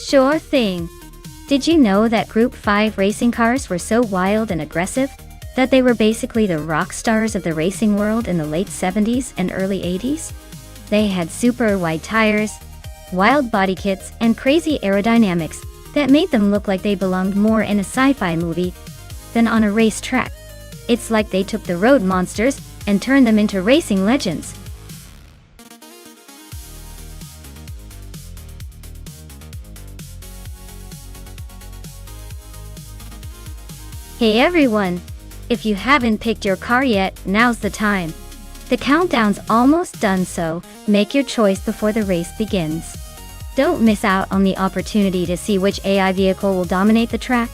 Sure thing. Did you know that Group 5 racing cars were so wild and aggressive that they were basically the rock stars of the racing world in the late 70s and early 80s? They had super wide tires, wild body kits, and crazy aerodynamics that made them look like they belonged more in a sci-fi movie than on a racetrack. It's like they took the road monsters and turned them into racing legends. Hey everyone! If you haven't picked your car yet, now's the time. The countdown's almost done, so make your choice before the race begins. Don't miss out on the opportunity to see which AI vehicle will dominate the track.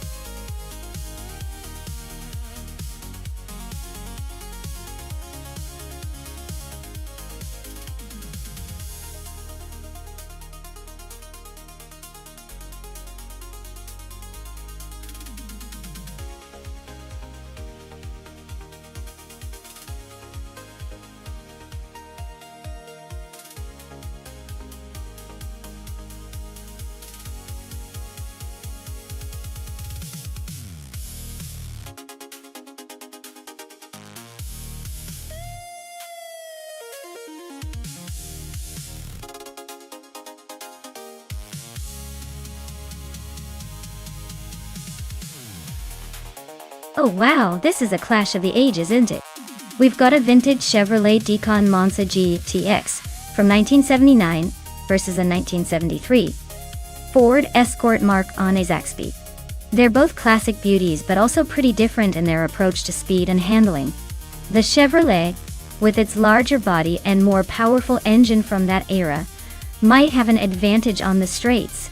Oh wow, this is a clash of the ages, isn't it? We've got a vintage Chevrolet Decon Monza GTX from 1979 versus a 1973 Ford Escort Mark on Isaac Speed. They're both classic beauties, but also pretty different in their approach to speed and handling. The Chevrolet, with its larger body and more powerful engine from that era, might have an advantage on the straights.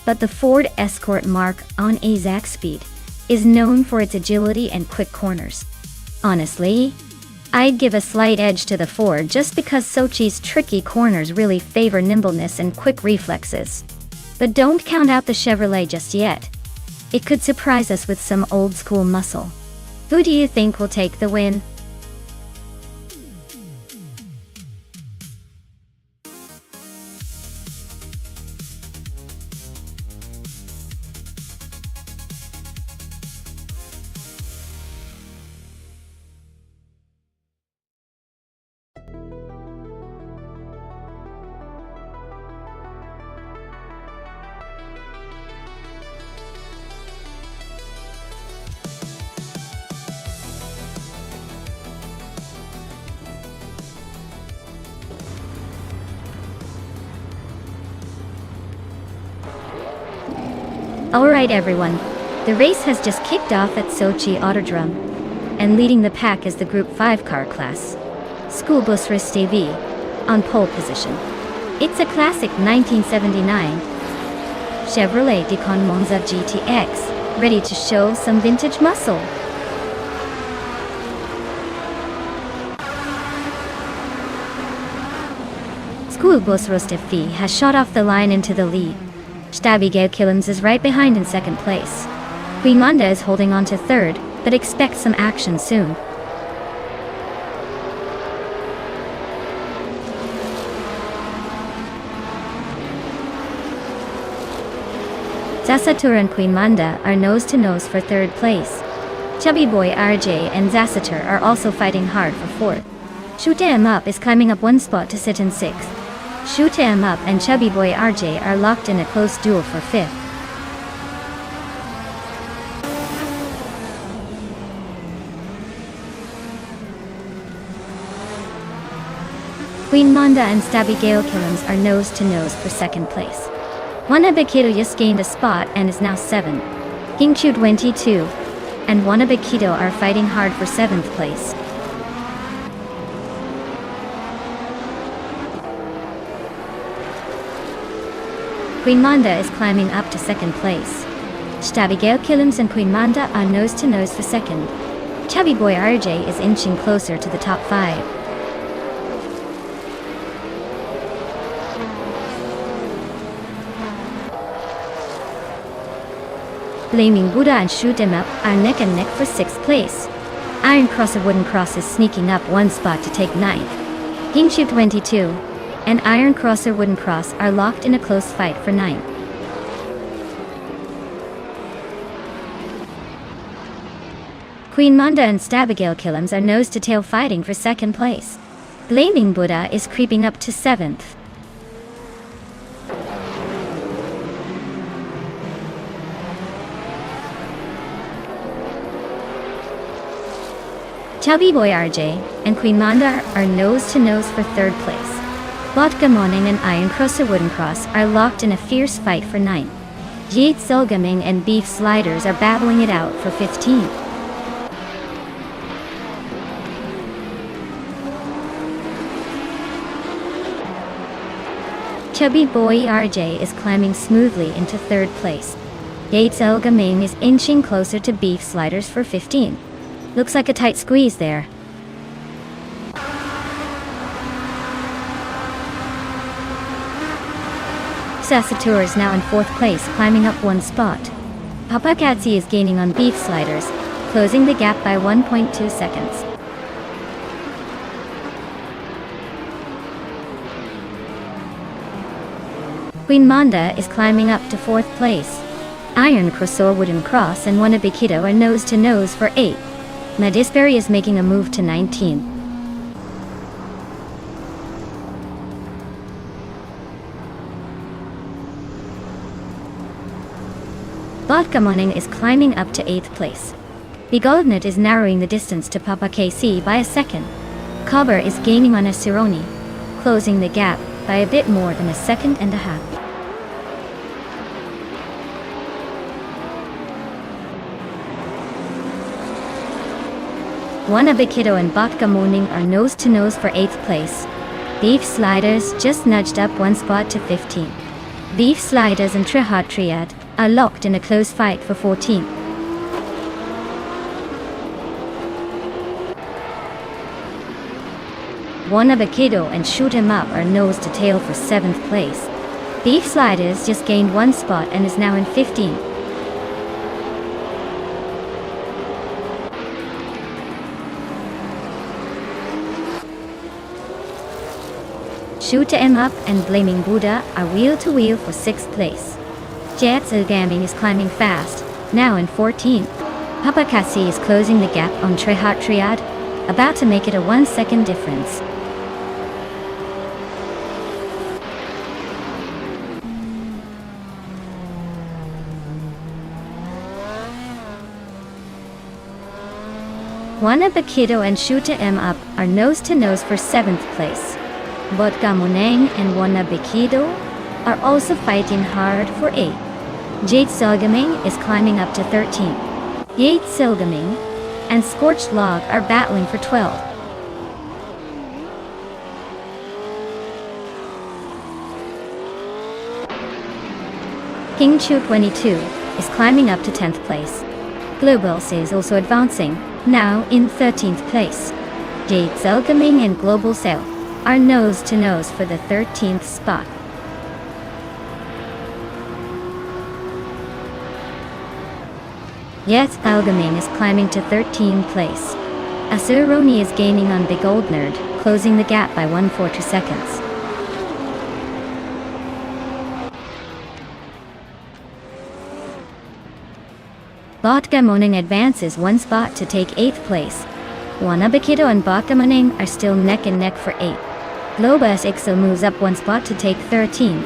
But the Ford Escort Mark on Isaac Speed is known for its agility and quick corners. Honestly, I'd give a slight edge to the Ford just because Sochi's tricky corners really favor nimbleness and quick reflexes. But don't count out the Chevrolet just yet. It could surprise us with some old-school muscle. Who do you think will take the win? Alright everyone, the race has just kicked off at Sochi Autodrome, and leading the pack is the Group 5 car class, Schoolbus Race TV, on pole position. It's a classic 1979 Chevrolet Decon Monza GTX, ready to show some vintage muscle. Schoolbus Race TV has shot off the line into the lead. Abigail Killens is right behind in second place. Queen Manda is holding on to third, but expect some action soon. Zasatur and Queen Manda are nose-to-nose for third place. Chubby Boy RJ and Zasatur are also fighting hard for fourth. Shoot 'em Up is climbing up one spot to sit in sixth. Shoot 'em Up and Chubby Boy RJ are locked in a close duel for fifth. Queen Manda and Abigail Killens are nose-to-nose for second place. Wannabe just gained a spot and is now 7. Kingchu 22 and Wannabe are fighting hard for 7th place. Queen Manda is climbing up to second place. Abigail Killens and Queen Manda are nose-to-nose for second. Chubby Boy RJ is inching closer to the top 5. Flaming Buddha and Shoot 'em Up are neck and neck for 6th place. Iron Cross or Wooden Cross is sneaking up one spot to take 9th. Kingship 22 and Iron Cross or Wooden Cross are locked in a close fight for 9th. Queen Manda and Stabigail Killams are nose-to-tail fighting for second place. Blaming Buddha is creeping up to 7th. Chubby Boy RJ and Queen Manda are nose-to-nose for 3rd place. Vodka Morning and Iron Crosser Wooden Cross are locked in a fierce fight for 9th. Jade Silgaming and Beef Sliders are battling it out for 15th. Chubby Boy RJ is climbing smoothly into 3rd place. Jade Silgaming is inching closer to Beef Sliders for 15th. Looks like a tight squeeze there. Sasatur is now in 4th place, climbing up 1 spot. Papakatsi is gaining on Beef Sliders, closing the gap by 1.2 seconds. Queen Manda is climbing up to 4th place. Iron Crossoir Wooden Cross and Wannabe Kiddo are nose-to-nose for 8th. Madisberry is making a move to 19th. Vodka Morning is climbing up to 8th place. Begoldnet is narrowing the distance to Papa KC by a second. Cobber is gaining on Asironi, closing the gap by a bit more than a second and a half. Wannabe Kiddo and Vodka Morning are nose-to-nose for 8th place. Beef Sliders just nudged up 1 spot to 15th. Beef Sliders and Trihot Triad are locked in a close fight for 14th. Wannabe Kiddo and Shoot 'Em Up are nose-to-tail for 7th place. Beef Sliders just gained 1 spot and is now in 15th. Shoot 'Em Up and Blaming Buddha are wheel-to-wheel for 6th place. Jet Silgaming is climbing fast, now in 14th. Papakasi is closing the gap on Trihot Triad, about to make it a 1-second difference. Wannabe Kiddo and Shoot 'Em Up are nose-to-nose for 7th place. Vodka Moneng and Wannabe Kiddo are also fighting hard for 8th. Jade Silgaming is climbing up to 13th. Jade Silgaming and Scorched Log are battling for 12th. King Chu 22 is climbing up to 10th place. Globals is also advancing, now in 13th place. Jade Silgaming and Global Sail are nose-to-nose for the 13th spot. Yet Algaming is climbing to 13th place. Asuroni is gaining on Big Old Nerd, closing the gap by 1.42 seconds. Vodka Morning advances 1 spot to take 8th place. Wannabe Kiddo and Vodka Morning are still neck and neck for 8th. Globus Ixo moves up 1 spot to take 13th.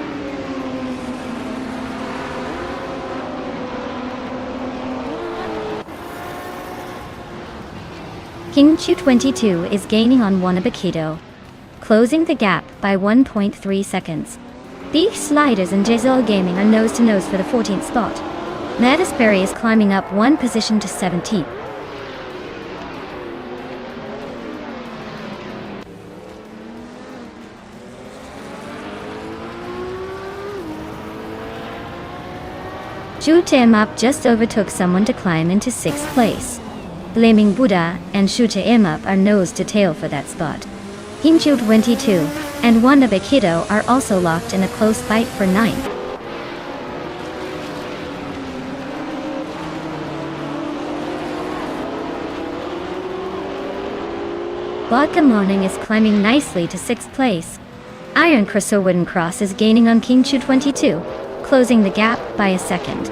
King Chu 22 is gaining on Wannabe Kiddo, closing the gap by 1.3 seconds. Beef Sliders and Jazol Gaming are nose-to-nose for the 14th spot. Madisberry is climbing up 1 position to 17th. Shoot 'Em Up just overtook someone to climb into 6th place. Blaming Buddha and Shoot 'Em Up are nose-to-tail for that spot. King Chu 22 and Wannabe Kiddo are also locked in a close fight for 9th. Vodka Morning is climbing nicely to 6th place. Iron Crossoir Wooden Cross is gaining on King Chu 22, closing the gap by a second.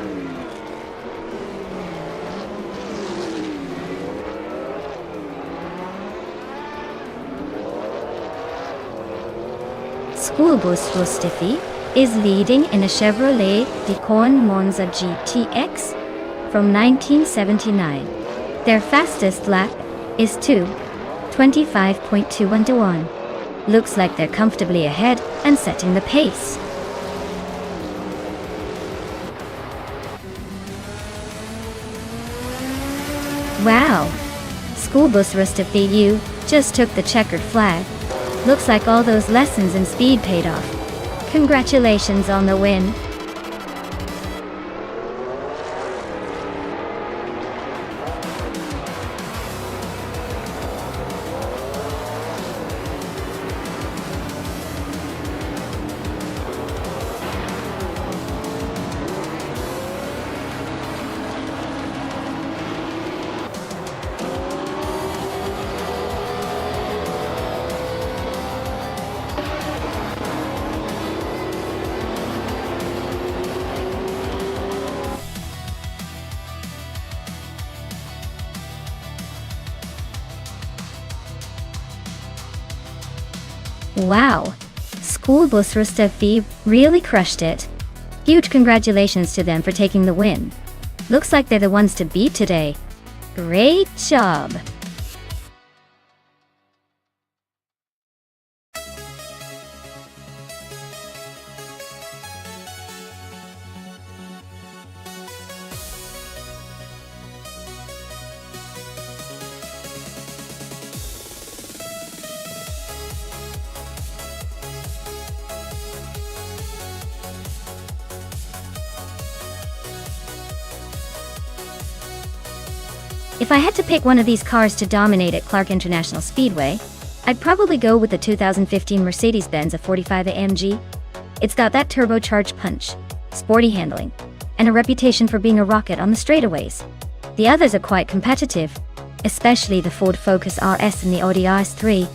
school bus Rustifi is leading in a Chevrolet Decorn Monza GTX from 1979. Their fastest lap is 2:25.21 to 1. Looks like they're comfortably ahead and setting the pace. Wow! School bus Rustifi, you just took the checkered flag. Looks like all those lessons in speed paid off. Congratulations on the win. Wow! School bus Rustifi really crushed it. Huge congratulations to them for taking the win. Looks like they're the ones to beat today. Great job! If I had to pick one of these cars to dominate at Clark International Speedway, I'd probably go with the 2015 Mercedes-Benz A45 AMG. It's got that turbocharged punch, sporty handling, and a reputation for being a rocket on the straightaways. The others are quite competitive, especially the Ford Focus RS and the Audi RS3,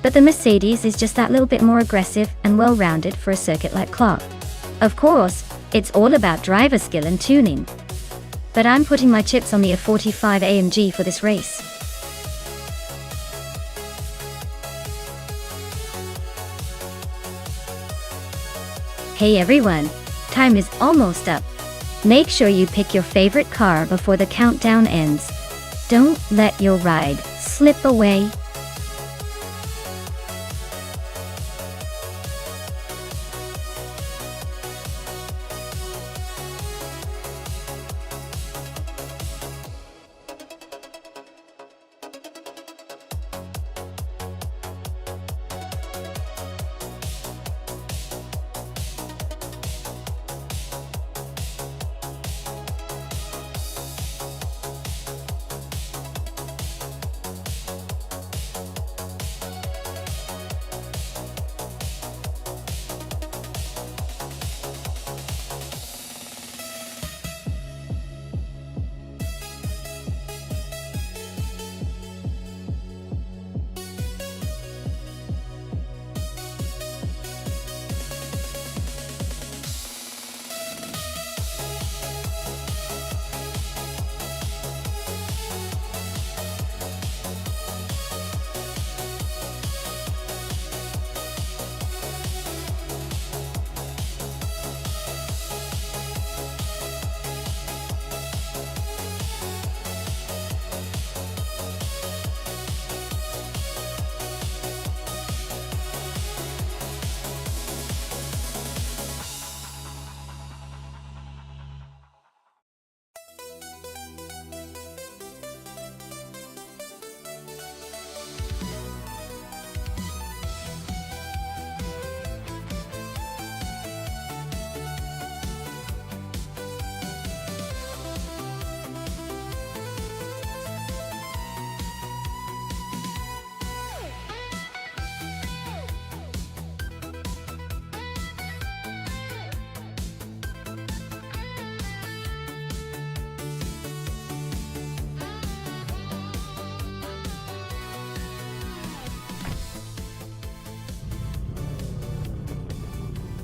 but the Mercedes is just that little bit more aggressive and well-rounded for a circuit like Clark. Of course, it's all about driver skill and tuning. But I'm putting my chips on the A45 AMG for this race. Hey everyone, time is almost up. Make sure you pick your favorite car before the countdown ends. Don't let your ride slip away.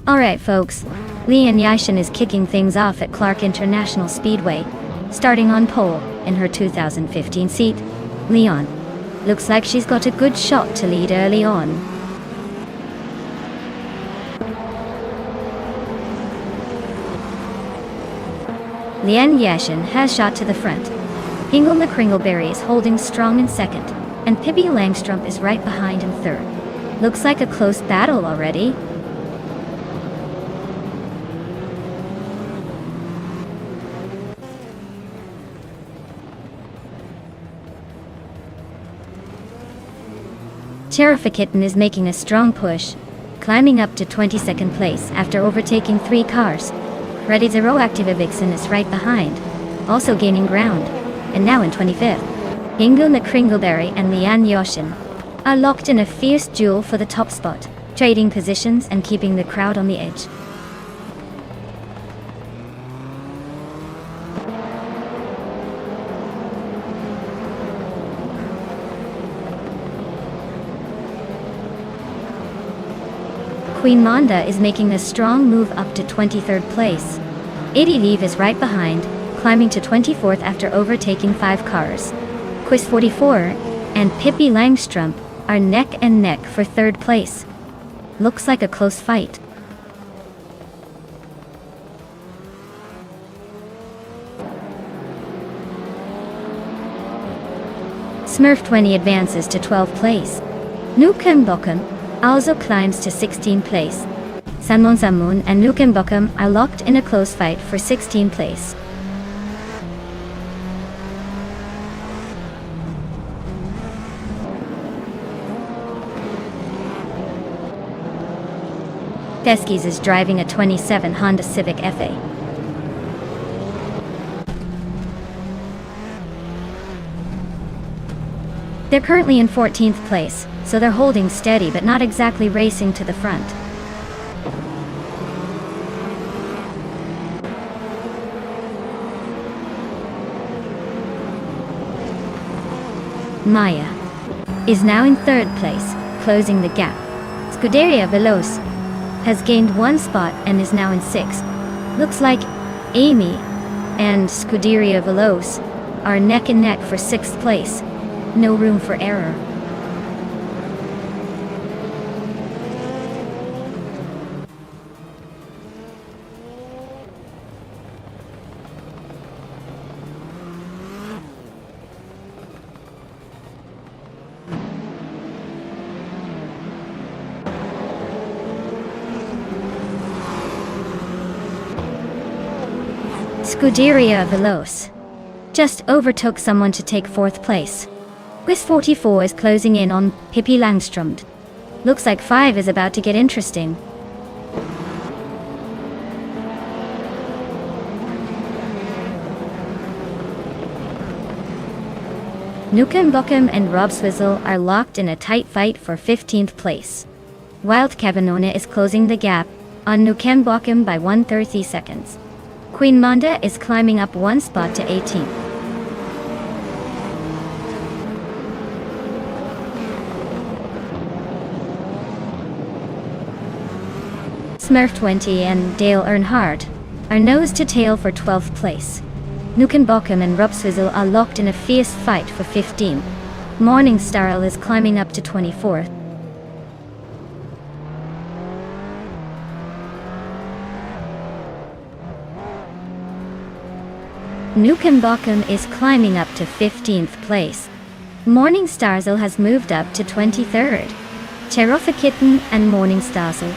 Alright folks, Leon Yashin is kicking things off at Clark International Speedway, starting on pole in her 2015 seat. Leon. Looks like she's got a good shot to lead early on. Lian Yashin has shot to the front. Hingle the Kringleberry is holding strong in second, and Pippi Langstrumpf is right behind in third. Looks like a close battle already. Terrifikitten is making a strong push, climbing up to 22nd place after overtaking 3 cars. Ready Zero Activa Vixen is right behind, also gaining ground, and now in 25th. Ingo the Kringleberry and Lian Yoshin are locked in a fierce duel for the top spot, trading positions and keeping the crowd on the edge. Queen Manda is making a strong move up to 23rd place. Eddie Leave is right behind, climbing to 24th after overtaking 5 cars. Quiz 44 and Pippi Langstrumpf are neck and neck for 3rd place. Looks like a close fight. Smurf 20 advances to 12th place. Nukem Bokum also climbs to 16th place. Sanmon Samun and Nukem Bokum are locked in a close fight for 16th place. Teskis is driving a 27 Honda Civic FA. They're currently in 14th place, so they're holding steady but not exactly racing to the front. Maya is now in 3rd place, closing the gap. Scuderia Veloce has gained 1 spot and is now in 6th. Looks like Amy and Scuderia Veloce are neck and neck for 6th place. No room for error. Scuderia Veloce just overtook someone to take 4th place. Quiz 44 is closing in on Pippi Langstrumpf. Looks like 5 is about to get interesting. Nukem Bokum and Rob Swizzle are locked in a tight fight for 15th place. Wild Cabanona is closing the gap on Nukem Bokum by 130 seconds. Queen Manda is climbing up 1 spot to 18th. Smurf 20 and Dale Earnhardt are nose to tail for 12th place. Nukem Bokum and Rob Swizzle are locked in a fierce fight for 15th. Morning Starl is climbing up to 24th. Nukem Bokum is climbing up to 15th place. Morning Starsel has moved up to 23rd. Terrifikitten and Morning Starsel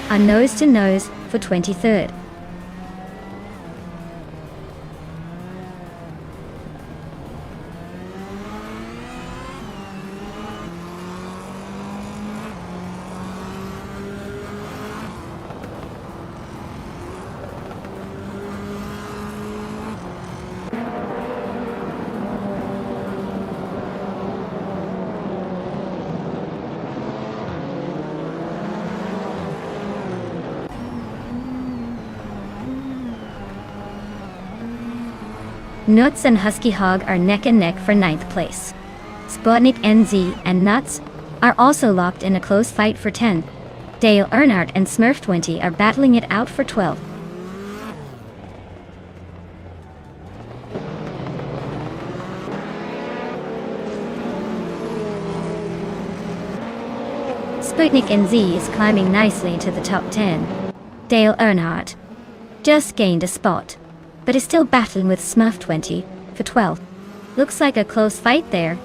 are nose to nose for 23rd. Nuts and Husky Hog are neck and neck for 9th place. Sputnik NZ and Nuts are also locked in a close fight for 10th. Dale Earnhardt and Smurf 20 are battling it out for 12th. Sputnik NZ is climbing nicely to the top 10. Dale Earnhardt just gained a spot. but is still battling with Smurf 20 for 12th. Looks like a close fight there.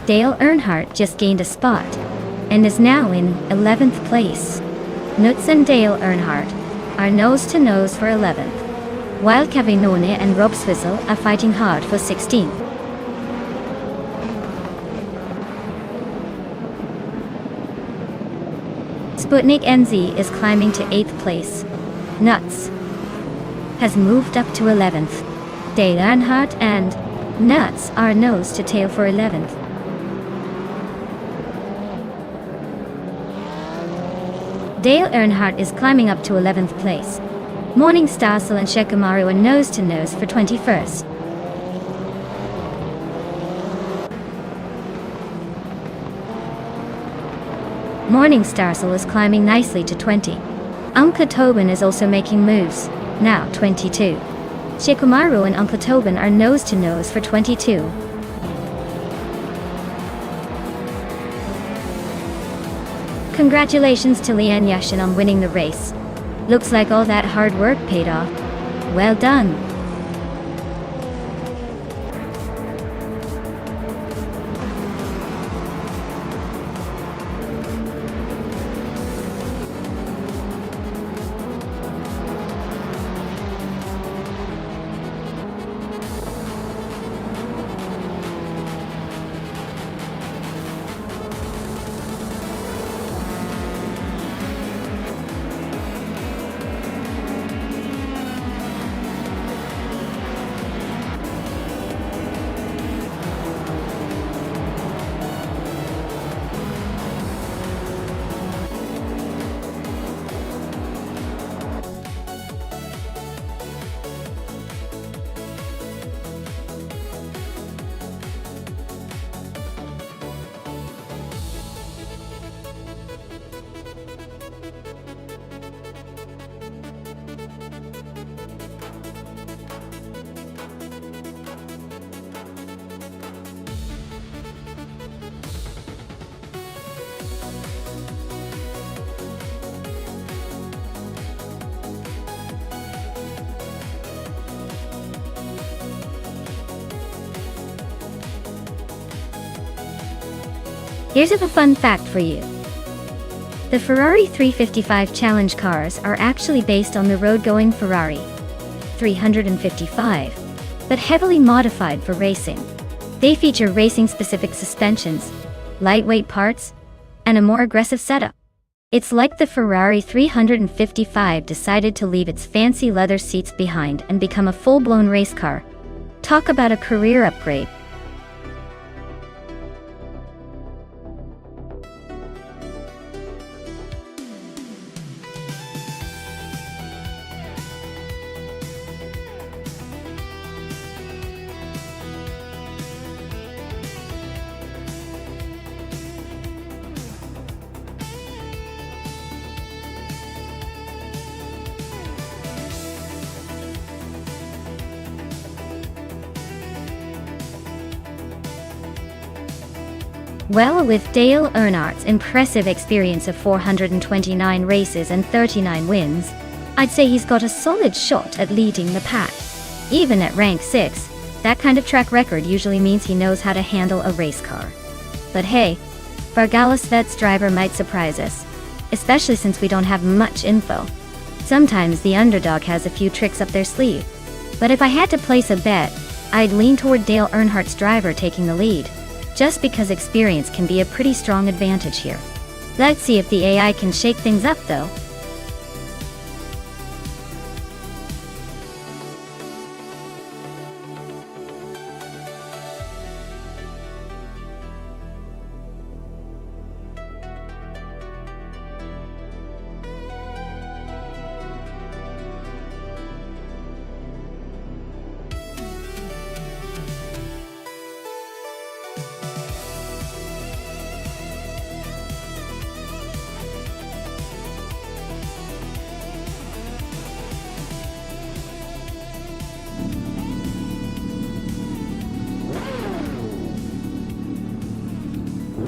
Dale Earnhardt just gained a spot and is now in 11th place. Nuts and Dale Earnhardt are nose to nose for 11th, while Cavinone and Rob Swizzle are fighting hard for 16th. Sputnik NZ is climbing to 8th place. Nuts has moved up to 11th. Dale Earnhardt and Nuts are nose to tail for 11th. Dale Earnhardt is climbing up to 11th place. Morning Starsel and Shekamaru are nose to nose for 21st. Morning Starsel is climbing nicely to 20. Uncle Tobin is also making moves, now 22. Shekamaru and Uncle Tobin are nose to nose for 22. Congratulations to Lian Yashin on winning the race. Looks like all that hard work paid off. Well done. Here's a fun fact for you. The Ferrari 355 Challenge cars are actually based on the road-going Ferrari 355, but heavily modified for racing. They feature racing-specific suspensions, lightweight parts, and a more aggressive setup. It's like the Ferrari 355 decided to leave its fancy leather seats behind and become a full-blown race car. Talk about a career upgrade. Well, with Dale Earnhardt's impressive experience of 429 races and 39 wins, I'd say he's got a solid shot at leading the pack. Even at rank 6, that kind of track record usually means he knows how to handle a race car. But hey, Vargalasvet's driver might surprise us, especially since we don't have much info. Sometimes the underdog has a few tricks up their sleeve. But if I had to place a bet, I'd lean toward Dale Earnhardt's driver taking the lead, just because experience can be a pretty strong advantage here. Let's see if the AI can shake things up though.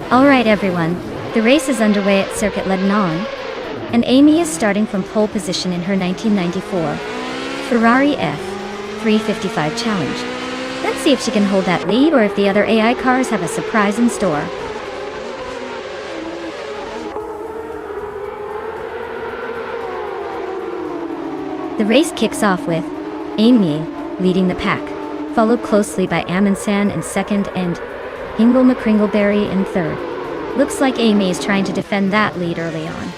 Alright everyone, the race is underway at Circuit Le Mans, and Amy is starting from pole position in her 1994 Ferrari F355 Challenge. Let's see if she can hold that lead or if the other AI cars have a surprise in store. The race kicks off with Amy leading the pack, followed closely by Amundsen in second and Hingle McCringleberry in third. Looks like Amy is trying to defend that lead early on.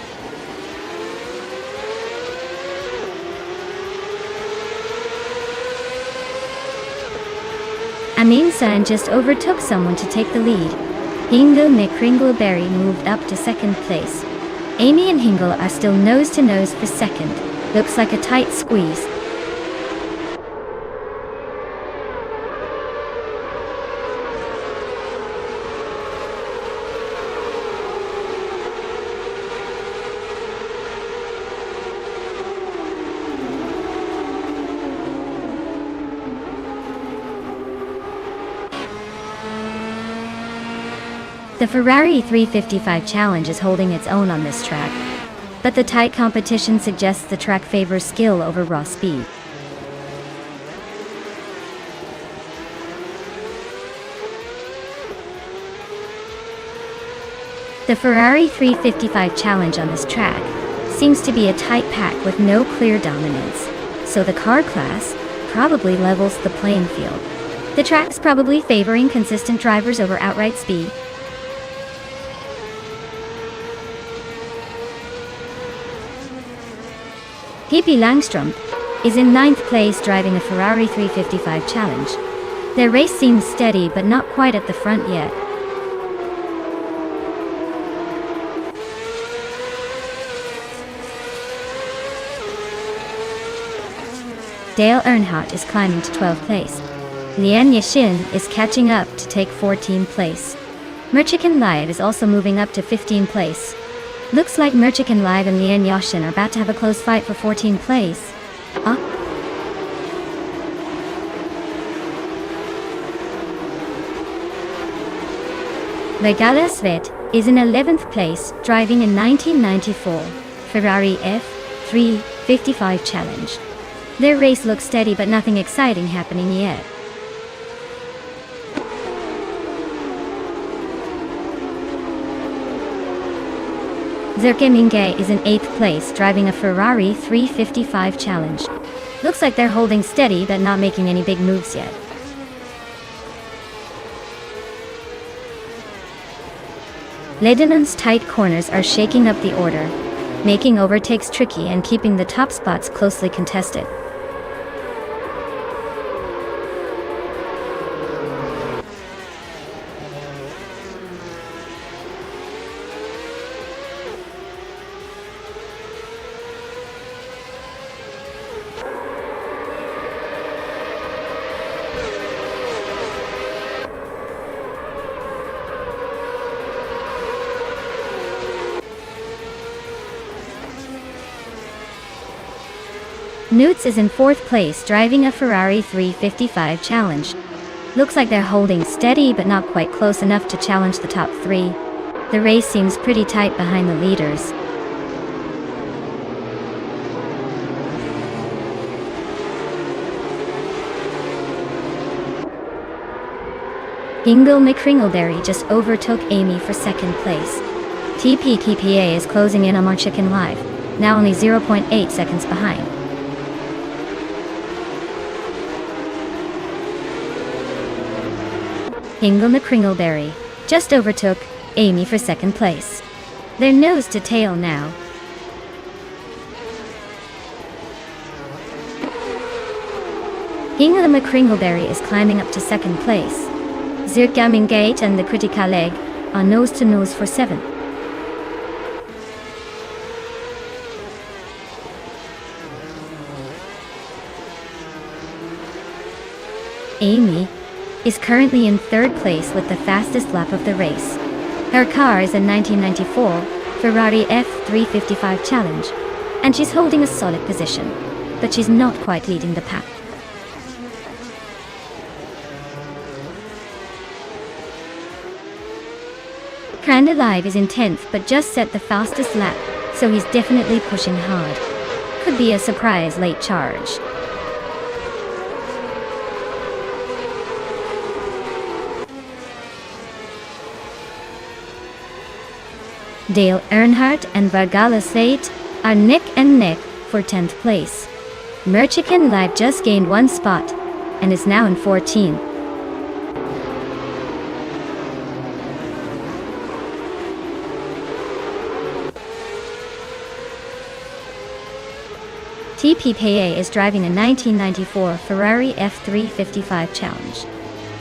Amundsen just overtook someone to take the lead. Hingle McCringleberry moved up to second place. Amy and Hingle are still nose to nose for second. Looks like a tight squeeze. The Ferrari 355 Challenge is holding its own on this track, but the tight competition suggests the track favors skill over raw speed. The Ferrari 355 Challenge on this track seems to be a tight pack with no clear dominance, so the car class probably levels the playing field. The track's probably favoring consistent drivers over outright speed. Pippi Langström is in 9th place driving a Ferrari 355 Challenge. Their race seems steady but not quite at the front yet. Dale Earnhardt is climbing to 12th place. Lian Yashin is catching up to take 14th place. Merchikan Live is also moving up to 15th place. Looks like Merchikan Live and Lian Yashin are about to have a close fight for 14th place. Regala Svet is in 11th place, driving in 1994 Ferrari F355 Challenge. Their race looks steady but nothing exciting happening yet. Zerke Minge is in 8th place, driving a Ferrari 355 Challenge. Looks like they're holding steady but not making any big moves yet. Ledenon's tight corners are shaking up the order, making overtakes tricky and keeping the top spots closely contested. Newts is in 4th place, driving a Ferrari 355 Challenge. Looks like they're holding steady but not quite close enough to challenge the top 3. The race seems pretty tight behind the leaders. Hingle McCringleberry just overtook Amy for 2nd place. TPKPA is closing in on Merchikan Live, now only 0.8 seconds behind. Hingle McCringleberry just overtook Amy for 2nd place. They're nose to tail now. Hingle McCringleberry is climbing up to 2nd place. Zirkamingate and the Critica Leg are nose to nose for 7th. Amy is currently in 3rd place with the fastest lap of the race. Her car is a 1994 Ferrari F355 Challenge, and she's holding a solid position, but she's not quite leading the pack. Kinda Live is in 10th but just set the fastest lap, so he's definitely pushing hard. Could be a surprise late charge. Dale Earnhardt and Vargala Slate are neck and neck for 10th place. Merchican Live just gained one spot and is now in 14th. TPPA is driving a 1994 Ferrari F355 Challenge.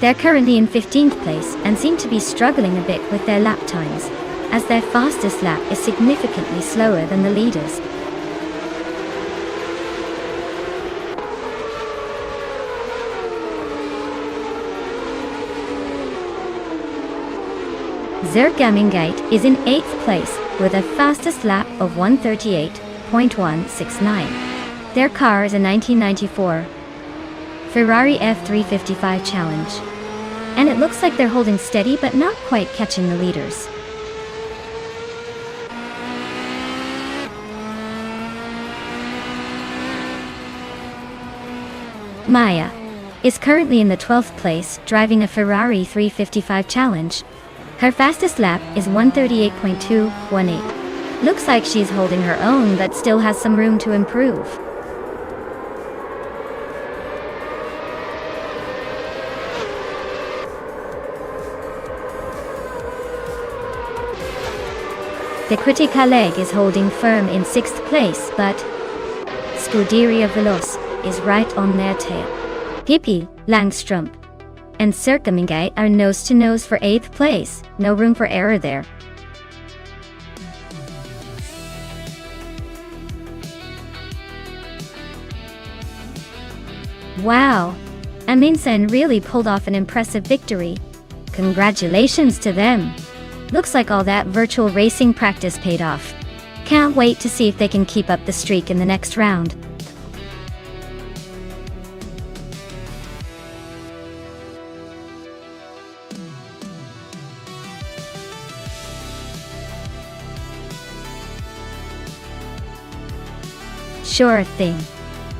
They're currently in 15th place and seem to be struggling a bit with their lap times, as their fastest lap is significantly slower than the leaders. Zergamingate is in 8th place with a fastest lap of 138.169. Their car is a 1994 Ferrari F355 Challenge, and it looks like they're holding steady but not quite catching the leaders. Maya is currently in the 12th place driving a Ferrari 355 Challenge. Her fastest lap is 138.218. Looks like she's holding her own but still has some room to improve. The Critica Leg is holding firm in 6th place, but Scuderia Veloce is right on their tail. Pippi Langstrup and Circumingate are nose-to-nose for 8th place, no room for error there. Wow, Amundsen really pulled off an impressive victory. Congratulations to them. Looks like all that virtual racing practice paid off. Can't wait to see if they can keep up the streak in the next round. Sure thing.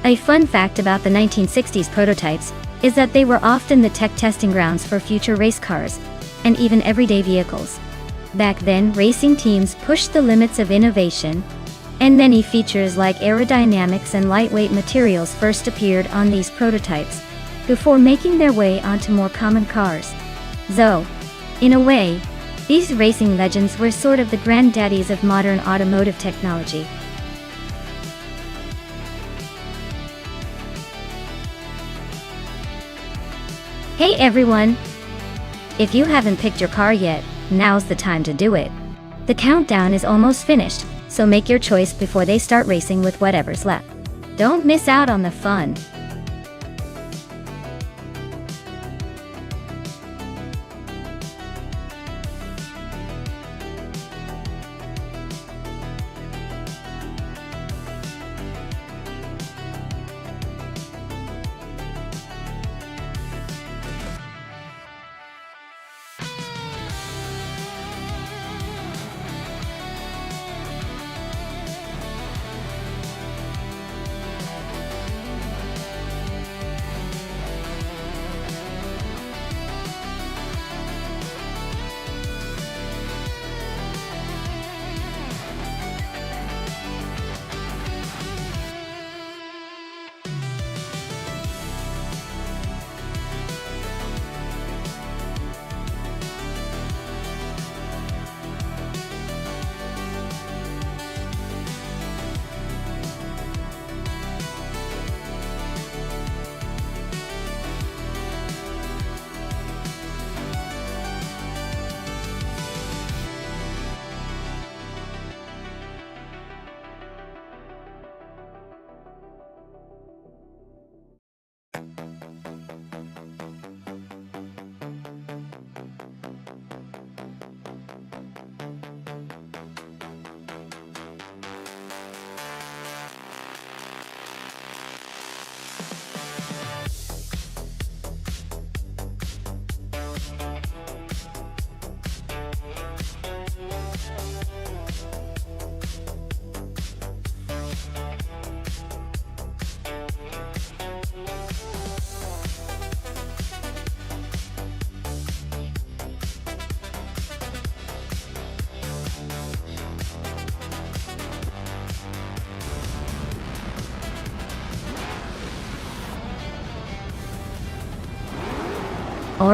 A fun fact about the 1960s prototypes is that they were often the tech testing grounds for future race cars, and even everyday vehicles. Back then, racing teams pushed the limits of innovation, and many features like aerodynamics and lightweight materials first appeared on these prototypes, before making their way onto more common cars. So, in a way, these racing legends were sort of the granddaddies of modern automotive technology. Hey everyone! If you haven't picked your car yet, now's the time to do it. The countdown is almost finished, so make your choice before they start racing with whatever's left. Don't miss out on the fun.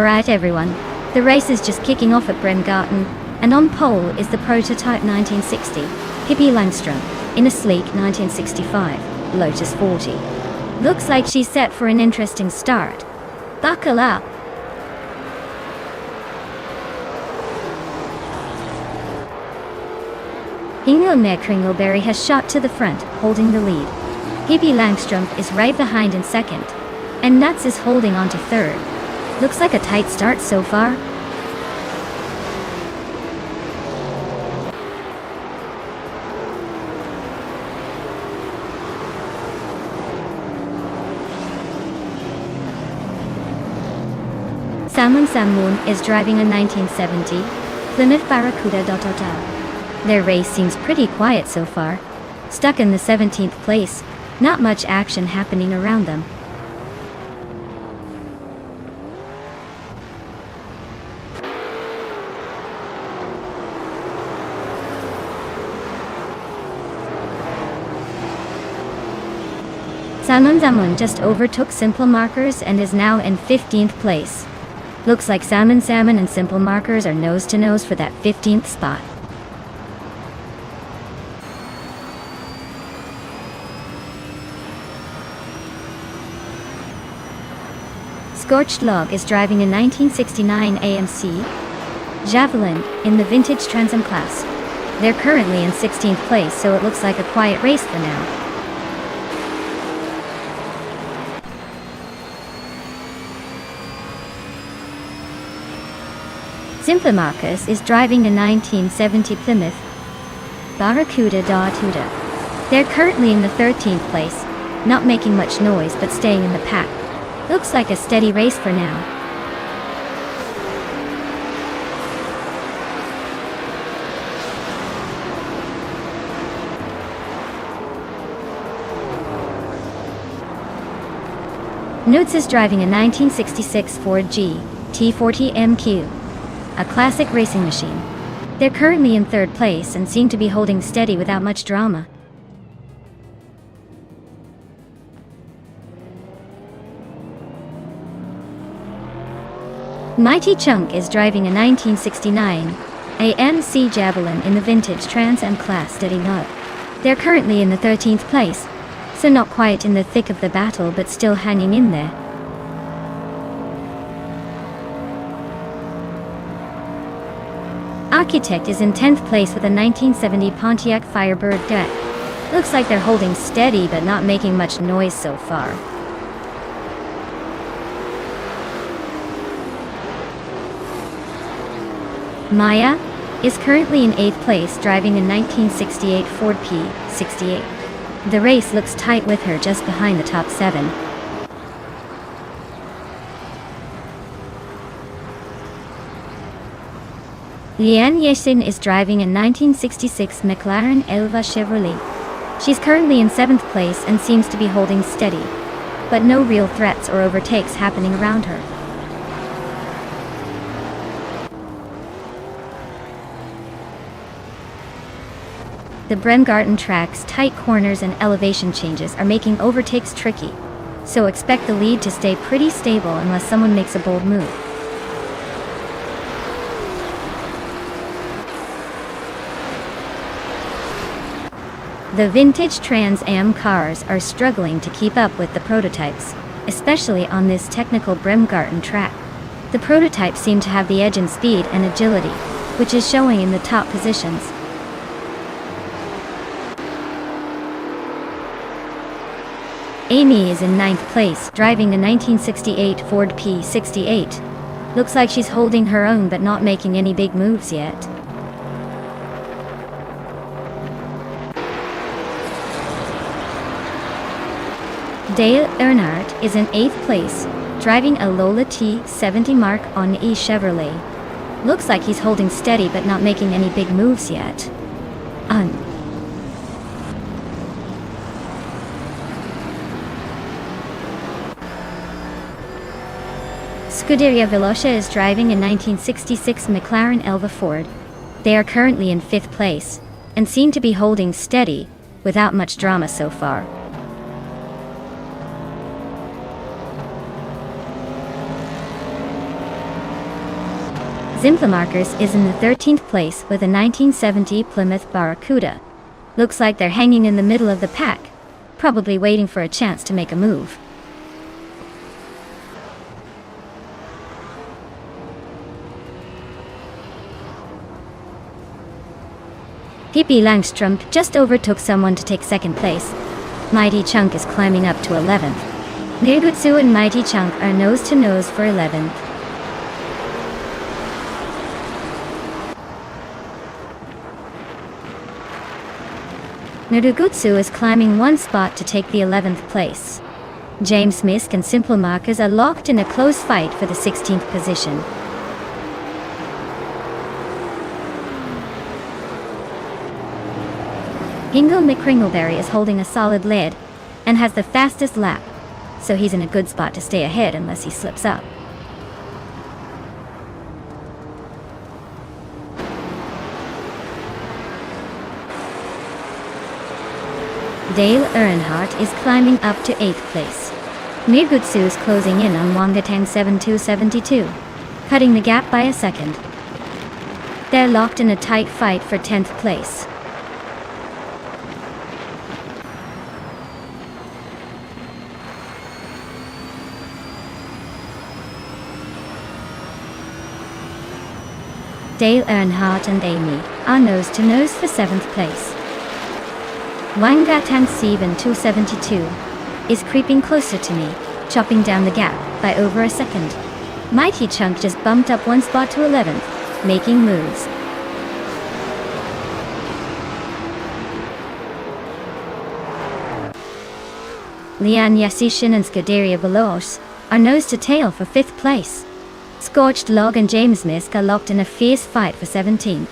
Alright everyone, the race is just kicking off at Bremgarten, and on pole is the prototype 1960, Pippi Langstrom, in a sleek 1965, Lotus 40. Looks like she's set for an interesting start. Buckle up! Ingelmer Kringleberry has shot to the front, holding the lead. Pippi Langstrom is right behind in second, and Nuts is holding on to third. Looks like a tight start so far. Salmon Samoon is driving a 1970 Plymouth Barracuda. Their race seems pretty quiet so far. Stuck in the 17th place, not much action happening around them. Salmon Samoon just overtook Simple Markers and is now in 15th place. Looks like Salmon and Simple Markers are nose to nose for that 15th spot. Scorched Log is driving a 1969 AMC Javelin in the vintage Trans Am class. They're currently in 16th place, so it looks like a quiet race for now. Simple Marcus is driving a 1970 Plymouth Barracuda. They're currently in the 13th place, not making much noise but staying in the pack. Looks like a steady race for now. Nuts is driving a 1966 Ford GT40 MQ, a classic racing machine. They're currently in third place and seem to be holding steady without much drama. Mighty Chunk is driving a 1969 AMC Javelin in the vintage Trans Am class steady note. They're currently in the 13th place, so not quite in the thick of the battle but still hanging in there. Architect is in 10th place with a 1970 Pontiac Firebird deck. Looks like they're holding steady but not making much noise so far. Maya is currently in 8th place driving a 1968 Ford P68. The race looks tight with her just behind the top 7. Liane Yesin is driving a 1966 McLaren Elva Chevrolet. She's currently in 7th place and seems to be holding steady, but no real threats or overtakes happening around her. The Bremgarten track's tight corners and elevation changes are making overtakes tricky, so expect the lead to stay pretty stable unless someone makes a bold move. The vintage Trans Am cars are struggling to keep up with the prototypes, especially on this technical Bremgarten track. The prototypes seem to have the edge in speed and agility, which is showing in the top positions. Amy is in 9th place, driving a 1968 Ford P68. Looks like she's holding her own but not making any big moves yet. Dale Earnhardt is in 8th place, driving a Lola T70 Mark on E Chevrolet. Looks like he's holding steady but not making any big moves yet. Scuderia Veloce is driving a 1966 McLaren Elva Ford. They are currently in 5th place, and seem to be holding steady, without much drama so far. Simplamarkers is in the 13th place with a 1970 Plymouth Barracuda. Looks like they're hanging in the middle of the pack, probably waiting for a chance to make a move. Pippi Langstrump just overtook someone to take second place. Mighty Chunk is climbing up to 11th. Nergutsu and Mighty Chunk are nose to nose for 11th. Nergutsu is climbing one spot to take the 11th place. James Misk and Simplamarkers are locked in a close fight for the 16th position. Hingle McCringleberry is holding a solid lead and has the fastest lap, so he's in a good spot to stay ahead unless he slips up. Dale Earnhardt is climbing up to 8th place. Nergutsu is closing in on Wangatang 7272, cutting the gap by a second. They're locked in a tight fight for 10th place. Dale Earnhardt and Amy are nose to nose for 7th place. Wangatang 7272 is creeping closer to me, chopping down the gap by over a second. Mighty Chunk just bumped up one spot to 11th, making moves. Lian Yasishin and Scuderia Belos are nose to tail for 5th place. Scorched Log and James Misk are locked in a fierce fight for 17th.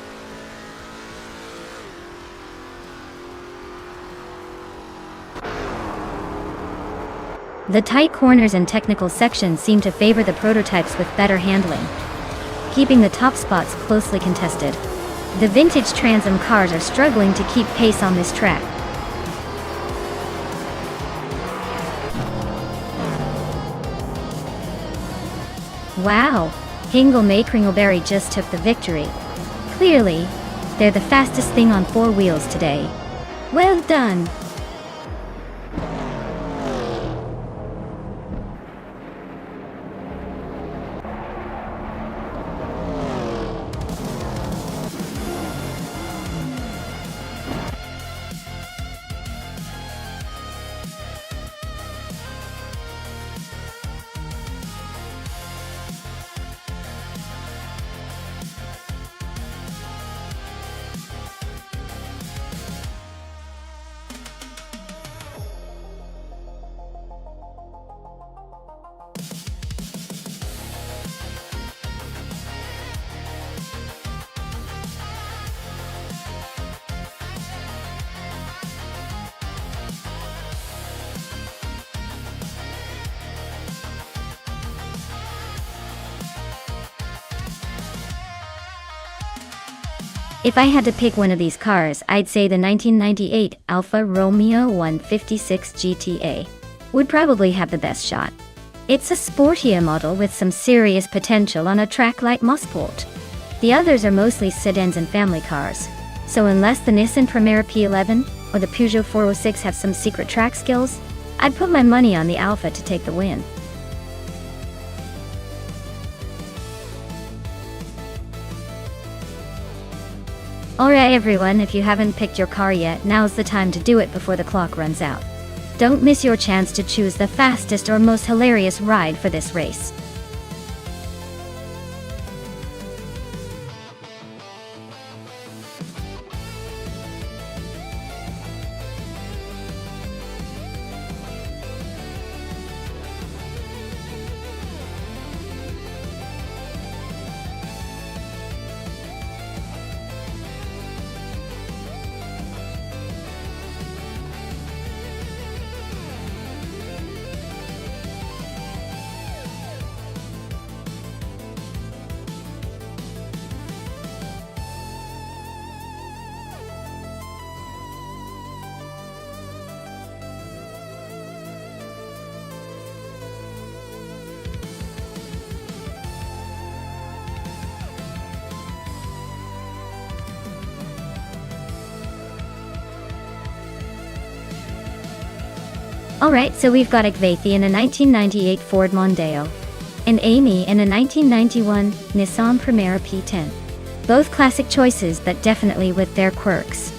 The tight corners and technical sections seem to favor the prototypes with better handling, keeping the top spots closely contested. The vintage Trans Am cars are struggling to keep pace on this track. Wow, Hingle McCringleberry just took the victory. Clearly, they're the fastest thing on 4 wheels today. Well done! If I had to pick one of these cars, I'd say the 1998 Alfa Romeo 156 GTA would probably have the best shot. It's a sportier model with some serious potential on a track like Mosport. The others are mostly sedans and family cars, so unless the Nissan Primera P11 or the Peugeot 406 have some secret track skills, I'd put my money on the Alfa to take the win. Alright everyone, if you haven't picked your car yet, now's the time to do it before the clock runs out. Don't miss your chance to choose the fastest or most hilarious ride for this race. Alright, so we've got Akvethi in a 1998 Ford Mondeo, and Amy in a 1991 Nissan Primera P10. Both classic choices, but definitely with their quirks.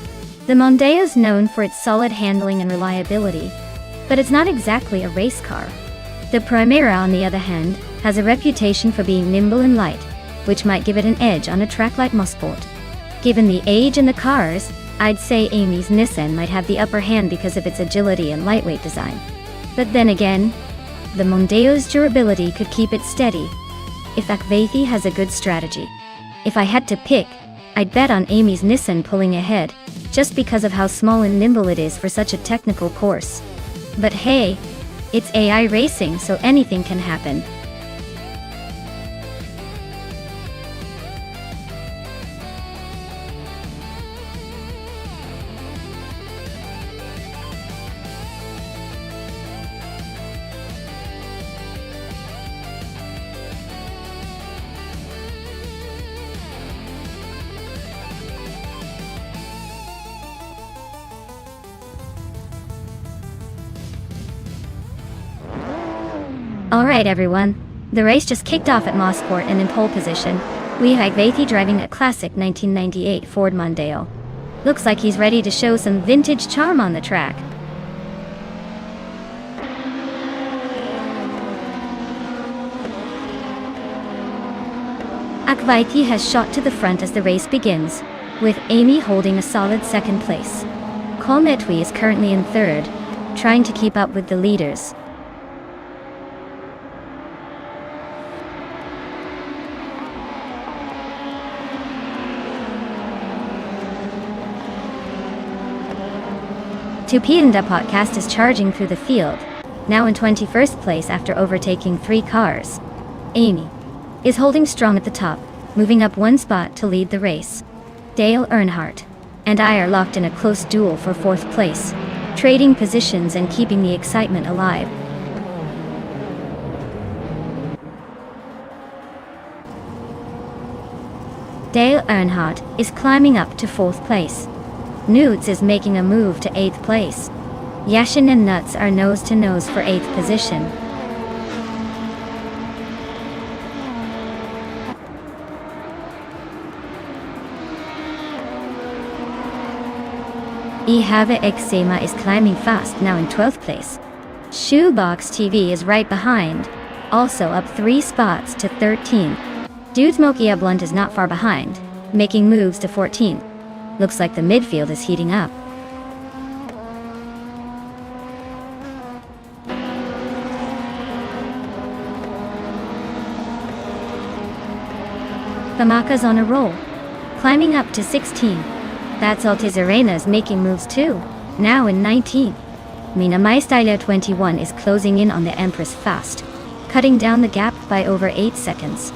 The Mondeo's known for its solid handling and reliability, but it's not exactly a race car. The Primera, on the other hand, has a reputation for being nimble and light, which might give it an edge on a track like Nonstop. Given the age and the cars, I'd say Amy's Nissan might have the upper hand because of its agility and lightweight design. But then again, the Mondeo's durability could keep it steady if Akvethi has a good strategy. If I had to pick, I'd bet on Amy's Nissan pulling ahead, just because of how small and nimble it is for such a technical course. But hey, it's AI racing, so anything can happen. Alright everyone, the race just kicked off at Mosport, and in pole position, we have Akvethi driving a classic 1998 Ford Mondeo. Looks like he's ready to show some vintage charm on the track. Akvethi has shot to the front as the race begins, with Amy holding a solid second place. Kolmetwi is currently in third, trying to keep up with the leaders. Tupinda podcast is charging through the field, now in 21st place after overtaking 3 cars. Amy is holding strong at the top, moving up 1 spot to lead the race. Dale Earnhardt and I are locked in a close duel for 4th place, trading positions and keeping the excitement alive. Dale Earnhardt is climbing up to 4th place. Nudes is making a move to 8th place. Yashin and Nuts are nose to nose for 8th position. Ihave Exema is climbing fast, now in 12th place. Shoebox TV is right behind, also up 3 spots to 13. Dude Mokia Blunt is not far behind, making moves to 14. Looks like the midfield is heating up. Pamaka's on a roll, climbing up to 16. That's Altizarena is making moves too, now in 19. Mina Maistylia 21 is closing in on the Empress fast, cutting down the gap by over 8 seconds.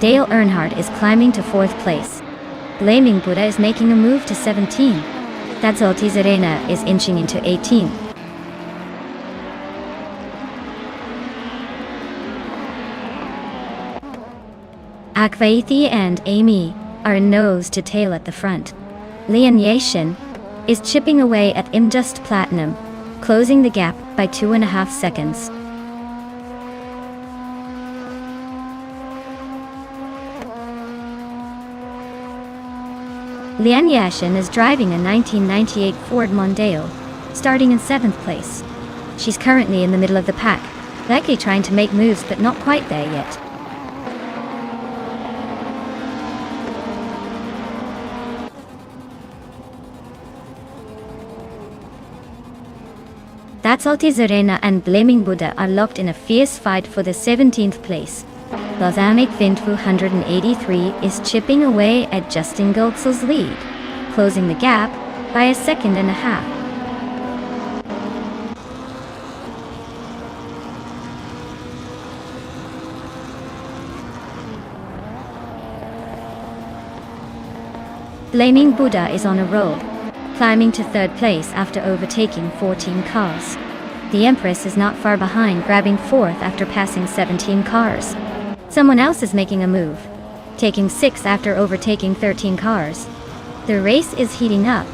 Dale Earnhardt is climbing to 4th place. Blaming Buddha is making a move to 17. That's Altizarena is inching into 18. Akvethi and Amy are nose to tail at the front. Lian Yashin is chipping away at Imjust Platinum, closing the gap by 2.5 seconds. Lian Yashin is driving a 1998 Ford Mondeo, starting in 7th place. She's currently in the middle of the pack, likely trying to make moves but not quite there yet. That's Altizarena and Blaming Buddha are locked in a fierce fight for the 17th place. Balsamic Vintvu 183 is chipping away at Justin Gultzel's lead, closing the gap by 1.5 seconds. Blaming Buddha is on a roll, climbing to 3rd place after overtaking 14 cars. The Empress is not far behind, grabbing 4th after passing 17 cars. Someone else is making a move, taking 6th after overtaking 13 cars. The race is heating up.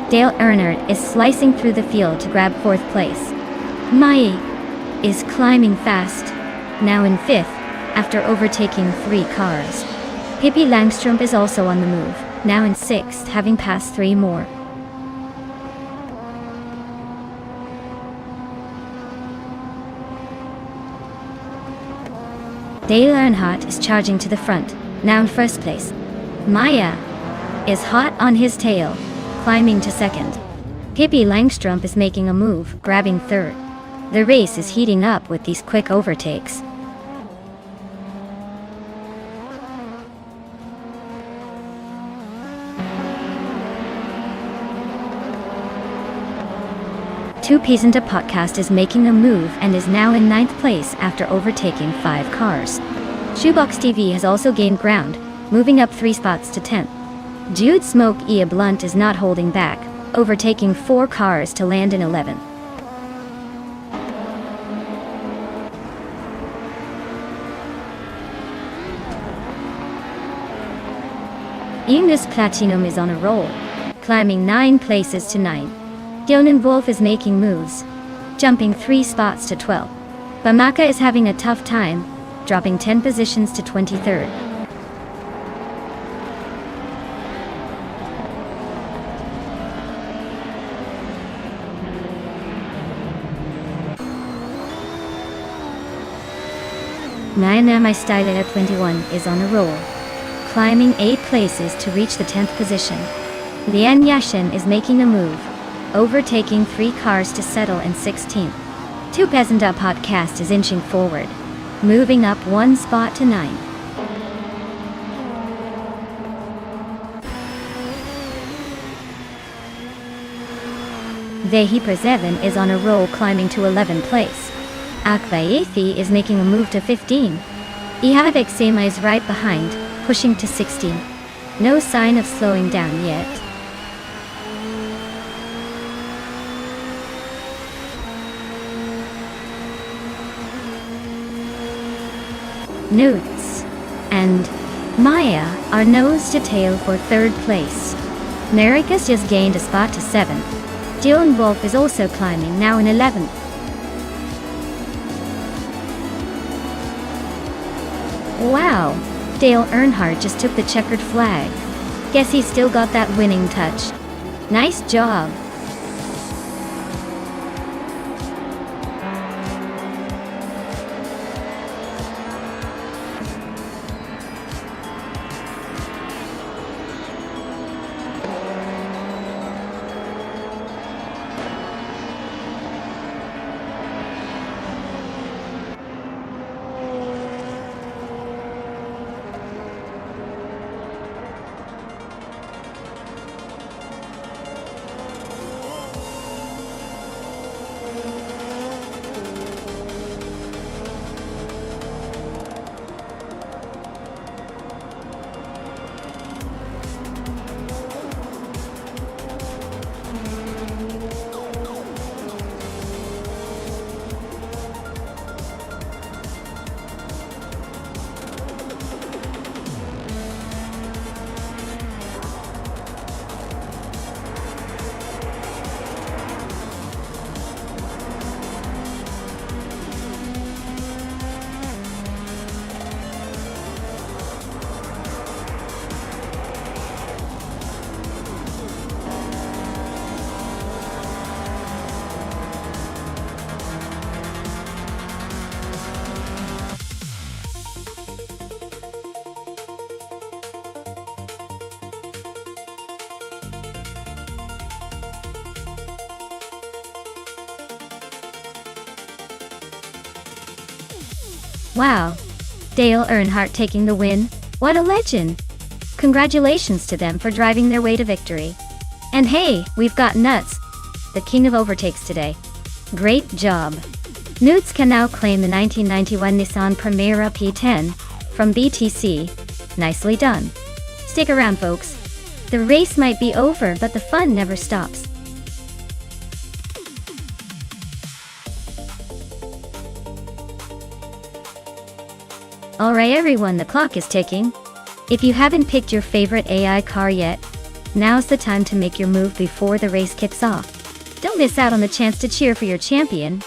Dale Earnhardt is slicing through the field to grab 4th place. Mai is climbing fast, now in 5th, after overtaking 3 cars. Pippi Langstrup is also on the move, now in 6th, having passed 3 more. Dale Earnhardt is charging to the front, now in 1st place. Maya is hot on his tail, climbing to 2nd. Pippi Langstrup is making a move, grabbing 3rd. The race is heating up with these quick overtakes. Two Peas Into Podcast is making a move and is now in 9th place after overtaking 5 cars. Shoebox TV has also gained ground, moving up 3 spots to 10th. Jude Smoke Ia Blunt is not holding back, overtaking 4 cars to land in 11th. Ignis Platinum is on a roll, climbing 9 places to 9. Dylan Wolf is making moves, jumping 3 spots to 12. Bamaka is having a tough time, dropping 10 positions to 23rd. Nayana My Style at 21 is on a roll, climbing 8 places to reach the 10th position. Lian Yashin is making a move, overtaking 3 cars to settle in 16th. Two Peasant Up Podcast is inching forward, moving up 1 spot to 9. Vehi Preseven is on a roll, climbing to 11th place. Akvaethi is making a move to 15. Ihavik Sema is right behind, pushing to 16. No sign of slowing down yet. Newts and Maya are nose to tail for 3rd place. Maricus just gained a spot to 7th. Dylan Wolf is also climbing, now in 11th. Wow, Dale Earnhardt just took the checkered flag. Guess he still got that winning touch. Nice job. Wow, Dale Earnhardt taking the win. What a legend! Congratulations to them for driving their way to victory. And hey, we've got Nuts, the king of overtakes today. Great job. Nuts can now claim the 1991 Nissan Primera P10 from BTC. Nicely done. Stick around, folks. The race might be over, but the fun never stops. Alright everyone, the clock is ticking. If you haven't picked your favorite AI car yet, now's the time to make your move before the race kicks off. Don't miss out on the chance to cheer for your champion.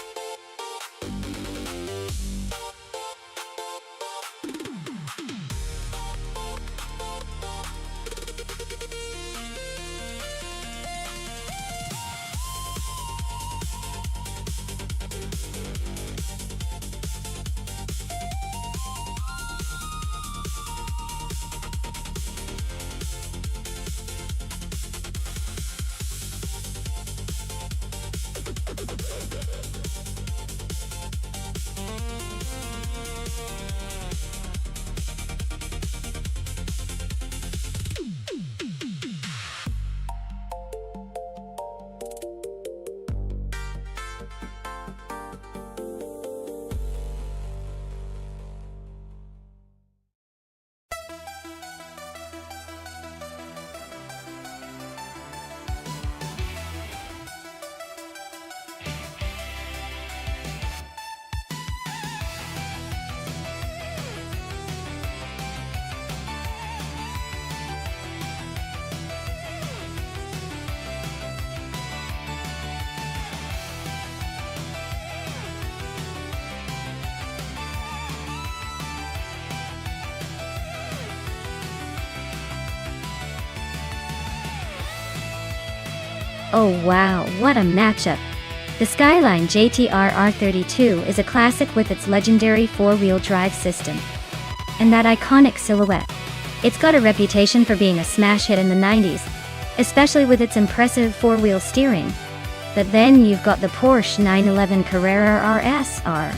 Oh wow, what a matchup! The Skyline JTR R32 is a classic with its legendary four-wheel drive system. And that iconic silhouette. It's got a reputation for being a smash hit in the 90s, especially with its impressive four-wheel steering. But then you've got the Porsche 911 Carrera RSR,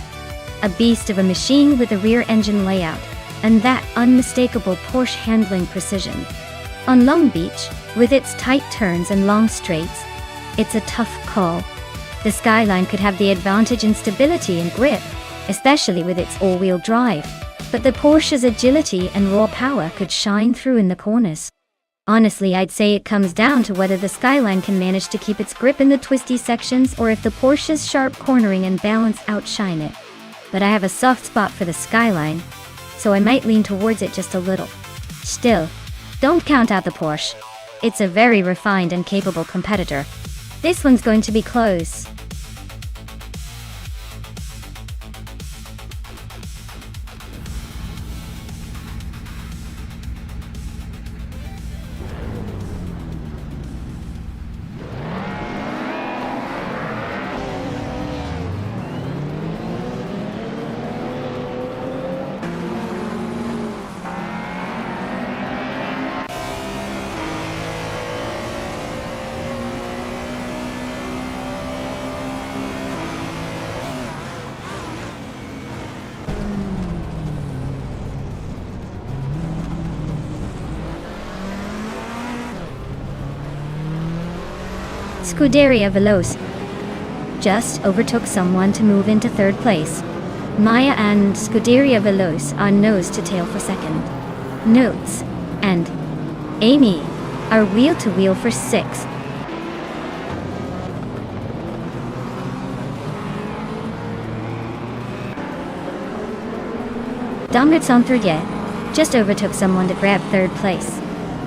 a beast of a machine with a rear engine layout, and that unmistakable Porsche handling precision. On Long Beach, with its tight turns and long straights, it's a tough call. The Skyline could have the advantage in stability and grip, especially with its all-wheel drive, but the Porsche's agility and raw power could shine through in the corners. Honestly, I'd say it comes down to whether the Skyline can manage to keep its grip in the twisty sections or if the Porsche's sharp cornering and balance outshine it. But I have a soft spot for the Skyline, so I might lean towards it just a little. Still, don't count out the Porsche. It's a very refined and capable competitor. This one's going to be close. Scuderia Veloce just overtook someone to move into third place. Maya and Scuderia Veloce are nose to tail for second. Notes and Amy are wheel to wheel for sixth. Damritz just overtook someone to grab third place.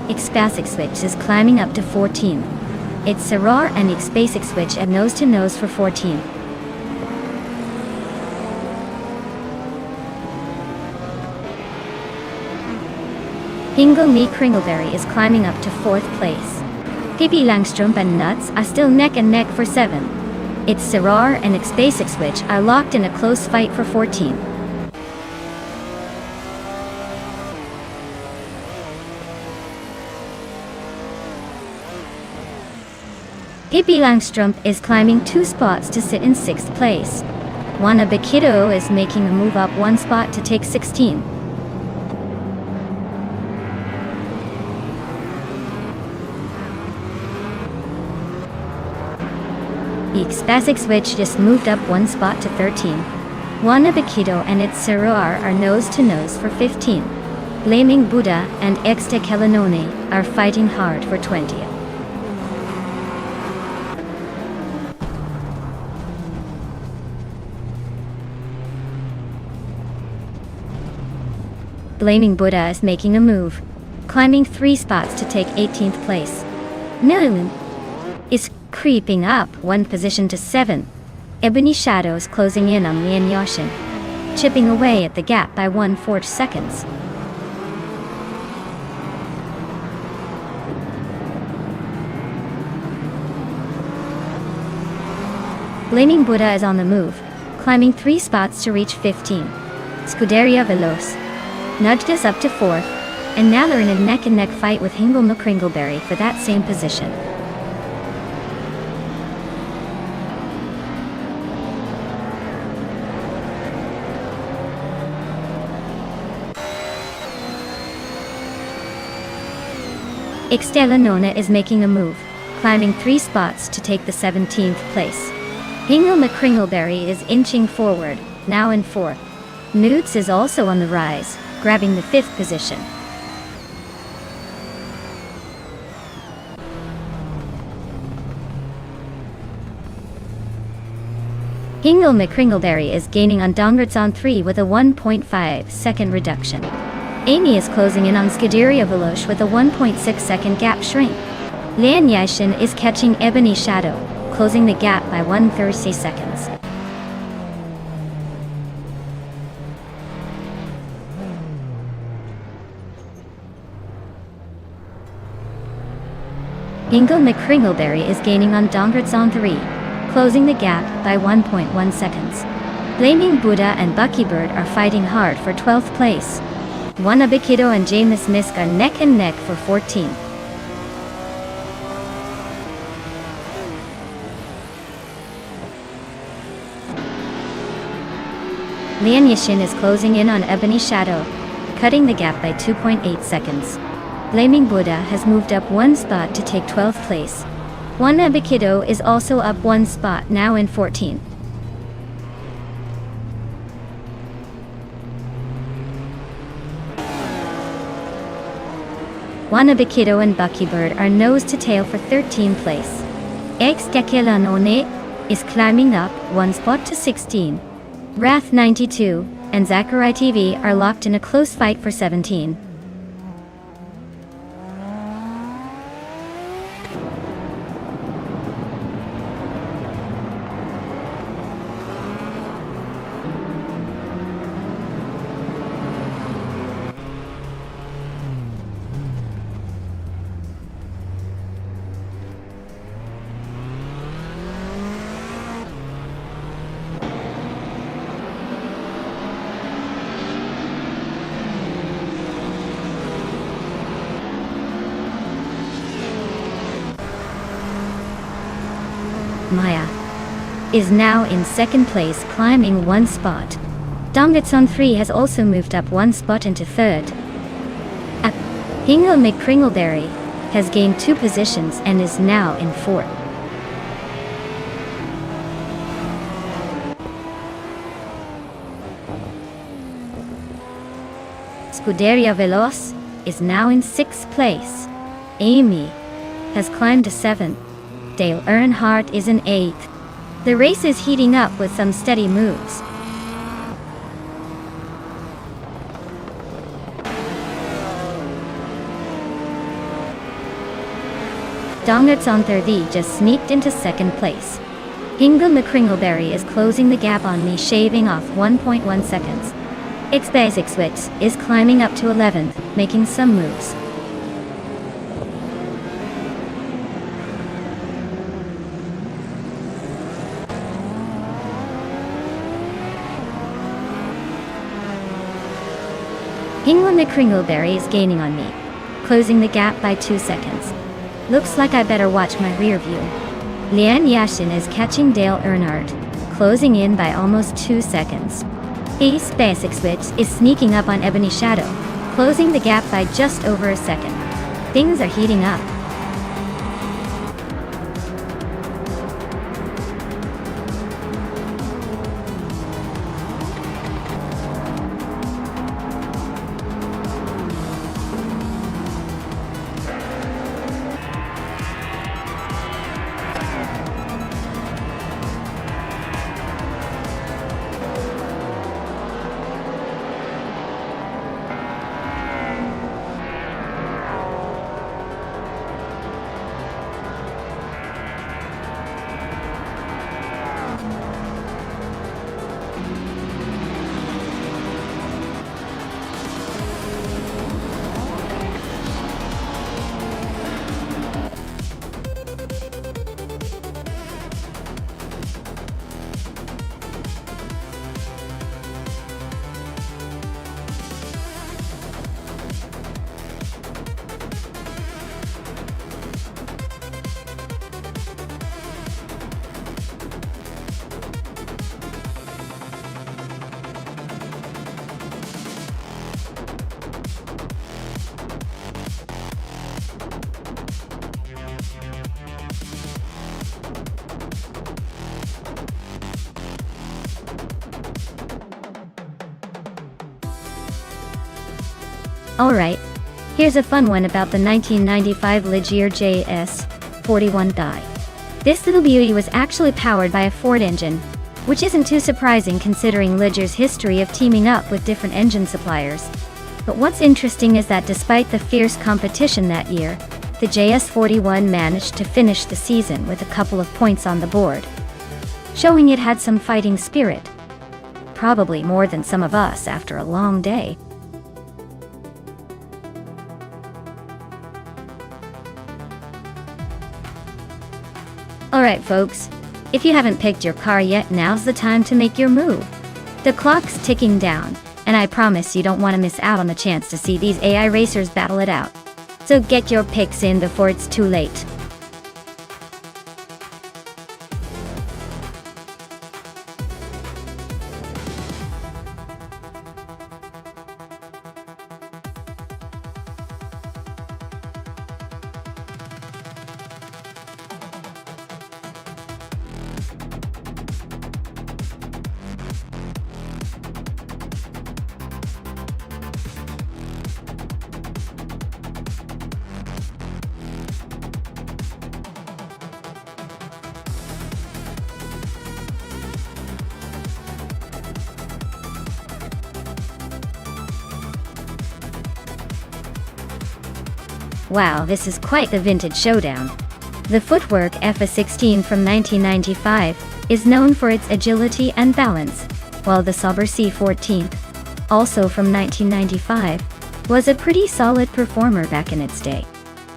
X-Basic Switch is climbing up to 14. It's Sarar and X-Basic Switch at nose to nose for 14. Hingle Me Kringleberry is climbing up to 4th place. Pippi Langstrumpf and Nuts are still neck and neck for 7. It's Sarar and X-Basic Switch are locked in a close fight for 14. Pippi Langstrumpf is climbing 2 spots to sit in 6th place. Juana Bakito is making a move up 1 spot to take 16. X-Basic Switch just moved up 1 spot to 13. Juana Bakito and its Sarar are nose to nose for 15. Blaming Buddha and Exte Kelanone are fighting hard for 20th. Blaming Buddha is making a move, climbing 3 spots to take 18th place. Noon is creeping up 1 position to 7th. Ebony Shadows closing in on Lian Yashin, chipping away at the gap by 1/4 seconds. Blaming Buddha is on the move, climbing 3 spots to reach 15. Scuderia Veloz nudged us up to 4th, and now they're in a neck-and-neck fight with Hingle McCringleberry for that same position. Extella Nona is making a move, climbing 3 spots to take the 17th place. Hingle McCringleberry is inching forward, now in 4th. Nudes is also on the rise, grabbing the 5th position. Hingle McCringleberry is gaining on Dongritz 3 with a 1.5 second reduction. Amy is closing in on Scuderia Veloz with a 1.6 second gap shrink. Lian Yashin is catching Ebony Shadow, closing the gap by 1/30 seconds. Hingle McCringleberry is gaining on Dongritz 3, closing the gap by 1.1 seconds. Blaming Buddha and Buckybird are fighting hard for 12th place. Wanabikido and James Misk are neck and neck for 14th. Lian Yashin is closing in on Ebony Shadow, cutting the gap by 2.8 seconds. Blaming Buddha has moved up 1 spot to take 12th place. Wanabikido is also up 1 spot, now in 14th. Wanabikido and Buckybird are nose to tail for 13th place. Extekelanone is climbing up 1 spot to 16. Wrath 92 and Zachary TV are locked in a close fight for 17. Maya is now in 2nd place, climbing 1 spot. Dongritz 3 has also moved up 1 spot into 3rd. Hingle McCringleberry has gained 2 positions and is now in 4th. Scuderia Veloz is now in 6th place. Amy has climbed to 7th. Dale Earnhardt is in 8th. The race is heating up with some steady moves. Dongritz 3 just sneaked into 2nd place. Hingle McCringleberry is closing the gap on me, shaving off 1.1 seconds. Xbasicswitz is climbing up to 11th, making some moves. Hingle McCringleberry is gaining on me, closing the gap by 2 seconds. Looks like I better watch my rear view. Lian Yashin is catching Dale Earnhardt, closing in by almost 2 seconds. Ace Basicswitz is sneaking up on Ebony Shadow, closing the gap by just over a second. Things are heating up. Alright, here's a fun one about the 1995 Ligier JS41 die. This little beauty was actually powered by a Ford engine, which isn't too surprising considering Ligier's history of teaming up with different engine suppliers. But what's interesting is that despite the fierce competition that year, the JS41 managed to finish the season with a couple of points on the board, showing it had some fighting spirit. Probably more than some of us after a long day. Alright folks, if you haven't picked your car yet, now's the time to make your move. The clock's ticking down, and I promise you don't want to miss out on the chance to see these AI racers battle it out. So get your picks in before it's too late. Wow, this is quite the vintage showdown. The footwork FA16 from 1995 is known for its agility and balance, while the Sauber C14, also from 1995, was a pretty solid performer back in its day.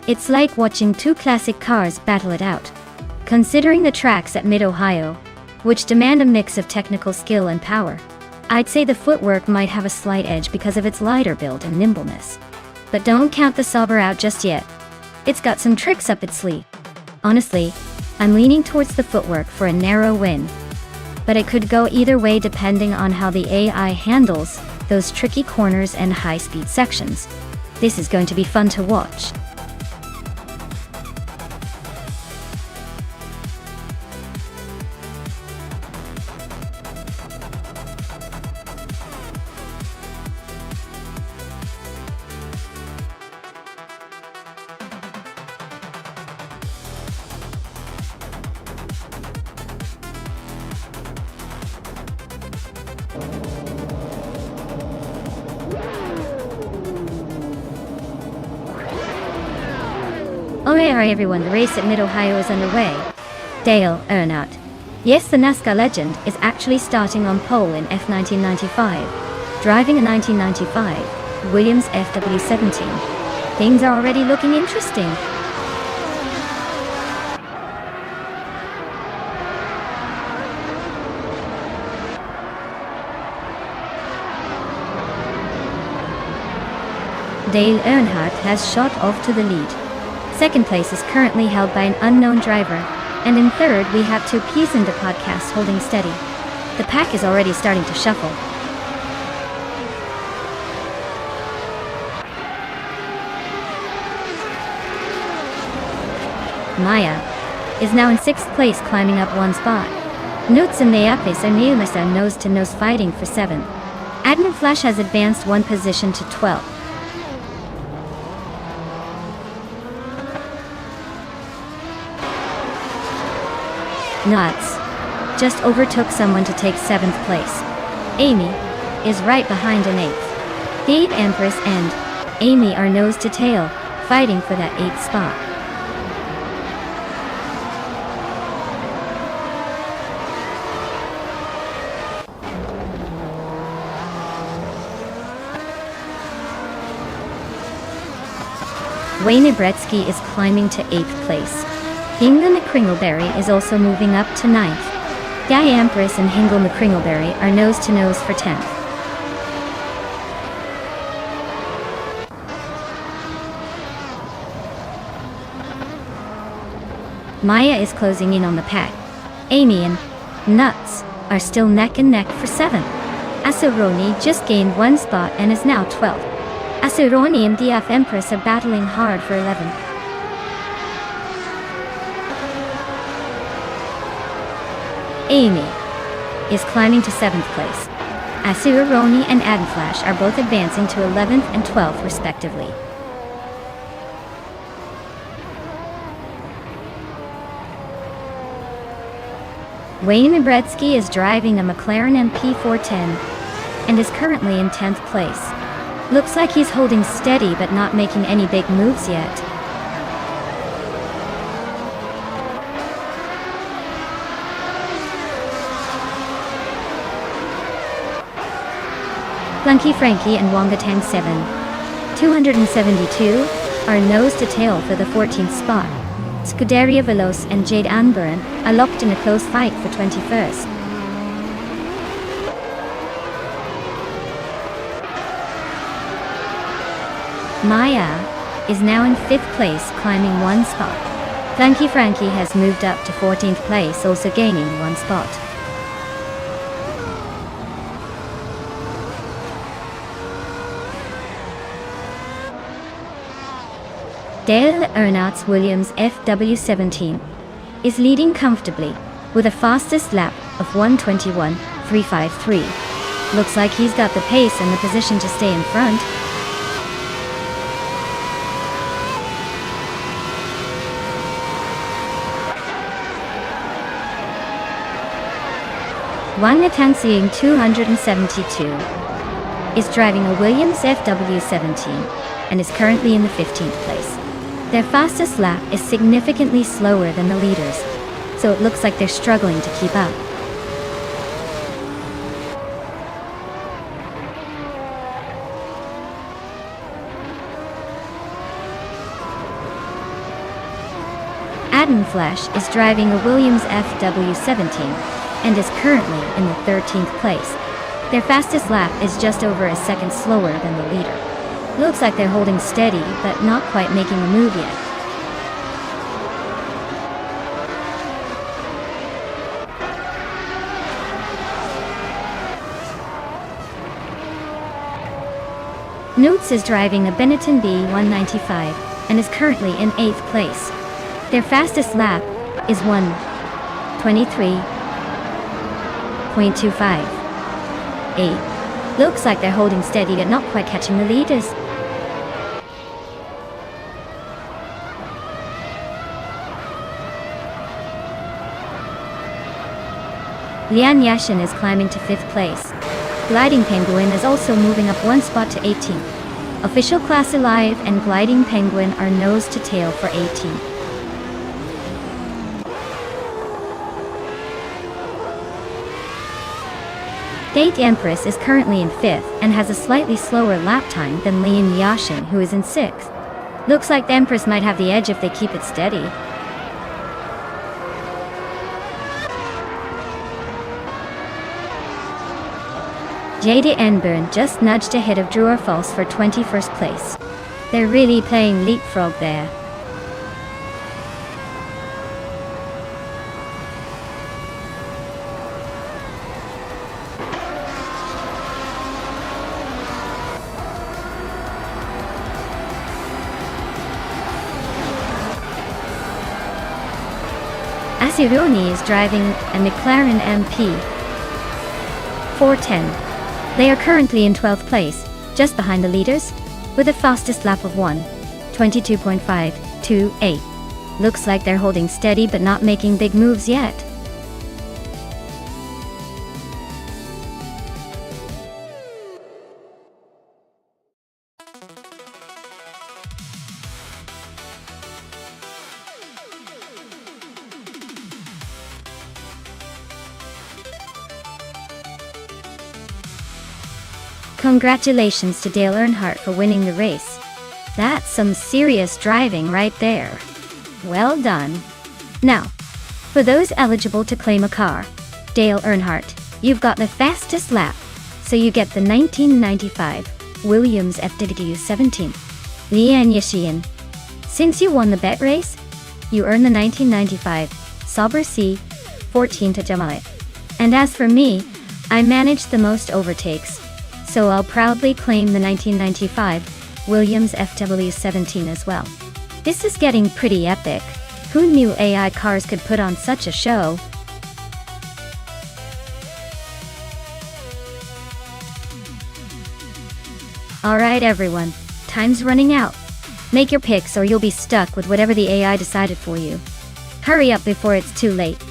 It's like watching two classic cars battle it out. Considering the tracks at Mid-Ohio, which demand a mix of technical skill and power, I'd say the footwork might have a slight edge because of its lighter build and nimbleness. But don't count the Sauber out just yet. It's got some tricks up its sleeve. Honestly, I'm leaning towards the footwork for a narrow win. But it could go either way depending on how the AI handles those tricky corners and high-speed sections. This is going to be fun to watch. Alright everyone, the race at Mid-Ohio is underway. Dale Earnhardt. Yes, the NASCAR legend is actually starting on pole in F1995, driving a 1995 Williams FW17. Things are already looking interesting. Dale Earnhardt has shot off to the lead. Second place is currently held by an unknown driver, and in third we have two P's in the podcast holding steady. The pack is already starting to shuffle. Maya is now in 6th place, climbing up one spot. Nuts and Neapis and Neumist are nose-to-nose fighting for 7th. Admin Flash has advanced one position to 12th. Nuts just overtook someone to take 7th place. Amy is right behind in 8th. Dave Empress and Amy are nose to tail, fighting for that 8th spot. Wayne Bretsky is climbing to 8th place. Hingle McCringleberry is also moving up to 9th. Guy Empress and Hingle McCringleberry are nose-to-nose for 10th. Maya is closing in on the pack. Amy and Nuts are still neck and neck for 7th. Asuroni just gained one spot and is now 12th. Asuroni and DF Empress are battling hard for 11th. Amy is climbing to 7th place. Asuroni and Adamflash are both advancing to 11th and 12th respectively. Wayne Mibretsky is driving a McLaren MP410 and is currently in 10th place. Looks like he's holding steady but not making any big moves yet. Flunky Frankie and Wongatang 7, 272, are nose to tail for the 14th spot. Scuderia Veloz and Jade Anburen are locked in a close fight for 21st. Maya is now in 5th place, climbing 1 spot. Flunky Frankie has moved up to 14th place, also gaining 1 spot. Dale Earnhardt's Williams FW17 is leading comfortably with a fastest lap of 1:21.353. Looks like he's got the pace and the position to stay in front. Wongatang 272 is driving a Williams FW17 and is currently in the 15th place. Their fastest lap is significantly slower than the leaders, so it looks like they're struggling to keep up. Adam Flash is driving a Williams FW17 and is currently in the 13th place. Their fastest lap is just over a second slower than the leader. Looks like they're holding steady, but not quite making a move yet. Newts is driving a Benetton B195 and is currently in 8th place. Their fastest lap is 1:23.258. Looks like they're holding steady but not quite catching the leaders. Lian Yashin is climbing to 5th place. Gliding Penguin is also moving up 1 spot to 18th. Official Class Alive and Gliding Penguin are nose to tail for 18th. Date Empress is currently in 5th and has a slightly slower lap time than Lian Yashin, who is in 6th. Looks like the Empress might have the edge if they keep it steady. Jade Enburn just nudged ahead of Drua False for 21st place. They're really playing leapfrog there. Asironi is driving a McLaren MP410. They are currently in 12th place, just behind the leaders, with a fastest lap of 1:22.528. Looks like they're holding steady but not making big moves yet. Congratulations to Dale Earnhardt for winning the race. That's some serious driving right there. Well done. Now, for those eligible to claim a car, Dale Earnhardt, you've got the fastest lap, so you get the 1995 Williams FW17. Lian Yashin, since you won the bet race, you earn the 1995 Sauber C14 to Jamal. And as for me, I managed the most overtakes, so I'll proudly claim the 1995 Williams FW17 as well. This is getting pretty epic. Who knew AI cars could put on such a show? Alright everyone, time's running out. Make your picks or you'll be stuck with whatever the AI decided for you. Hurry up before it's too late.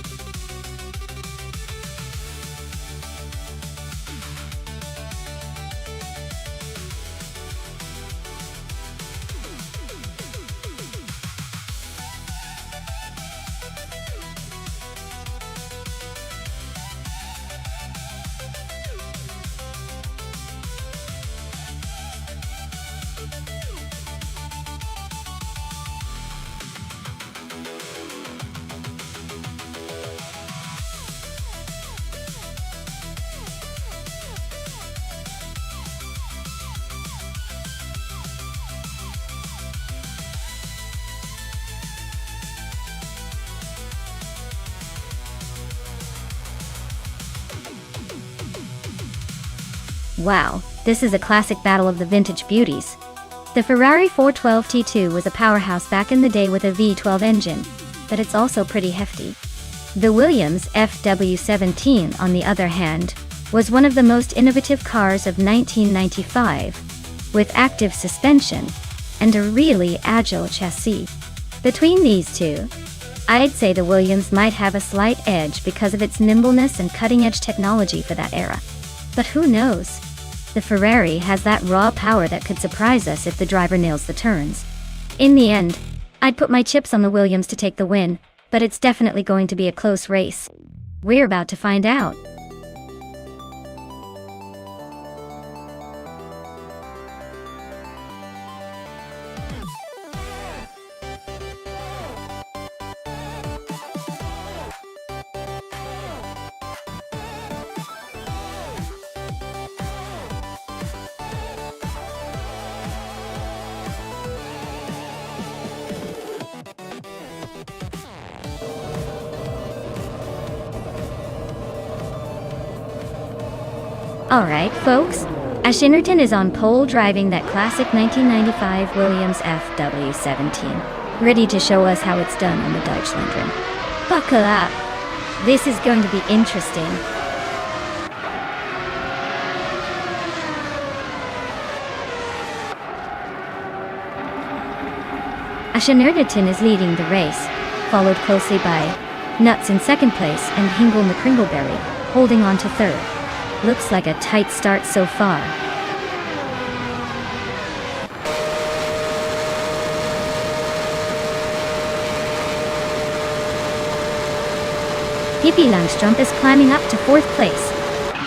Wow, this is a classic battle of the vintage beauties. The Ferrari 412 T2 was a powerhouse back in the day with a V12 engine, but it's also pretty hefty. The Williams FW17, on the other hand, was one of the most innovative cars of 1995, with active suspension and a really agile chassis. Between these two, I'd say the Williams might have a slight edge because of its nimbleness and cutting-edge technology for that era. But who knows? The Ferrari has that raw power that could surprise us if the driver nails the turns. In the end, I'd put my chips on the Williams to take the win, but it's definitely going to be a close race. We're about to find out. Alright folks, Ashinnerton is on pole driving that classic 1995 Williams FW17, ready to show us how it's done on the Deutschlandren. Buckle up! This is going to be interesting. Ashinnerton is leading the race, followed closely by Nuts in second place and Hingle McCringleberry, holding on to third. Looks like a tight start so far. Pippi Langstrumpf is climbing up to fourth place.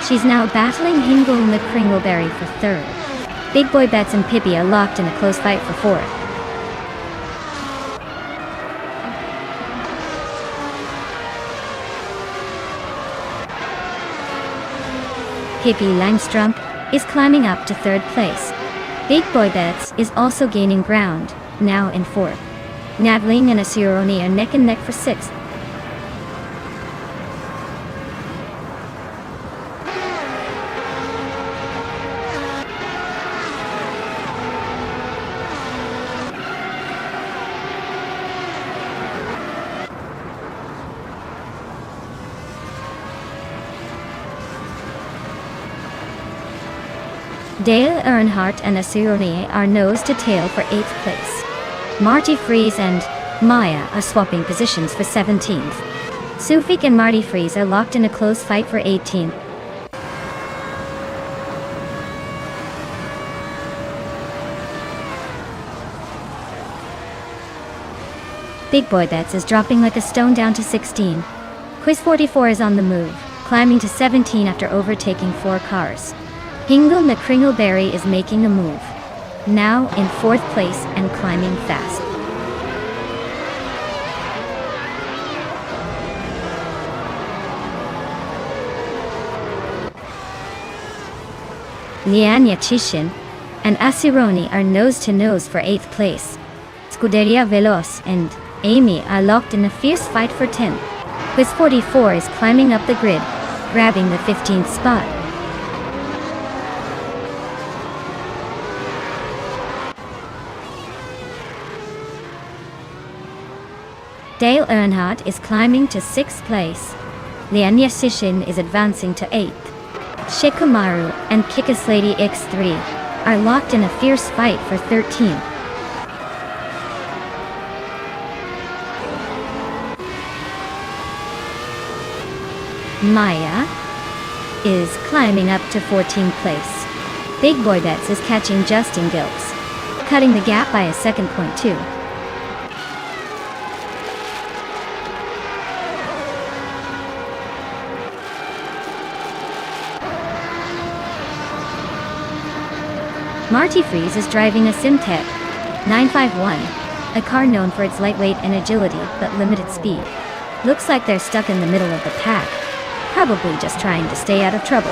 She's now battling Hingle McCringleberry for third. Big Boy Betts and Pippi are locked in a close fight for fourth. Pippi Langstrumpf is climbing up to third place. Big Boy Betts is also gaining ground, now in fourth. Nadling and Asironi are neck and neck for sixth. Dale Earnhardt and Asironi are nose to tail for 8th place. Marty Freese and Maya are swapping positions for 17th. Sufik and Marty Freese are locked in a close fight for 18th. Big Boy Betts is dropping like a stone down to 16. Quiz 44 is on the move, climbing to 17 after overtaking 4 cars. Hingle McCringleberry is making a move, now in 4th place and climbing fast. Liania Chishin and Asironi are nose to nose for 8th place. Scuderia Veloz and Amy are locked in a fierce fight for 10th. Quiz 44 is climbing up the grid, grabbing the 15th spot. Dale Earnhardt is climbing to 6th place. Liania Sishin is advancing to 8th. Shikumaru and Kikaslady X3 are locked in a fierce fight for 13th. Maya is climbing up to 14th place. Big Boy Bets is catching Justin Gilks, cutting the gap by a second point too. Marty Freeze is driving a Simtek 951, a car known for its lightweight and agility but limited speed. Looks like they're stuck in the middle of the pack, probably just trying to stay out of trouble.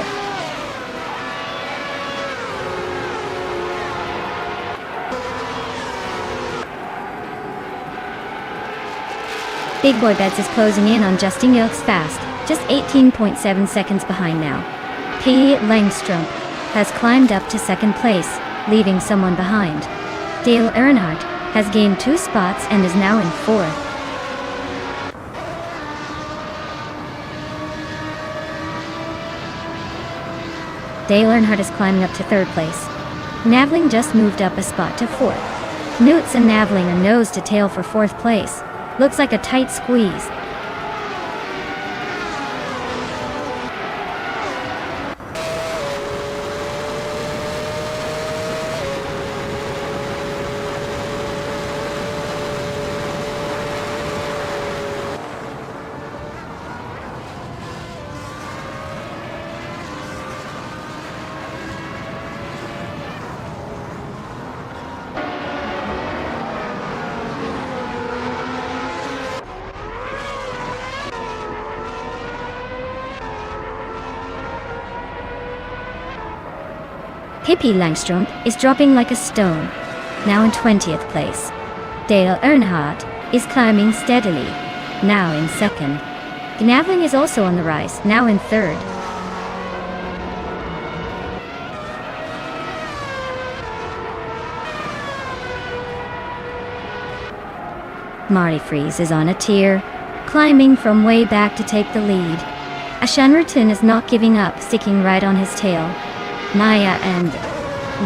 Big Boy Bets is closing in on Justin Gilks fast, just 18.7 seconds behind now. P. Langstrom has climbed up to second place, leaving someone behind. Dale Earnhardt has gained 2 spots and is now in 4th. Dale Earnhardt is climbing up to 3rd place. Navling just moved up a spot to 4th. Newts and Navling are nose to tail for 4th place. Looks like a tight squeeze. Pippi Langstrom is dropping like a stone, now in 20th place. Dale Earnhardt is climbing steadily, now in 2nd. Navling is also on the rise, now in 3rd. Marty Freeze is on a tear, climbing from way back to take the lead. Ashanrutin is not giving up, sticking right on his tail. Maya and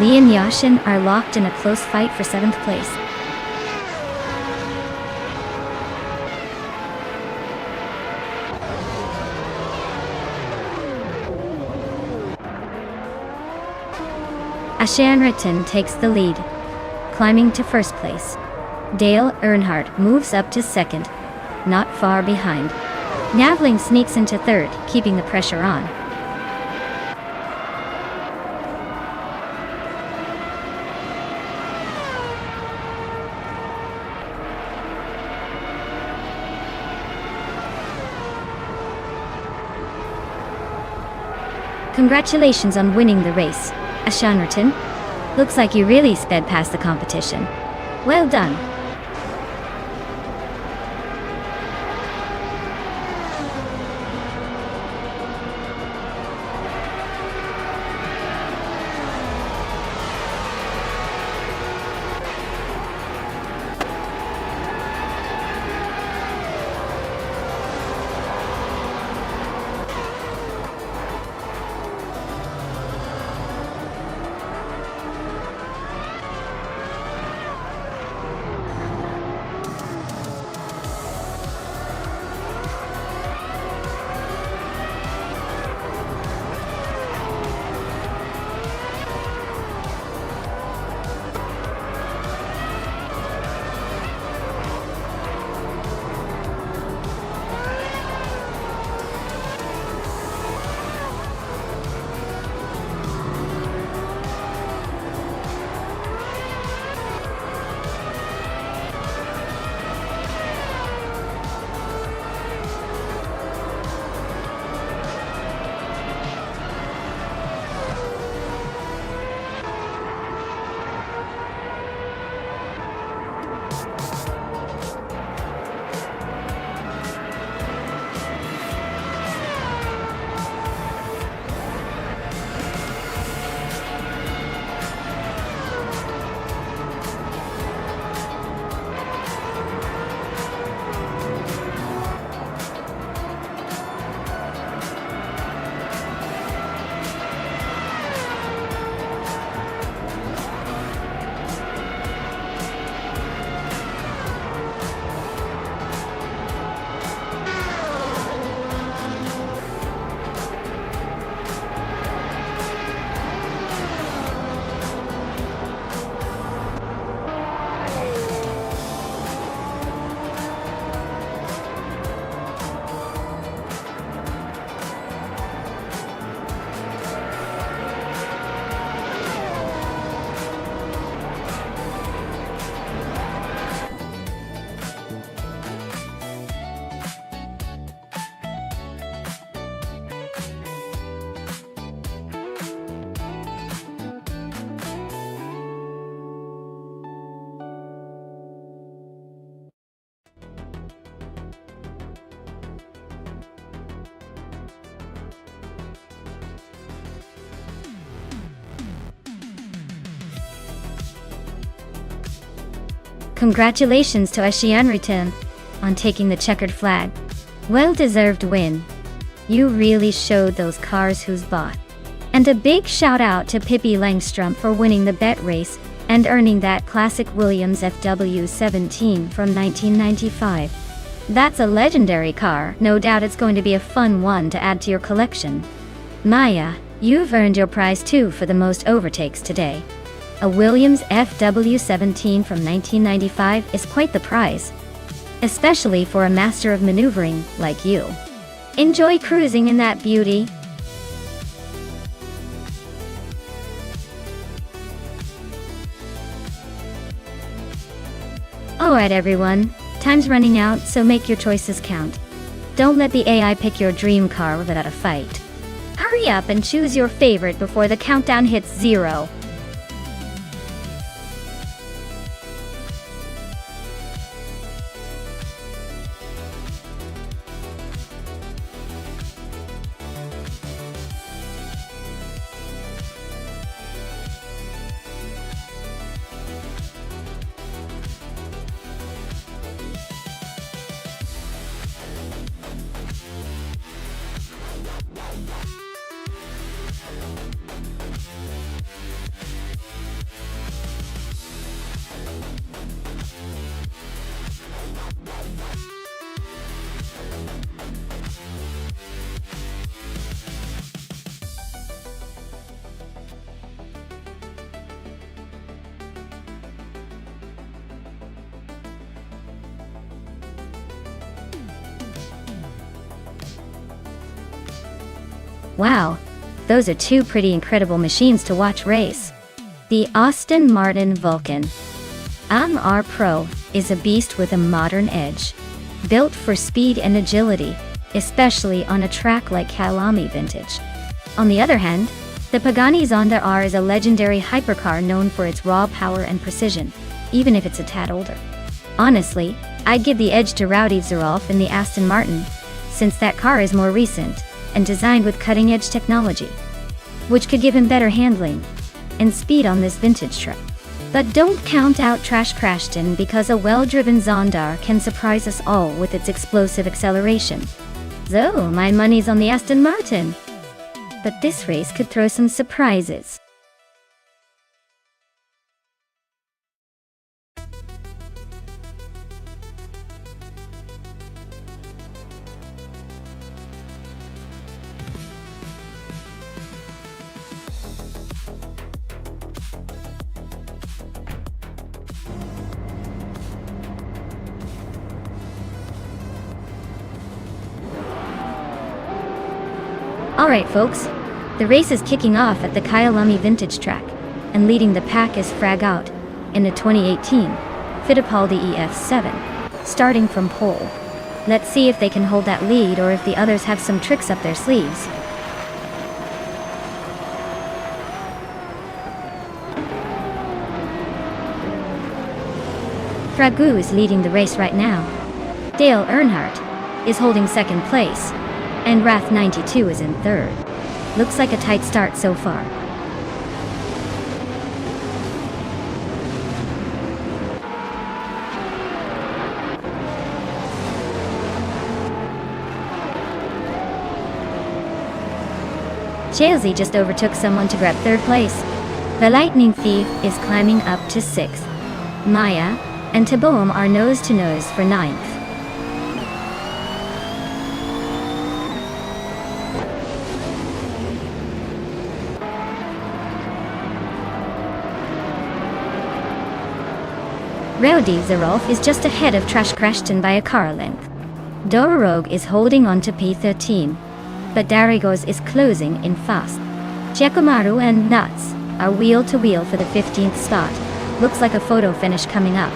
Lian Yashin are locked in a close fight for 7th place. Ashanrutin takes the lead, climbing to 1st place. Dale Earnhardt moves up to 2nd, not far behind. Navling sneaks into 3rd, keeping the pressure on. Congratulations on winning the race, Ashanrutin. Looks like you really sped past the competition. Well done. Congratulations to Ashianritin on taking the checkered flag. Well-deserved win. You really showed those cars who's bought. And a big shout out to Pippi Langstrom for winning the bet race and earning that classic Williams FW17 from 1995. That's a legendary car, no doubt it's going to be a fun one to add to your collection. Maya, you've earned your prize too for the most overtakes today. A Williams FW17 from 1995 is quite the prize, especially for a master of maneuvering like you. Enjoy cruising in that beauty. Alright everyone, time's running out, so make your choices count. Don't let the AI pick your dream car without a fight. Hurry up and choose your favorite before the countdown hits 0. Wow, those are two pretty incredible machines to watch race. The Aston Martin Vulcan AMR Pro is a beast with a modern edge, built for speed and agility, especially on a track like Kyalami Vintage. On the other hand, the Pagani Zonda R is a legendary hypercar known for its raw power and precision, even if it's a tad older. Honestly, I'd give the edge to Rowdy Zerolf in the Aston Martin, since that car is more recent and designed with cutting-edge technology, which could give him better handling and speed on this vintage truck. But don't count out Trash Crashton, because a well-driven Zondar can surprise us all with its explosive acceleration. So, my money's on the Aston Martin. But this race could throw some surprises. Alright folks, the race is kicking off at the Kyalami Vintage track, and leading the pack is Frag Out in a 2018 Fittipaldi EF7, starting from pole. Let's see if they can hold that lead or if the others have some tricks up their sleeves. Fragu is leading the race right now. Dale Earnhardt is holding second place, and Wrath 92 is in third. Looks like a tight start so far. Chelsea just overtook someone to grab third place. The Lightning Thief is climbing up to 6th. Maya and Taboum are nose to nose for 9th. Rowdy Zerolf is just ahead of Trash Crashton by a car length. Dororogue is holding on to P13, but Darigos is closing in fast. Giacomaru and Nuts are wheel to wheel for the 15th spot. Looks like a photo finish coming up.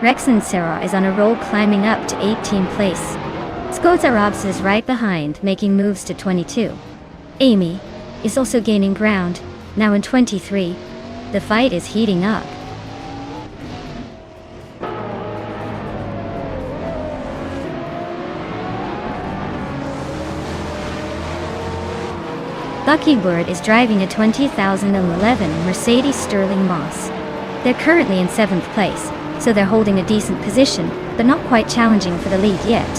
Rex and Sarah is on a roll, climbing up to 18th place. Skoda Robs is right behind, making moves to 22. Amy is also gaining ground, now in 23. The fight is heating up. Buckybird is driving a 2011 Mercedes Sterling Moss. They're currently in 7th place, so they're holding a decent position, but not quite challenging for the lead yet.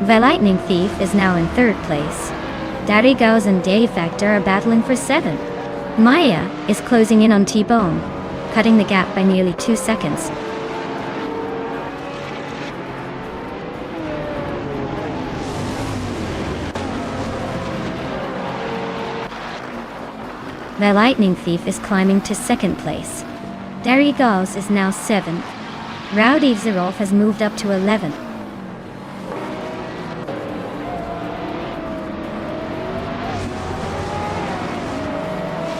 The Lightning Thief is now in 3rd place. Daddy Gauss and Dave Factor are battling for 7th. Maya is closing in on T-Bone, cutting the gap by nearly 2 seconds. The Lightning Thief is climbing to 2nd place. Daddy Gauss is now 7th. Rowdy Zerolf has moved up to 11th.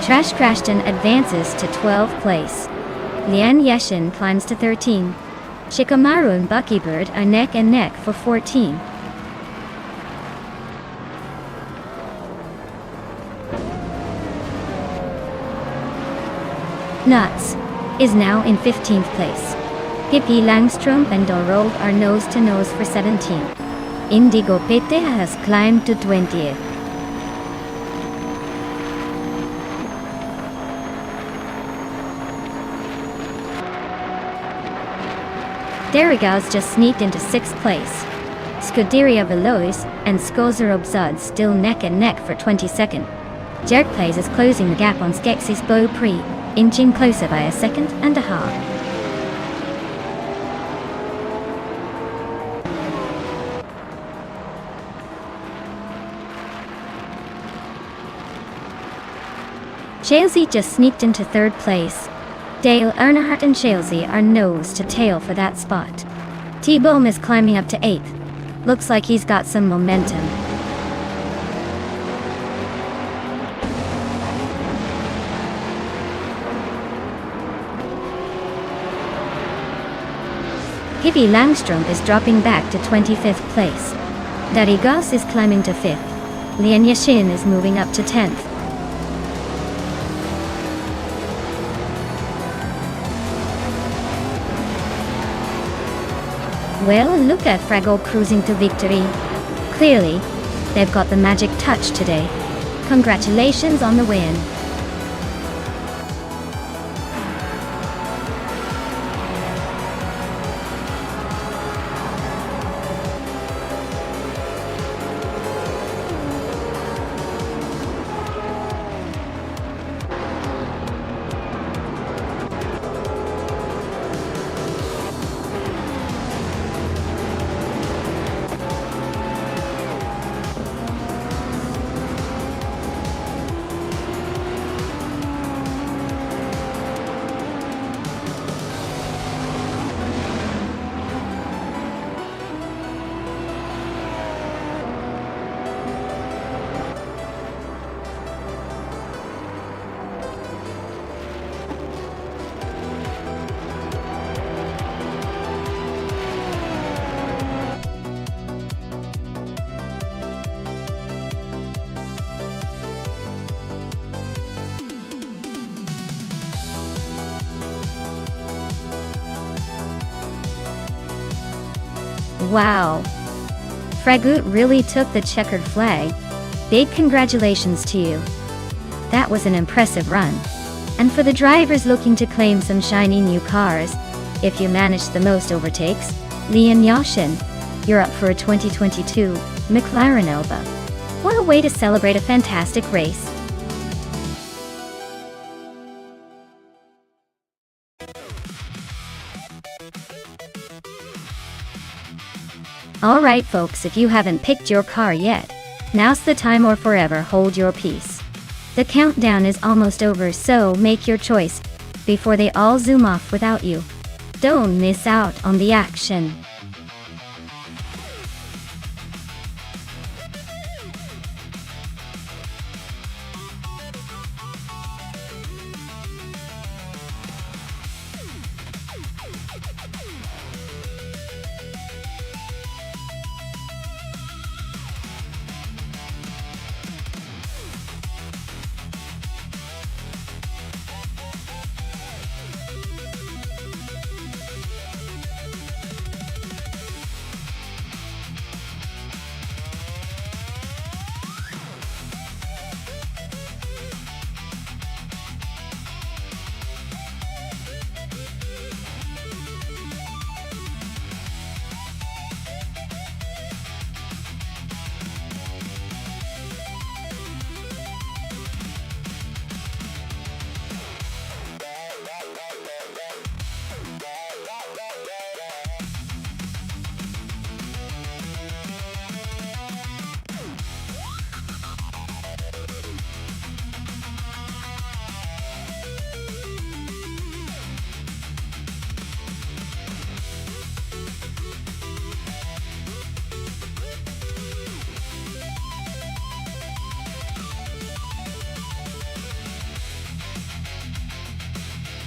Trash Crashton advances to 12th place. Lian Yeshin climbs to 13. Shikamaru and Buckybird are neck and neck for 14. Nuts is now in 15th place. Hippie Langstrom and Dorold are nose to nose for 17. Indigo Pete has climbed to 20th. Derigaus just sneaked into 6th place. Scuderia Veloz and Skozerov Zud still neck and neck for 22nd. Jerkplays is closing the gap on Skeksis Beau Prix, inching closer by 1.5 seconds. Chelsea just sneaked into 3rd place. Dale Earnhardt and Chelsea are nose to tail for that spot. T-Bone is climbing up to 8th. Looks like he's got some momentum. Hippie Langstrom is dropping back to 25th place. Daddy Goss is climbing to 5th. Lian Yashin is moving up to 10th. Well, look at Fraggle cruising to victory. Clearly, they've got the magic touch today. Congratulations on the win. Wow. Fragut really took the checkered flag. Big congratulations to you. That was an impressive run. And for the drivers looking to claim some shiny new cars, if you managed the most overtakes, Lian Yashin, you're up for a 2022 McLaren Elba. What a way to celebrate a fantastic race. Alright folks, if you haven't picked your car yet, now's the time or forever hold your peace. The countdown is almost over, so make your choice before they all zoom off without you. Don't miss out on the action.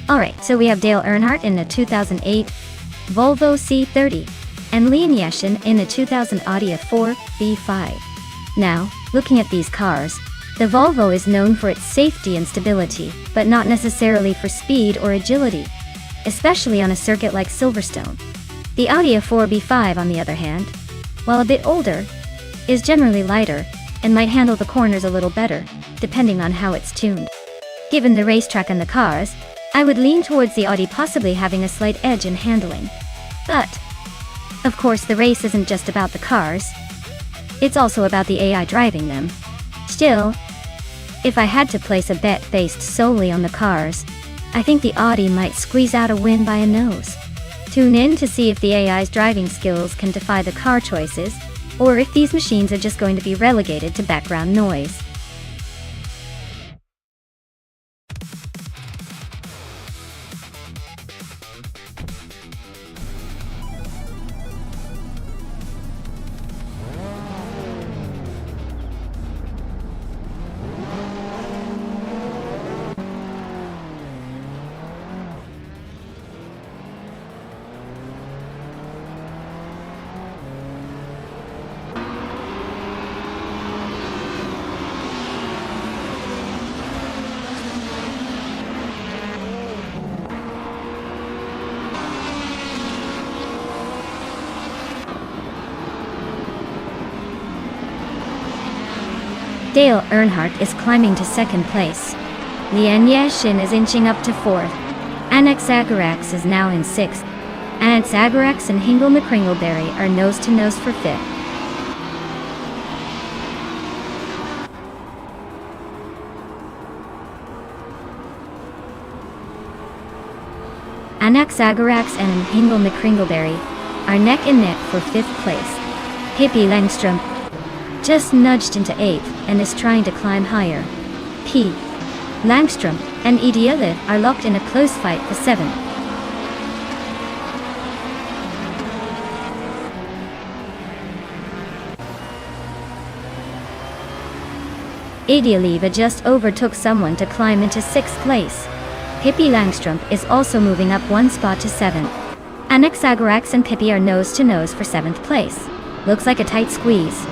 Alright, so we have Dale Earnhardt in a 2008 Volvo C30 and Leon Yashin in a 2000 Audi A4 B5. Now, looking at these cars, the Volvo is known for its safety and stability, but not necessarily for speed or agility, especially on a circuit like Silverstone. The Audi A4 B5, on the other hand, while a bit older, is generally lighter and might handle the corners a little better, depending on how it's tuned. Given the racetrack and the cars, I would lean towards the Audi possibly having a slight edge in handling. But, of course, the race isn't just about the cars. It's also about the AI driving them. Still, if I had to place a bet based solely on the cars, I think the Audi might squeeze out a win by a nose. Tune in to see if the AI's driving skills can defy the car choices, or if these machines are just going to be relegated to background noise. Dale Earnhardt is climbing to second place. Leon Yashin is inching up to fourth. Anak Zagarax is now in sixth. Anak Zagarax and Hingle McCringleberry are nose-to-nose for fifth. Anak Zagarax and Hingle McCringleberry are neck and neck for fifth place. Hippie Langstrom just nudged into eighth and is trying to climb higher. P. Langstrom and Ideale are locked in a close fight for seventh. Ideale just overtook someone to climb into sixth place. Pippi Langstrom is also moving up one spot to seventh. Anak Zagarax and Pippi are nose-to-nose for seventh place. Looks like a tight squeeze.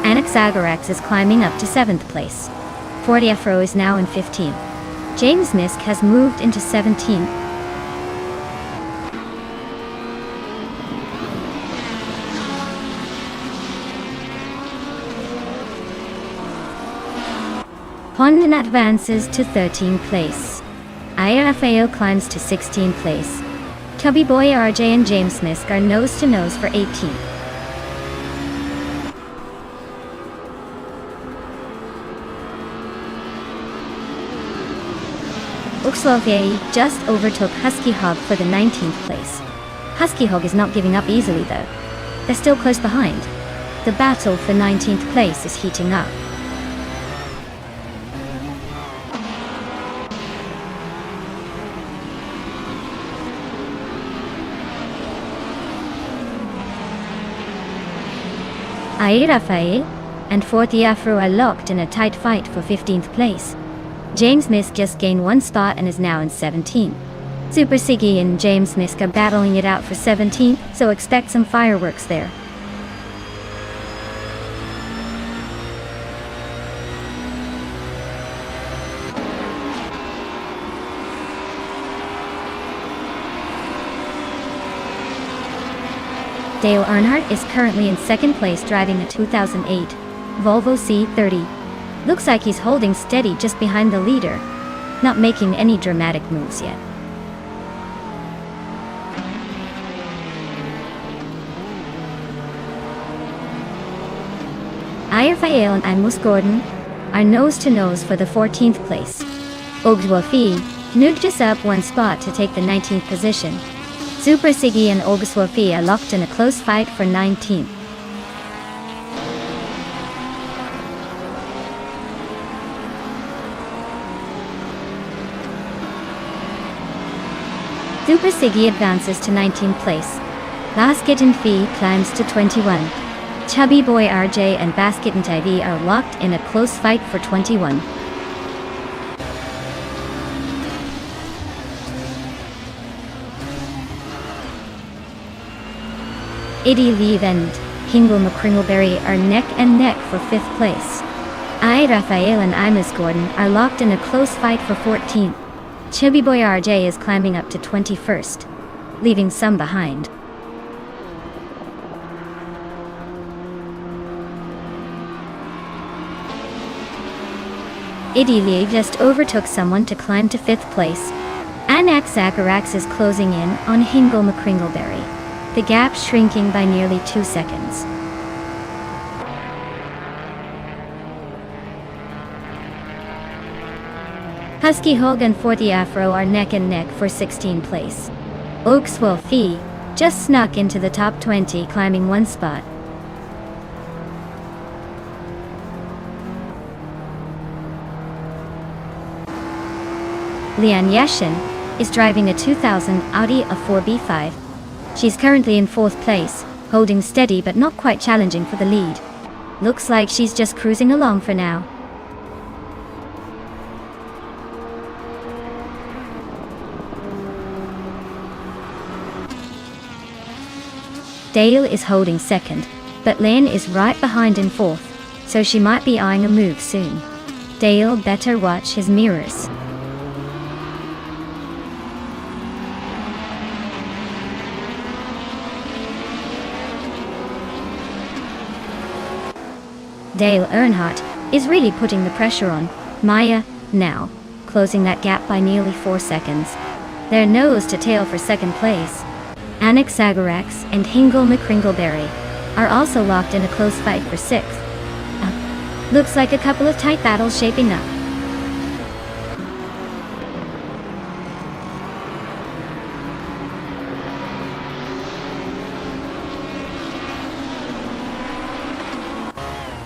Anak Zagarax is climbing up to 7th place. Ford Afro is now in 15th. James Misk has moved into 17th. Honda advances to 13th place. IRFAO climbs to 16th place. Tubby Boy RJ and James Misk are nose-to-nose for 18th. Uxlovier just overtook Husky Hog for the 19th place. Husky Hog is not giving up easily though. They're still close behind. The battle for 19th place is heating up. Rafael and Ford Afro are locked in a tight fight for 15th place. James Misk just gained 1 spot and is now in 17th. Super Siggy and James Misk are battling it out for 17th, so expect some fireworks there. Dale Earnhardt is currently in 2nd place driving a 2008 Volvo C30. Looks like he's holding steady just behind the leader, not making any dramatic moves yet. Rafael and Amos Gordon are nose-to-nose for the 14th place. Ogswafi nudged us up 1 spot to take the 19th position. Super Siggy and Ogswafi are locked in a close fight for 19th. Super Siggy advances to 19th place. Basket and Fee climbs to 21. Chubby Boy RJ and Basket and TV are locked in a close fight for 21. Eddie Leave and Hingle McCringleberry are neck and neck for 5th place. Rafael and Amos Gordon are locked in a close fight for 14th. Chubby Boy RJ is climbing up to 21st, leaving some behind. Eddie Lee just overtook someone to climb to 5th place. Anak Zacharax is closing in on Hingle McCringleberry, the gap shrinking by nearly 2 seconds. Husky Hog and Forty Afro are neck and neck for 16th place. Oakswell Fee just snuck into the top 20, climbing 1 spot. Leanne Yashin is driving a 2000 Audi A4 B5. She's currently in 4th place, holding steady but not quite challenging for the lead. Looks like she's just cruising along for now. Dale is holding 2nd, but Lynn is right behind in 4th, so she might be eyeing a move soon. Dale better watch his mirrors. Dale Earnhardt is really putting the pressure on Maya now, closing that gap by nearly 4 seconds. They're nose to tail for 2nd place. Anik Zagarax and Hingle McCringleberry are also locked in a close fight for 6th. Looks like a couple of tight battles shaping up.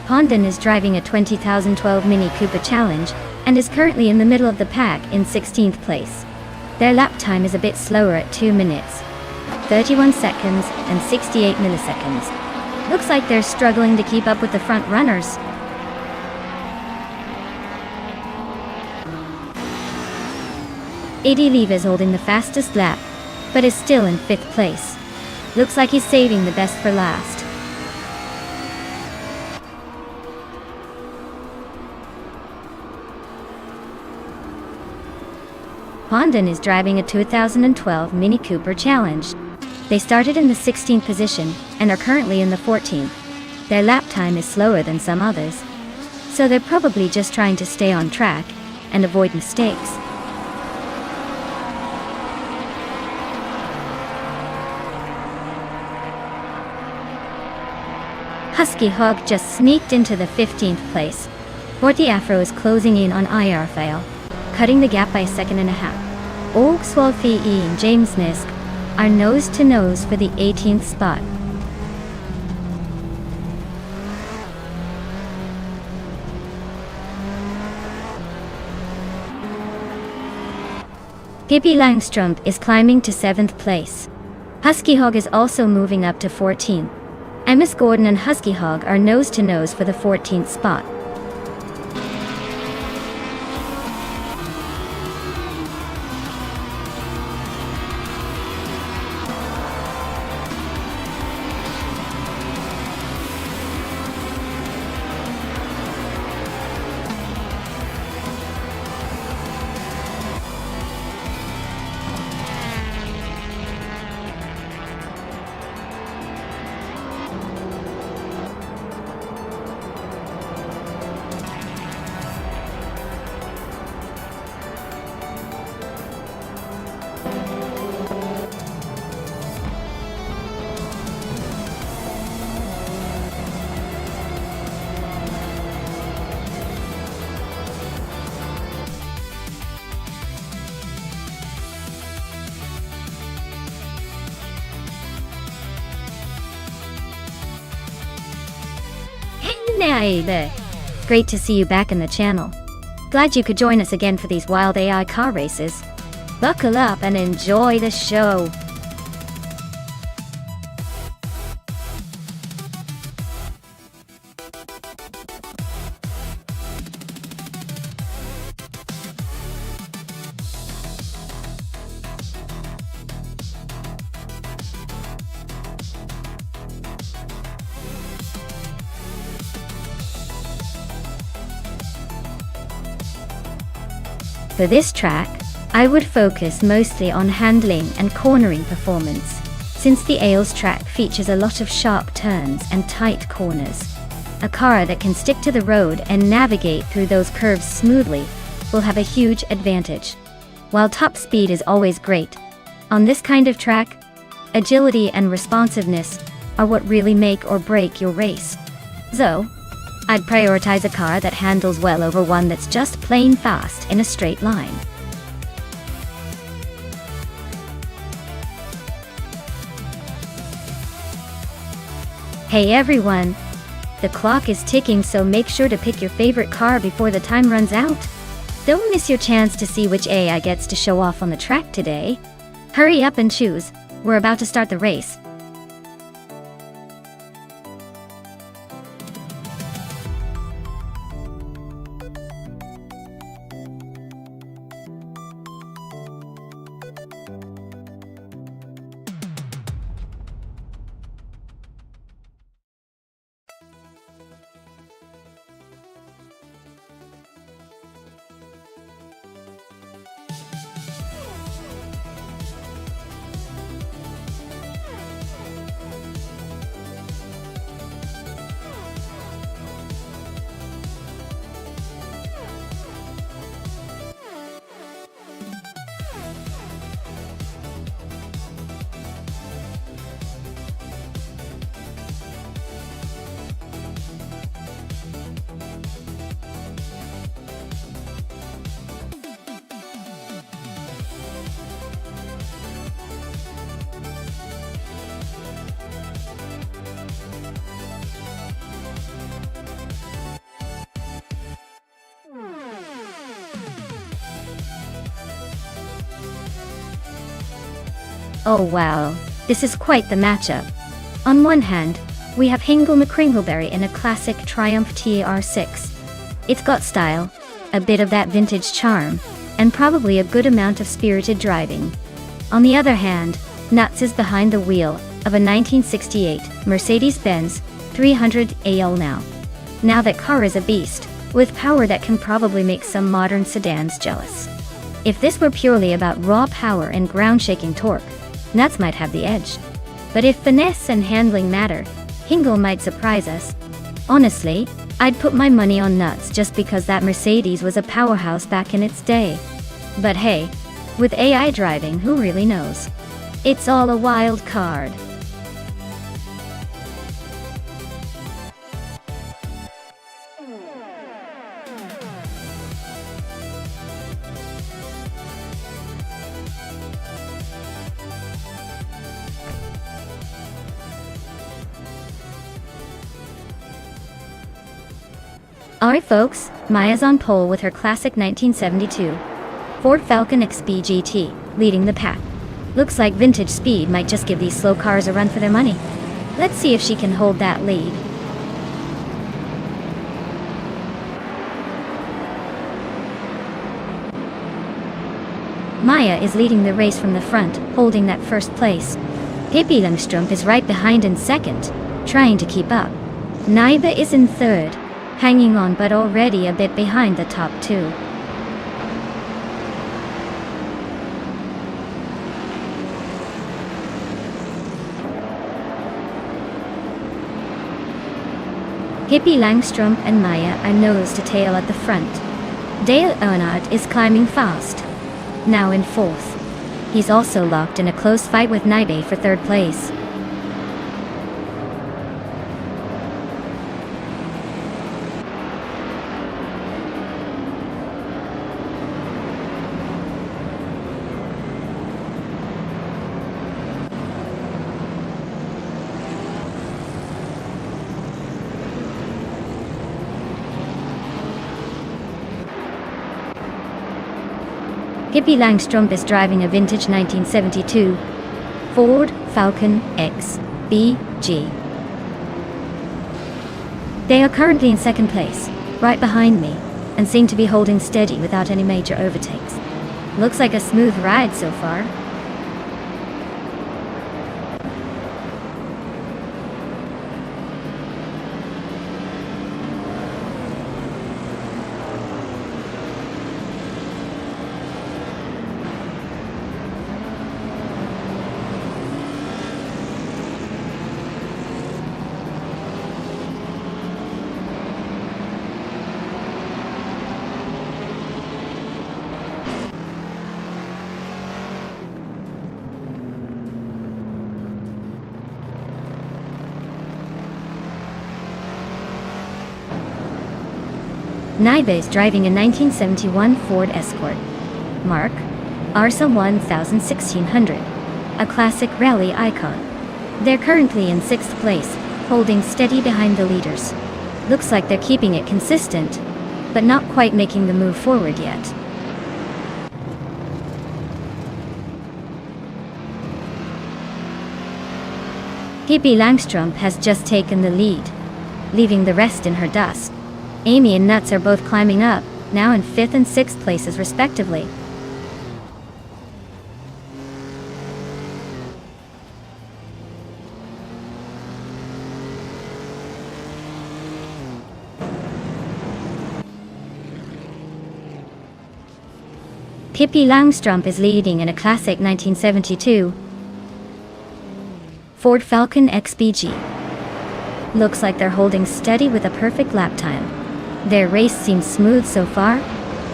Condon is driving a 2012 Mini Cooper Challenge and is currently in the middle of the pack in 16th place. Their lap time is a bit slower at 2 minutes, 31 seconds and 68 milliseconds. Looks like they're struggling to keep up with the front runners. Eddie Leave is holding the fastest lap, but is still in 5th place. Looks like he's saving the best for last. Condon is driving a 2012 Mini Cooper Challenge. They started in the 16th position and are currently in the 14th. Their lap time is slower than some others, so they're probably just trying to stay on track and avoid mistakes. Husky Hog just sneaked into the 15th place. Forty Afro is closing in on IRFAL, cutting the gap by 1.5 seconds. Oakswell Fee and James Misk are nose to nose for the 18th spot. Pippi Langstrump is climbing to 7th place. Husky Hog is also moving up to 14th. Amos Gordon and Husky Hog are nose to nose for the 14th spot. Naive. Great to see you back in the channel. Glad you could join us again for these wild AI car races. Buckle up and enjoy the show. For this track, I would focus mostly on handling and cornering performance, since the Ales track features a lot of sharp turns and tight corners. A car that can stick to the road and navigate through those curves smoothly will have a huge advantage. While top speed is always great, on this kind of track, agility and responsiveness are what really make or break your race. So, I'd prioritize a car that handles well over one that's just plain fast in a straight line. Hey everyone! The clock is ticking, so make sure to pick your favorite car before the time runs out. Don't miss your chance to see which AI gets to show off on the track today. Hurry up and choose. We're about to start the race. Oh wow, this is quite the matchup. On one hand, we have Hingle McCringleberry in a classic Triumph TR6. It's got style, a bit of that vintage charm, and probably a good amount of spirited driving. On the other hand, Nuts is behind the wheel of a 1968 Mercedes-Benz 300 AL now. Now that car is a beast, with power that can probably make some modern sedans jealous. If this were purely about raw power and ground-shaking torque, Nuts might have the edge. But if finesse and handling matter, Hingle might surprise us. Honestly, I'd put my money on Nuts just because that Mercedes was a powerhouse back in its day. But hey, with AI driving, who really knows? It's all a wild card. Alright folks, Maya's on pole with her classic 1972 Ford Falcon XB GT, leading the pack. Looks like vintage speed might just give these slow cars a run for their money. Let's see if she can hold that lead. Maya is leading the race from the front, holding that first place. Pippi Lundström is right behind in second, trying to keep up. Naiba is in third, hanging on but already a bit behind the top two. Pippi Langström and Maya are nose to tail at the front. Dale Earnhardt is climbing fast, now in fourth. He's also locked in a close fight with Naibe for third place. Pippi Langstrumpf is driving a vintage 1972 Ford Falcon XBG. They are currently in second place, right behind me, and seem to be holding steady without any major overtakes. Looks like a smooth ride so far. Naibe is driving a 1971 Ford Escort, Mark Arsa 1600, a classic rally icon. They're currently in 6th place, holding steady behind the leaders. Looks like they're keeping it consistent, but not quite making the move forward yet. Pippi Langstrumpf has just taken the lead, leaving the rest in her dust. Amy and Nuts are both climbing up, now in 5th and 6th places respectively. Pippi Langstrumpf is leading in a classic 1972 Ford Falcon XBG. Looks like they're holding steady with a perfect lap time. Their race seems smooth so far,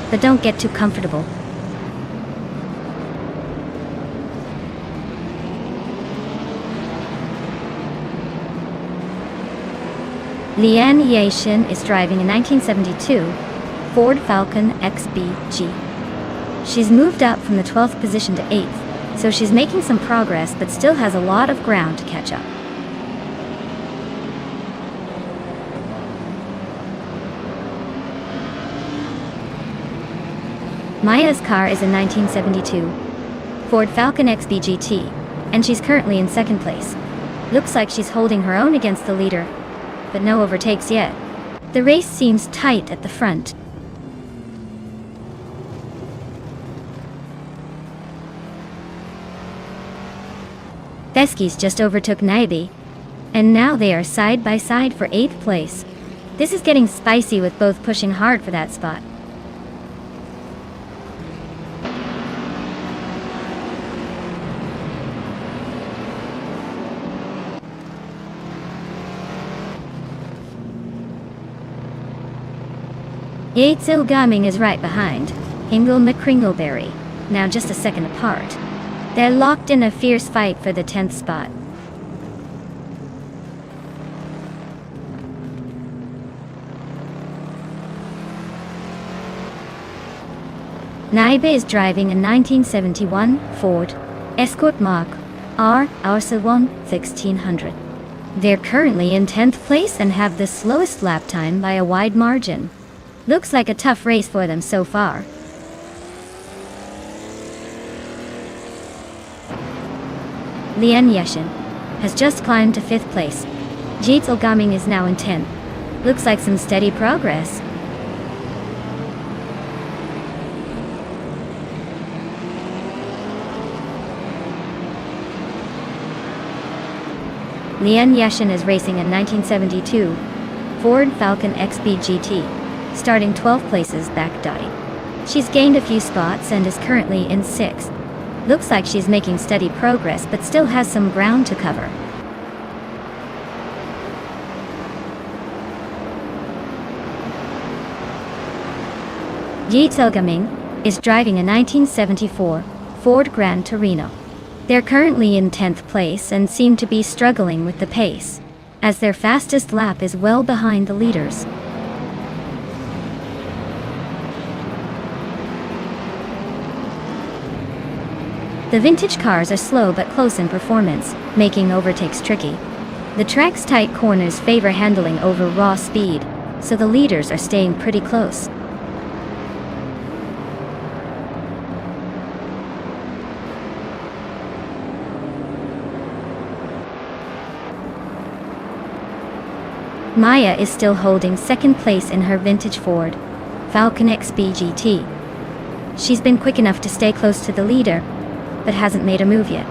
but don't get too comfortable. Leanne Yashin is driving a 1972 Ford Falcon XBG. She's moved up from the 12th position to 8th, so she's making some progress but still has a lot of ground to catch up. Maya's car is a 1972 Ford Falcon XBGT, and she's currently in 2nd place. Looks like she's holding her own against the leader, but no overtakes yet. The race seems tight at the front. Beskies just overtook Naibe, and now they are side by side for 8th place. This is getting spicy with both pushing hard for that spot. Yates Gaming is right behind Hingle McCringleberry, now just a second apart. They're locked in a fierce fight for the 10th spot. Naibe is driving a 1971 Ford Escort Mark R Arsa 1600. They're currently in 10th place and have the slowest lap time by a wide margin. Looks like a tough race for them so far. Leanne Yashin has just climbed to 5th place. Jitzel Gaming is now in 10th. Looks like some steady progress. Leanne Yashin is racing a 1972 Ford Falcon XBGT, starting 12 places back Dottie. She's gained a few spots and is currently in 6th. Looks like she's making steady progress but still has some ground to cover. Yi Tselgaming is driving a 1974 Ford Gran Torino. They're currently in 10th place and seem to be struggling with the pace, as their fastest lap is well behind the leaders. The vintage cars are slow but close in performance, making overtakes tricky. The track's tight corners favor handling over raw speed, so the leaders are staying pretty close. Maya is still holding second place in her vintage Ford Falcon XB GT. She's been quick enough to stay close to the leader, but hasn't made a move yet.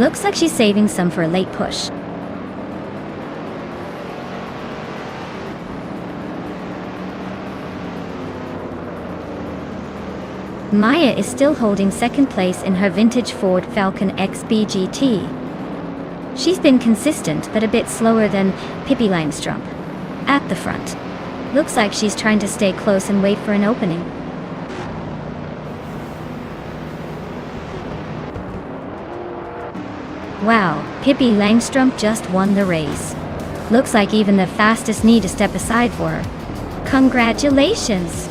Looks like she's saving some for a late push. Maya is still holding second place in her vintage Ford Falcon XB GT. She's been consistent but a bit slower than Pippi Langstrup at the front. Looks like she's trying to stay close and wait for an opening. Wow, Pippi Langstrup just won the race. Looks like even the fastest need to step aside for her. Congratulations!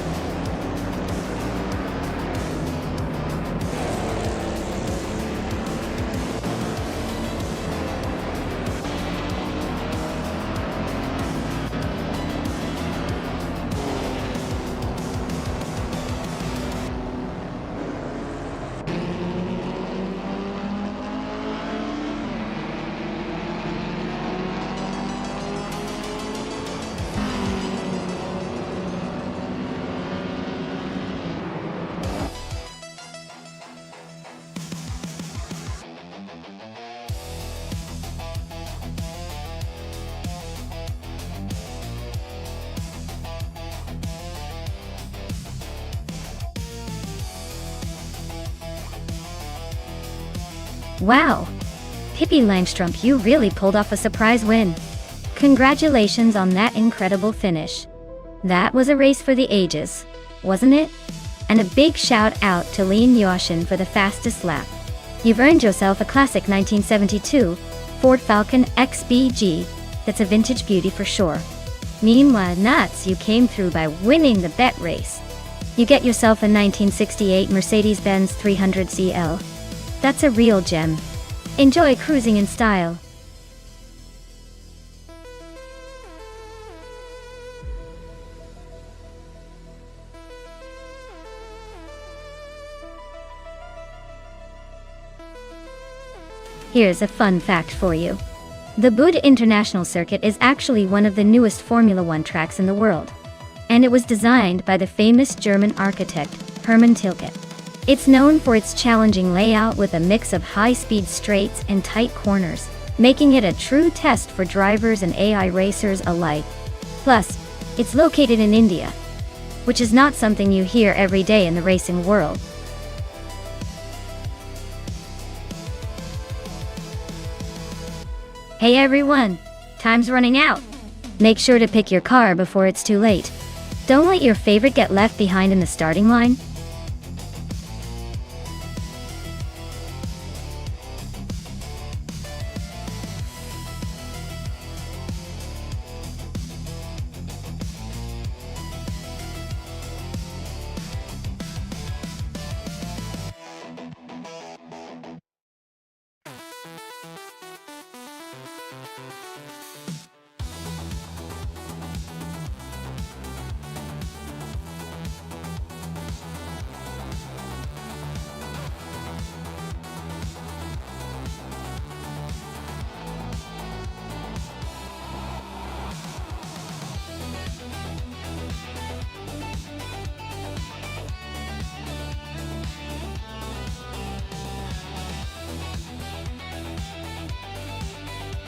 Wow! Pippi Langstrup, you really pulled off a surprise win. Congratulations on that incredible finish. That was a race for the ages, wasn't it? And a big shout out to Leon Yoshin for the fastest lap. You've earned yourself a classic 1972 Ford Falcon XBG that's a vintage beauty for sure. Meanwhile, nuts, you came through by winning the bet race. You get yourself a 1968 Mercedes-Benz 300 CL. That's a real gem. Enjoy cruising in style. Here's a fun fact for you. The Buda International Circuit is actually one of the newest Formula One tracks in the world. And it was designed by the famous German architect, Hermann Tilke. It's known for its challenging layout with a mix of high-speed straights and tight corners, making it a true test for drivers and AI racers alike. Plus, it's located in India, which is not something you hear every day in the racing world. Hey everyone, time's running out. Make sure to pick your car before it's too late. Don't let your favorite get left behind in the starting line.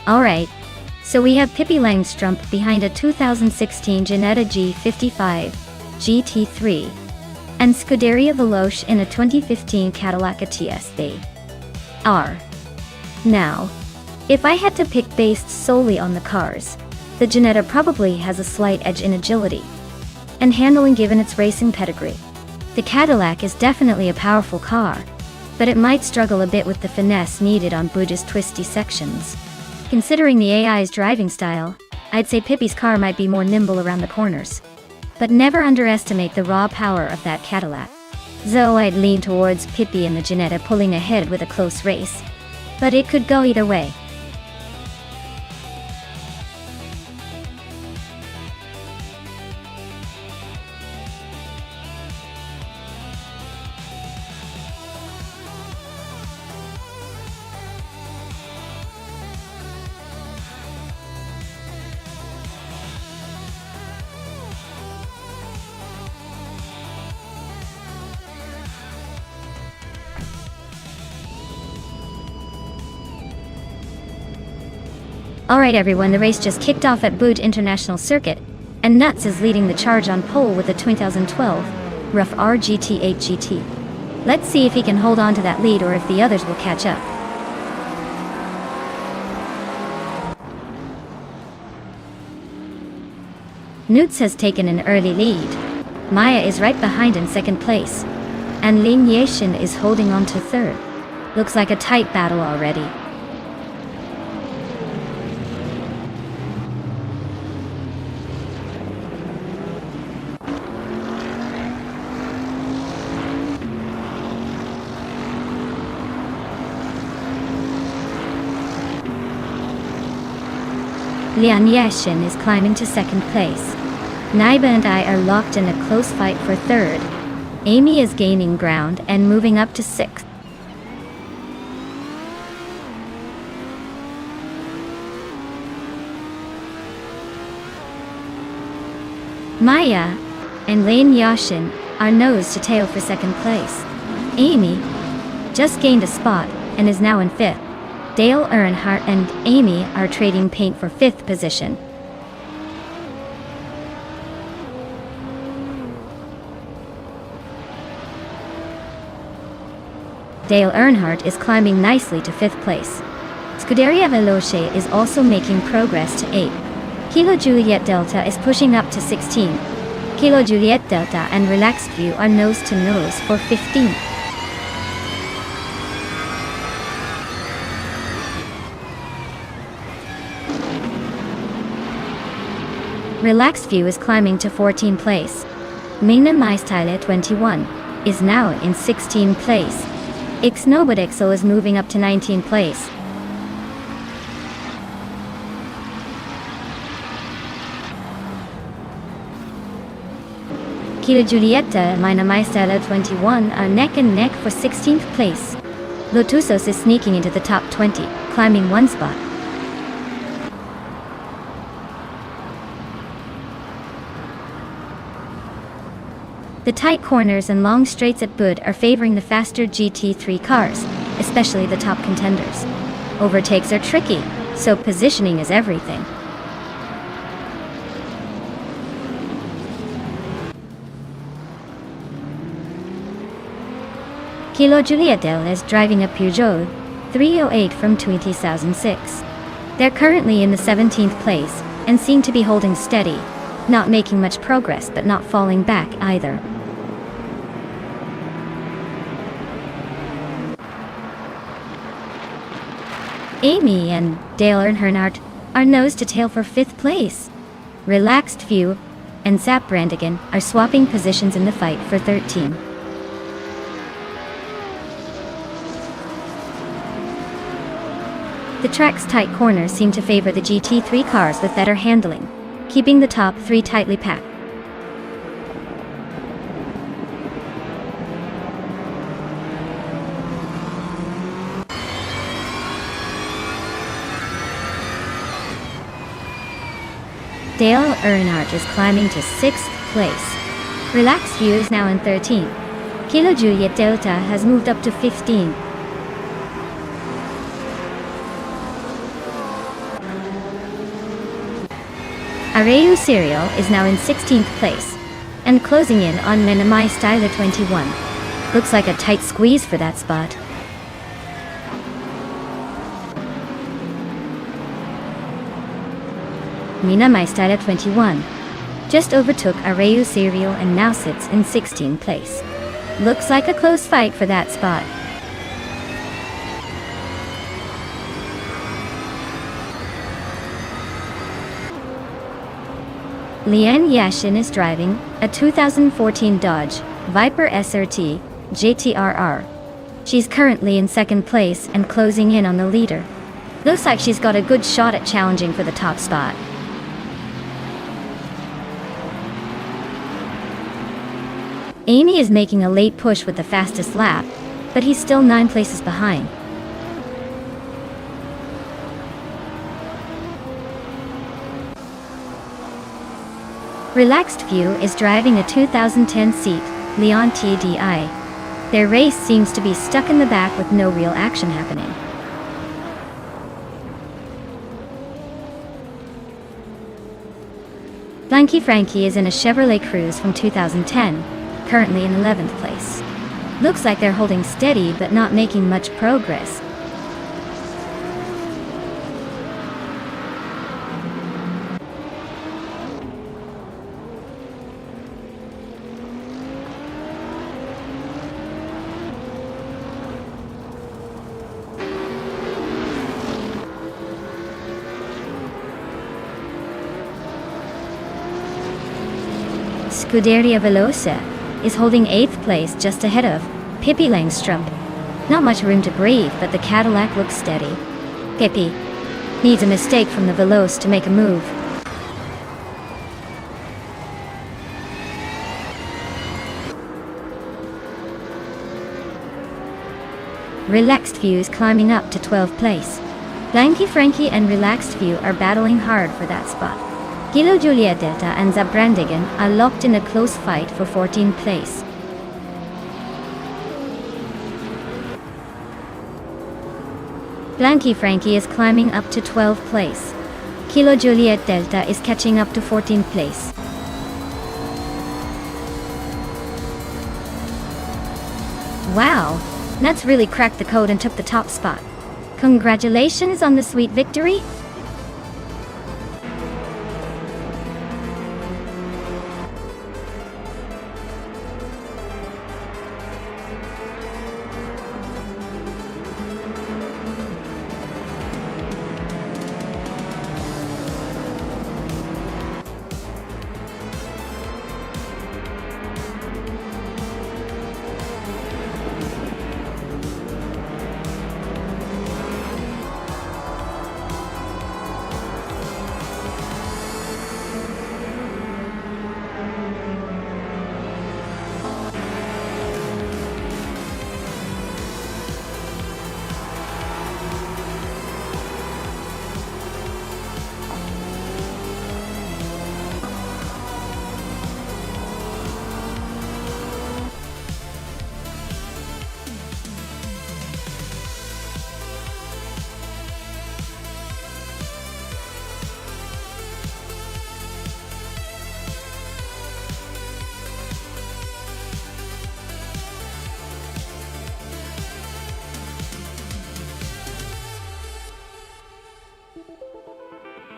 Alright, so we have Pippi Langstrup behind a 2016 Ginetta G55 GT3 and Scuderia Veloce in a 2015 Cadillac TSB R. Now, if I had to pick based solely on the cars, the Ginetta probably has a slight edge in agility and handling given its racing pedigree. The Cadillac is definitely a powerful car, but it might struggle a bit with the finesse needed on Buda's twisty sections. Considering the AI's driving style, I'd say Pippi's car might be more nimble around the corners. But never underestimate the raw power of that Cadillac. Though I'd lean towards Pippi and the Ginetta pulling ahead with a close race. But it could go either way. Alright everyone, the race just kicked off at Boot International Circuit, and Nuts is leading the charge on pole with the 2012 Rough RGT8 GT. Let's see if he can hold on to that lead or if the others will catch up. Nuts has taken an early lead. Maya is right behind in second place, and Lin Yexin is holding on to third. Looks like a tight battle already. Lin Yexin is climbing to second place. Naiba and I are locked in a close fight for third. Amy is gaining ground and moving up to sixth. Maya and Lin Yexin are nose to tail for second place. Amy just gained a spot and is now in fifth. Dale Earnhardt and Amy are trading paint for fifth position. Dale Earnhardt is climbing nicely to fifth place. Scuderia Veloce is also making progress to 8. Kilo Juliet Delta is pushing up to 16. Kilo Juliet Delta and Relaxed View are nose to nose for 15. Relaxed View is climbing to 14th place. Mina Maistyle 21 is now in 16th place. Ixnobodexo is moving up to 19th place. Kilo Julieta and Mina Maistyle 21 are neck and neck for 16th place. Lotusos is sneaking into the top 20, climbing one spot. The tight corners and long straights at Bud are favoring the faster GT3 cars, especially the top contenders. Overtakes are tricky, so positioning is everything. Kilo Julietel is driving a Peugeot 308 from 2006. They're currently in the 17th place and seem to be holding steady, not making much progress but not falling back either. Amy and Dale Earnhardt are nose to tail for 5th place. Relaxed View and Zap Brandigan are swapping positions in the fight for 13. The track's tight corners seem to favor the GT3 cars with better handling, keeping the top 3 tightly packed. Dale Earnhardt is climbing to 6th place. Relaxed View is now in 13. Kilo Juliet Delta has moved up to 15. Areu Serial is now in 16th place, and closing in on Minamai Styler 21. Looks like a tight squeeze for that spot. Minamai Styler 21 just overtook Areu Serial and now sits in 16th place. Looks like a close fight for that spot. Lin Yexin is driving a 2014 Dodge Viper SRT JTRR. She's currently in 2nd place and closing in on the leader. Looks like she's got a good shot at challenging for the top spot. Amy is making a late push with the fastest lap, but he's still 9 places behind. Relaxed View is driving a 2010 seat Leon TDI. Their race seems to be stuck in the back with no real action happening. Blanky Frankie is in a Chevrolet Cruze from 2010, currently in 11th place. Looks like they're holding steady but not making much progress. Scuderia Veloce is holding 8th place just ahead of Pippi Langstrup. Not much room to breathe, but the Cadillac looks steady. Pippi needs a mistake from the Veloce to make a move. Relaxed View is climbing up to 12th place. Blanky Frankie and Relaxed View are battling hard for that spot. Kilo Juliet Delta and Zabrandigan are locked in a close fight for 14th place. Blanky Frankie is climbing up to 12th place. Kilo Juliet Delta is catching up to 14th place. Wow, Nuts really cracked the code and took the top spot. Congratulations on the sweet victory!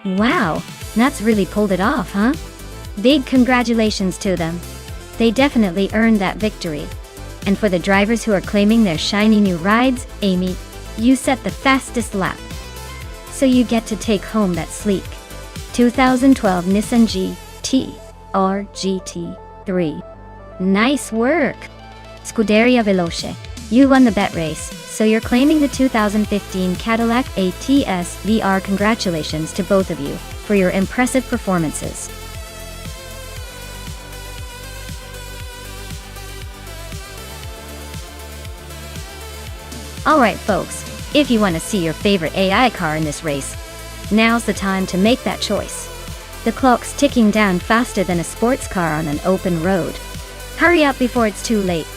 Wow, Nuts really pulled it off, huh? Big congratulations to them. They definitely earned that victory. And for the drivers who are claiming their shiny new rides, Amy, you set the fastest lap. So you get to take home that sleek 2012 Nissan GT-R GT3. Nice work! Scuderia Veloce, you won the bet race, so you're claiming the 2015 Cadillac ATS VR. Congratulations to both of you for your impressive performances. Alright folks, if you want to see your favorite AI car in this race, now's the time to make that choice. The clock's ticking down faster than a sports car on an open road. Hurry up before it's too late.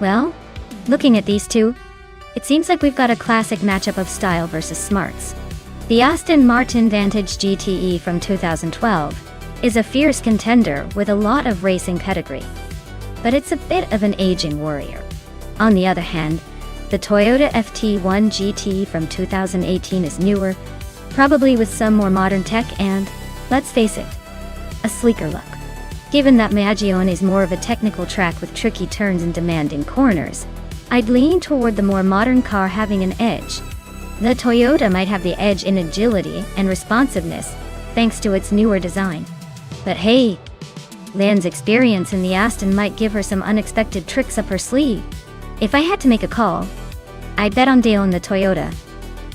Well, looking at these two, it seems like we've got a classic matchup of style versus smarts. The Aston Martin Vantage GTE from 2012 is a fierce contender with a lot of racing pedigree, but it's a bit of an aging warrior. On the other hand, the Toyota FT1 GT from 2018 is newer, probably with some more modern tech and, let's face it, a sleeker look. Given that Magione is more of a technical track with tricky turns and demanding corners, I'd lean toward the more modern car having an edge. The Toyota might have the edge in agility and responsiveness, thanks to its newer design. But hey, Lan's experience in the Aston might give her some unexpected tricks up her sleeve. If I had to make a call, I'd bet on Dale in the Toyota.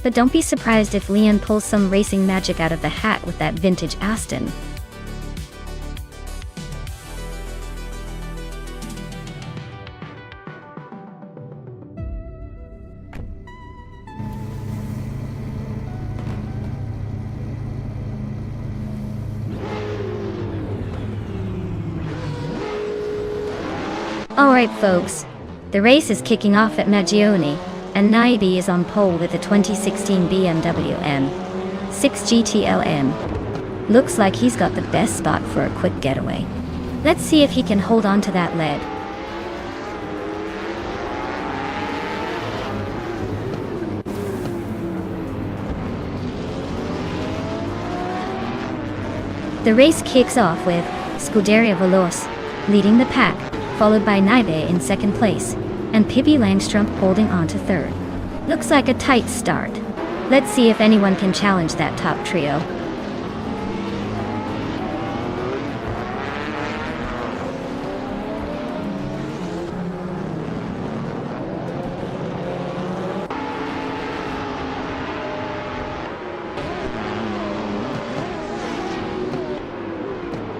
But don't be surprised if Leon pulls some racing magic out of the hat with that vintage Aston. Alright folks, the race is kicking off at Magione, and Naibi is on pole with the 2016 BMW M6 GTLM. Looks like he's got the best spot for a quick getaway. Let's see if he can hold on to that lead. The race kicks off with Scuderia Veloce leading the pack, followed by Naibe in second place, and Pippi Langstrup holding on to third. Looks like a tight start. Let's see if anyone can challenge that top trio.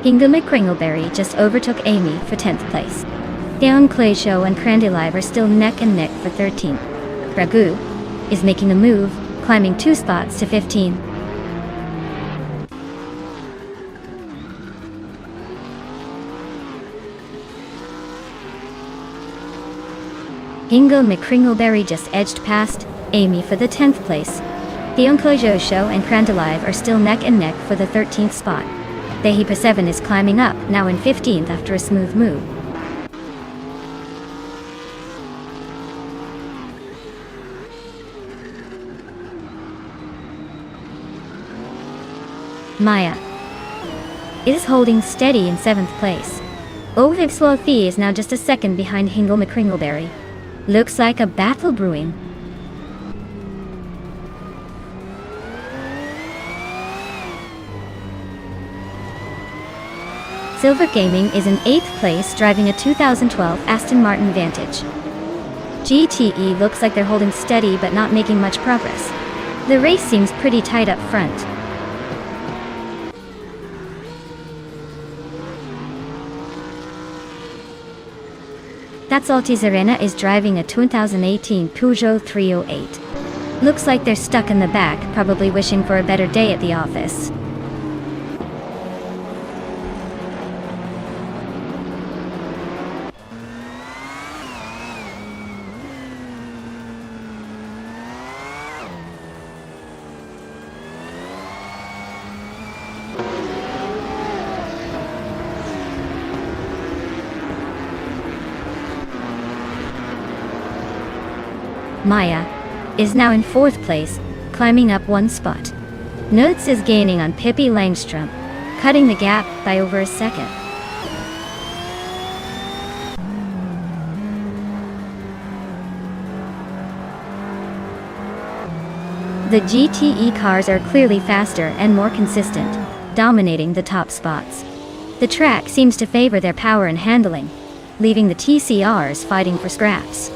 Inga McCringleberry just overtook Amy for 10th place. Deon Clayshow and Crandalive are still neck and neck for 13th. Ragu is making a move, climbing 2 spots to 15. Inga McCringleberry just edged past Amy for the 10th place. Deon Clayshow and Crandalive are still neck and neck for the 13th spot. Dehipa 7 is climbing up, now in 15th after a smooth move. Maya is holding steady in 7th place. Oviv Slothi is now just a second behind Hingle McCringleberry. Looks like a battle brewing. Silver Gaming is in 8th place, driving a 2012 Aston Martin Vantage. GTE looks like they're holding steady but not making much progress. The race seems pretty tight up front. That's Altizarena is driving a 2018 Peugeot 308. Looks like they're stuck in the back, probably wishing for a better day at the office. Maya is now in 4th place, climbing up 1 spot. Nutz is gaining on Pippi Langstrup, cutting the gap by over a second. The GTE cars are clearly faster and more consistent, dominating the top spots. The track seems to favor their power and handling, leaving the TCRs fighting for scraps.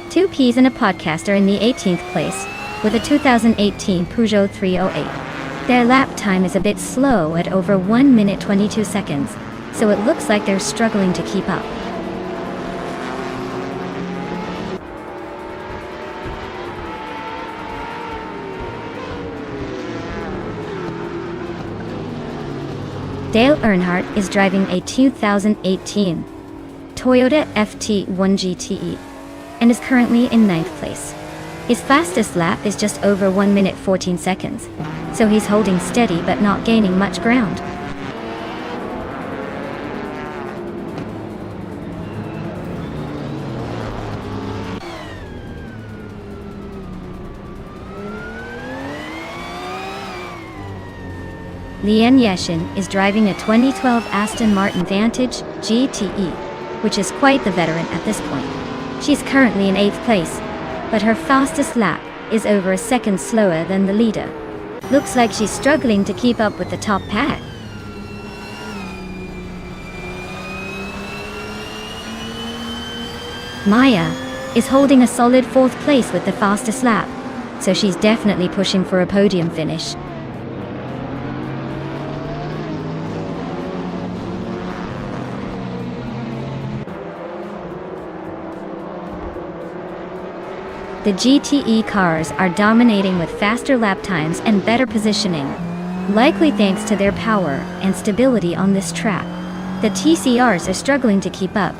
Two Peas and a Podcast are in the 18th place, with a 2018 Peugeot 308. Their lap time is a bit slow at over 1 minute 22 seconds, so it looks like they're struggling to keep up. Dale Earnhardt is driving a 2018 Toyota FT1 GTE and is currently in 9th place. His fastest lap is just over 1 minute 14 seconds, so he's holding steady but not gaining much ground. Lian Yeshin is driving a 2012 Aston Martin Vantage GTE, which is quite the veteran at this point. She's currently in 8th place, but her fastest lap is over a second slower than the leader. Looks like she's struggling to keep up with the top pack. Maya is holding a solid 4th place with the fastest lap, so she's definitely pushing for a podium finish. The GTE cars are dominating with faster lap times and better positioning, likely thanks to their power and stability on this track. The TCRs are struggling to keep up,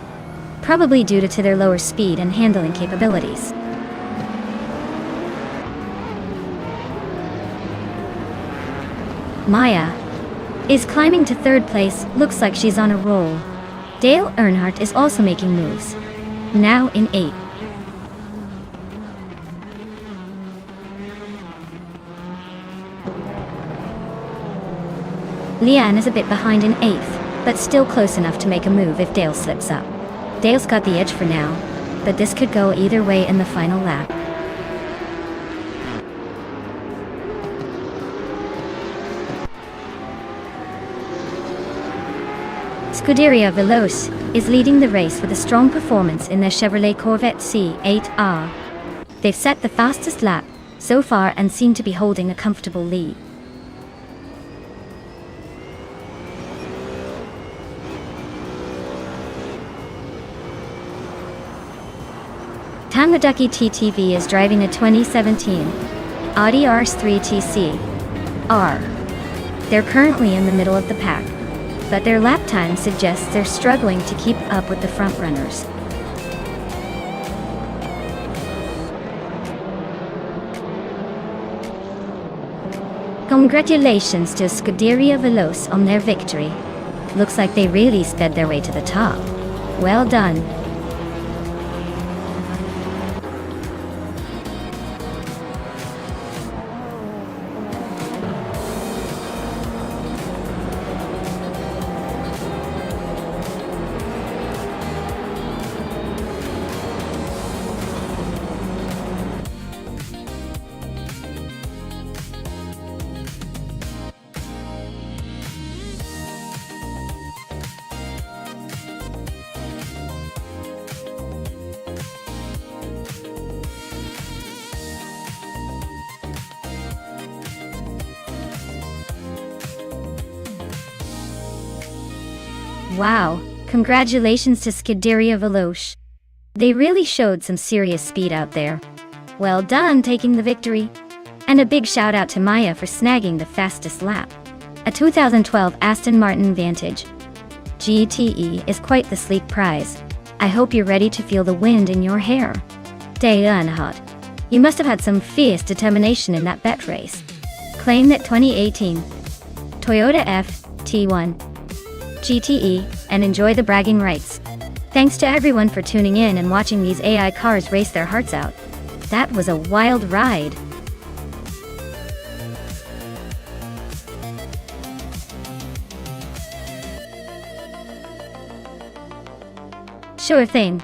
probably due to their lower speed and handling capabilities. Maya is climbing to 3rd place, looks like she's on a roll. Dale Earnhardt is also making moves, now in 8th. Lian is a bit behind in 8th, but still close enough to make a move if Dale slips up. Dale's got the edge for now, but this could go either way in the final lap. Scuderia Veloce is leading the race with a strong performance in their Chevrolet Corvette C8R. They've set the fastest lap so far and seem to be holding a comfortable lead. Tangaducky TTV is driving a 2017 Audi RS3 TC R. They're currently in the middle of the pack, but their lap time suggests they're struggling to keep up with the front runners. Congratulations to Scuderia Veloce on their victory. Looks like they really sped their way to the top. Well done. Wow, congratulations to Scuderia Veloce. They really showed some serious speed out there. Well done taking the victory. And a big shout out to Maya for snagging the fastest lap. A 2012 Aston Martin Vantage GTE is quite the sleek prize. I hope you're ready to feel the wind in your hair. Dale Earnhardt, you must have had some fierce determination in that bet race. Claim that 2018 Toyota FT1 GTE, and enjoy the bragging rights. Thanks to everyone for tuning in and watching these AI cars race their hearts out. That was a wild ride. Sure thing.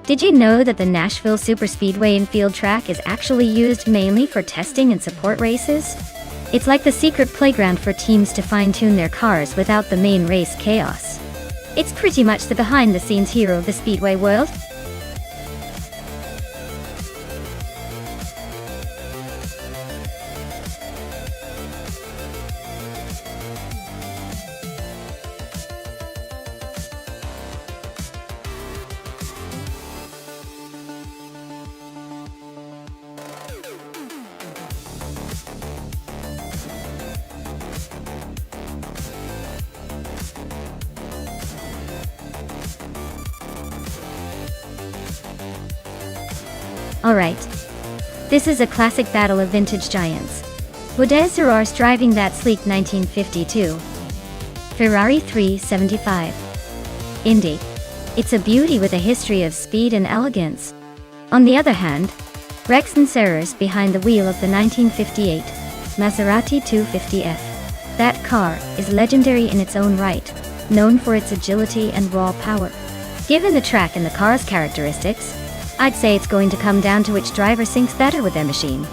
Did you know that the Nashville Superspeedway infield track is actually used mainly for testing and support races? It's like the secret playground for teams to fine-tune their cars without the main race chaos. It's pretty much the behind-the-scenes hero of the Speedway world. Alright. This is a classic battle of vintage giants. Budezzeror's driving that sleek 1952 Ferrari 375 Indy. It's a beauty with a history of speed and elegance. On the other hand, Rex Serrers behind the wheel of the 1958 Maserati 250F. That car is legendary in its own right, known for its agility and raw power. Given the track and the car's characteristics, I'd say it's going to come down to which driver syncs better with their machine.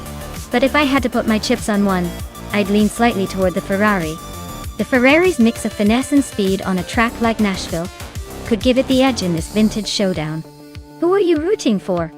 But if I had to put my chips on one, I'd lean slightly toward the Ferrari. The Ferrari's mix of finesse and speed on a track like Nashville could give it the edge in this vintage showdown. Who are you rooting for?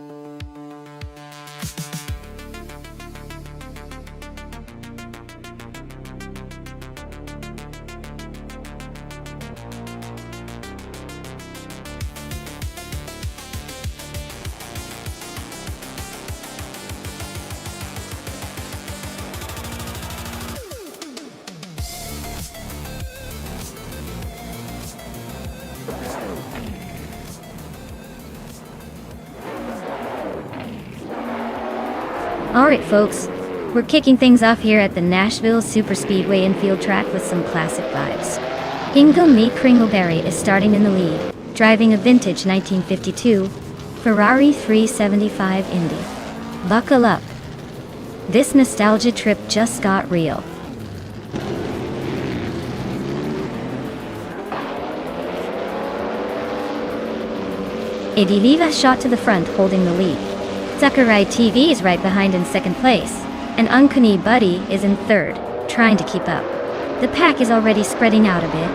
Alright folks, we're kicking things off here at the Nashville Superspeedway infield track with some classic vibes. Hingle Me Kringleberry is starting in the lead, driving a vintage 1952 Ferrari 375 Indy. Buckle up. This nostalgia trip just got real. Ediliva shot to the front holding the lead. Sakurai TV is right behind in second place, and Uncanny Buddy is in third, trying to keep up. The pack is already spreading out a bit.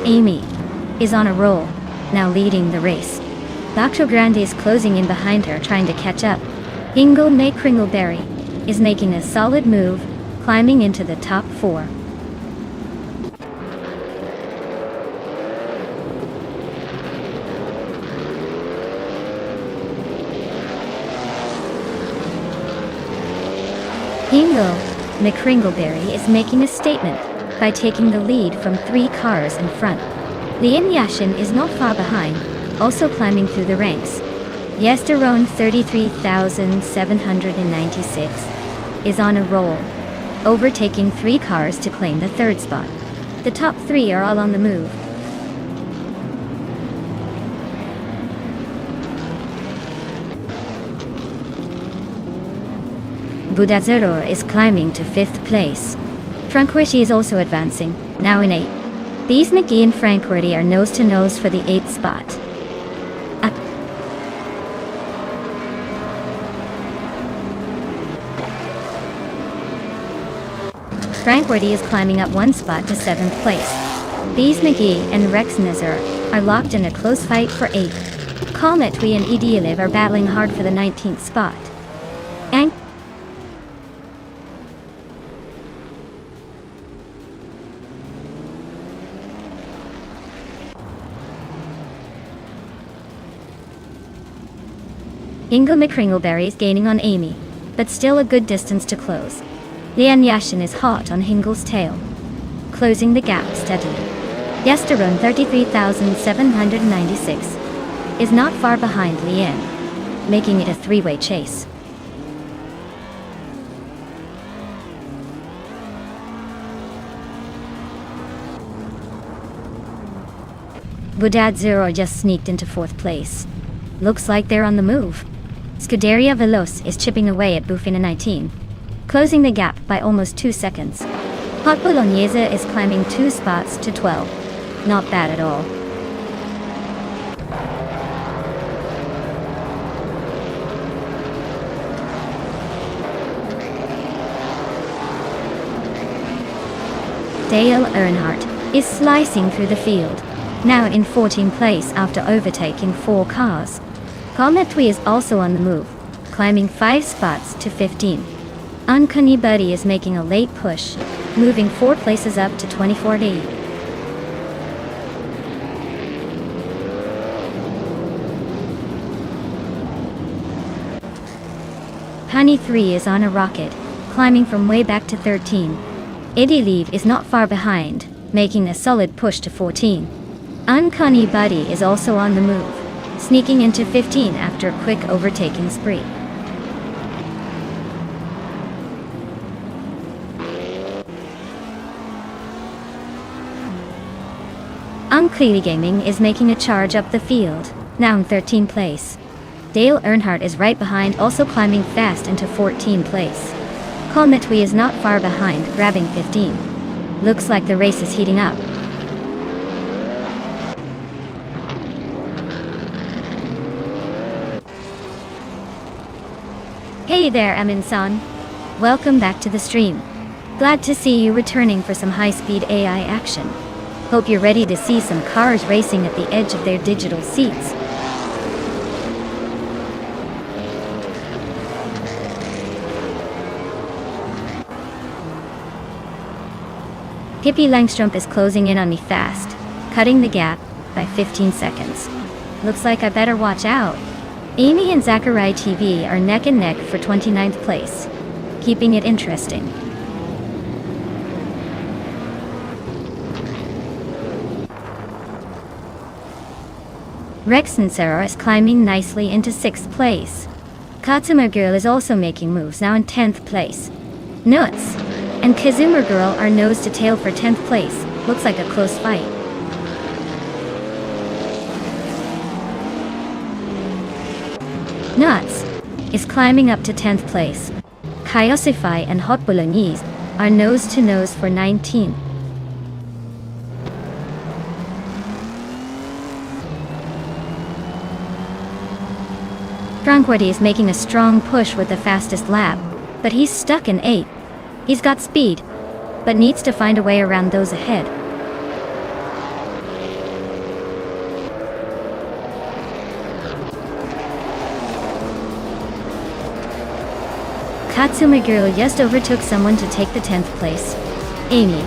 Amy is on a roll, now leading the race. Dr. Grande is closing in behind her, trying to catch up. Hingle Me Kringleberry is making a solid move, climbing into the top 4. Hingle Me Kringleberry is making a statement by taking the lead from 3 cars in front. Lian Yashin is not far behind, also climbing through the ranks. Yesterone 33,796 is on a roll, overtaking 3 cars to claim the 3rd spot. The top 3 are all on the move. Budezzeror is climbing to 5th place. Francorti is also advancing, now in 8th. These McGee and Francorti are nose-to-nose for the 8th spot. Francorti is climbing up 1 spot to 7th place. These McGee and Rex Nizar are locked in a close fight for 8th. Kalmetwi and Idialev are battling hard for the 19th spot. Hingle Me Kringleberry is gaining on Amy, but still a good distance to close. Lian Yashin is hot on Hingle's tail, closing the gap steadily. Yesterone 33,796 is not far behind Lian, making it a 3-way chase. Budezzeror just sneaked into 4th place. Looks like they're on the move. Scuderia Veloce is chipping away at Bufina 19, closing the gap by almost 2 seconds. Hot Bolognese is climbing 2 spots to 12. Not bad at all. Dale Earnhardt is slicing through the field, now in 14th place after overtaking 4 cars. Kalmetwi is also on the move, climbing 5 spots to 15. Uncanny Buddy is making a late push, moving 4 places up to 24th. Honey 3 is on a rocket, climbing from way back to 13. Idilive is not far behind, making a solid push to 14. Uncanny Buddy is also on the move, sneaking into 15 after a quick overtaking spree. Uncleely Gaming is making a charge up the field, now in 13th place. Dale Earnhardt is right behind, also climbing fast into 14th place. Cometwe is not far behind, grabbing 15. Looks like the race is heating up. Hey there, Amin-san. Welcome back to the stream. Glad to see you returning for some high-speed AI action. Hope you're ready to see some cars racing at the edge of their digital seats. Hippie Langstrup is closing in on me fast, cutting the gap by 15 seconds. Looks like I better watch out. Amy and Zachariah TV are neck and neck for 29th place, keeping it interesting. Rex and Sarah is climbing nicely into 6th place. Katsuma Girl is also making moves, now in 10th place. Nuts and Kazuma Girl are nose to tail for 10th place. Looks like a close fight. Nuts is climbing up to 10th place. Kaiosify and Hot Bolognese are nose to nose for 19th. Tranquility is making a strong push with the fastest lap, but he's stuck in 8th. He's got speed, but needs to find a way around those ahead. Katsuma Girl just overtook someone to take the 10th place. Amy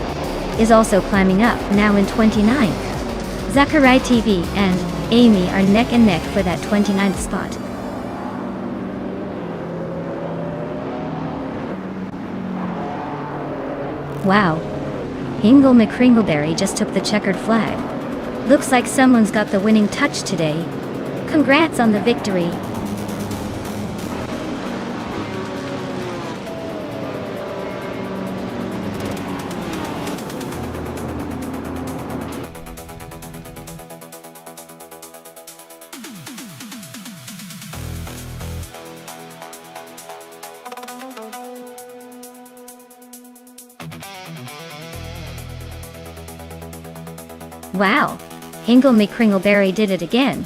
is also climbing up, now in 29th. Zachariah TV and Amy are neck and neck for that 29th spot. Wow. Hingle McCringleberry just took the checkered flag. Looks like someone's got the winning touch today. Congrats on the victory. Wow, Hingle McCringleberry did it again.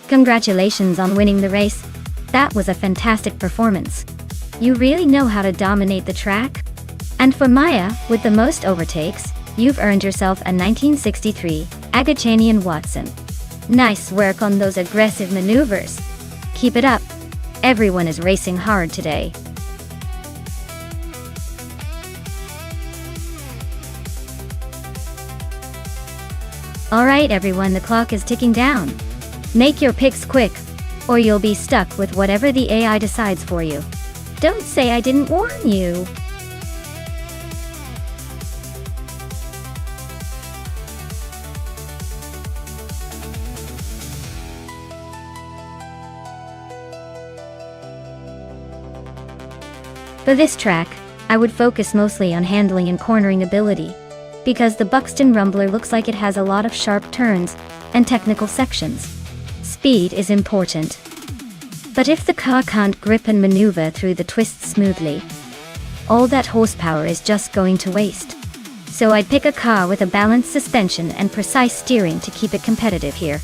Congratulations on winning the race. That was a fantastic performance. You really know how to dominate the track. And for Maya, with the most overtakes, you've earned yourself a 1963 Agachanian Watson. Nice work on those aggressive maneuvers. Keep it up. Everyone is racing hard today. Alright everyone, the clock is ticking down. Make your picks quick, or you'll be stuck with whatever the AI decides for you. Don't say I didn't warn you. For this track, I would focus mostly on handling and cornering ability, because the Buxton Rumbler looks like it has a lot of sharp turns and technical sections. Speed is important. But if the car can't grip and maneuver through the twists smoothly, all that horsepower is just going to waste. So I'd pick a car with a balanced suspension and precise steering to keep it competitive here.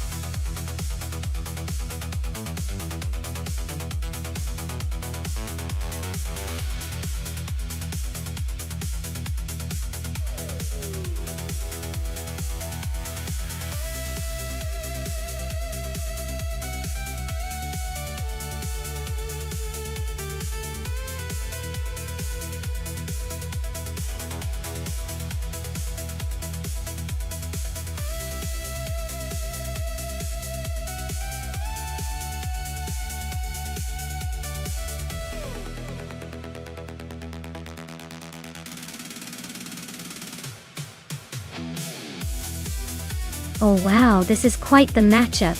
Oh wow, this is quite the matchup.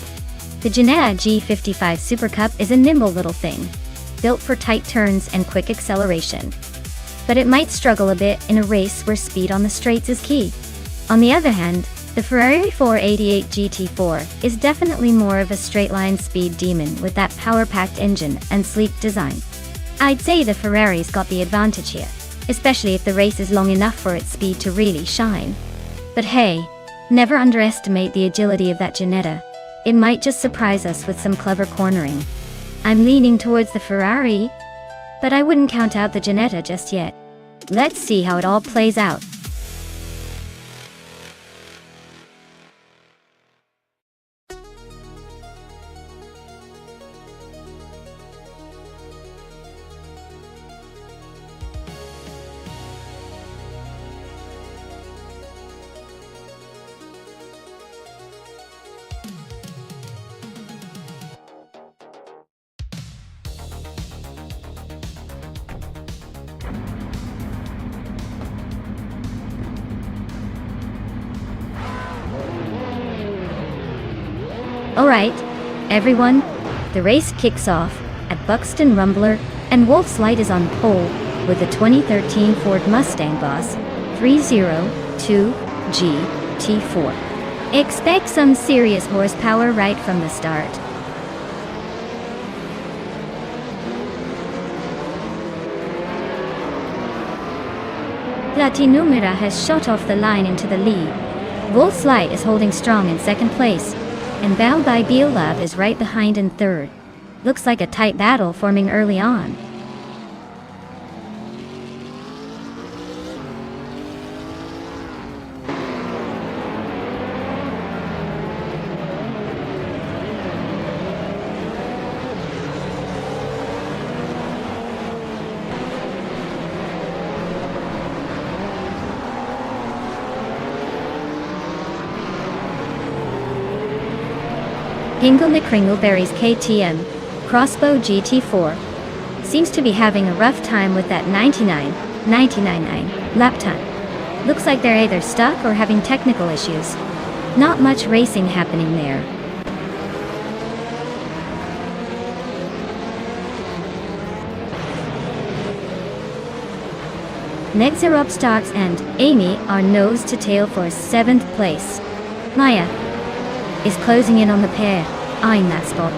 The Ginetta G55 Super Cup is a nimble little thing, built for tight turns and quick acceleration. But it might struggle a bit in a race where speed on the straights is key. On the other hand, the Ferrari 488 GT4 is definitely more of a straight-line speed demon with that power-packed engine and sleek design. I'd say the Ferrari's got the advantage here, especially if the race is long enough for its speed to really shine. But hey, never underestimate the agility of that Ginetta. It might just surprise us with some clever cornering. I'm leaning towards the Ferrari, but I wouldn't count out the Ginetta just yet. Let's see how it all plays out. Alright, everyone, the race kicks off at Buxton Rumbler, and Wolf's Light is on pole with the 2013 Ford Mustang Boss 302 GT4. Expect some serious horsepower right from the start. Latinumera has shot off the line into the lead. Wolf's Light is holding strong in second place, and Bow by Beelab is right behind in third. Looks like a tight battle forming early on. Hingle McCringleberry's KTM Crossbow GT4 seems to be having a rough time with that 99.999 lap time. Looks like they're either stuck or having technical issues. Not much racing happening there. Nexeropstocks and Amy are nose to tail for 7th place. Maya is closing in on the pair, eyeing that spot.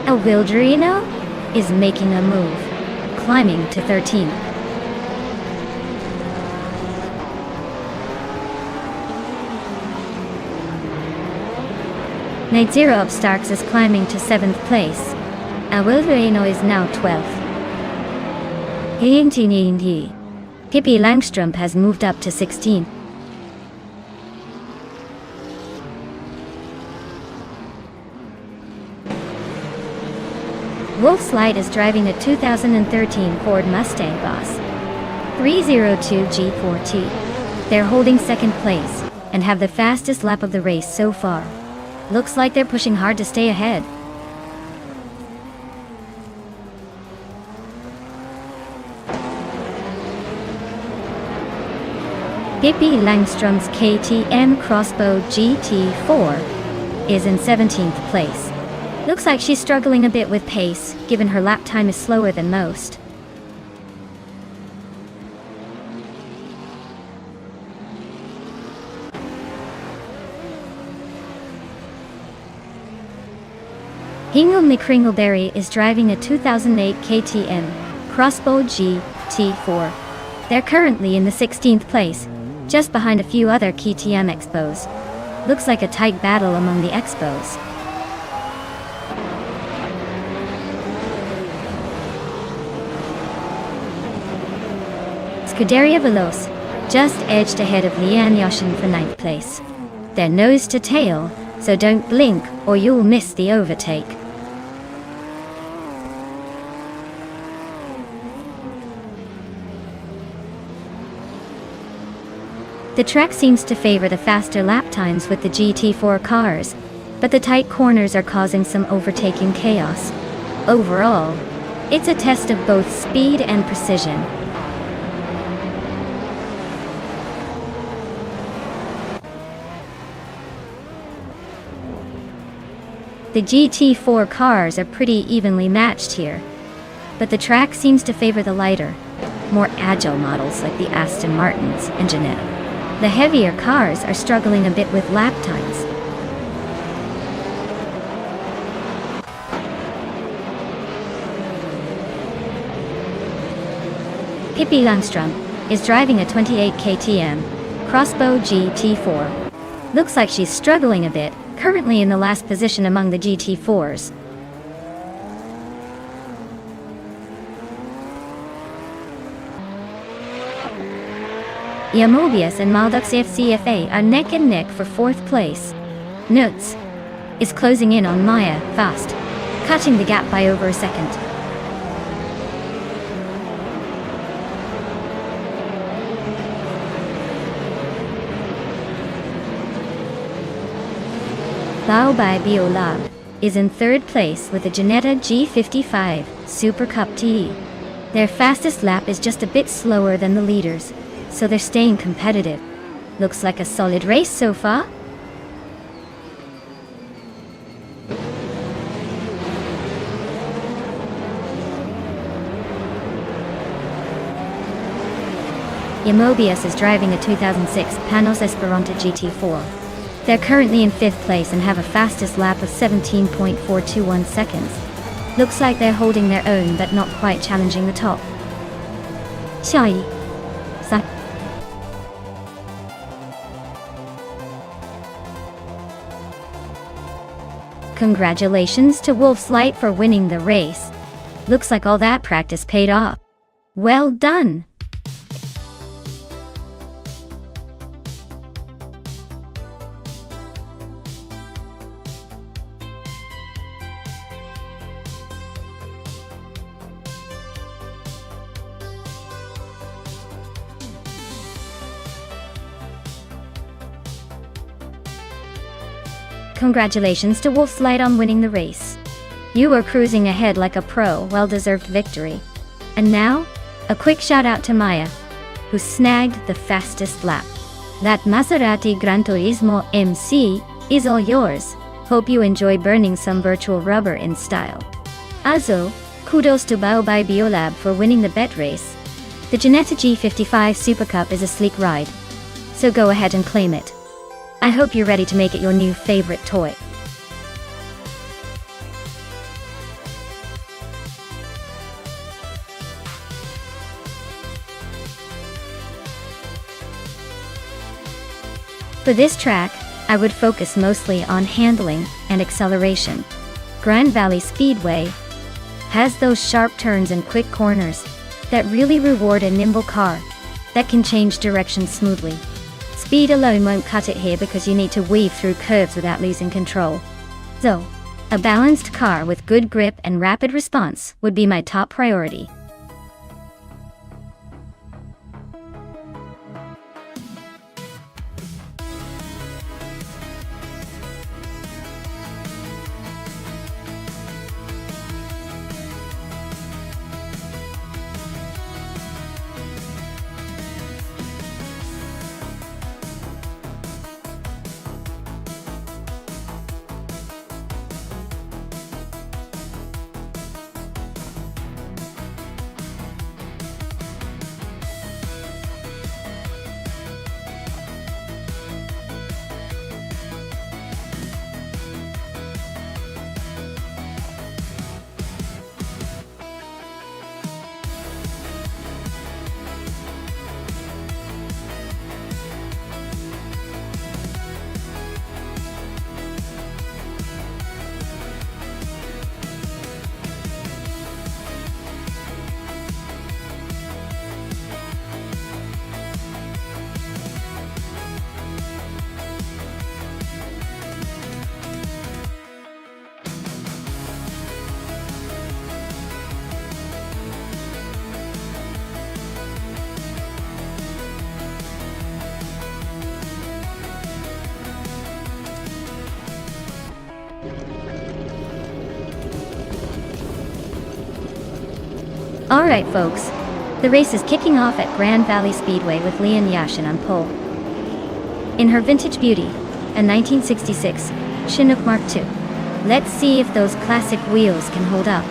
El Wilderino is making a move, climbing to 13th. Nexeropstocks is climbing to 7th place. El Wilderino is now 12th. Pippi Langstrom has moved up to 16th. Wolf's Light is driving a 2013 Ford Mustang Boss 302 G4T. They're holding second place and have the fastest lap of the race so far. Looks like they're pushing hard to stay ahead. Pippi Langstrom's KTM Crossbow GT4 is in 17th place. Looks like she's struggling a bit with pace, given her lap time is slower than most. Hingle McCringleberry is driving a 2008 KTM Crossbow GT4. They're currently in the 16th place, just behind a few other KTM Expos. Looks like a tight battle among the Expos. Scuderia Veloce just edged ahead of Lian Yoshin for 9th place. They're nose to tail, so don't blink or you'll miss the overtake. The track seems to favor the faster lap times with the GT4 cars, but the tight corners are causing some overtaking chaos. Overall, it's a test of both speed and precision. The GT4 cars are pretty evenly matched here, but the track seems to favor the lighter, more agile models like the Aston Martins and Ginetta. The heavier cars are struggling a bit with lap times. Pippi Lundström is driving a 28 KTM Crossbow GT4. Looks like she's struggling a bit, currently in the last position among the GT4s. Mobius and Maldux FCFA are neck and neck for 4th place. Nuts is closing in on Maya fast, cutting the gap by over a second. Baobab Biolab is in 3rd place with a Ginetta G55 Super Cup TE. Their fastest lap is just a bit slower than the leaders, so they're staying competitive. Looks like a solid race so far. Mobius is driving a 2006 Panos Esperanto GT4. They're currently in 5th place and have a fastest lap of 17.421 seconds. Looks like they're holding their own but not quite challenging the top. 下一3 Congratulations to Wolf's Light for winning the race. Looks like all that practice paid off. Well done! Congratulations to Wolf's Light on winning the race. You were cruising ahead like a pro, well-deserved victory. And now, a quick shout out to Maya, who snagged the fastest lap. That Maserati Gran Turismo MC is all yours. Hope you enjoy burning some virtual rubber in style. Also, kudos to Baobab Biolab for winning the bet race. The Ginetta G55 Super Cup is a sleek ride, so go ahead and claim it. I hope you're ready to make it your new favorite toy. For this track, I would focus mostly on handling and acceleration. Grand Valley Speedway has those sharp turns and quick corners that really reward a nimble car that can change direction smoothly. Speed alone won't cut it here because you need to weave through curves without losing control. So, a balanced car with good grip and rapid response would be my top priority. Alright folks, the race is kicking off at Grand Valley Speedway with Leon Yashin on pole. In her vintage beauty, a 1966 Chinook Mark II, Let's see if those classic wheels can hold up.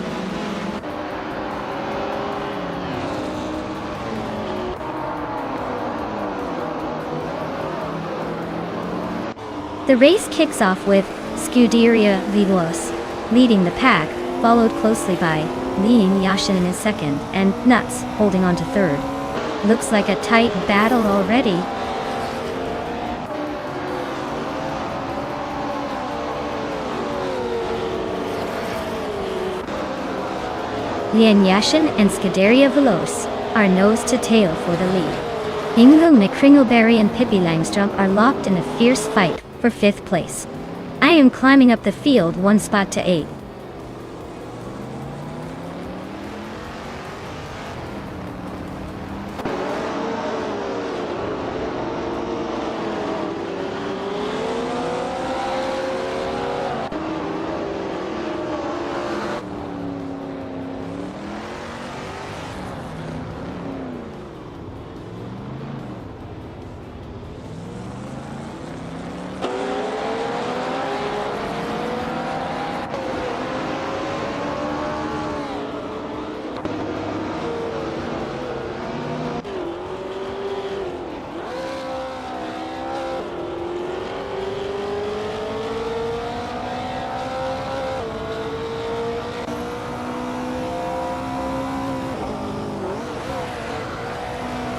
The race kicks off with Scuderia Veloce leading the pack, followed closely by Lian Yashin in second and Nuts holding on to third. Looks like a tight battle already. Lian Yashin and Scuderia Veloce are nose to tail for the lead. Ingo McCringleberry and Pippi Langstrom are locked in a fierce fight for 5th place. I am climbing up the field 1 spot to 8.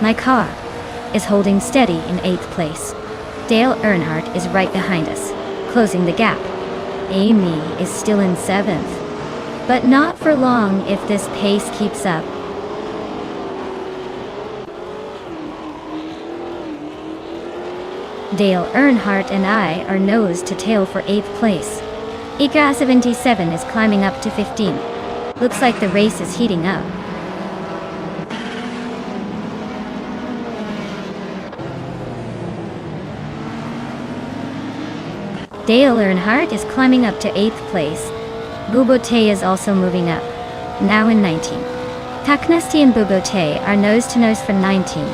My car is holding steady in 8th place. Dale Earnhardt is right behind us, closing the gap. Amy is still in 7th, but not for long if this pace keeps up. Dale Earnhardt and I are nose to tail for 8th place. Ika 77 is climbing up to 15. Looks like the race is heating up. Dale Earnhardt is climbing up to 8th place. Bubote is also moving up, now in 19. Taknesti and Bubote are nose to nose for 19.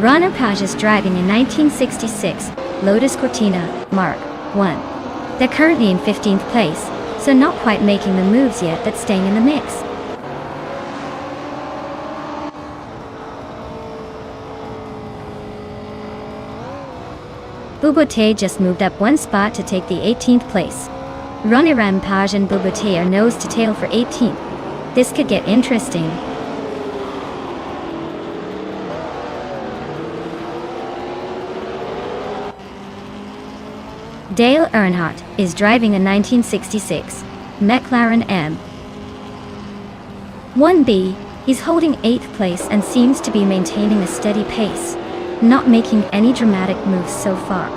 Rana Page is driving a 1966 Lotus Cortina Mark I. They're currently in 15th place, so not quite making the moves yet but staying in the mix. Bubote just moved up 1 spot to take the 18th place. Rana Rampage and Bubote are nose to tail for 18th. This could get interesting. Dale Earnhardt is driving a 1966 McLaren M1B. He's holding 8th place and seems to be maintaining a steady pace, not making any dramatic moves so far.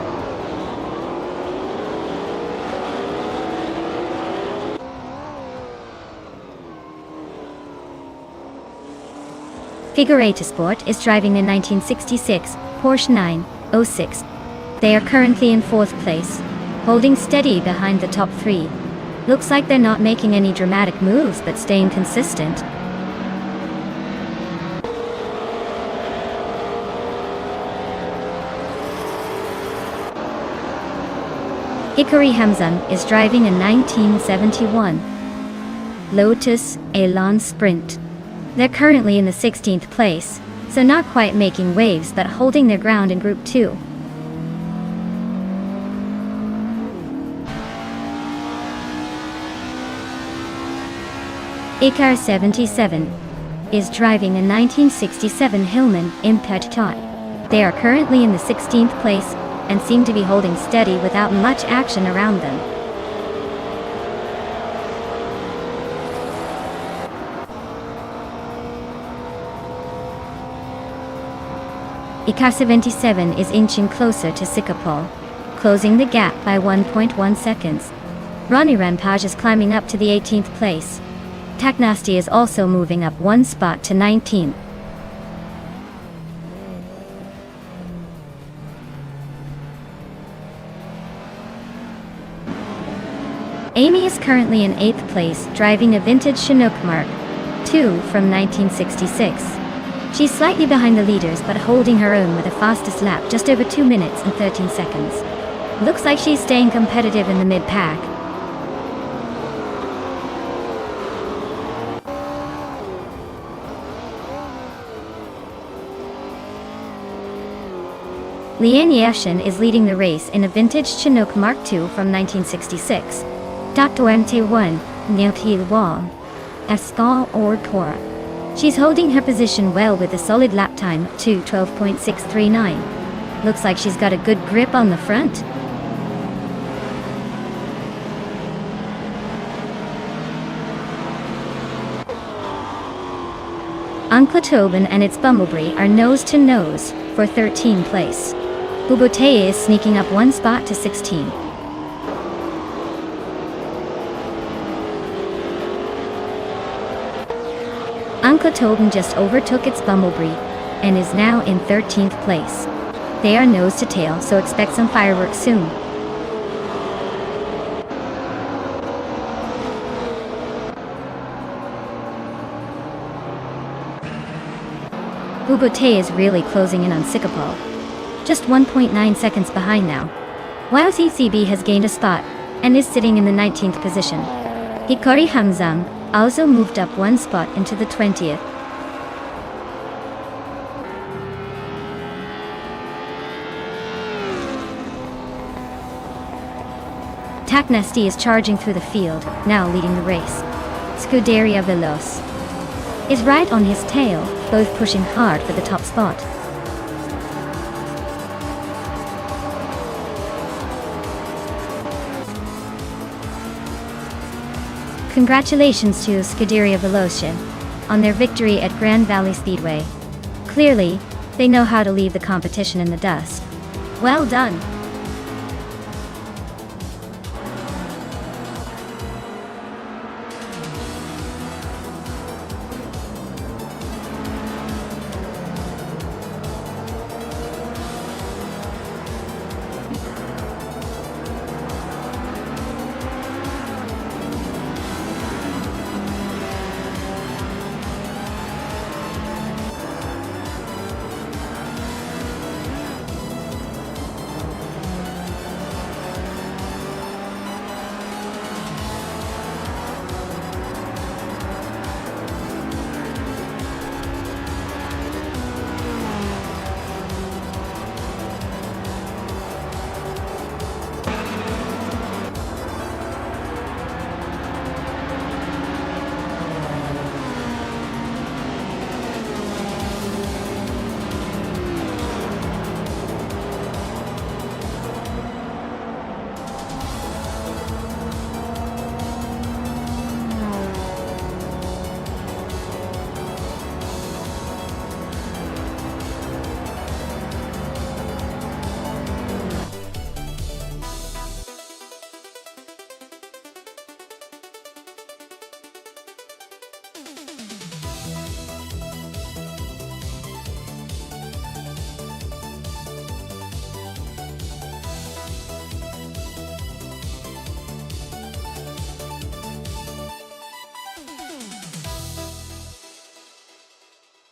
Figureta Sport is driving a 1966 Porsche 906. They are currently in 4th place, holding steady behind the top 3. Looks like they're not making any dramatic moves but staying consistent. Hikari Hamzan is driving a 1971 Lotus Elan Sprint. They're currently in the 16th place, so not quite making waves but holding their ground in Group 2. Ikar 77 is driving a 1967 Hillman Imperator. They are currently in the 16th place and seem to be holding steady without much action around them. Ikar 77 is inching closer to Sikapol, closing the gap by 1.1 seconds. Ronnie Rampage is climbing up to the 18th place. Taknasti is also moving up 1 spot to 19. Amy is currently in 8th place, driving a vintage Chinook Mark II from 1966. She's slightly behind the leaders but holding her own with a fastest lap just over 2 minutes and 13 seconds. Looks like she's staying competitive in the mid-pack. Lian Yashin is leading the race in a vintage Chinook Mark II from 1966. Dr. MT1, Nyapil Wang, Ascal or Tora. She's holding her position well with a solid lap time, 2:12.639. Looks like she's got a good grip on the front. Uncle Tobin and its Bumblebee are nose to nose for 13th place. Bubote is sneaking up one spot to 16. Uncle Tobin just overtook its Bumblebee and is now in 13th place. They are nose to tail, so expect some fireworks soon. Bubote is really closing in on Sikapol. Just 1.9 seconds behind now. While CCB has gained a spot and is sitting in the 19th position. Hikari Hamzam also moved up one spot into the 20th. Taknesti is charging through the field, now leading the race. Scuderia Veloce is right on his tail, both pushing hard for the top spot. Congratulations to Scuderia Veloce on their victory at Grand Valley Speedway. Clearly, they know how to leave the competition in the dust. Well done!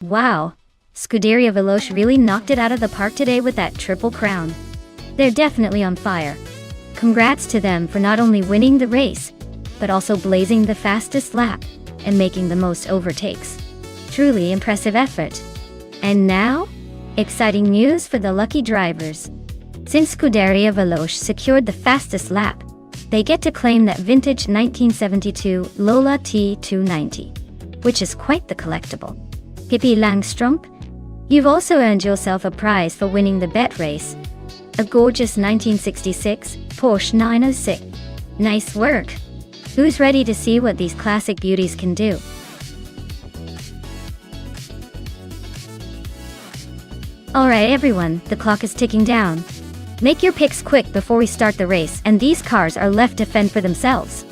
Wow, Scuderia Veloce really knocked it out of the park today with that triple crown. They're definitely on fire. Congrats to them for not only winning the race, but also blazing the fastest lap and making the most overtakes. Truly impressive effort. And now, exciting news for the lucky drivers. Since Scuderia Veloce secured the fastest lap, they get to claim that vintage 1972 Lola T290, which is quite the collectible. Pippi Langstrump, you've also earned yourself a prize for winning the bet race. A gorgeous 1966 Porsche 906. Nice work. Who's ready to see what these classic beauties can do? Alright everyone, the clock is ticking down. Make your picks quick before we start the race, and these cars are left to fend for themselves.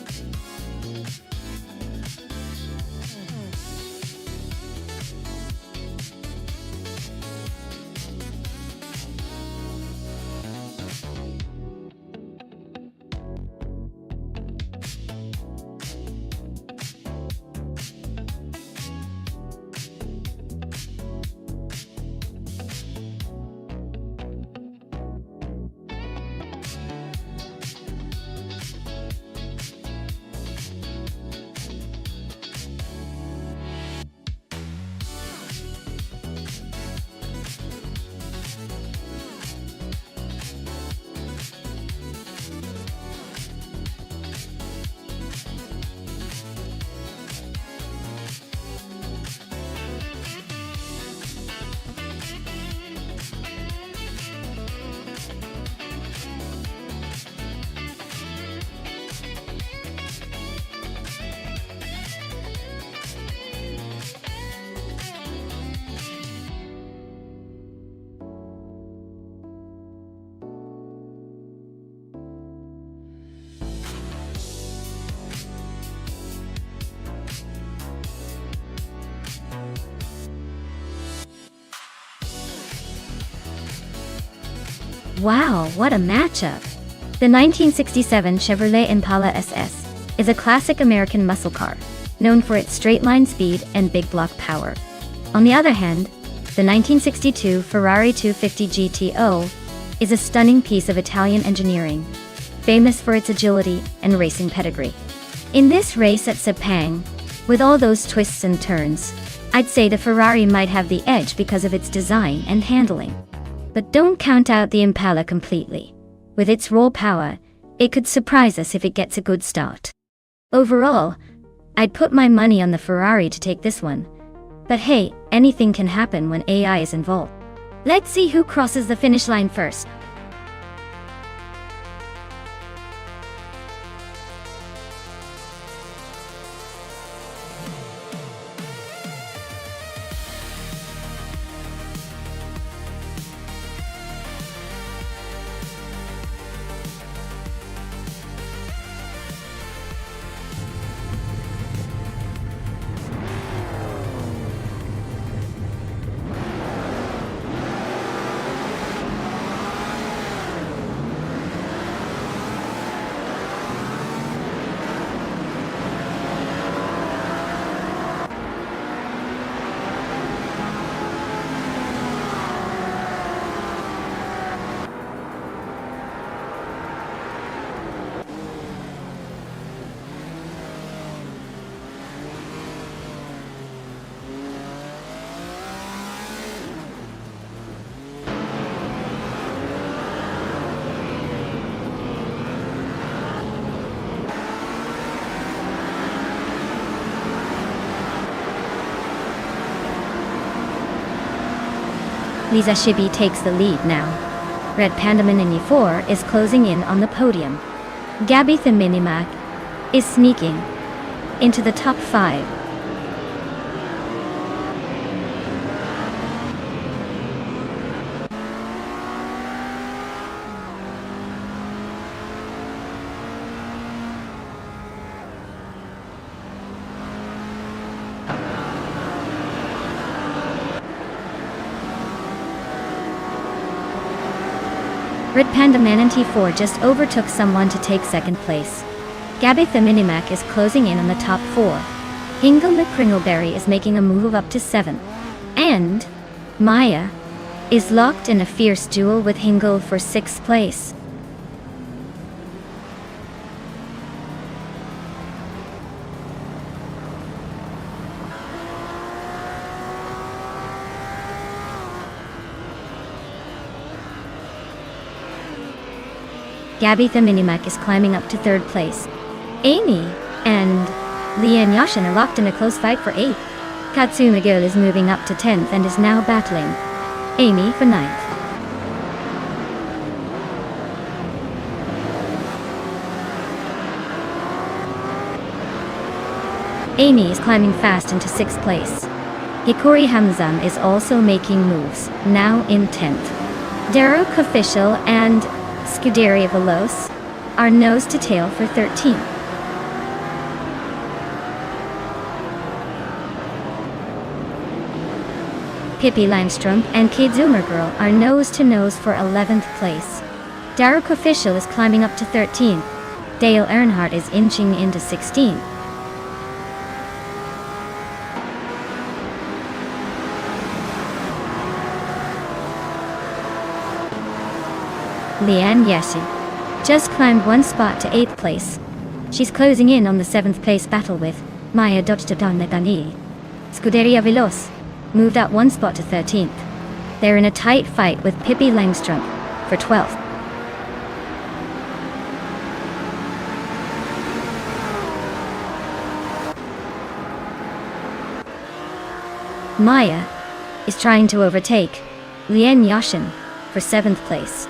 Wow, what a matchup! The 1967 Chevrolet Impala SS is a classic American muscle car, known for its straight-line speed and big block power. On the other hand, the 1962 Ferrari 250 GTO is a stunning piece of Italian engineering, famous for its agility and racing pedigree. In this race at Sepang, with all those twists and turns, I'd say the Ferrari might have the edge because of its design and handling. But don't count out the Impala completely. With its raw power, it could surprise us if it gets a good start. Overall, I'd put my money on the Ferrari to take this one. But hey, anything can happen when AI is involved. Let's see who crosses the finish line first. Lisa Shibi takes the lead now. Red Panda Mini 4 is closing in on the podium. Gabby the Minimac is sneaking into the top 5. Red Panda Manatee 4 just overtook someone to take second place. Gabby the Minimac is closing in on the top 4. Hingle McCringleberry is making a move up to 7th. And Maya is locked in a fierce duel with Hingle for 6th place. Gabby the Minimac is climbing up to 3rd place. Amy and Leanne Yashin are locked in a close fight for 8th. Katsuma Girl is moving up to 10th and is now battling Amy for 9th. Amy is climbing fast into 6th place. Hikori Hamzam is also making moves, now in 10th. Daruk Official and Scuderia Veloce are nose to tail for 13th. Pippi Langstrom and Kate Zoomer Girl are nose to nose for 11th place. Daruk Official is climbing up to 13th. Dale Earnhardt is inching into 16th. Leanne Yashi just climbed 1 spot to 8th place. She's closing in on the 7th place battle with Maya Dodgedani. Scuderia Veloce moved up 1 spot to 13th. They're in a tight fight with Pippi Langstrom for 12th. Maya is trying to overtake Leanne Yashin for 7th place.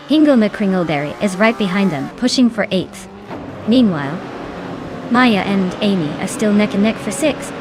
Hingle McCringleberry is right behind them, pushing for 8th. Meanwhile, Maya and Amy are still neck and neck for 6th.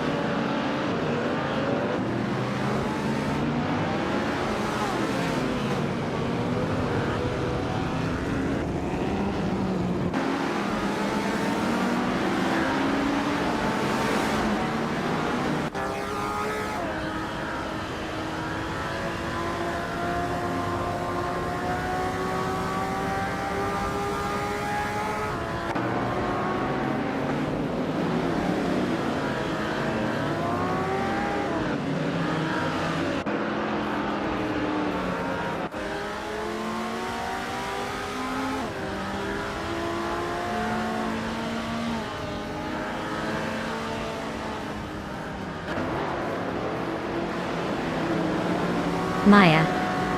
Maya,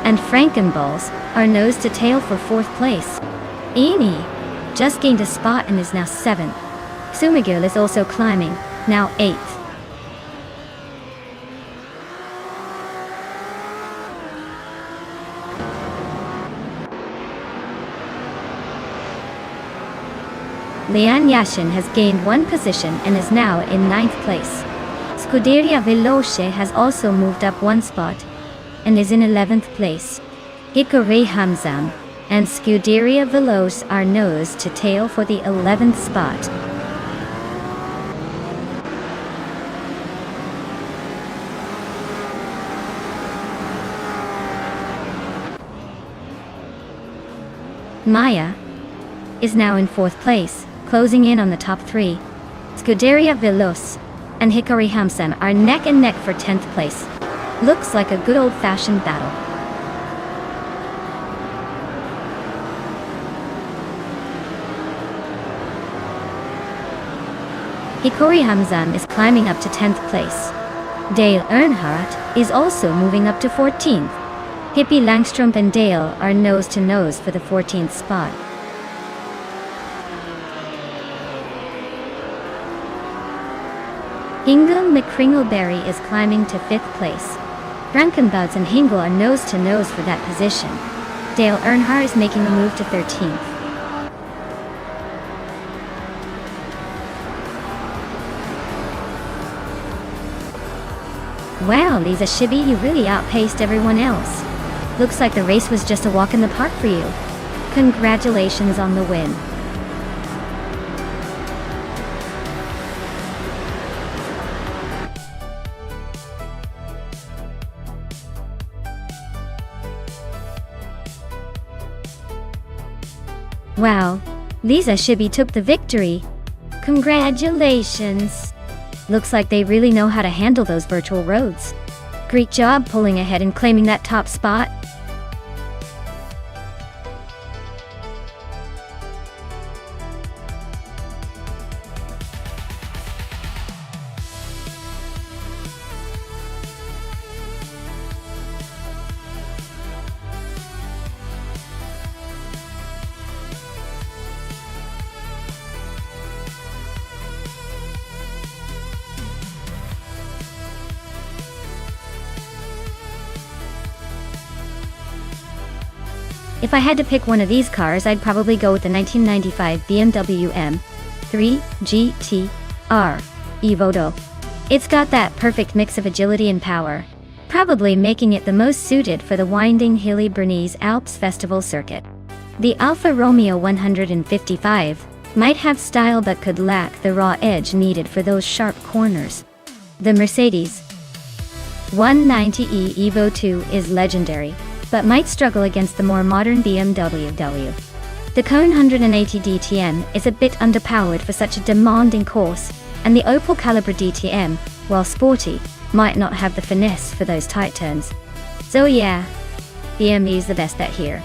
and Frankenballs are nose to tail for 4th place. Amy just gained a spot and is now 7th. Sumigul is also climbing, now 8th. Lian Yashin has gained 1 position and is now in 9th place. Scuderia Veloce has also moved up 1 spot and is in 11th place. Hikari Hamzam and Scuderia Veloce are nose to tail for the 11th spot. Maya is now in 4th place, closing in on the top 3. Scuderia Veloce and Hikari Hamzam are neck and neck for 10th place. Looks like a good old-fashioned battle. Hikari Hamzam is climbing up to 10th place. Dale Earnhardt is also moving up to 14th. Hippie Langstrom and Dale are nose to nose for the 14th spot. Hingle McCringleberry is climbing to 5th place. Frankenbouts and Hingle are nose to nose for that position. Dale Earnhardt is making a move to 13th. Wow, Lisa Shibby, you really outpaced everyone else. Looks like the race was just a walk in the park for you. Congratulations on the win. Wow, Lisa Shibby took the victory. Congratulations. Looks like they really know how to handle those virtual roads. Great job pulling ahead and claiming that top spot. If I had to pick one of these cars, I'd probably go with the 1995 BMW M3 GT-R Evoto. It's got that perfect mix of agility and power, probably making it the most suited for the winding hilly Bernese Alps Festival circuit. The Alfa Romeo 155 might have style but could lack the raw edge needed for those sharp corners. The Mercedes 190e Evo 2 is legendary, but might struggle against the more modern BMW W. The Cone 180 DTM is a bit underpowered for such a demanding course, and the Opel Calibra DTM, while sporty, might not have the finesse for those tight turns. So yeah, BMW's the best bet here.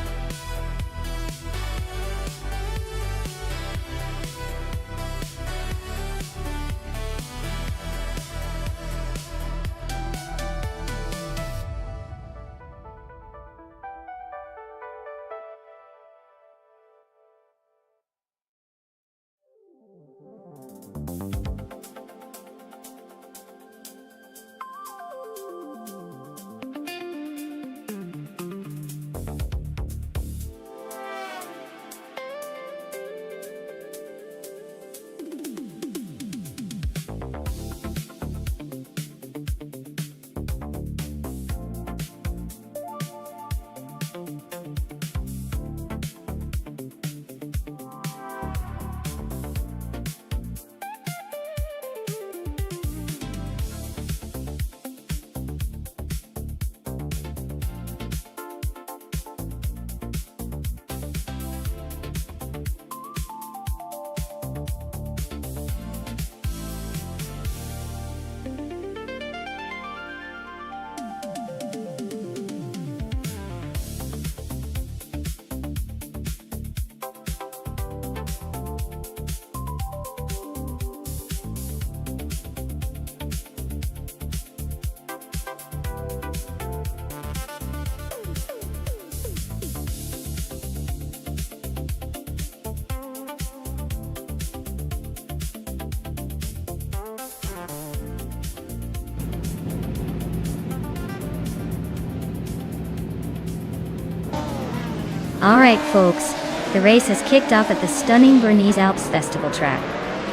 Alright folks, the race has kicked off at the stunning Bernese Alps Festival track.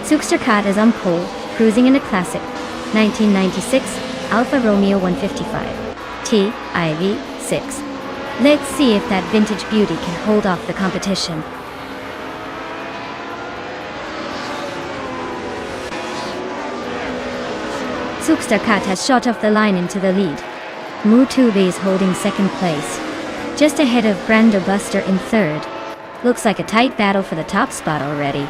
Zugsterkat is on pole, cruising in a classic 1996 Alfa Romeo 155 TIV6. Let's see if that vintage beauty can hold off the competition. Zugsterkat has shot off the line into the lead. Mutube is holding second place, just ahead of Brando Buster in third. Looks like a tight battle for the top spot already.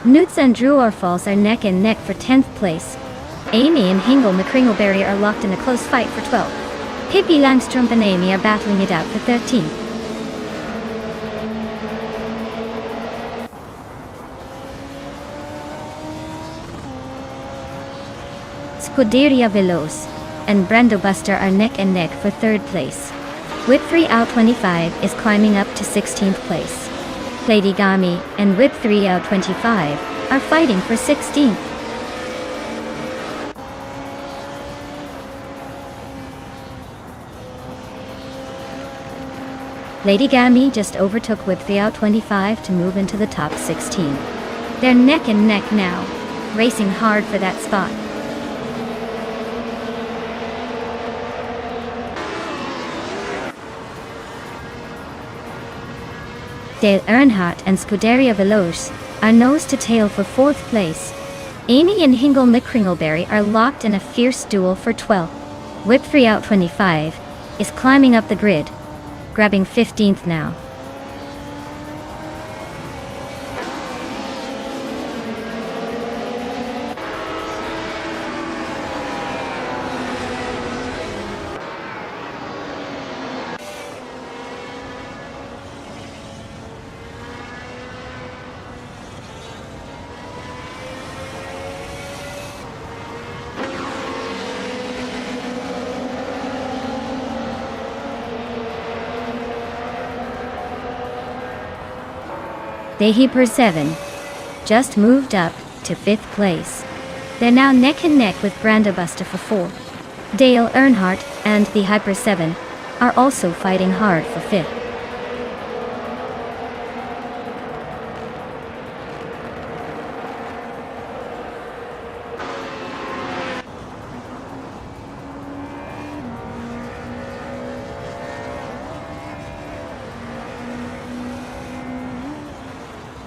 Nutz and Druorfals are neck and neck for 10th place. Amy and Hingle McCringleberry are locked in a close fight for 12th. Pippi Langstrumpf and Amy are battling it out for 13th. Scuderia Veloce and Brando Buster are neck and neck for 3rd place. Whip 3 out 25 is climbing up to 16th place. Lady Gami and Whip 3 out 25 are fighting for 16th. Lady Gami just overtook Whip 3 out 25 to move into the top 16. They're neck and neck now, racing hard for that spot. Dale Earnhardt and Scuderia Veloce are nose to tail for 4th place. Amy and Hingle McCringleberry are locked in a fierce duel for 12th. Whip 3 out 25 is climbing up the grid, grabbing 15th now. Hyper 7 just moved up to 5th place. They're now neck and neck with Brando Buster for 4th. Dale Earnhardt and the Hyper 7 are also fighting hard for 5th.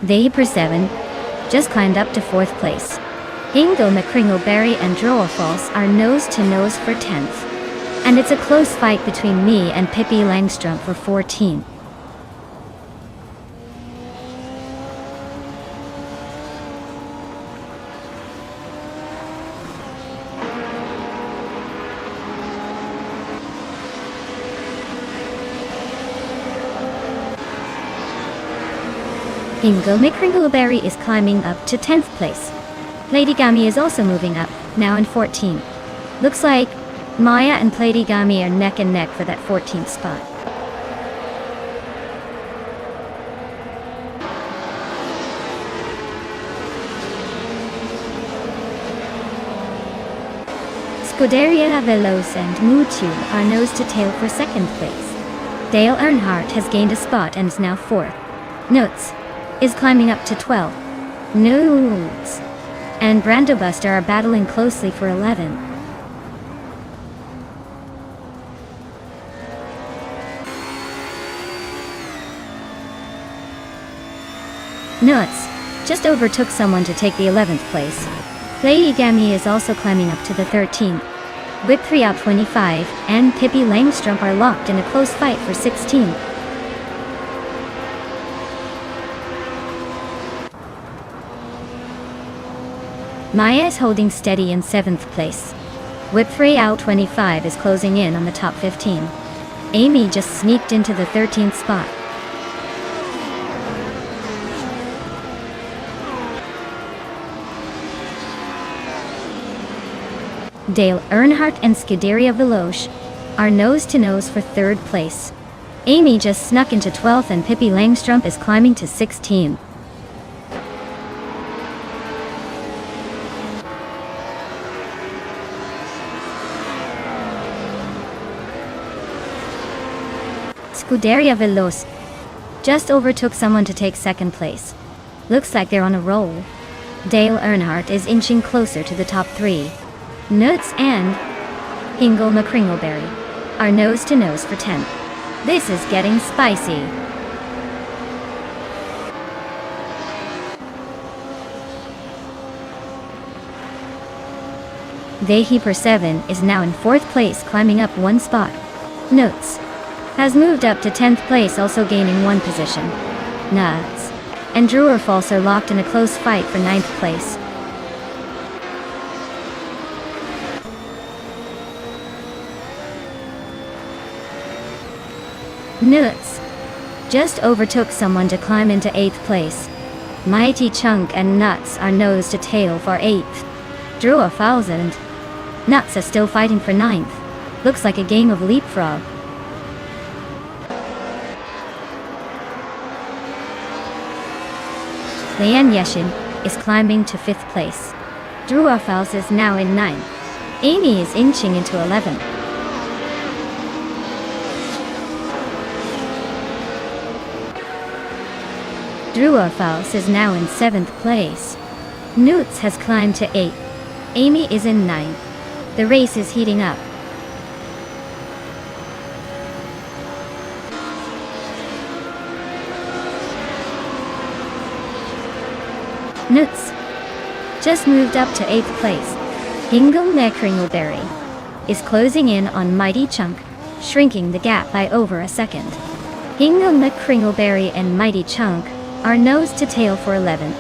The Hyper 7 just climbed up to 4th place. Hingle McCringleberry and Droorfals are nose to nose for 10th. And it's a close fight between me and Pippi Langstrumpf for 14th. Hingle McCringleberry is climbing up to 10th place. Lady Gami is also moving up, now in 14th. Looks like Maya and Lady Gami are neck and neck for that 14th spot. Scuderia Veloce and Mutube are nose to tail for 2nd place. Dale Earnhardt has gained a spot and is now 4th. Nutz is climbing up to 12th. Nutz and Brando Buster are battling closely for 11th. Nutz just overtook someone to take the 11th place. Lady Gami is also climbing up to the 13th. Whip 3 out 25 and Pippi Langstrumpf are locked in a close fight for 16th. Maya is holding steady in 7th place. Whip 3 out 25 is closing in on the top 15. Amy just sneaked into the 13th spot. Dale Earnhardt and Scuderia Veloce are nose to nose for 3rd place. Amy just snuck into 12th and Pippi Langstrumpf is climbing to 16th. Scuderia Veloce just overtook someone to take second place. Looks like they're on a roll. Dale Earnhardt is inching closer to the top 3. Nuts and Hingle McCringleberry are nose to nose for 10th. This is getting spicy. Vehiper 7 is now in 4th place, climbing up 1 spot. Nuts has moved up to 10th place, also gaining 1 position. Nuts and Drurfalls are locked in a close fight for 9th place. Nuts just overtook someone to climb into 8th place. Mighty Chunk and Nuts are nose to tail for 8th. Drurfalls and Nuts are still fighting for 9th. Looks like a game of leapfrog. Lian Yeshin is climbing to 5th place. Drurfalls is now in 9th. Amy is inching into 11th. Drurfalls is now in 7th place. Newts has climbed to 8th. Amy is in 9th. The race is heating up. Nuts just moved up to 8th place. Hingle McCringleberry is closing in on Mighty Chunk, shrinking the gap by over a second. Hingle McCringleberry and Mighty Chunk are nose to tail for 11th.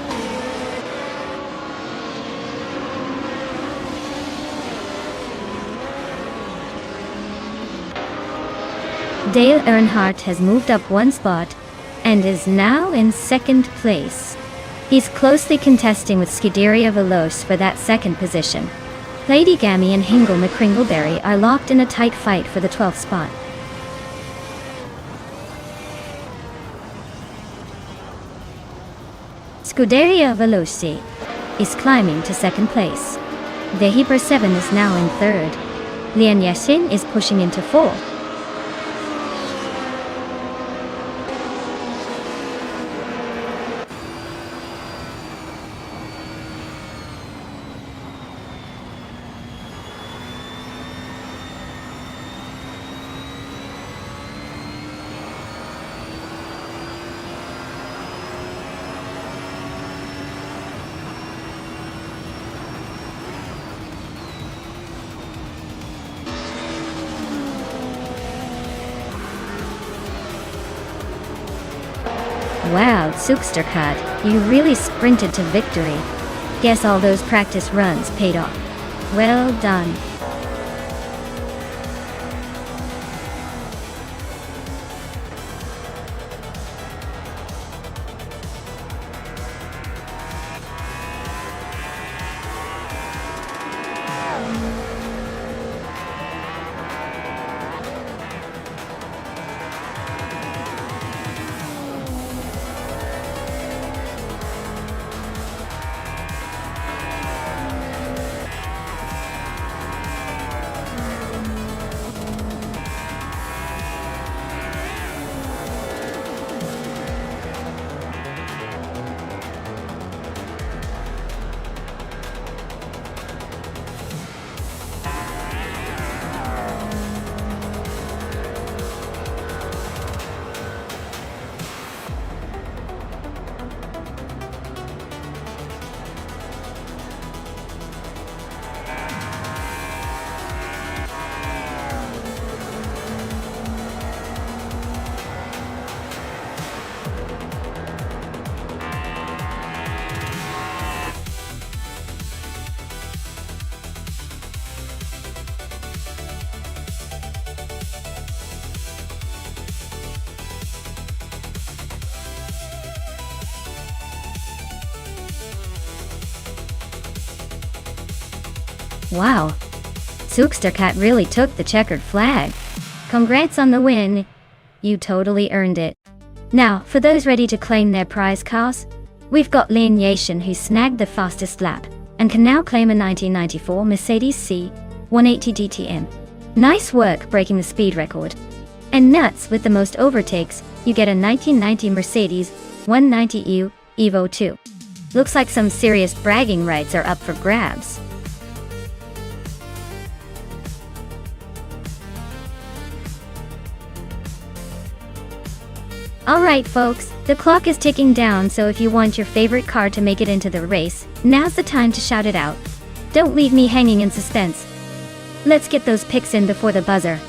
Dale Earnhardt has moved up 1 spot and is now in 2nd place. He's closely contesting with Scuderia Veloce for that 2nd position. Lady Gammy and Hingle McCringleberry are locked in a tight fight for the 12th spot. Scuderia Veloce is climbing to 2nd place. Vehiper 7 is now in 3rd. Lian Yeshin is pushing into 4th. Wow, Zugsterkat, you really sprinted to victory. Guess all those practice runs paid off. Well done. Wow, Zugsterkat really took the checkered flag. Congrats on the win. You totally earned it. Now, for those ready to claim their prize cars, we've got Lane Yashin, who snagged the fastest lap and can now claim a 1994 Mercedes C180 DTM. Nice work breaking the speed record. And nuts, with the most overtakes, you get a 1990 Mercedes 190U Evo 2. Looks like some serious bragging rights are up for grabs. Alright folks, the clock is ticking down, so if you want your favorite car to make it into the race, now's the time to shout it out. Don't leave me hanging in suspense. Let's get those picks in before the buzzer.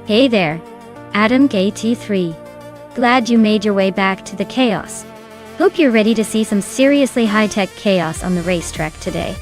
Hey there, Adam Gay T3. Glad you made your way back to the chaos. Hope you're ready to see some seriously high-tech chaos on the racetrack today.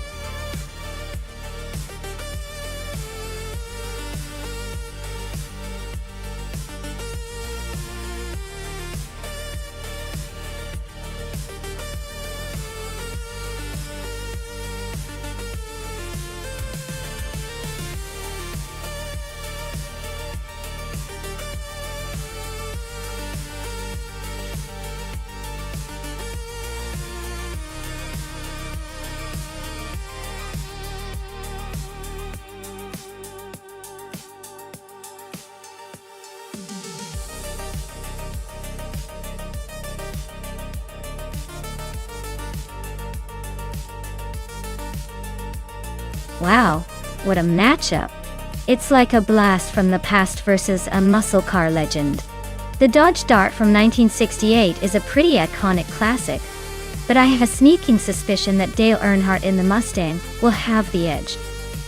Wow, what a matchup. It's like a blast from the past versus a muscle car legend. The Dodge Dart from 1968 is a pretty iconic classic, but I have a sneaking suspicion that Dale Earnhardt in the Mustang will have the edge.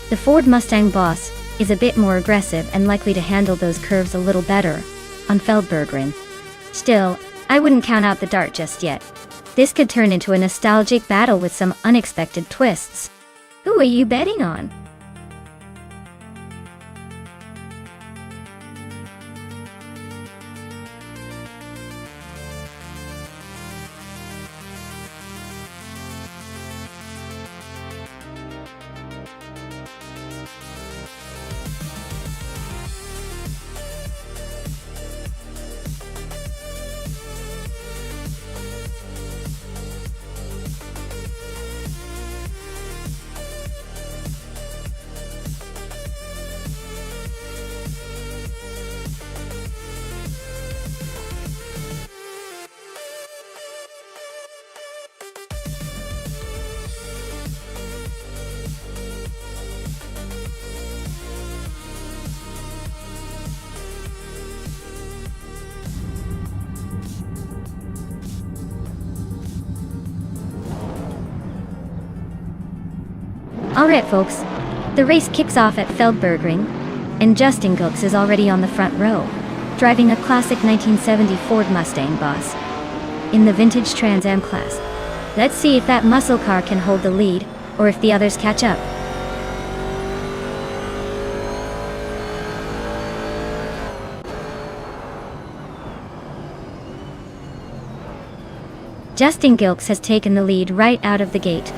The Ford Mustang boss is a bit more aggressive and likely to handle those curves a little better on Feldbergring. Still, I wouldn't count out the Dart just yet. This could turn into a nostalgic battle with some unexpected twists. Who are you betting on? Alright folks, the race kicks off at Feldbergring, and Justin Gilks is already on the front row, driving a classic 1970 Ford Mustang boss in the vintage Trans Am class. Let's see if that muscle car can hold the lead, or if the others catch up. Justin Gilks has taken the lead right out of the gate.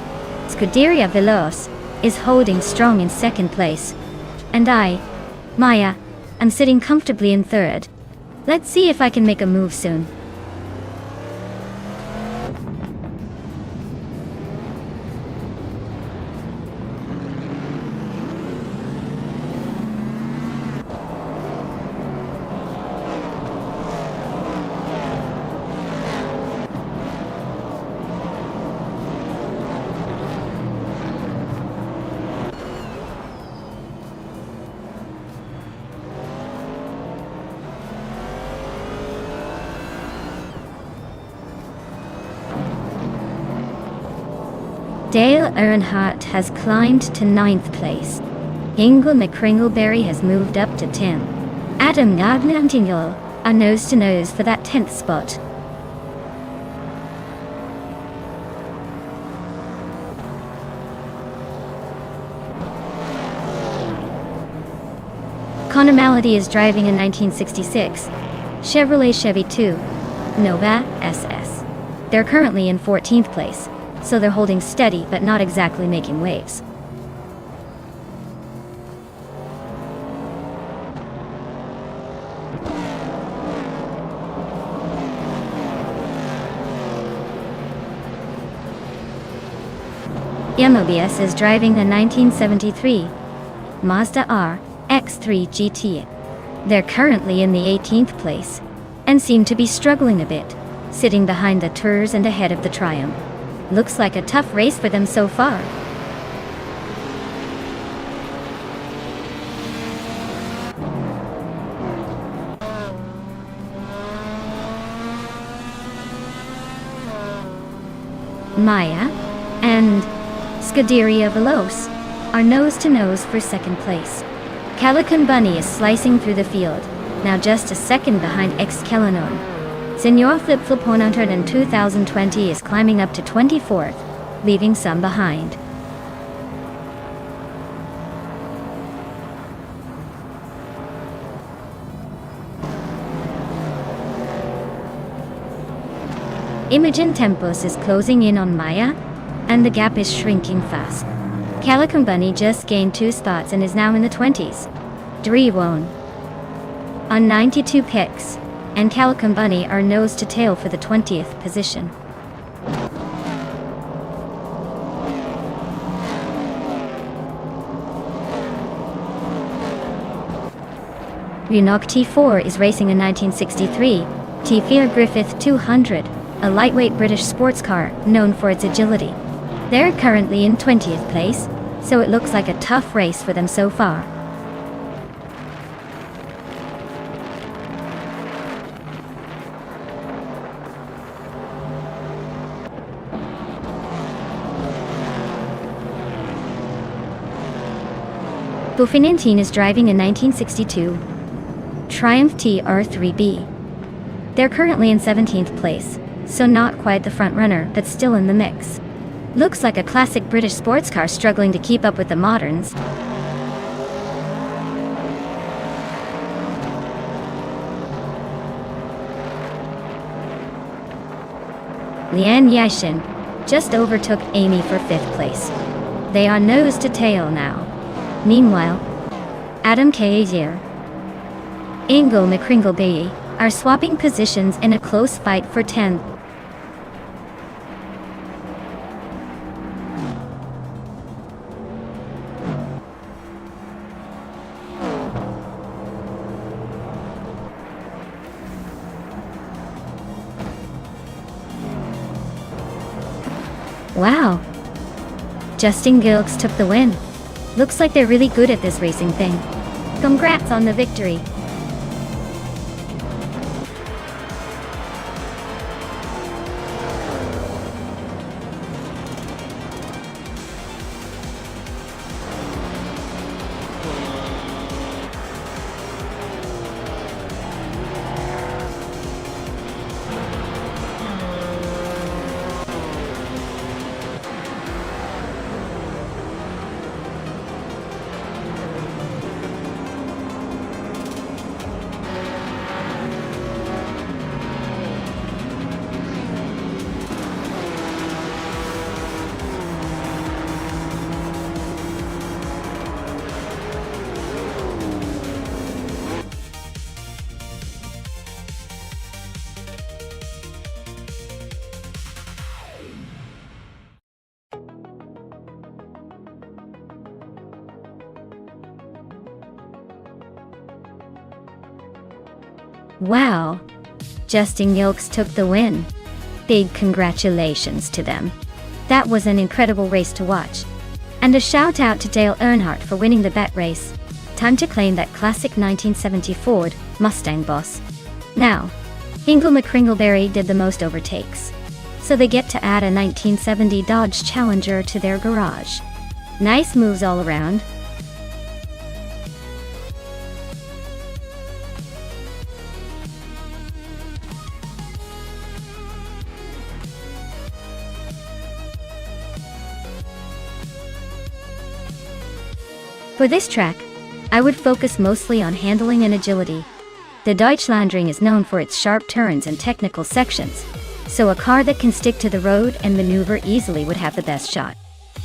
Scuderia Veloz is holding strong in second place. And I, Maya, am sitting comfortably in third. Let's see if I can make a move soon. Dale Earnhardt has climbed to 9th place. Ingle McCringleberry has moved up to 10. Adam Nagnantingle are nose to nose for that 10th spot. Connor Malady is driving a 1966 Chevrolet Chevy 2 Nova SS. They're currently in 14th place. so they're holding steady but not exactly making waves. MOBS is driving a 1973 Mazda RX-3 GT. They're currently in the 18th place, and seem to be struggling a bit, sitting behind the Tours and ahead of the Triumph. Looks like a tough race for them so far. Maya and Scuderia Veloce are nose-to-nose for second place. Calican Bunny is slicing through the field, now just a second behind Excalinon. Senor Flip Flop 100 in 2020 is climbing up to 24th, leaving some behind. Imogen Tempos is closing in on Maya, and the gap is shrinking fast. Calican Bunny just gained 2 spots and is now in the 20s. Drewon on 92 picks, and Calican Bunny are nose to tail for the 20th position. Renock T4 is racing a 1963 T4 Griffith 200, a lightweight British sports car known for its agility. They're currently in 20th place, so it looks like a tough race for them so far. Bufinantine is driving a 1962 Triumph TR3B. They're currently in 17th place, so not quite the front runner, but still in the mix. Looks like a classic British sports car struggling to keep up with the moderns. Lian Yashin just overtook Amy for 5th place. They are nose to tail now. Meanwhile, Adam Kazier, Ingo McCringlebaye are swapping positions in a close fight for 10th. Wow! Justin Gilks took the win. Looks like they're really good at this racing thing. Congrats on the victory! Wow! Justin Gilks took the win. Big congratulations to them. That was an incredible race to watch. And a shout out to Dale Earnhardt for winning the bet race. Time to claim that classic 1970 Ford Mustang boss. Now, Ingo McCringleberry did the most overtakes, so they get to add a 1970 Dodge Challenger to their garage. Nice moves all around. For this track, I would focus mostly on handling and agility. The Deutschlandring is known for its sharp turns and technical sections, so a car that can stick to the road and maneuver easily would have the best shot.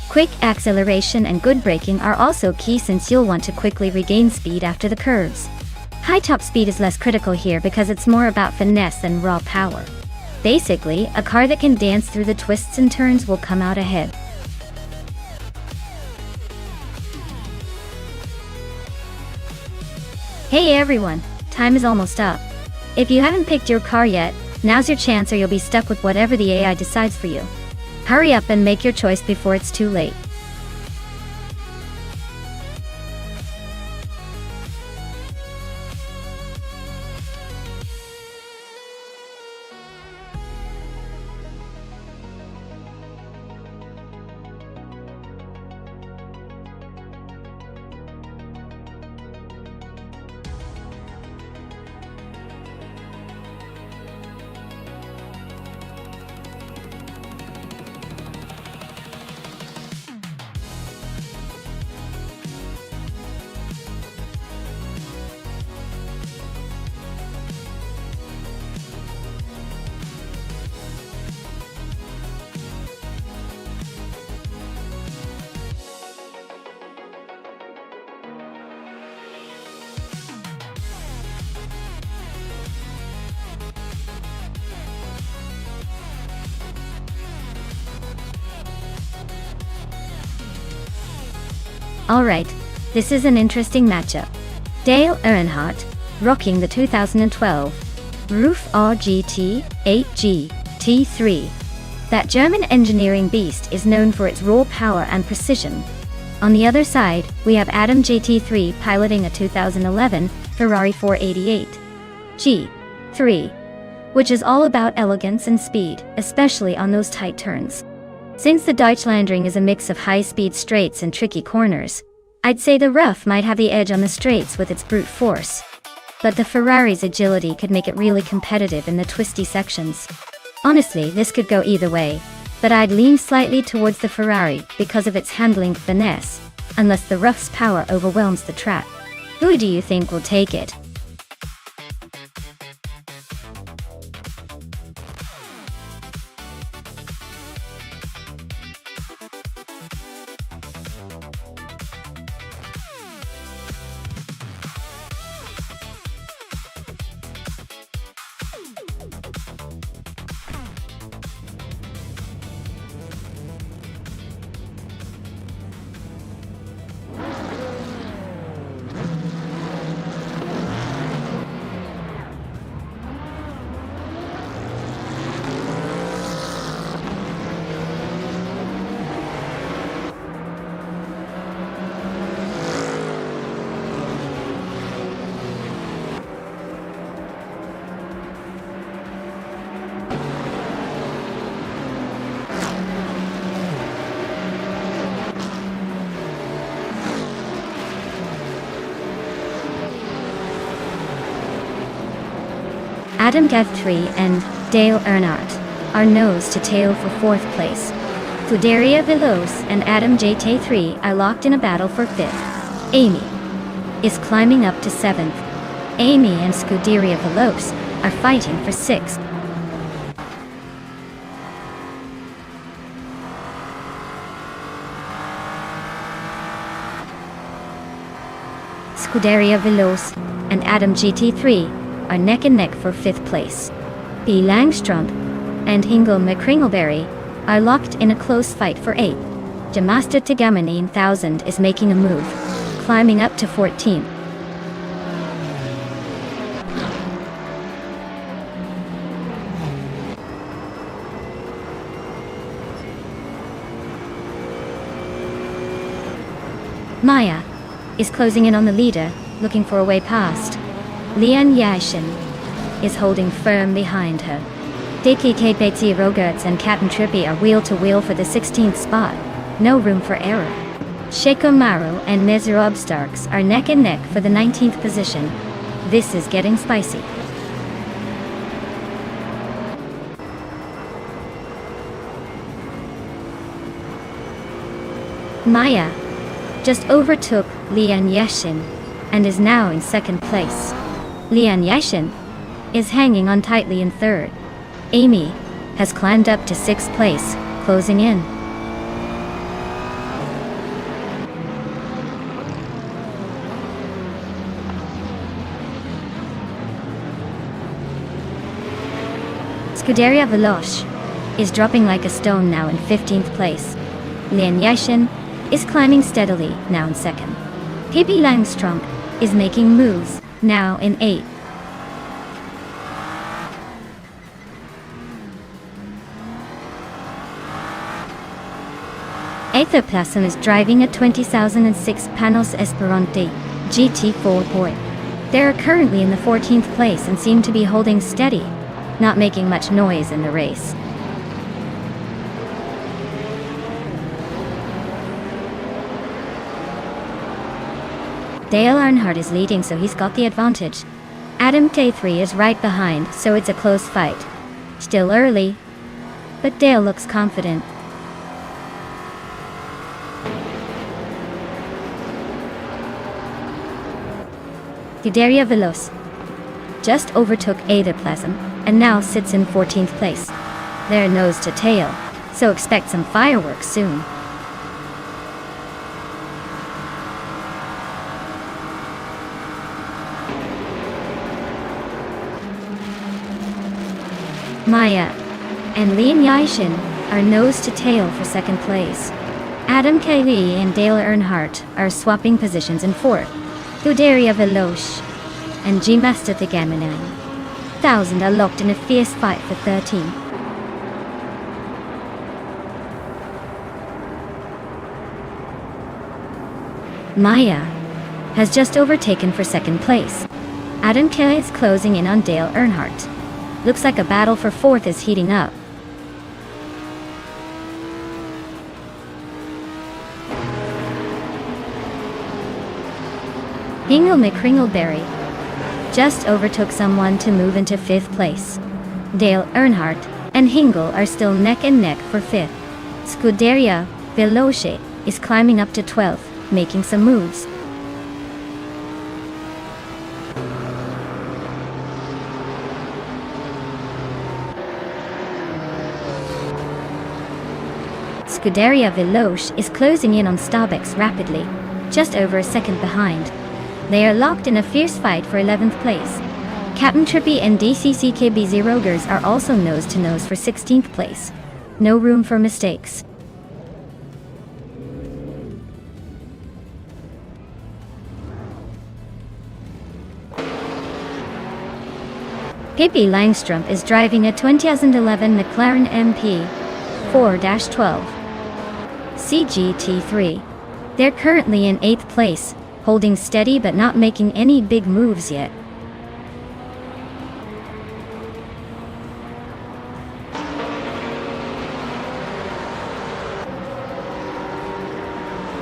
Quick acceleration and good braking are also key since you'll want to quickly regain speed after the curves. High top speed is less critical here because it's more about finesse than raw power. Basically, a car that can dance through the twists and turns will come out ahead. Hey everyone, time is almost up. If you haven't picked your car yet, now's your chance or you'll be stuck with whatever the AI decides for you. Hurry up and make your choice before it's too late. Alright, this is an interesting matchup. Dale Earnhardt, rocking the 2012 Roof RGT 8G T3. That German engineering beast is known for its raw power and precision. On the other side, we have Adam JT3 piloting a 2011 Ferrari 488 G3, which is all about elegance and speed, especially on those tight turns. Since the Deutschlandring is a mix of high-speed straights and tricky corners, I'd say the rough might have the edge on the straights with its brute force. But the Ferrari's agility could make it really competitive in the twisty sections. Honestly, this could go either way, but I'd lean slightly towards the Ferrari because of its handling finesse, unless the rough's power overwhelms the track. Who do you think will take it? Adam JT3 and Dale Earnhardt are nose to tail for 4th place. Scuderia Veloce and Adam JT3 are locked in a battle for 5th. Amy is climbing up to 7th. Amy and Scuderia Veloce are fighting for 6th. Scuderia Veloce and Adam JT3 are neck and neck for 5th place. P. Langstrom and Hingle McCringleberry are locked in a close fight for 8th. Jamasta Tagama 9000 is making a move, climbing up to 14th. Maya is closing in on the leader, looking for a way past. Lian Yashin is holding firm behind her. DKK Betsy Rogerts and Captain Trippy are wheel-to-wheel for the 16th spot. No room for error. Sheiko Maru and Mezerob Starks are neck and neck for the 19th position. This is getting spicy. Maya just overtook Lian Yashin and is now in 2nd place. Lian Yashin is hanging on tightly in 3rd. Amy has climbed up to 6th place, closing in. Scuderia Veloce is dropping like a stone now in 15th place. Lian Yashin is climbing steadily, now in 2nd. Pippi Langstrump is making moves, now in 8th. Aetherplasm is driving a 2006 Panos Esperante GT4 Boy. They are currently in the 14th place and seem to be holding steady, not making much noise in the race. Dale Earnhardt is leading, so he's got the advantage. Adam K3 is right behind, so it's a close fight. Still early, but Dale looks confident. Scuderia Veloce just overtook Aetherplasm and now sits in 14th place. They're nose to tail, so expect some fireworks soon. Maya and Lian Yashin are nose to tail for 2nd place. Adam K. Lee and Dale Earnhardt are swapping positions in 4th. Scuderia Veloce and G-Master Thigaminine 1000 are locked in a fierce fight for 13. Maya has just overtaken for 2nd place. Adam K. is closing in on Dale Earnhardt. Looks like a battle for 4th is heating up. Hingle McCringleberry just overtook someone to move into 5th place. Dale Earnhardt and Hingle are still neck and neck for 5th. Scuderia Veloce is climbing up to 12th, making some moves. Scuderia Veloce is closing in on Starbucks rapidly, just over a second behind. They are locked in a fierce fight for 11th place. Captain Trippy and DCCKBZ Rogers are also nose-to-nose for 16th place. No room for mistakes. Pippi Langstrump is driving a 2011 McLaren MP 4-12 CGT3. They're currently in 8th place, holding steady but not making any big moves yet.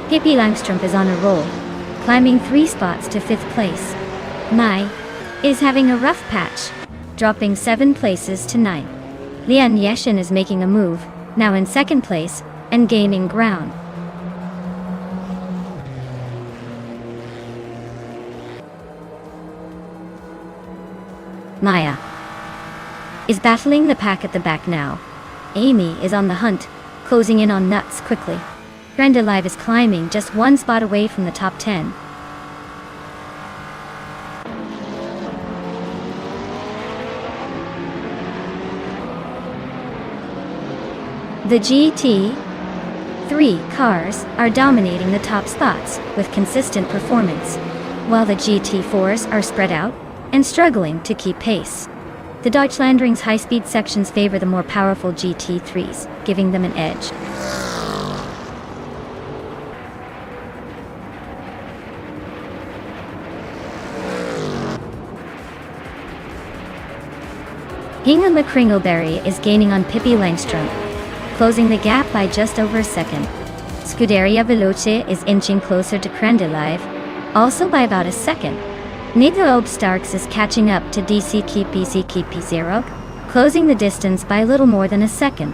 Pippi Langstrump is on a roll, climbing 3 spots to 5th place. Mai is having a rough patch, dropping 7 places to 9. Lian Yashin is making a move, now in 2nd place, and gaining ground. Maya is battling the pack at the back now. Amy is on the hunt, closing in on Nuts quickly. Brenda Live is climbing just 1 spot away from the top 10. The GT3 cars are dominating the top spots with consistent performance, while the GT4s are spread out and struggling to keep pace. The Deutschlandring's high-speed sections favor the more powerful GT3s, giving them an edge. Hinga McCringleberry is gaining on Pippi Langstrump, closing the gap by just over a second. Scuderia Veloce is inching closer to Crandelive, also by about a second. Nido Starks is catching up to DC KP0, closing the distance by little more than a second.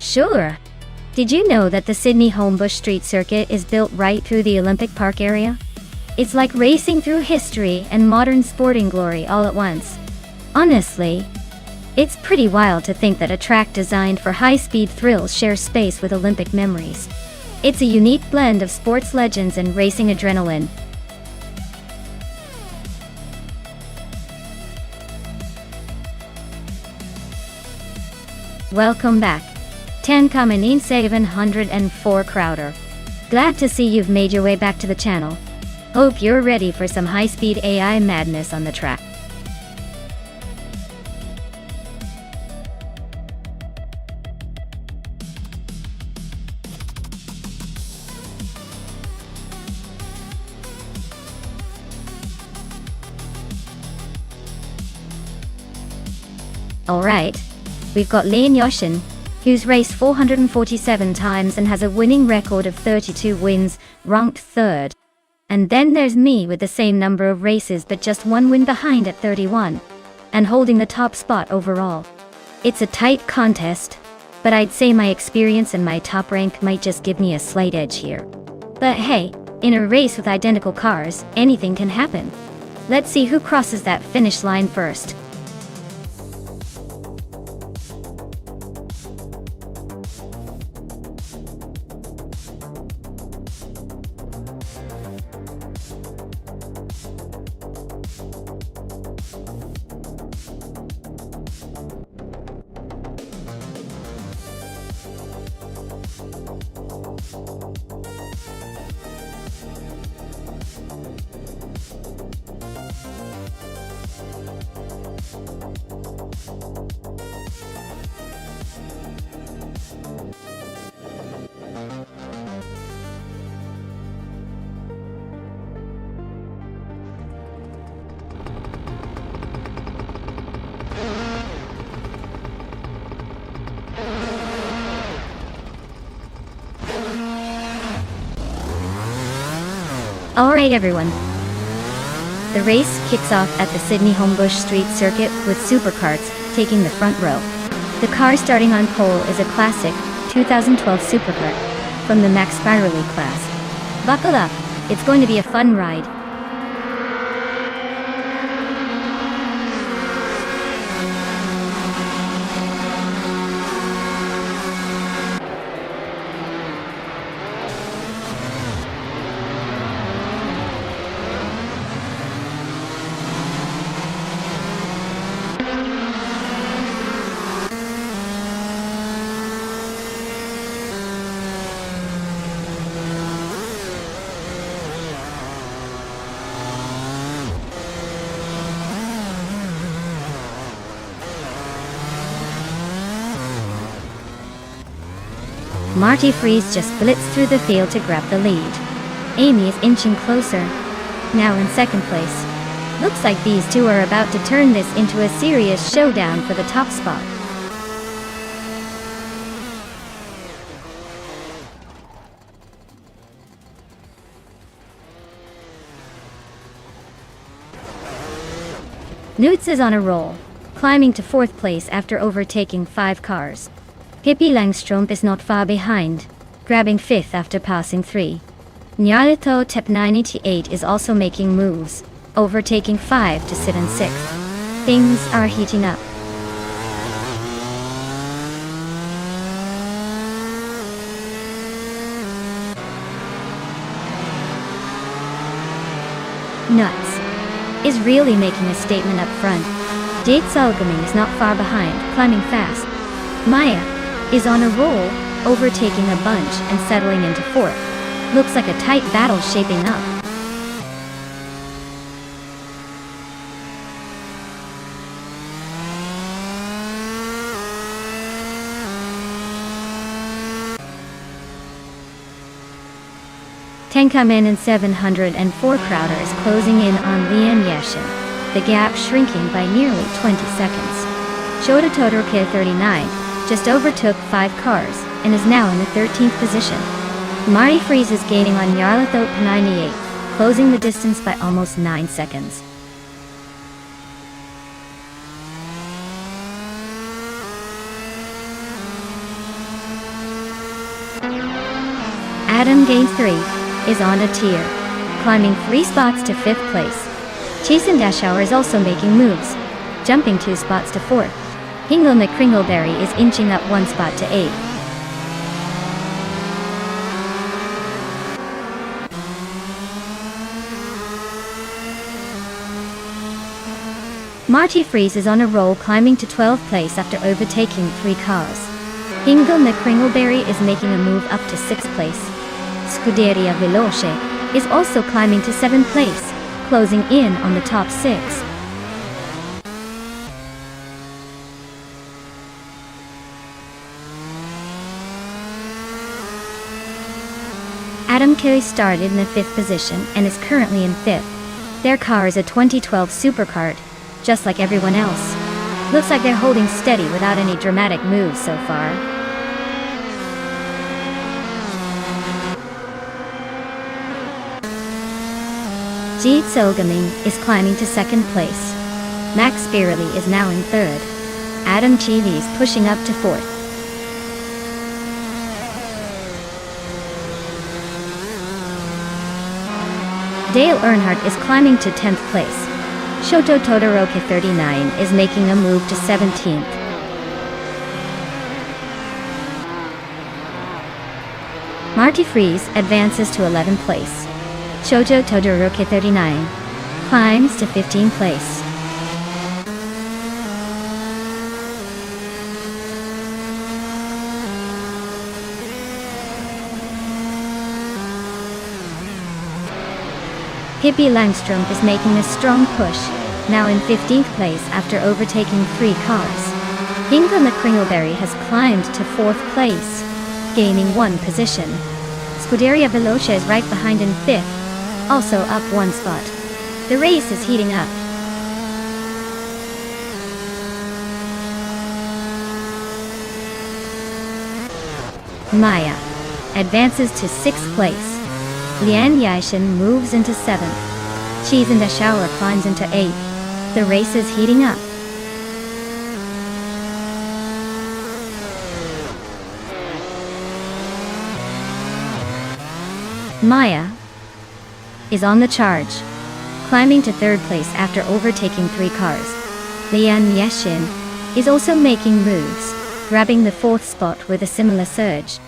Sure. Did you know that the Sydney Homebush Street Circuit is built right through the Olympic Park area? It's like racing through history and modern sporting glory all at once. Honestly, it's pretty wild to think that a track designed for high-speed thrills shares space with Olympic memories. It's a unique blend of sports legends and racing adrenaline. Welcome back. 10,704 Crowder. Glad to see you've made your way back to the channel. Hope you're ready for some high-speed AI madness on the track. Alright, we've got Lane Yoshin, who's raced 447 times and has a winning record of 32 wins, ranked 3rd. And then there's me with the same number of races but just one win behind at 31, and holding the top spot overall. It's a tight contest, but I'd say my experience and my top rank might just give me a slight edge here. But hey, in a race with identical cars, anything can happen. Let's see who crosses that finish line first. Alright everyone. The race kicks off at the Sydney Homebush Street Circuit with supercarts taking the front row. The car starting on pole is a classic 2012 supercart from the Max Spirally class. Buckle up, it's going to be a fun ride. Marty Freeze just blitzed through the field to grab the lead. Amy is inching closer, now in second place. Looks like these two are about to turn this into a serious showdown for the top spot. Newts is on a roll, climbing to 4th place after overtaking 5 cars. Pippi Langstrom is not far behind, grabbing 5th after passing 3. Nyarlathotep Tep 98 is also making moves, overtaking 5 to sit in 6th. Things are heating up. Nuts is really making a statement up front. Jade Salgami is not far behind, climbing fast. Maya is on a roll, overtaking a bunch and settling into 4th. Looks like a tight battle shaping up. Tenkamen and 704 Crowder is closing in on Liam Yashin, the gap shrinking by nearly 20 seconds. Shota Todoroki 39 just overtook 5 cars and is now in the 13th position. Marty Freeze is gaining on Nyarlathotep 98, closing the distance by almost 9 seconds. Adam gains 3, is on a tier, climbing 3 spots to 5th place. Cheese and Dashauer is also making moves, jumping 2 spots to 4th. Hingle McCringleberry is inching up 1 spot to 8th. Marty Freeze is on a roll, climbing to 12th place after overtaking 3 cars. Hingle McCringleberry is making a move up to 6th place. Scuderia Veloce is also climbing to 7th place, closing in on the top 6. Adam Carey started in the 5th position and is currently in 5th. Their car is a 2012 supercar, just like everyone else. Looks like they're holding steady without any dramatic moves so far. Jeet Solgaming is climbing to 2nd place. Max Spirelli is now in 3rd. Adam Chili is pushing up to 4th. Dale Earnhardt is climbing to 10th place. Shoto Todoroki 39 is making a move to 17th. Marty Freeze advances to 11th place. Shoto Todoroki 39 climbs to 15th place. Hippie Langstrom is making a strong push, now in 15th place after overtaking 3 cars. Hingle McCringleberry has climbed to 4th place, gaining 1 position. Scuderia Veloce is right behind in 5th, also up 1 spot. The race is heating up. Maya advances to 6th place. Lian Yishin moves into 7th. Cheese and Dashauer climbs into 8th. The race is heating up. Maya is on the charge, climbing to 3rd place after overtaking 3 cars. Lian Yishin is also making moves, grabbing the 4th spot with a similar surge.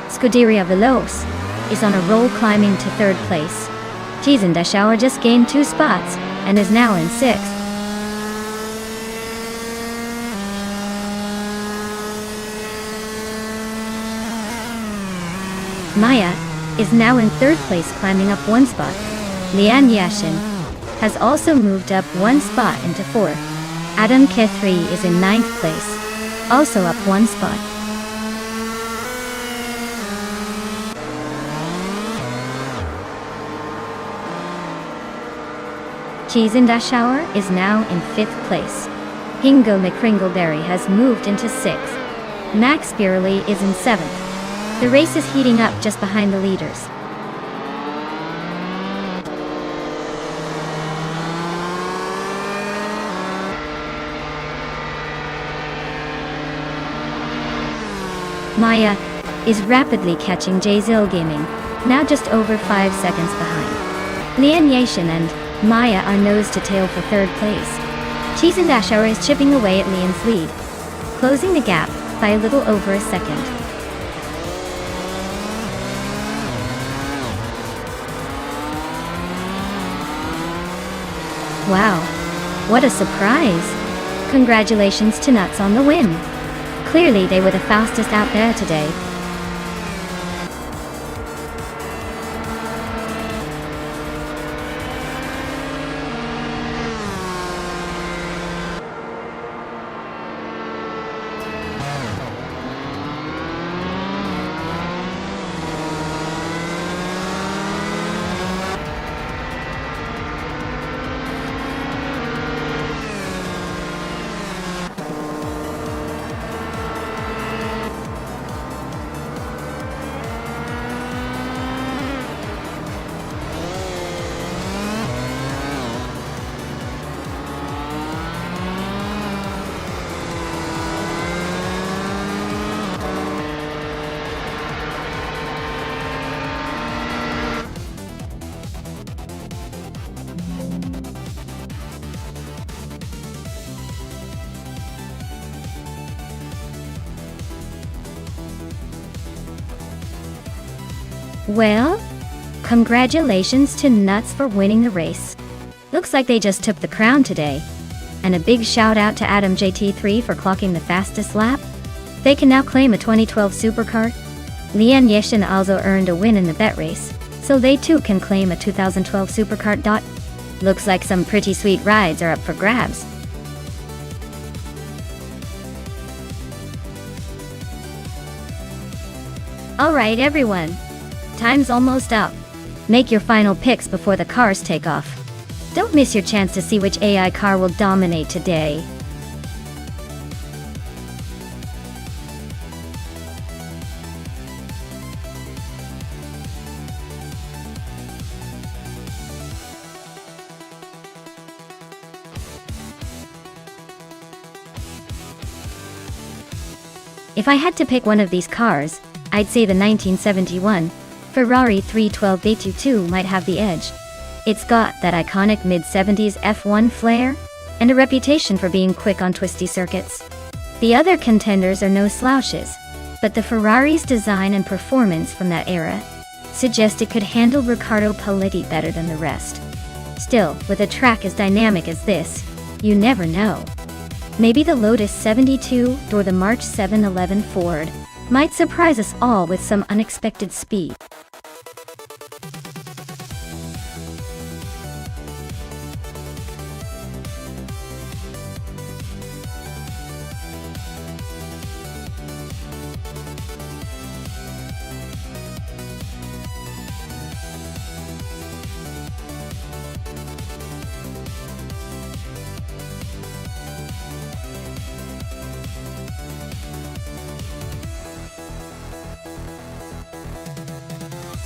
Scuderia Veloce is on a roll, climbing to 3rd place. Cheese Dashauer just gained 2 spots and is now in 6th. Maya is now in 3rd place, climbing up 1 spot. Lian Yashin has also moved up 1 spot into 4th. Adam K3 is in 9th place, also up 1 spot. Cheese Dashauer is now in 5th place. Hingo McCringleberry has moved into 6th. Max Spirelli is in 7th. The race is heating up just behind the leaders. Maya is rapidly catching Jzil Gaming, now just over 5 seconds behind. Lian Yashin and Maya are nose to tail for 3rd place. Cheese Dashauer is chipping away at Lian's lead, closing the gap by a little over a second. Wow, what a surprise! Congratulations to Nuts on the win. Clearly they were the fastest out there today. Well, congratulations to Nuts for winning the race. Looks like they just took the crown today. And a big shout out to Adam JT3 for clocking the fastest lap. They can now claim a 2012 supercar. Lian Yeshin also earned a win in the bet race, so they too can claim a 2012 supercar. Looks like some pretty sweet rides are up for grabs. Alright everyone, time's almost up. Make your final picks before the cars take off. Don't miss your chance to see which AI car will dominate today. If I had to pick one of these cars, I'd say the 1971 Ferrari 312 B22 might have the edge. It's got that iconic mid-70s F1 flair, and a reputation for being quick on twisty circuits. The other contenders are no slouches, but the Ferrari's design and performance from that era suggest it could handle Riccardo Paletti better than the rest. Still, with a track as dynamic as this, you never know. Maybe the Lotus 72 or the March 711 Ford might surprise us all with some unexpected speed.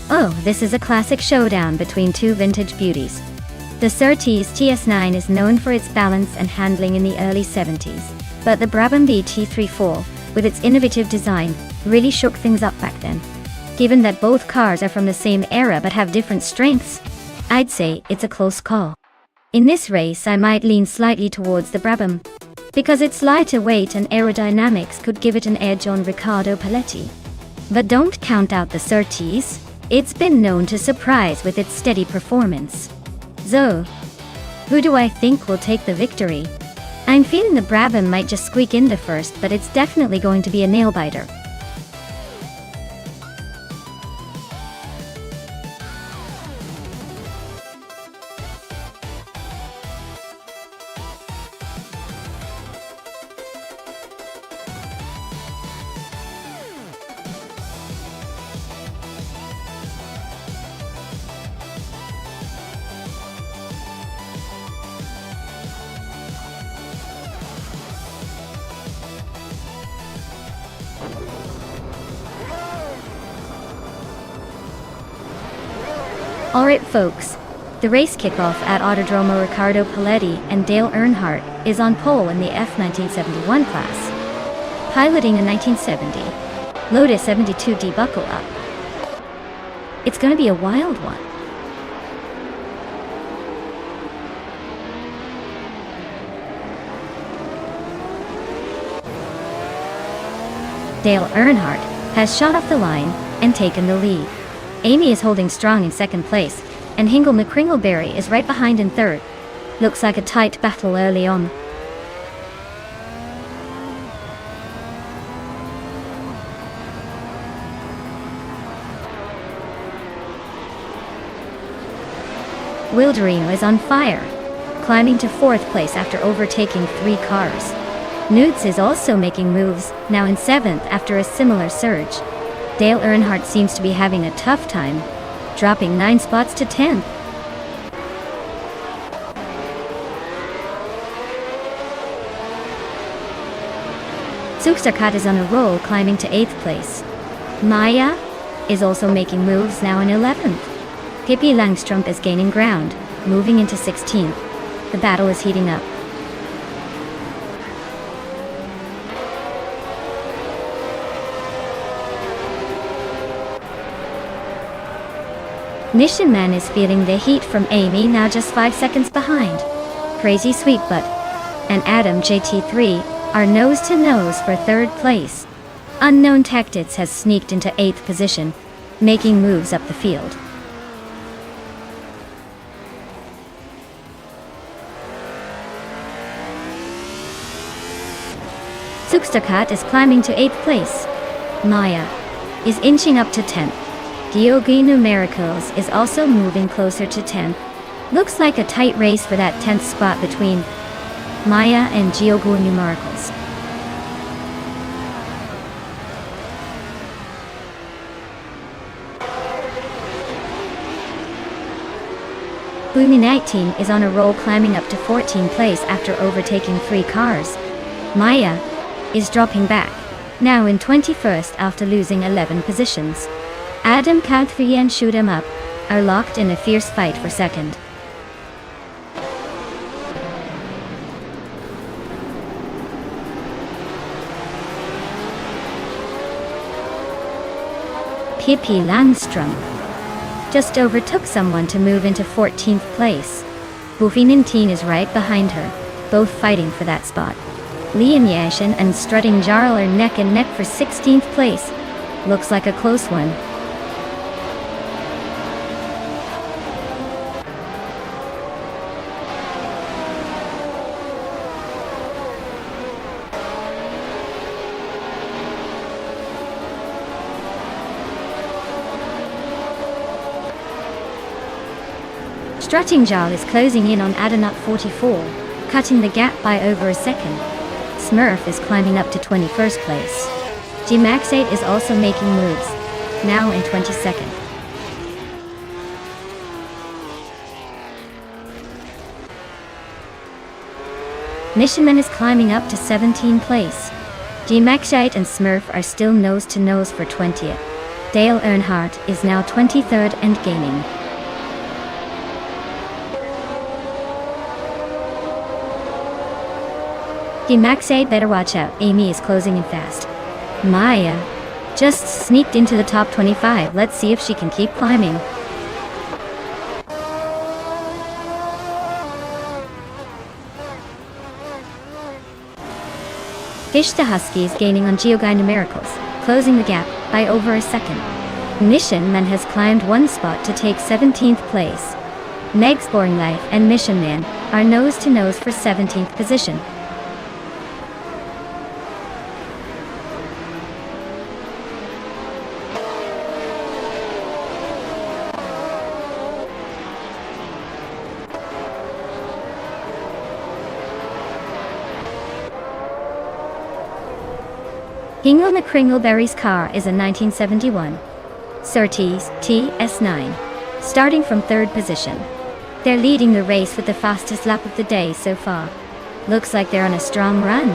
Oh, this is a classic showdown between two vintage beauties. The Surtees TS9 is known for its balance and handling in the early 70s, but the Brabham BT34, with its innovative design, really shook things up back then. Given that both cars are from the same era but have different strengths, I'd say it's a close call. In this race, I might lean slightly towards the Brabham, because its lighter weight and aerodynamics could give it an edge on Riccardo Paletti. But don't count out the Surtees. It's been known to surprise with its steady performance. So, who do I think will take the victory? I'm feeling the Brabham might just squeak into first, but it's definitely going to be a nail-biter. Alright folks, the race kickoff at Autodromo Riccardo Paletti and Dale Earnhardt is on pole in the F1971 class. Piloting a 1970 Lotus 72D buckle up. It's gonna be a wild one. Dale Earnhardt has shot off the line and taken the lead. Amy is holding strong in second place, and Hingle McCringleberry is right behind in third. Looks like a tight battle early on. Wilderino is on fire, climbing to fourth place after overtaking 3 cars. Newts is also making moves, now in 7th after a similar surge. Dale Earnhardt seems to be having a tough time, dropping 9 spots to 10th. Suksarkat is on a roll, climbing to 8th place. Maya is also making moves, now in 11th. Pippi Langstrup is gaining ground, moving into 16th. The battle is heating up. Nishinman is feeling the heat from Amy, now just 5 seconds behind. Crazy Sweetbutt and Adam JT3 are nose-to-nose for 3rd place. Unknown Tactics has sneaked into 8th position, making moves up the field. Sukstakat is climbing to 8th place. Maya is inching up to 10th. Diogenu Miracles is also moving closer to 10th. Looks like a tight race for that 10th spot between Maya and Diogenu Miracles. Boomy 19 is on a roll, climbing up to 14th place after overtaking 3 cars. Maya is dropping back, now in 21st after losing 11 positions. Adam Kadri and Shoot 'em Up are locked in a fierce fight for second. Pippi Langstrom just overtook someone to move into 14th place. Buffy 19 is right behind her, both fighting for that spot. Liam Yashin and Strutting Jarl are neck and neck for 16th place. Looks like a close one. Strutting Jarl is closing in on Adanut 44, cutting the gap by over a second. Smurf is climbing up to 21st place. Gmax8 is also making moves, now in 22nd. Missionman is climbing up to 17th place. Gmax8 and Smurf are still nose to nose for 20th. Dale Earnhardt is now 23rd and gaining. Gmax8 better watch out, Amy is closing in fast. Maya just sneaked into the top 25, let's see if she can keep climbing. Fish the Husky is gaining on Geoguy Numericals, closing the gap by over a second. Mission Man has climbed 1 spot to take 17th place. Meg's Boring Life and Mission Man are nose to nose for 17th position. Hingle McCringleberry's car is a 1971 Surtees TS9, starting from 3rd position. They're leading the race with the fastest lap of the day so far. Looks like they're on a strong run.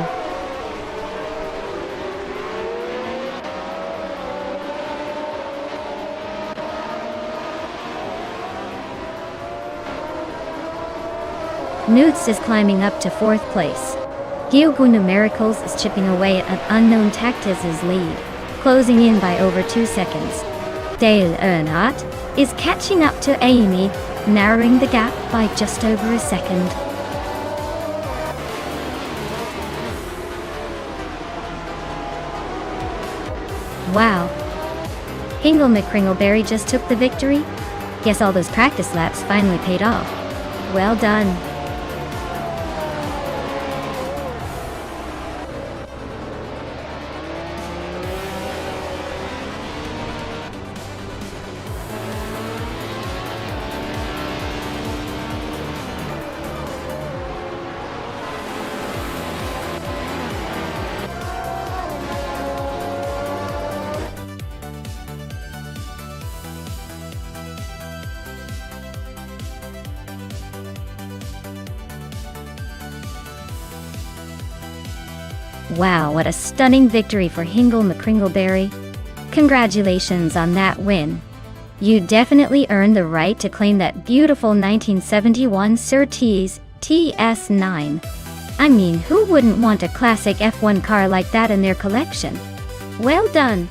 Newts is climbing up to 4th place. Geogunu Miracles is chipping away at Unknown Tactics' lead, closing in by over 2 seconds. Dale Earnhardt is catching up to Amy, narrowing the gap by just over a second. Wow. Hingle McCringleberry just took the victory? Guess all those practice laps finally paid off. Well done. Wow, what a stunning victory for Hingle McCringleberry. Congratulations on that win. You definitely earned the right to claim that beautiful 1971 Surtees TS9. I mean, who wouldn't want a classic F1 car like that in their collection? Well done.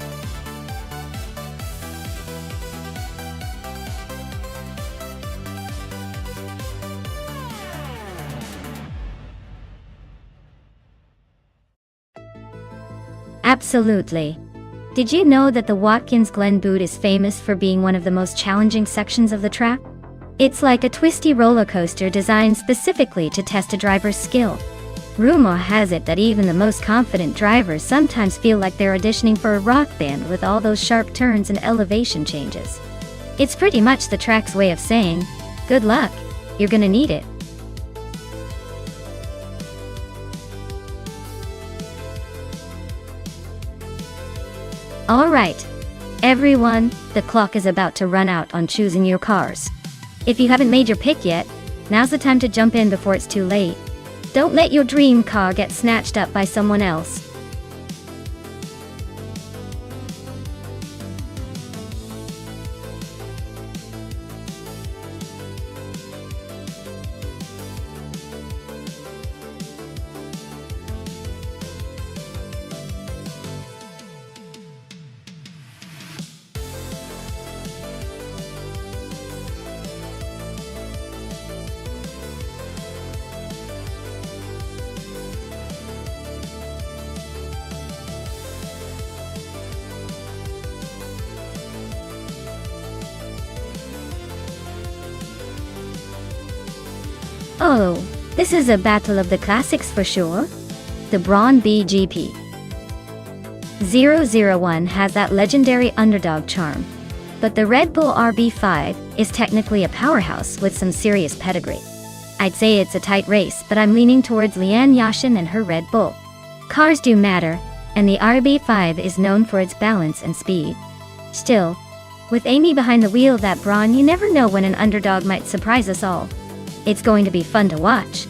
Absolutely. Did you know that the Watkins Glen boot is famous for being one of the most challenging sections of the track? It's like a twisty roller coaster designed specifically to test a driver's skill. Rumor has it that even the most confident drivers sometimes feel like they're auditioning for a rock band with all those sharp turns and elevation changes. It's pretty much the track's way of saying, good luck, you're gonna need it. Alright, everyone, the clock is about to run out on choosing your cars. If you haven't made your pick yet, now's the time to jump in before it's too late. Don't let your dream car get snatched up by someone else. Oh, this is a battle of the classics for sure. The Braun BGP 001 has that legendary underdog charm, but the Red Bull RB5 is technically a powerhouse with some serious pedigree. I'd say it's a tight race, but I'm leaning towards Liane Yashin and her Red Bull. Cars do matter, and the RB5 is known for its balance and speed. Still, with Amy behind the wheel of that Braun, you never know when an underdog might surprise us all. It's going to be fun to watch.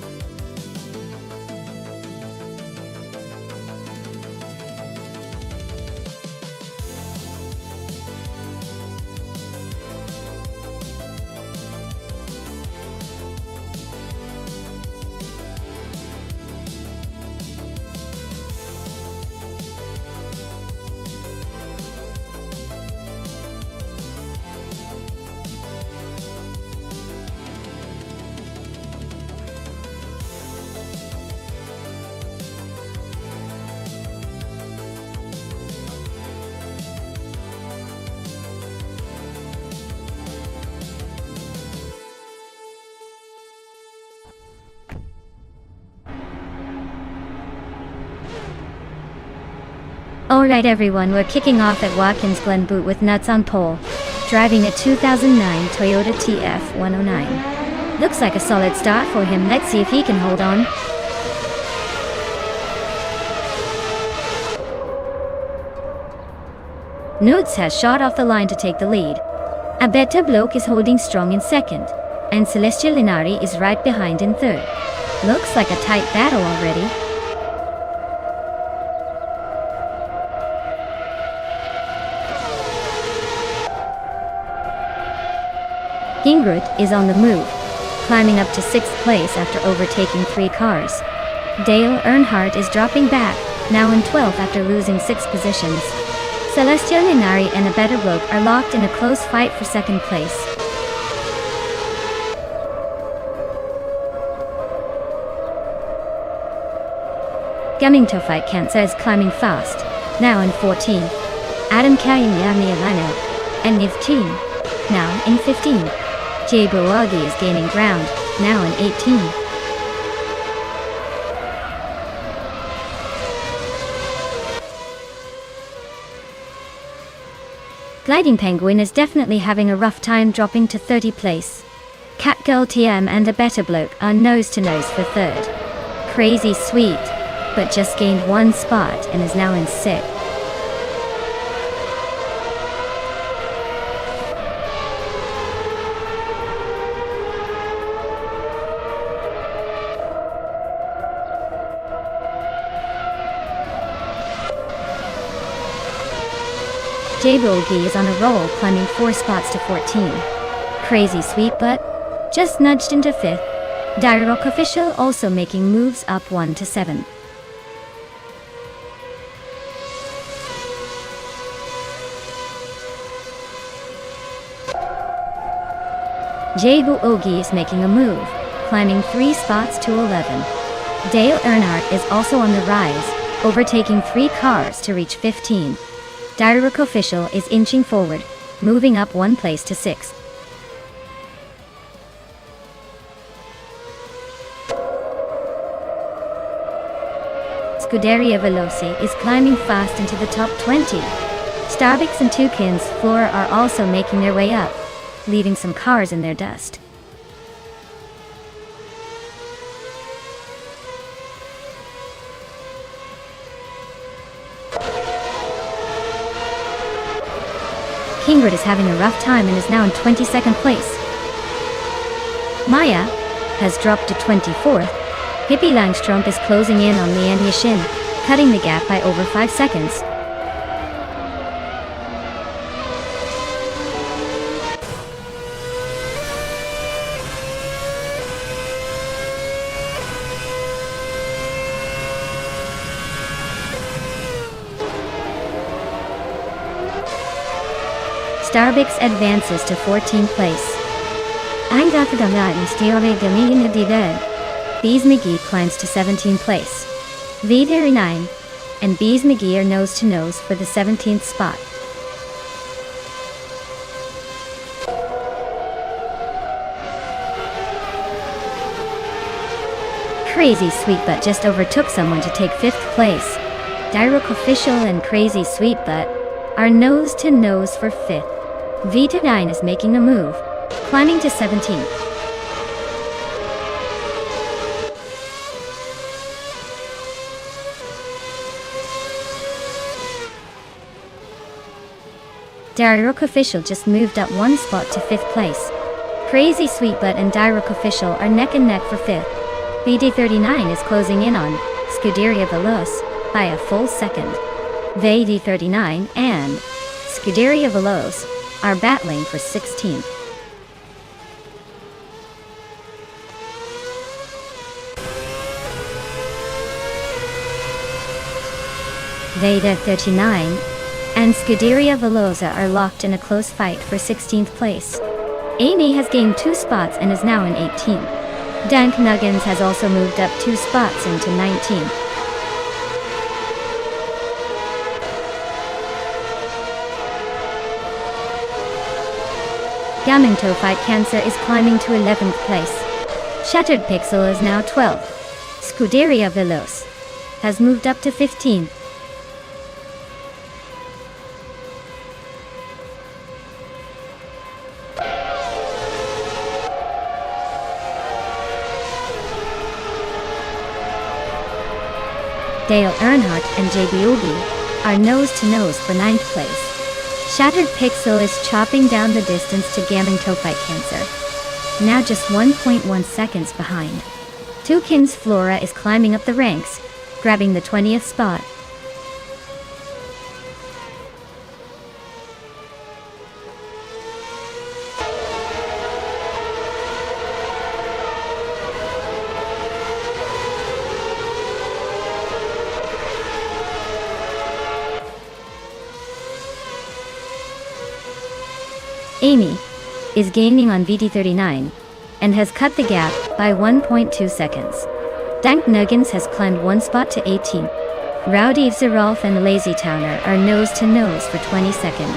Alright everyone, we're kicking off at Watkins Glen Boot with Nuts on pole, driving a 2009 Toyota TF109. Looks like a solid start for him. Let's see if he can hold on. Nuts has shot off the line to take the lead. A better bloke is holding strong in second, and Celestial Linari is right behind in third. Looks like a tight battle already. Gingrich is on the move, climbing up to 6th place after overtaking 3 cars. Dale Earnhardt is dropping back, now in 12th after losing 6 positions. Celestial Linari and a better bloke are locked in a close fight for 2nd place. Gummington Fight Cancer is climbing fast, now in 14th. Adam Kayamiamilano and 15, now in 15th. Jay Boagi is gaining ground, now in 18. Gliding Penguin is definitely having a rough time dropping to 30 place. Catgirl TM and a better bloke are nose to nose for 3rd. Crazy Sweet, but just gained 1 spot and is now in 6th. Jay Bogi is on a roll, climbing 4 spots to 14. Crazy Sweet, but just nudged into 5th. Dirock Official also making moves up 1 to 7. Jay Bogi is making a move, climbing 3 spots to 11. Dale Earnhardt is also on the rise, overtaking 3 cars to reach 15. Direct Official is inching forward, moving up one place to 6th. Scuderia Veloci is climbing fast into the top 20. Starbix and Toucan's Flora are also making their way up, leaving some cars in their dust. Kingred is having a rough time and is now in 22nd place. Maya has dropped to 24th. Hippie Langstrom is closing in on Lian Yashin, cutting the gap by over 5 seconds. Starbix advances to 14th place. Bees McGee climbs to 17th place. V39 and Bees McGee are nose to nose for the 17th spot. Crazy Sweetbutt just overtook someone to take 5th place. Direct Official and Crazy Sweetbutt are nose to nose for 5th. V29 is making a move, climbing to 17th. Direct Official just moved up one spot to 5th place. Crazy Sweetbutt and Direct Official are neck and neck for 5th. VD39 is closing in on Scuderia Veloce by a full second. VD39 and Scuderia Veloce are battling for 16th. Veda 39 and Scuderia Veloza are locked in a close fight for 16th place. Amy has gained 2 spots and is now in 18th. Dank Nuggins has also moved up 2 spots into 19th. Gamingto Fight Cancer is climbing to 11th place. Shattered Pixel is now 12th. Scuderia Veloce has moved up to 15th. Dale Earnhardt and JB Ogi are nose to nose for 9th place. Shattered Pixel is chopping down the distance to Gamingto Fight Cancer, now just 1.1 seconds behind. Toucan's Flora is climbing up the ranks, grabbing the 20th spot. Amy is gaining on VD39 and has cut the gap by 1.2 seconds. Dank Nuggins has climbed 1 spot to 18. Rowdy Zerolf and Lazy Towner are nose to nose for 22nd.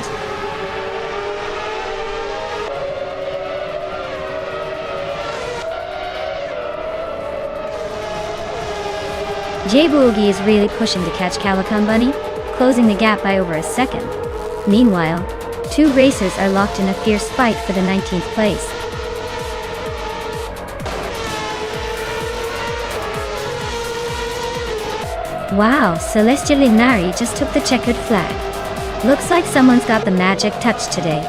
J-Boogie is really pushing to catch Calican Bunny, closing the gap by over a second. Meanwhile, 2 racers are locked in a fierce fight for the 19th place. Wow, Celestia Lignari just took the checkered flag. Looks like someone's got the magic touch today.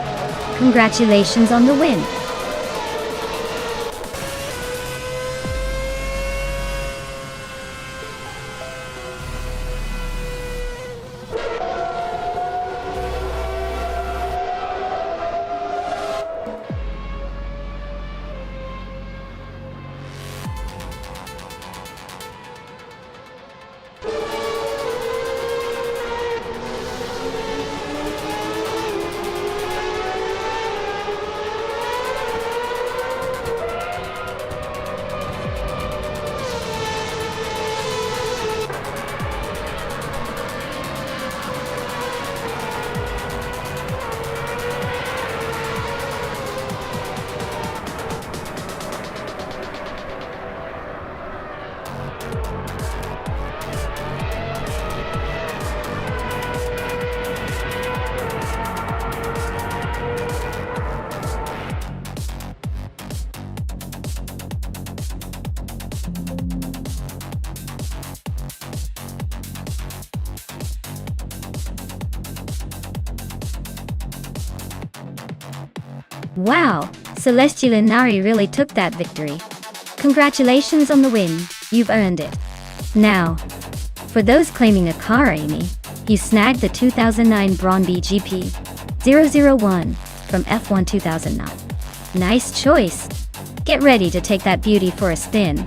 Congratulations on the win. Wow, Celestial Inari really took that victory. Congratulations on the win, you've earned it. Now, for those claiming a car, Amy, you snagged the 2009 Brøndby GP 001 from F1 2009. Nice choice. Get ready to take that beauty for a spin.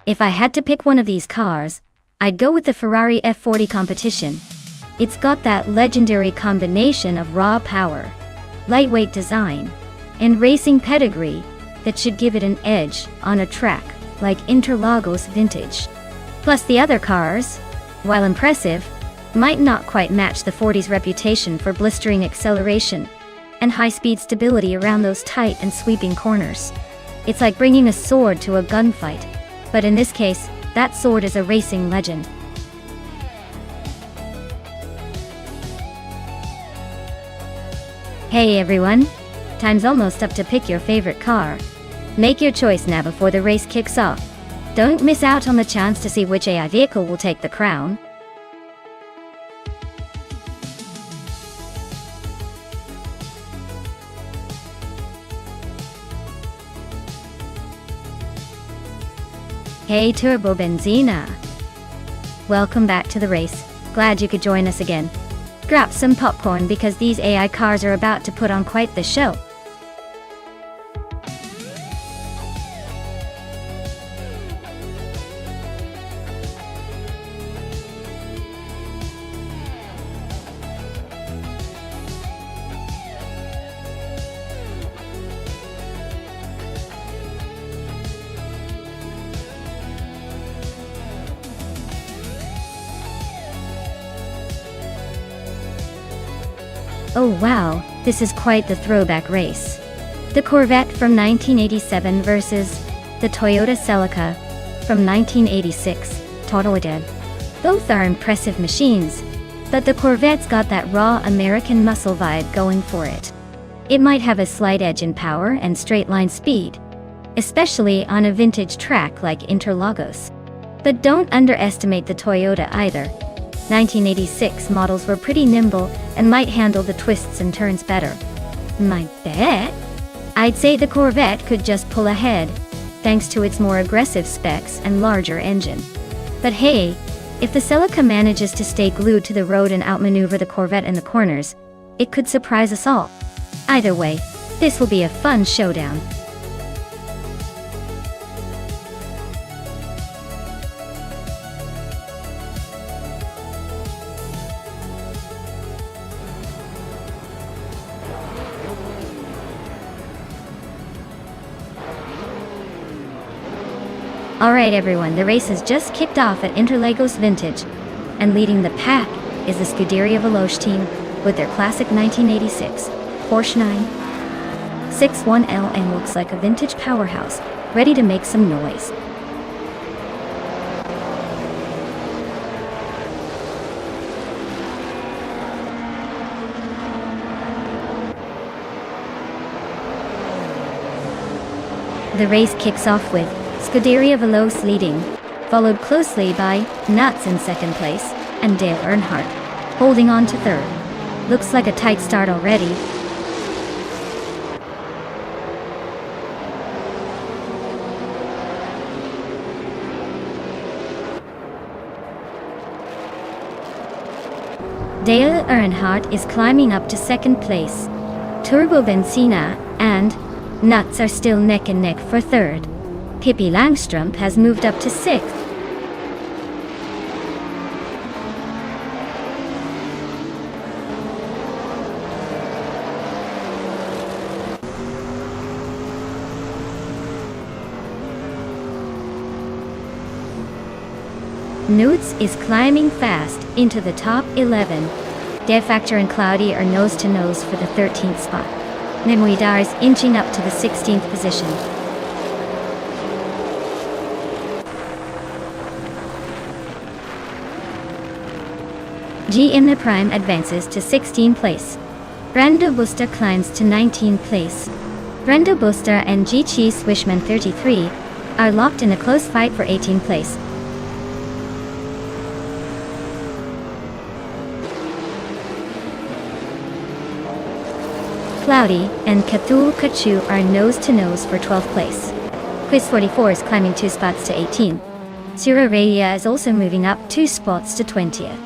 If I had to pick one of these cars, I'd go with the Ferrari F40 Competition. It's got that legendary combination of raw power, lightweight design, and racing pedigree that should give it an edge on a track like Interlagos Vintage. Plus the other cars, while impressive, might not quite match the 40's reputation for blistering acceleration and high-speed stability around those tight and sweeping corners. It's like bringing a sword to a gunfight, but in this case, that sword is a racing legend. Hey everyone! Time's almost up to pick your favorite car. Make your choice now before the race kicks off. Don't miss out on the chance to see which AI vehicle will take the crown. Hey Turbo Benzina! Welcome back to the race. Glad you could join us again. Grab some popcorn because these AI cars are about to put on quite the show. Oh wow, this is quite the throwback race. The Corvette from 1987 versus the Toyota Celica from 1986, Toyota. Both are impressive machines, but the Corvette's got that raw American muscle vibe going for it. It might have a slight edge in power and straight-line speed, especially on a vintage track like Interlagos. But don't underestimate the Toyota either. 1986 models were pretty nimble and might handle the twists and turns better. My bet? I'd say the Corvette could just pull ahead, thanks to its more aggressive specs and larger engine. But hey, if the Celica manages to stay glued to the road and outmaneuver the Corvette in the corners, it could surprise us all. Either way, this will be a fun showdown. Alright everyone, the race has just kicked off at Interlagos Vintage, and leading the pack is the Scuderia Veloce team with their classic 1986 Porsche 961L and looks like a vintage powerhouse, ready to make some noise. The race kicks off with Scuderia Veloce leading, followed closely by Nuts in second place, and Dale Earnhardt holding on to third. Looks like a tight start already. Dale Earnhardt is climbing up to second place. Turbo Benzina and Nuts are still neck and neck for third. Pippi Langstrup has moved up to sixth. Nuts is climbing fast into the top 11. Defactor and Cloudy are nose to nose for the 13th spot. Nemuidar is inching up to the 16th position. G in the Prime advances to 16th place. Brando Buster climbs to 19th place. Brando Buster and G-Chi Swishman 33 are locked in a close fight for 18th place. Cloudy and Cthulhu Kachu are nose-to-nose for 12th place. Quiz 44 is climbing 2 spots to 18. Sura Raya is also moving up 2 spots to 20th.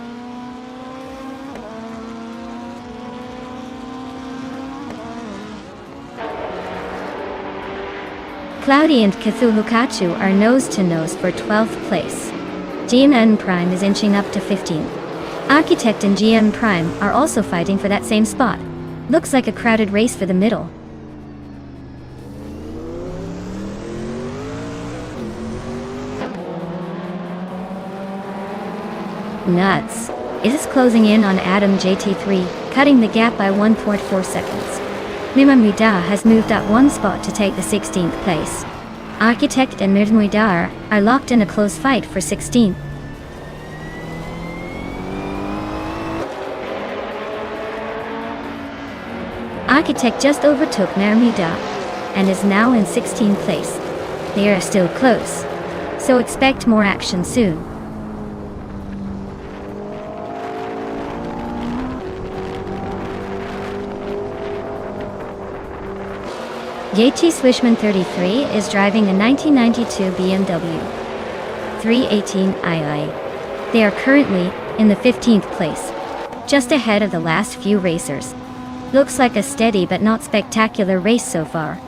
Cloudy and Cthulhu Kachu are nose-to-nose for 12th place. GMN Prime is inching up to 15. Architect and GM Prime are also fighting for that same spot. Looks like a crowded race for the middle. Nuts. It is closing in on Adam JT3, cutting the gap by 1.4 seconds. Mimamida has moved up 1 spot to take the 16th place. Architect and Mirmuidar are locked in a close fight for 16th. Architect just overtook Mirmuida and is now in 16th place. They are still close, so expect more action soon. Yeti Swishman 33 is driving a 1992 BMW 318i. They are currently in the 15th place, just ahead of the last few racers. Looks like a steady but not spectacular race so far.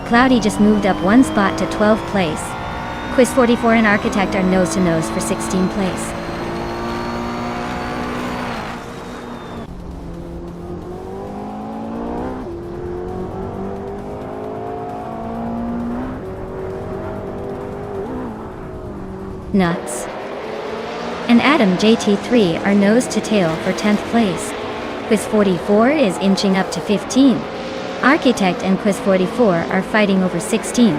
Cloudy just moved up 1 spot to 12th place. Quiz 44 and Architect are nose-to-nose for 16th place. Nuts. And Adam JT3 are nose to tail for 10th place. Quiz 44 is inching up to 15. Architect and Quiz 44 are fighting over 16.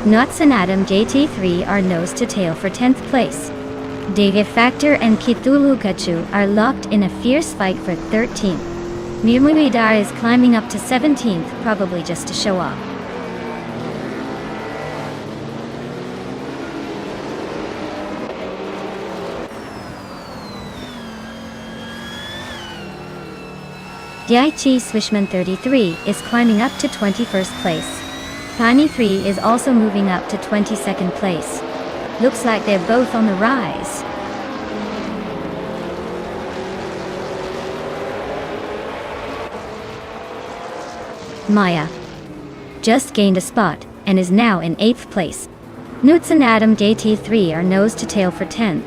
Nuts and Adam JT3 are nose to tail for 10th place. Dege Factor and Cthulhu Kachu are locked in a fierce fight for 13th. Mirmuidar is climbing up to 17th, probably just to show off. Daichi Swishman 33 is climbing up to 21st place. Pani 3 is also moving up to 22nd place. Looks like they're both on the rise. Maya just gained a spot and is now in 8th place. Newts and Adam JT3 are nose to tail for 10.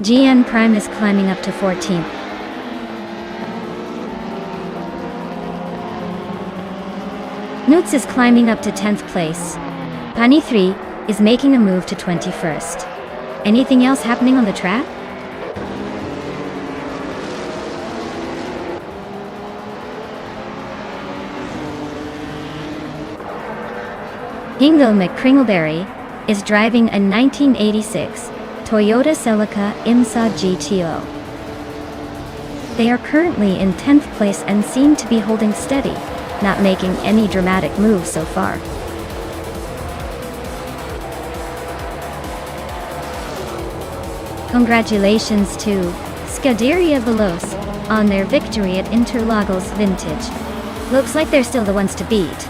GN Prime is climbing up to 14th. Newts is climbing up to 10th place. Pani 3 is making a move to 21st. Anything else happening on the track? Hingo McCringleberry is driving a 1986 Toyota Celica IMSA GTO. They are currently in 10th place and seem to be holding steady, not making any dramatic moves so far. Congratulations to Scuderia Veloce on their victory at Interlagos Vintage. Looks like they're still the ones to beat.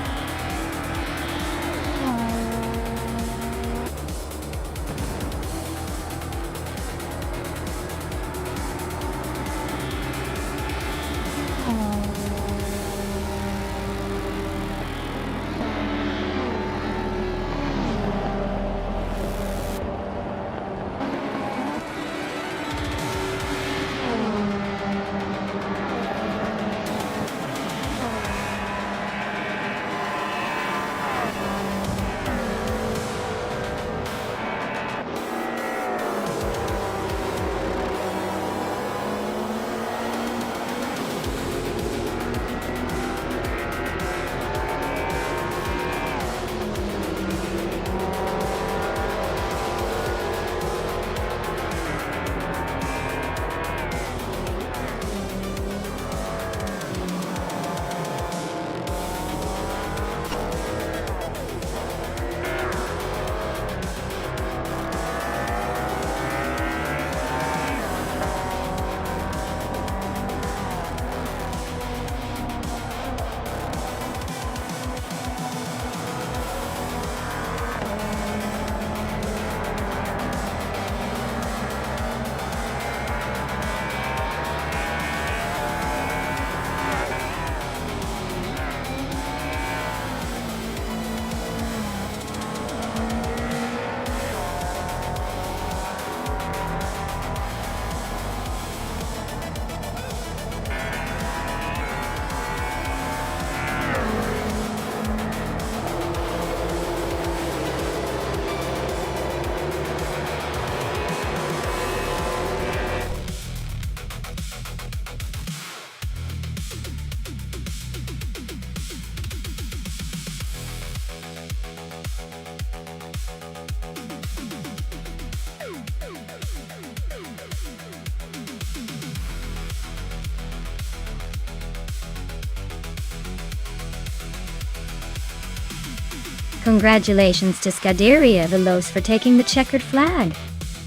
Congratulations to Scuderia Veloce for taking the checkered flag.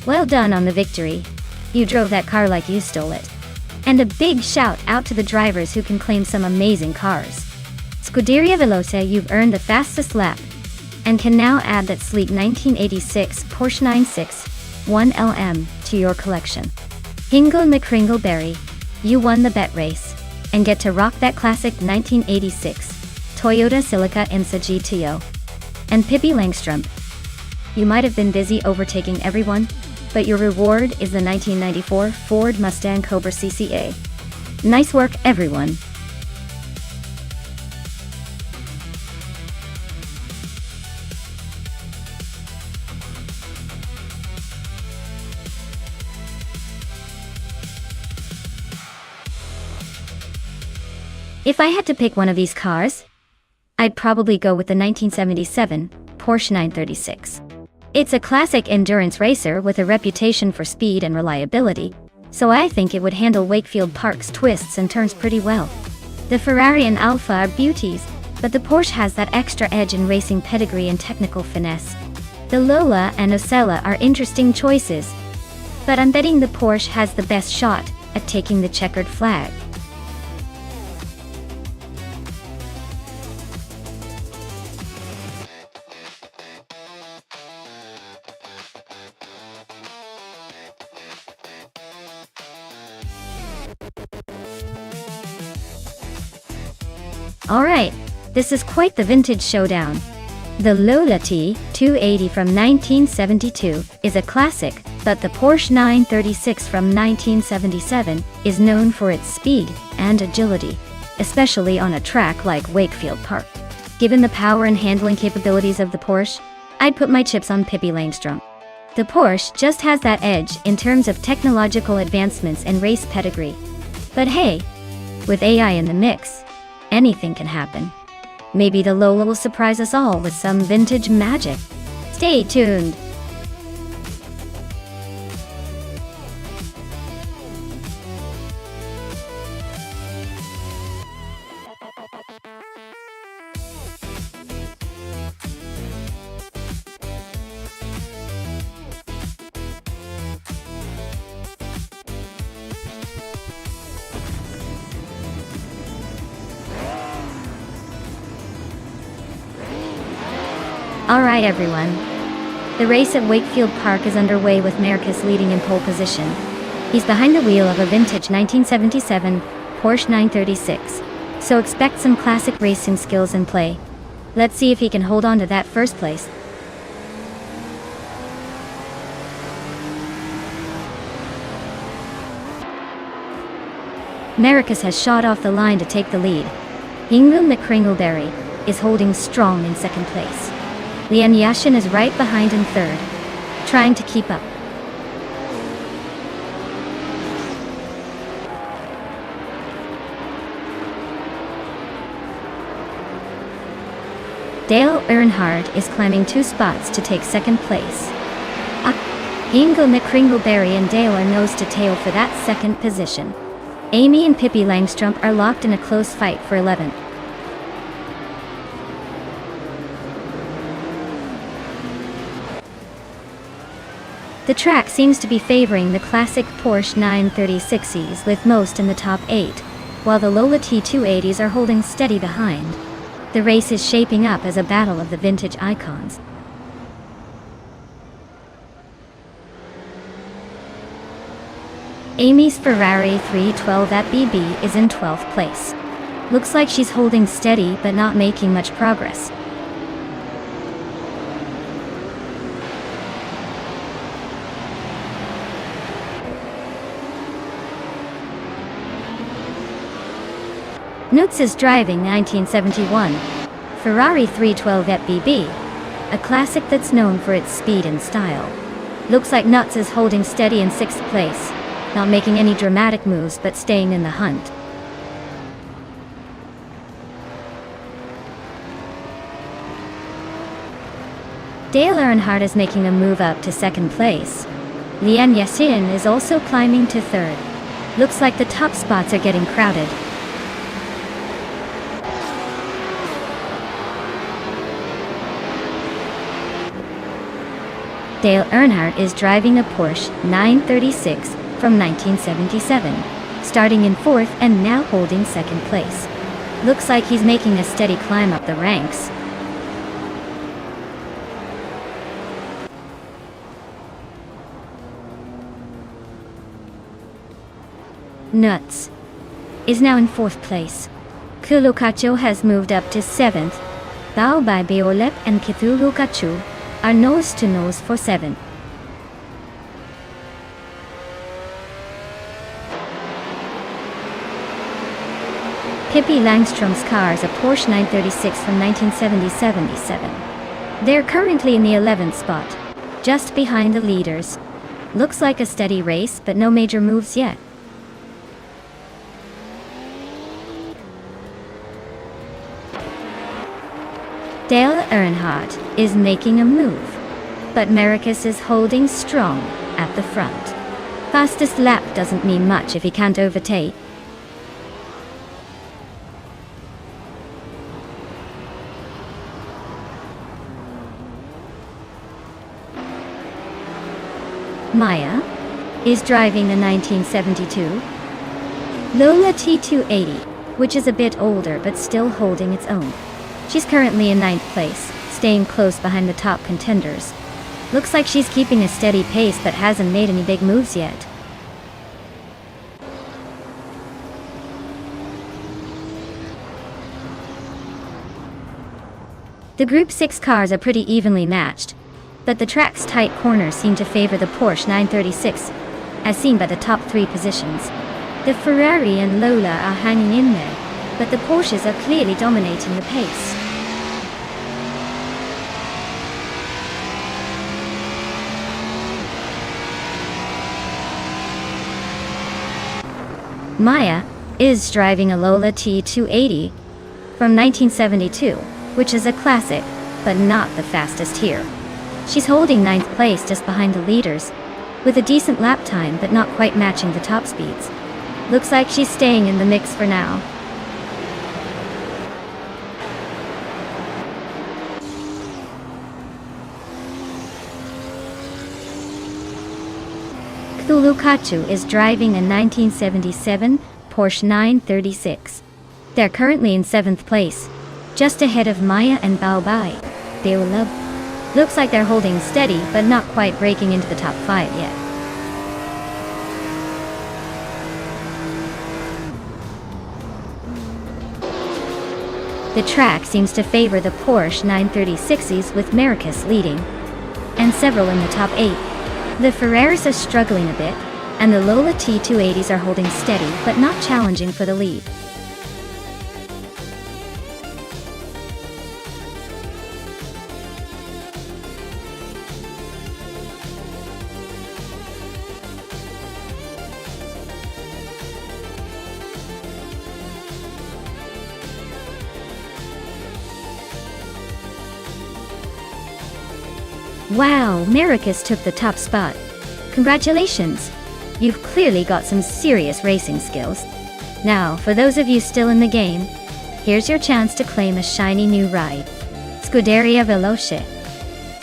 Well done on the victory. You drove that car like you stole it. And a big shout out to the drivers who can claim some amazing cars. Scuderia Veloce, you've earned the fastest lap, and can now add that sleek 1986 Porsche 961 LM to your collection. Hingle McCringleberry, you won the bet race, and get to rock that classic 1986 Toyota Celica Imsa GTO. And Pippi Langstrup, you might have been busy overtaking everyone, but your reward is the 1994 Ford Mustang Cobra CCA. Nice work, everyone. If I had to pick one of these cars, I'd probably go with the 1977 Porsche 936. It's a classic endurance racer with a reputation for speed and reliability, so I think it would handle Wakefield Park's twists and turns pretty well. The Ferrari and Alfa are beauties, but the Porsche has that extra edge in racing pedigree and technical finesse. The Lola and Ocella are interesting choices, but I'm betting the Porsche has the best shot at taking the checkered flag. Alright, this is quite the vintage showdown. The Lola T280 from 1972 is a classic, but the Porsche 936 from 1977 is known for its speed and agility, especially on a track like Wakefield Park. Given the power and handling capabilities of the Porsche, I'd put my chips on Pippi Langstrup. The Porsche just has that edge in terms of technological advancements and race pedigree. But hey, with AI in the mix, anything can happen. Maybe the Lola will surprise us all with some vintage magic. Stay tuned! Alright everyone. The race at Wakefield Park is underway with Marcus leading in pole position. He's behind the wheel of a vintage 1977 Porsche 936, so expect some classic racing skills in play. Let's see if he can hold on to that first place. Marcus has shot off the line to take the lead. Hingle McCringleberry is holding strong in second place. Lian Yashin is right behind in third, trying to keep up. Dale Earnhardt is climbing 2 spots to take second place. Hingle McCringleberry and Dale are nose to tail for that second position. Amy and Pippi Langstrup are locked in a close fight for 11th. The track seems to be favoring the classic Porsche 936s with most in the top 8, while the Lola T280s are holding steady behind. The race is shaping up as a battle of the vintage icons. Amy's Ferrari 312 at BB is in 12th place. Looks like she's holding steady but not making much progress. Nutz is driving 1971 Ferrari 312 at BB, a classic that's known for its speed and style. Looks like Nutz is holding steady in 6th place, not making any dramatic moves but staying in the hunt. Dale Earnhardt is making a move up to 2nd place. Lian Yassin is also climbing to 3rd. Looks like the top spots are getting crowded. Dale Earnhardt is driving a Porsche 936 from 1977, starting in 4th and now holding 2nd place. Looks like he's making a steady climb up the ranks. Nuts is now in 4th place. Kulukacho has moved up to 7th. Bao Bai Beolep and Kithulukachu are nose to nose for 7th. Pippi Langstrom's car is a Porsche 936 from 1977. They're currently in the 11th spot, just behind the leaders. Looks like a steady race, but no major moves yet. Dale Earnhardt is making a move, but Marcus is holding strong at the front. Fastest lap doesn't mean much if he can't overtake. Maya is driving the 1972 Lola T280, which is a bit older but still holding its own. She's currently in 9th place, staying close behind the top contenders. Looks like she's keeping a steady pace but hasn't made any big moves yet. The Group 6 cars are pretty evenly matched, but the track's tight corners seem to favor the Porsche 936, as seen by the top 3 positions. The Ferrari and Lola are hanging in there, but the Porsches are clearly dominating the pace. Maya is driving a Lola T280 from 1972, which is a classic, but not the fastest here. She's holding 9th place just behind the leaders, with a decent lap time but not quite matching the top speeds. Looks like she's staying in the mix for now. Kulukachu is driving a 1977 Porsche 936. They're currently in 7th place, just ahead of Maya and Bao Bai. Deolub. Looks like they're holding steady, but not quite breaking into the top 5 yet. The track seems to favor the Porsche 936s with Marcus leading, and several in the top 8. The Ferraris are struggling a bit, and the Lola T280s are holding steady, but not challenging for the lead. Wow, Marcus took the top spot. Congratulations! You've clearly got some serious racing skills. Now, for those of you still in the game, here's your chance to claim a shiny new ride. Scuderia Veloce.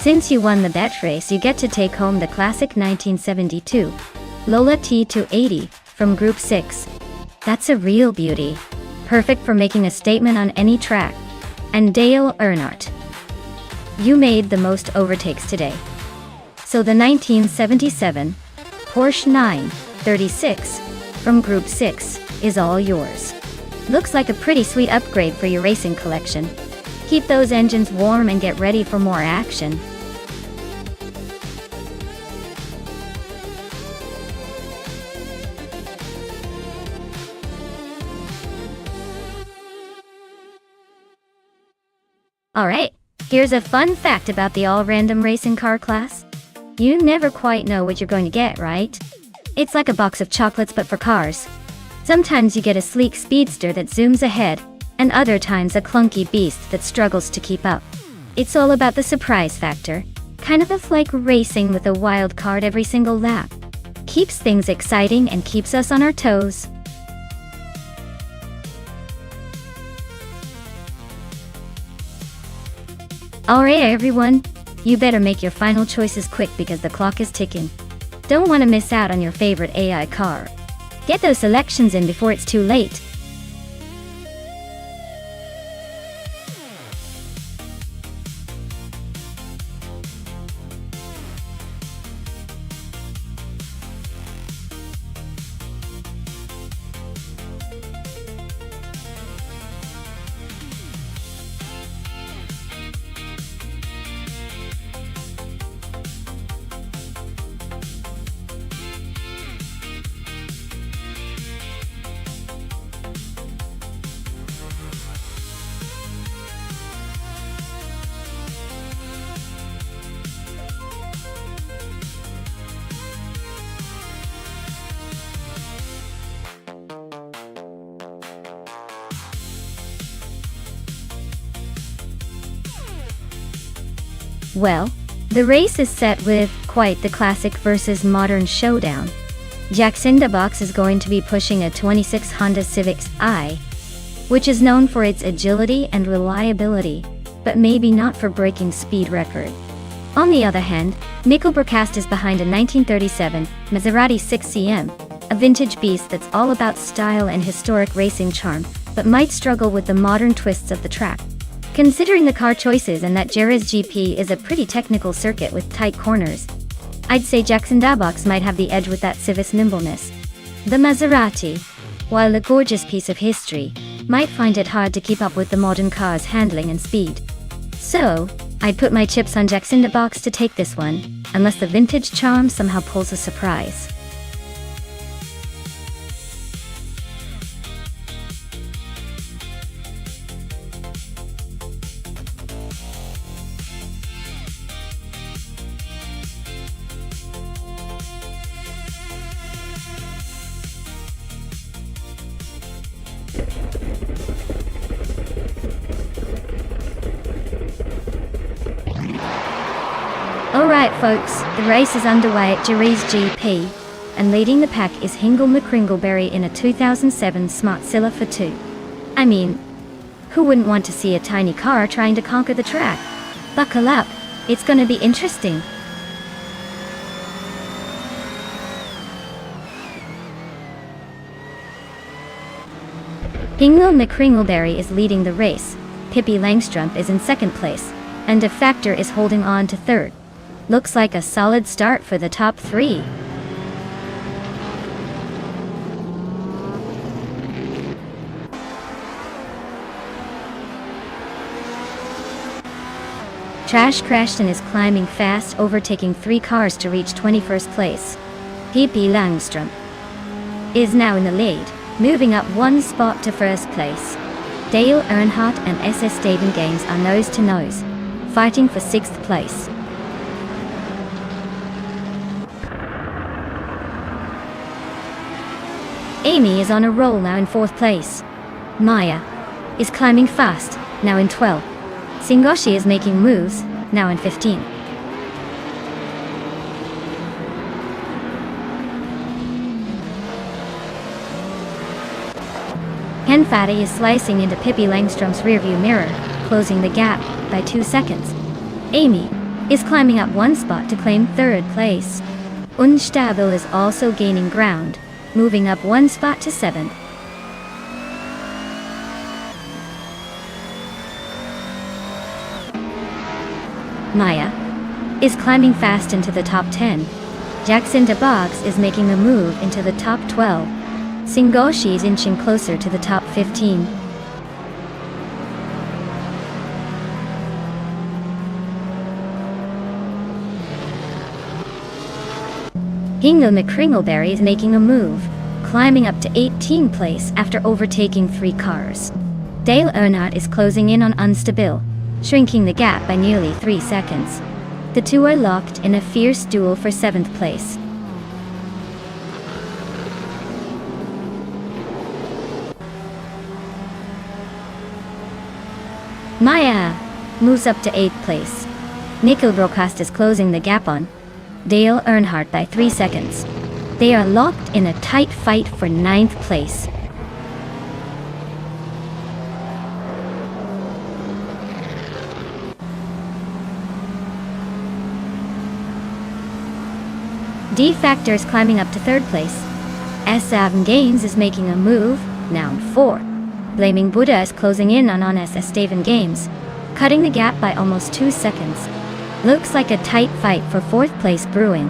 Since you won the bet race, you get to take home the classic 1972 Lola T280 from Group 6. That's a real beauty. Perfect for making a statement on any track. And Dale Earnhardt, you made the most overtakes today. So the 1977 Porsche 936 from Group 6 is all yours. Looks like a pretty sweet upgrade for your racing collection. Keep those engines warm and get ready for more action. Alright, here's a fun fact about the all-random racing car class. You never quite know what you're going to get, right? It's like a box of chocolates but for cars. Sometimes you get a sleek speedster that zooms ahead, and other times a clunky beast that struggles to keep up. It's all about the surprise factor. Kind of like racing with a wild card every single lap. Keeps things exciting and keeps us on our toes. Alright everyone, You better make your final choices quick because the clock is ticking. Don't want to miss out on your favorite AI car. Get those selections in before it's too late. Well, the race is set with quite the classic versus modern showdown. Jacinda Box is going to be pushing a 26 Honda Civic i, which is known for its agility and reliability, but maybe not for breaking speed record. On the other hand, Mikkel Bergkast is behind a 1937 Maserati 6CM, a vintage beast that's all about style and historic racing charm, but might struggle with the modern twists of the track. Considering the car choices and that Jerez GP is a pretty technical circuit with tight corners, I'd say Jacinda Box might have the edge with that Civis nimbleness. The Maserati, while a gorgeous piece of history, might find it hard to keep up with the modern car's handling and speed. So, I'd put my chips on Jacinda Box to take this one, unless the vintage charm somehow pulls a surprise. Alright folks, the race is underway at Jerez GP, and leading the pack is Hingle McCringleberry in a 2007 Smartzilla for 2. I mean, who wouldn't want to see a tiny car trying to conquer the track? Buckle up, it's gonna be interesting. Hingle McCringleberry is leading the race, Pippi Langstrumpf is in second place, and De Factor is holding on to third. Looks like a solid start for the top three. Trash Crashton is climbing fast, overtaking 3 cars to reach 21st place. Pippi Langstrumpf is now in the lead, moving up 1 spot to first place. Dale Earnhardt and SS David Gaines are nose to nose, fighting for 6th place. Amy is on a roll now in 4th place. Maya is climbing fast, now in 12th. Singoshi is making moves, now in 15th. Ken Fatty is slicing into Pippi Langstrumpf's rearview mirror, closing the gap by 2 seconds. Amy is climbing up 1 spot to claim 3rd place. Unstable is also gaining ground, moving up 1 spot to 7th. Maya is climbing fast into the top 10. Jacinda Box is making a move into the top 12. Singoshi is inching closer to the top 15. Hingle McCringleberry is making a move, climbing up to 18th place after overtaking 3 cars. Dale Earnhardt is closing in on Unstable, shrinking the gap by nearly 3 seconds. The two are locked in a fierce duel for 7th place. Maya moves up to 8th place. Mikkel Bergkast is closing the gap on Dale Earnhardt by 3 seconds. They are locked in a tight fight for 9th place. D Factor is climbing up to third place. S7 Games is making a move, now in 4. Blaming Buddha is closing in on S7 Games, cutting the gap by almost 2 seconds. Looks like a tight fight for 4th place brewing.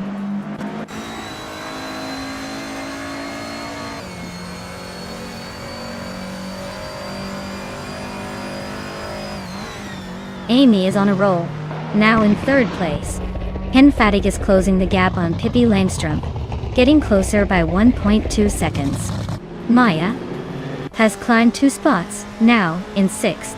Amy is on a roll, now in 3rd place. Henfatig is closing the gap on Pippi Langstrumpf, getting closer by 1.2 seconds. Maya has climbed 2 spots, now in 6th.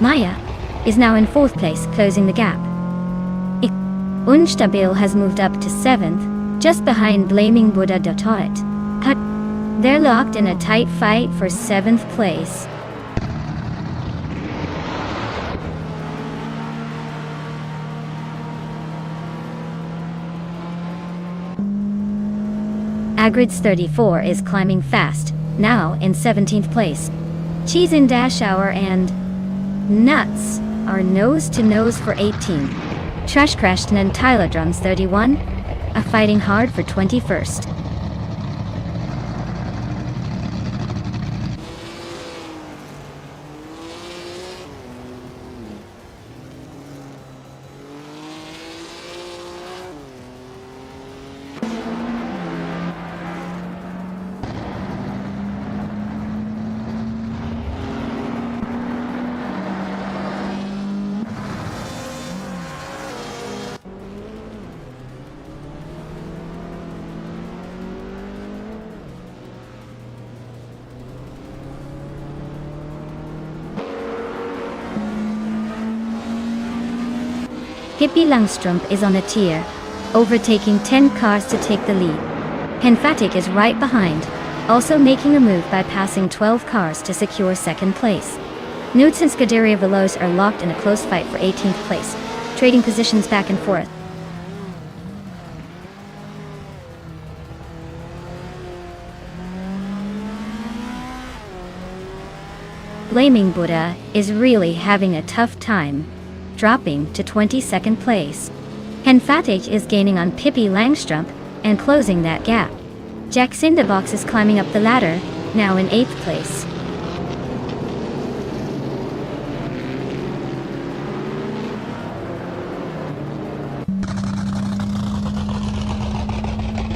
Maya is now in 4th place, closing the gap. Unstabil has moved up to 7th, just behind Blaming Buddha. They're locked in a tight fight for 7th place. Agrids 34 is climbing fast, now in 17th place. Cheese in Dash Hour and Nuts are nose to nose for 18. Trash Crashton and Tyler Drums 31 are fighting hard for 21st. Pippi Langstrumpf is on a tear, overtaking 10 cars to take the lead. Henfatig is right behind, also making a move by passing 12 cars to secure 2nd place. Newts and Scuderia Veloz are locked in a close fight for 18th place, trading positions back and forth. Blaming Buddha is really having a tough time, dropping to 22nd place. Henfatig is gaining on Pippi Langstrumpf and closing that gap. Jack Cinderbox is climbing up the ladder, now in 8th place.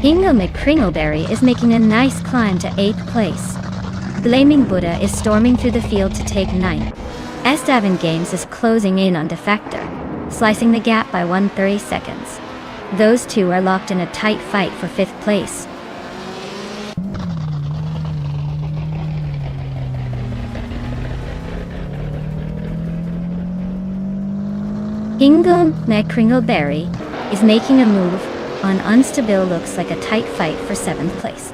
Ingo McCringleberry is making a nice climb to 8th place. Blaming Buddha is storming through the field to take 9th. S7 Games is closing in on Defector, slicing the gap by 130 seconds. Those two are locked in a tight fight for 5th place. Ingo McCringleberry is making a move on Unstabil, looks like a tight fight for 7th place.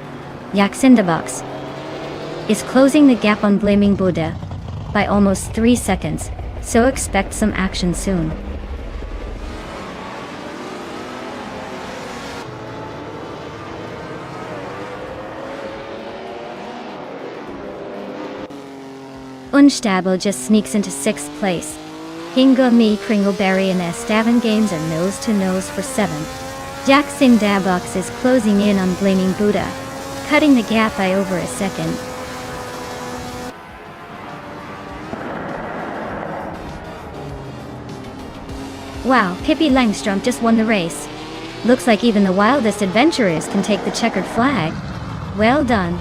Yaxindabox is closing the gap on Blaming Buddha by almost 3 seconds, so expect some action soon. Unstable just sneaks into 6th place. Ingo McCringleberry and S7 Games are nose to nose for 7th. Jackson Dabox is closing in on Blaming Buddha, cutting the gap by over a second. Wow, Pippi Langstrumpf just won the race. Looks like even the wildest adventurers can take the checkered flag. Well done.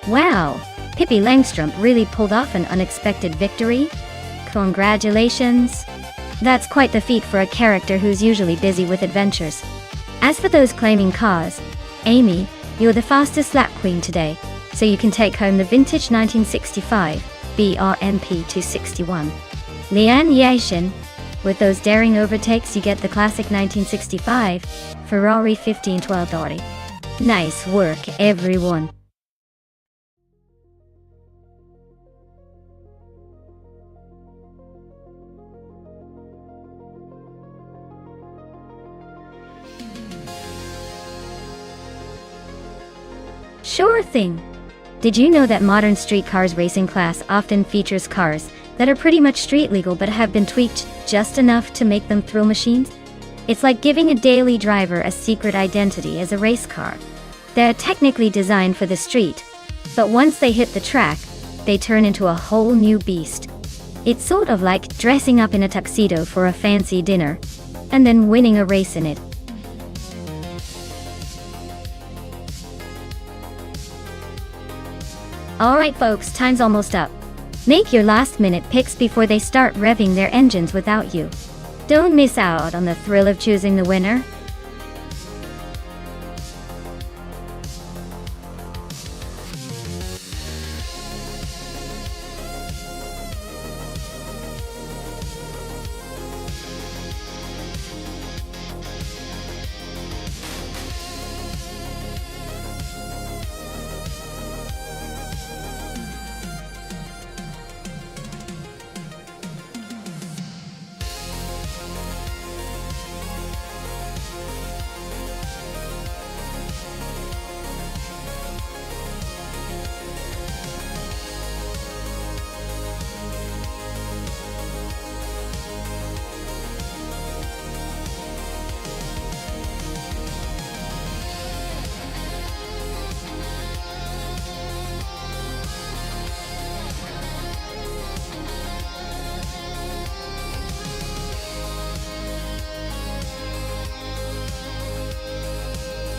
Wow, Pippi Langstrump really pulled off an unexpected victory? Congratulations! That's quite the feat for a character who's usually busy with adventures. As for those claiming cars, Amy, you're the fastest lap queen today, so you can take home the vintage 1965 BRMP 261. Lian Yashin, with those daring overtakes you get the classic 1965 Ferrari 1512. Nice work, everyone. Sure thing. Did you know that modern street cars racing class often features cars that are pretty much street legal but have been tweaked just enough to make them thrill machines? It's like giving a daily driver a secret identity as a race car. They're technically designed for the street, but once they hit the track, they turn into a whole new beast. It's sort of like dressing up in a tuxedo for a fancy dinner, and then winning a race in it. Alright folks, time's almost up. Make your last minute picks before they start revving their engines without you. Don't miss out on the thrill of choosing the winner.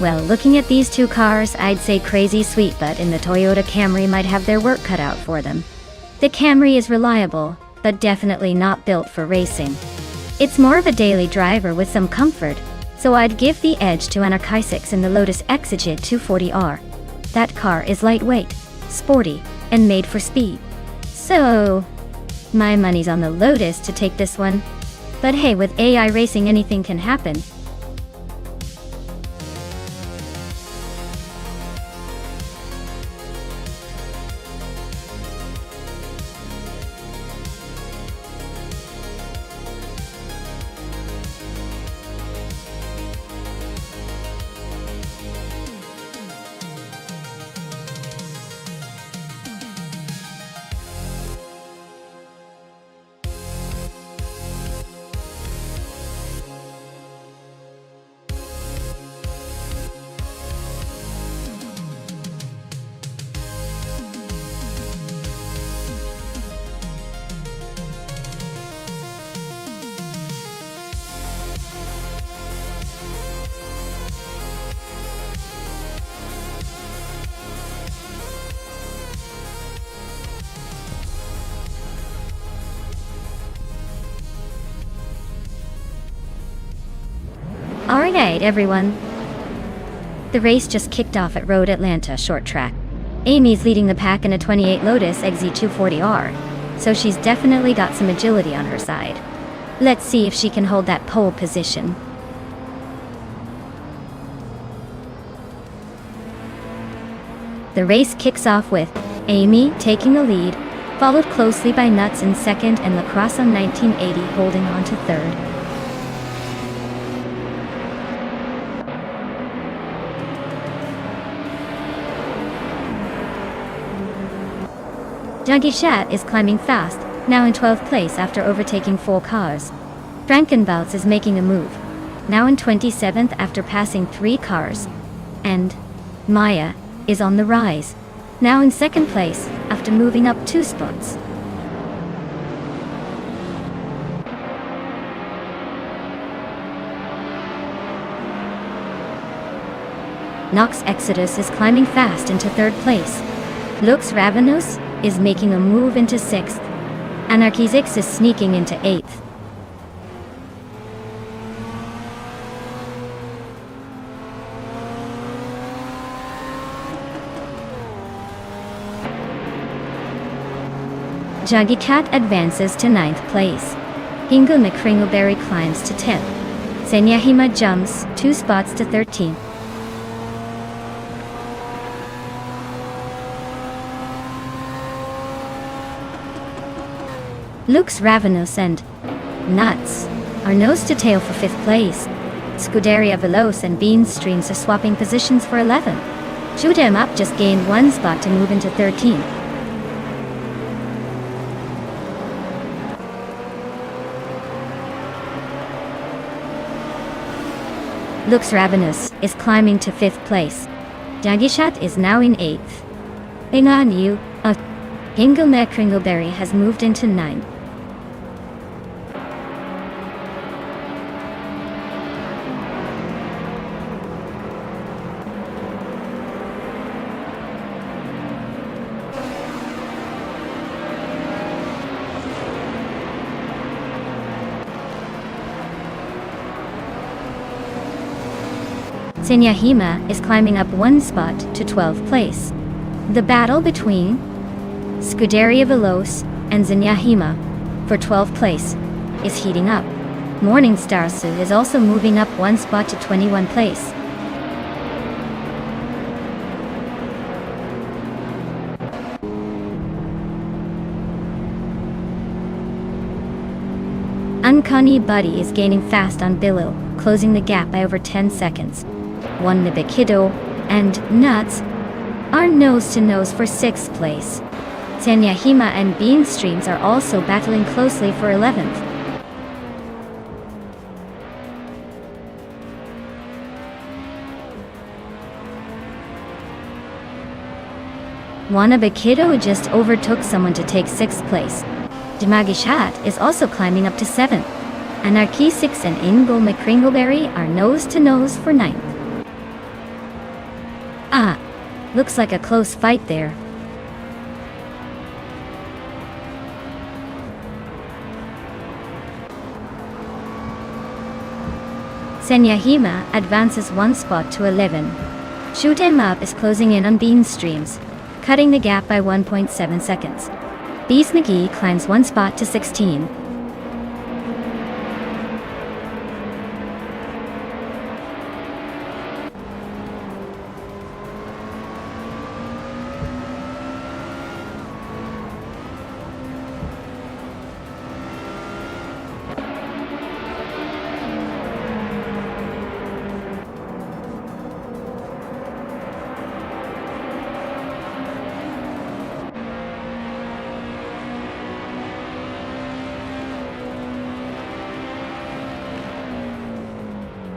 Well, looking at these two cars, I'd say Crazy Sweetbutt and the Toyota Camry might have their work cut out for them. The Camry is reliable, but definitely not built for racing. It's more of a daily driver with some comfort, so I'd give the edge to Anarchisix in the Lotus Exigit 240R. That car is lightweight, sporty, and made for speed. So, my money's on the Lotus to take this one. But hey, with AI racing anything can happen. Alright everyone. The race just kicked off at Road Atlanta short track. Amy's leading the pack in a 28 Lotus XZ240R, so she's definitely got some agility on her side. Let's see if she can hold that pole position. The race kicks off with Amy taking the lead, followed closely by Nuts in second and Lacrosse on 1980 holding on to third. Dougie Shat is climbing fast, now in 12th place after overtaking 4 cars. Frankenbalz is making a move, now in 27th after passing 3 cars. And Maya is on the rise, now in 2nd place after moving up 2 spots. Nox Exodus is climbing fast into 3rd place. Looks Ravenous is making a move into 6th. Anarchisix is sneaking into 8th. Juggy Cat advances to 9th place. Hingle McCringleberry climbs to 10th. Senyahima jumps 2 spots to 13th. Looks Ravenous and Nuts are nose to tail for 5th place. Scuderia Veloce and Bean Streams are swapping positions for 11th. Shoot 'em Up just gained 1 spot to move into 13th. Looks Ravenous is climbing to 5th place. Jagishat is now in 8th. Hingle McCringleberry has moved into 9th. Senyahima is climbing up 1 spot to 12th place. The battle between Scuderia Veloce and Senyahima for 12th place is heating up. Morningstar Su is also moving up 1 spot to 21st place. Uncanny Buddy is gaining fast on Billow, closing the gap by over 10 seconds. One Nibikido and Nuts are nose-to-nose for 6th place. Senyahima and Bean Streams are also battling closely for 11th. Wanabikido just overtook someone to take 6th place. Jamagishat is also climbing up to 7th. Anarchisix and Hingle McCringleberry are nose-to-nose for 9th. Looks like a close fight there. Senyahima advances 1 spot to 11. Shoot 'em Up is closing in on Bean Streams, cutting the gap by 1.7 seconds. Beast McGee climbs 1 spot to 16.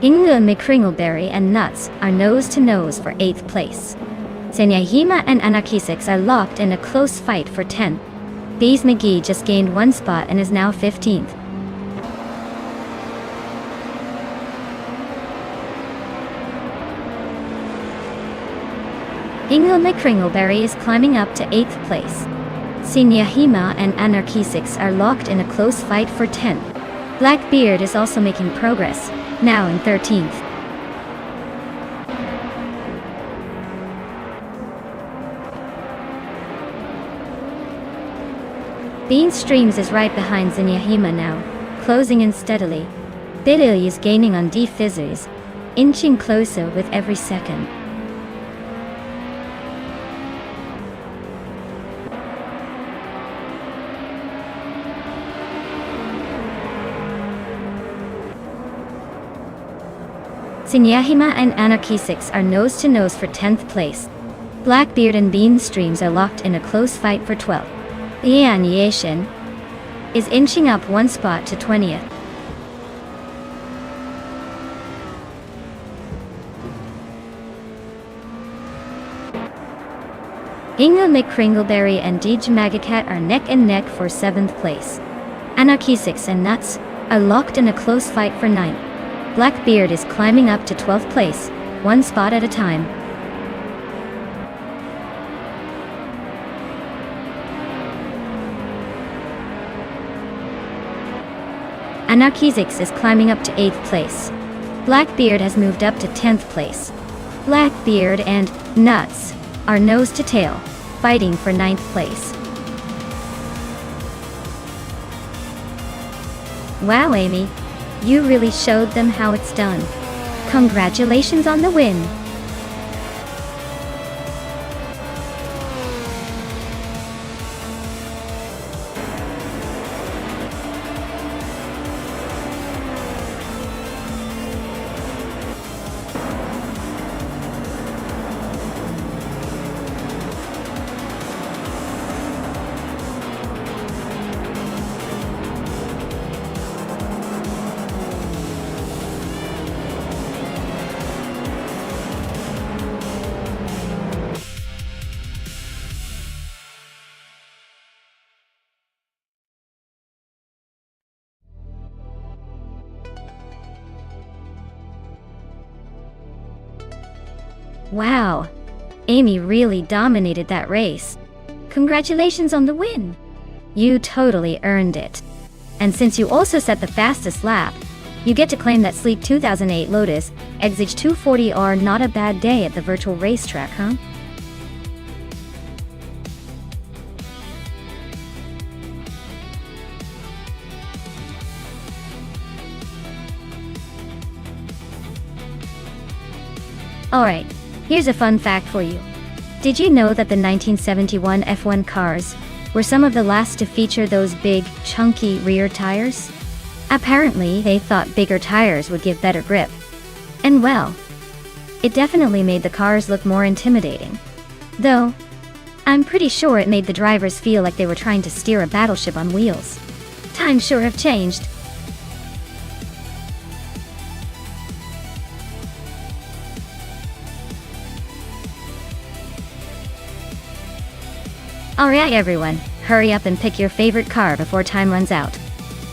Hingle McCringleberry and Nuts are nose-to-nose for 8th place. Senyahima and Anarchisix are locked in a close fight for 10th. Beast McGee just gained 1 spot and is now 15th. Hingle McCringleberry is climbing up to 8th place. Senyahima and Anarchisix are locked in a close fight for 10th. Blackbeard is also making progress, now in 13th. Bean Streams is right behind Senyahima now, closing in steadily. Billy is gaining on D-Fizzers, inching closer with every second. Senyahima and Anarchisix are nose-to-nose for 10th place. Blackbeard and Bean Streams are locked in a close fight for 12th. Lian Yashin is inching up 1 spot to 20th. Hingle McCringleberry and Magacat are neck and neck for 7th place. Anarchisix and Nuts are locked in a close fight for 9th. Blackbeard is climbing up to 12th place, 1 spot at a time. Anarchizix is climbing up to 8th place. Blackbeard has moved up to 10th place. Blackbeard and Nuts are nose to tail, fighting for 9th place. Wow, Amy, you really showed them how it's done. Congratulations on the win. Wow, Amy really dominated that race. Congratulations on the win. You totally earned it. And since you also set the fastest lap, you get to claim that sleek 2008 Lotus Exige 240R. Not a bad day at the virtual racetrack, huh? Alright, here's a fun fact for you. Did you know that the 1971 F1 cars were some of the last to feature those big, chunky rear tires? Apparently, they thought bigger tires would give better grip. And well, it definitely made the cars look more intimidating. Though, I'm pretty sure it made the drivers feel like they were trying to steer a battleship on wheels. Times sure have changed. Alright everyone, hurry up and pick your favorite car before time runs out.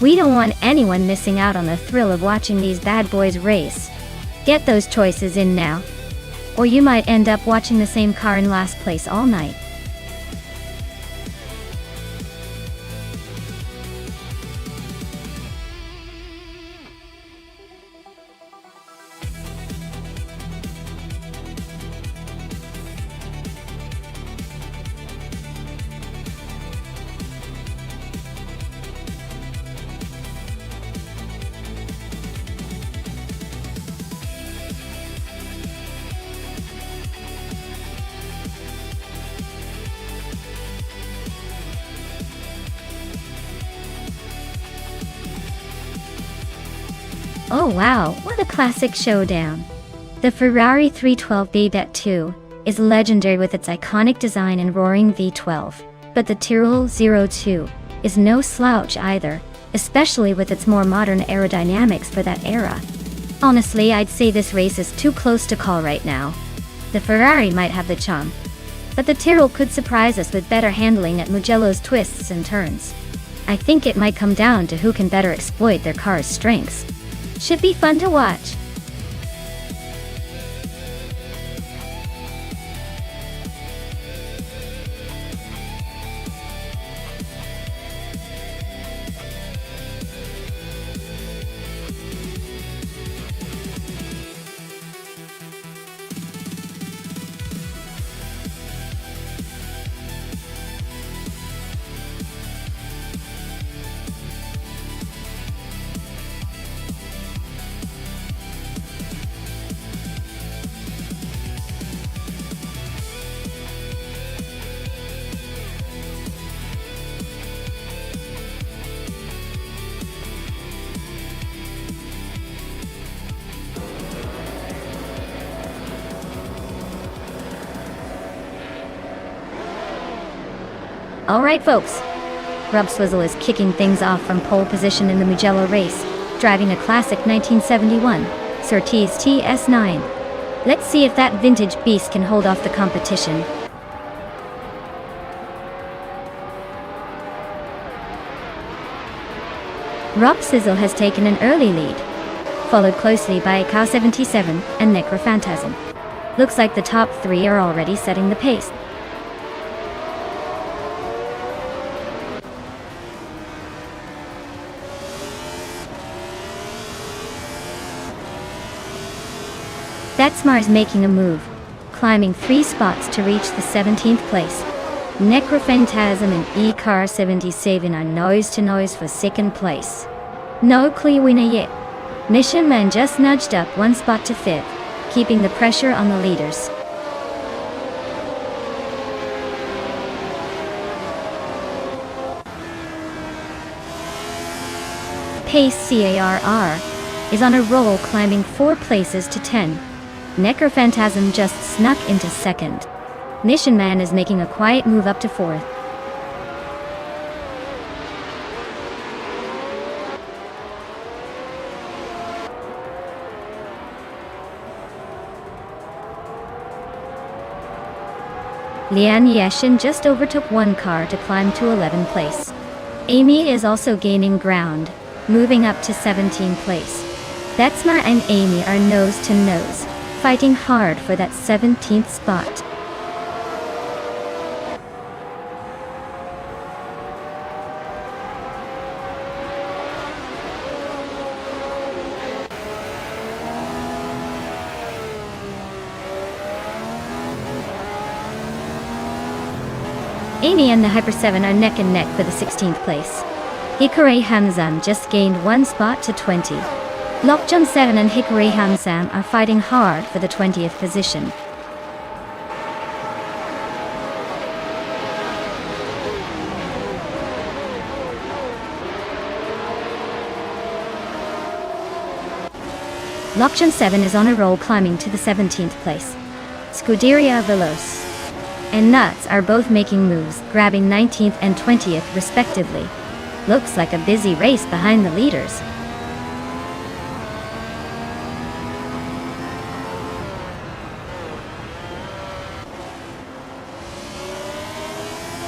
We don't want anyone missing out on the thrill of watching these bad boys race. Get those choices in now, or you might end up watching the same car in last place all night. Oh wow, what a classic showdown. The Ferrari 312 Babette 2 is legendary with its iconic design and roaring V12, but the Tyrrell 02 is no slouch either, especially with its more modern aerodynamics for that era. Honestly, I'd say this race is too close to call right now. The Ferrari might have the charm, but the Tyrrell could surprise us with better handling at Mugello's twists and turns. I think it might come down to who can better exploit their car's strengths. Should be fun to watch. Alright folks, Rob Swizzle is kicking things off from pole position in the Mugello race, driving a classic 1971 Surtees TS9. Let's see if that vintage beast can hold off the competition. Rob Sizzle has taken an early lead, followed closely by Cow 77 and Necrophantasm. Looks like the top three are already setting the pace. That's Mars making a move, climbing 3 spots to reach the 17th place. Necrophantasm and ECAR-77 are nose to nose for 2nd place. No clear winner yet. Mission Man just nudged up 1 spot to 5th, keeping the pressure on the leaders. Pace CARR is on a roll, climbing 4 places to 10. Necrophantasm just snuck into 2nd. Mission Man is making a quiet move up to 4th. Lian Yashin just overtook 1 car to climb to 11th place. Amy is also gaining ground, moving up to 17th place. Betsma and Amy are nose to nose, fighting hard for that 17th spot. Amy and the Hyper 7 are neck and neck for the 16th place. Hikari Hamzam just gained 1 spot to 20. Lokjun 7 and Hikari Hamzam are fighting hard for the 20th position. Lokjun 7 is on a roll, climbing to the 17th place. Scuderia Veloz and Nuts are both making moves, grabbing 19th and 20th respectively. Looks like a busy race behind the leaders.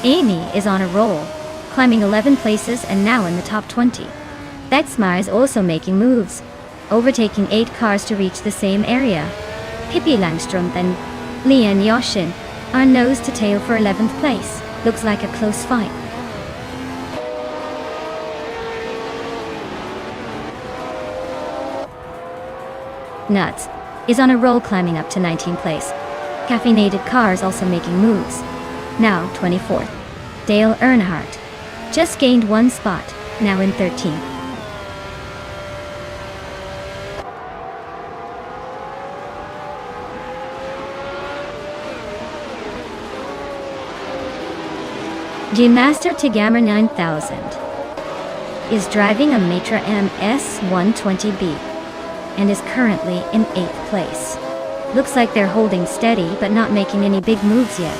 Amy is on a roll, climbing 11 places and now in the top 20. Betsma is also making moves, overtaking 8 cars to reach the same area. Pippi Langstrom and Lian Yoshin are nose to tail for 11th place. Looks like a close fight. Nuts is on a roll, climbing up to 19th place. Caffeinated cars also making moves. Now 24th. Dale Earnhardt just gained 1 spot, now in 13th. G-Master Tigamer 9000 is driving a Matra MS-120B and is currently in 8th place. Looks like they're holding steady but not making any big moves yet.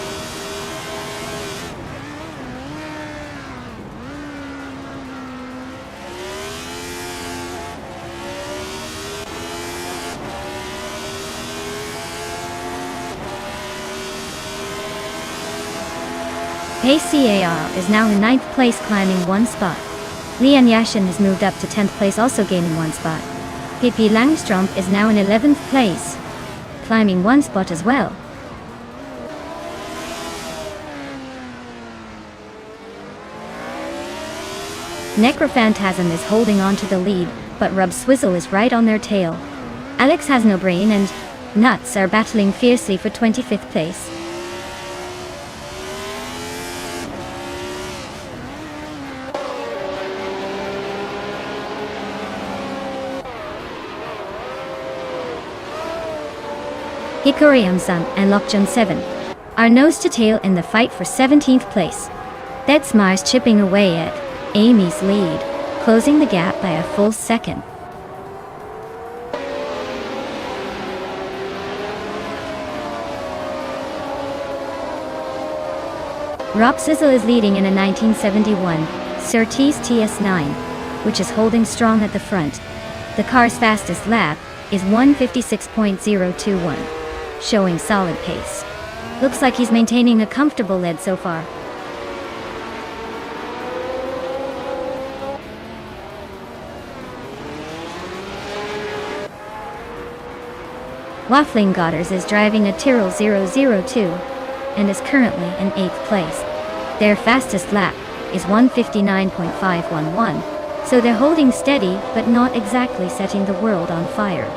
ACAR is now in 9th place, climbing 1 spot. Lian Yashin has moved up to 10th place, also gaining 1 spot. Pippi Langstrom is now in 11th place, climbing 1 spot as well. Necrophantasm is holding on to the lead, but Rub Swizzle is right on their tail. Alex Has No Brain and Nuts are battling fiercely for 25th place. Hikari Hamzam and Lokjun 7 are nose to tail in the fight for 17th place. Betsma is chipping away at Amy's lead, closing the gap by a full second. Rob Sizzle is leading in a 1971 Surtees TS9, which is holding strong at the front. The car's fastest lap is 1:56.021, showing solid pace. Looks like he's maintaining a comfortable lead so far. Waffling Godders is driving a Tyrrell 002 and is currently in 8th place. Their fastest lap is 1:59.511, so they're holding steady but not exactly setting the world on fire.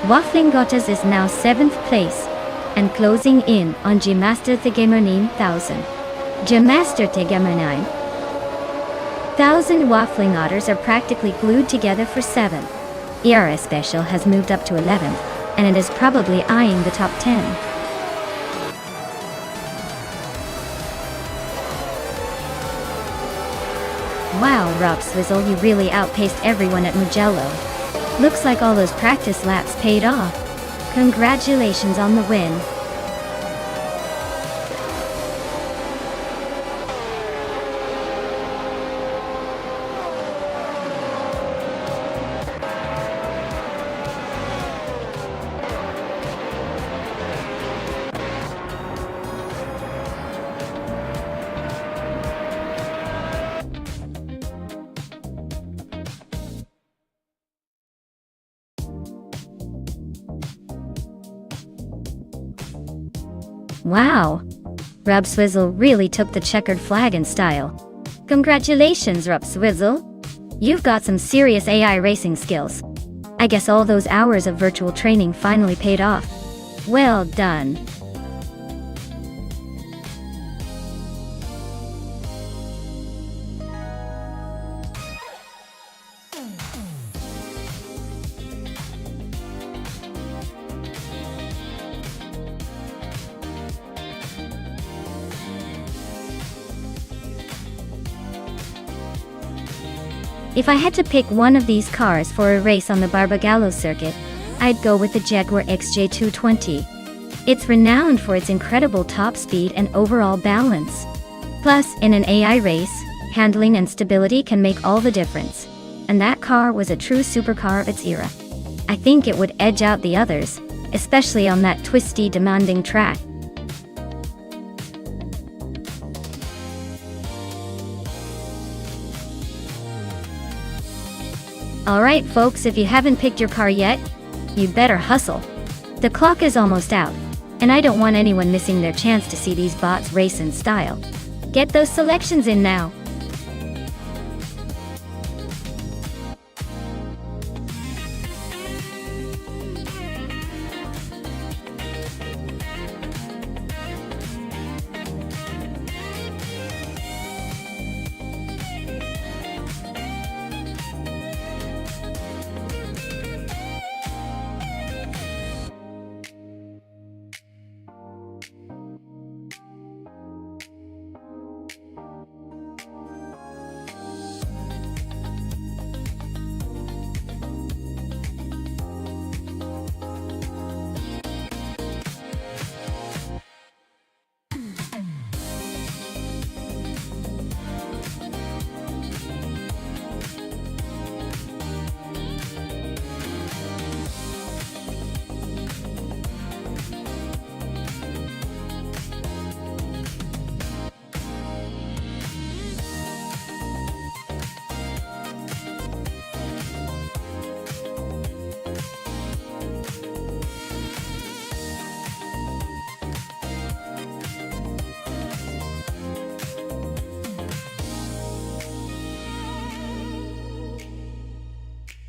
Waffling Gottes is now 7th place, and closing in on Gemaster Tegamer 9000. Gemaster Tegamer 9000 Waffling Otters are practically glued together for 7th. ERS Special has moved up to 11th, and it is probably eyeing the top 10. Wow, Rob Swizzle, you really outpaced everyone at Mugello. Looks like all those practice laps paid off. Congratulations on the win. Wow! Rob Swizzle really took the checkered flag in style. Congratulations, Rob Swizzle! You've got some serious AI racing skills. I guess all those hours of virtual training finally paid off. Well done. If I had to pick one of these cars for a race on the Barbagallo circuit, I'd go with the Jaguar XJ220. It's renowned for its incredible top speed and overall balance. Plus, in an AI race, handling and stability can make all the difference. And that car was a true supercar of its era. I think it would edge out the others, especially on that twisty, demanding track. Alright folks, if you haven't picked your car yet, you'd better hustle. The clock is almost out, and I don't want anyone missing their chance to see these bots race in style. Get those selections in now.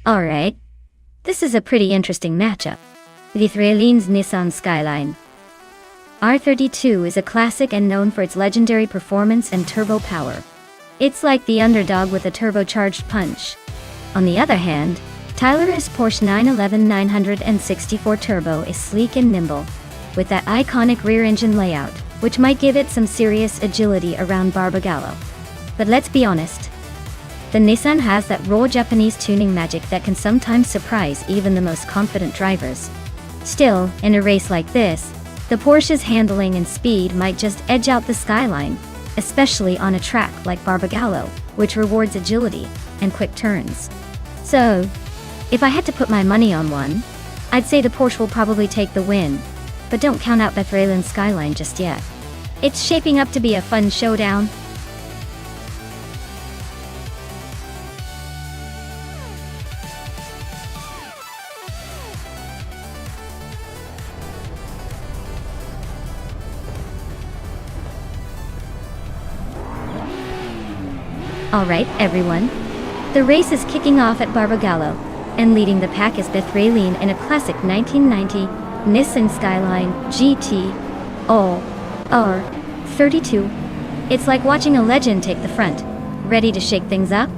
Alright, this is a pretty interesting matchup. The Israelin's Nissan Skyline. R32 is a classic and known for its legendary performance and turbo power. It's like the underdog with a turbocharged punch. On the other hand, Tyler's Porsche 911 964 Turbo is sleek and nimble, with that iconic rear-engine layout, which might give it some serious agility around Barbagallo. But let's be honest, the Nissan has that raw Japanese tuning magic that can sometimes surprise even the most confident drivers. Still, in a race like this, the Porsche's handling and speed might just edge out the Skyline, especially on a track like Barbagallo, which rewards agility and quick turns. So, if I had to put my money on one, I'd say the Porsche will probably take the win, but don't count out Bethraelin's Skyline just yet. It's shaping up to be a fun showdown. Alright, everyone. The race is kicking off at Barbagallo, And leading the pack is Bethraleen in a classic 1990 Nissan Skyline GT R32. It's like watching a legend take the front. Ready to shake things up?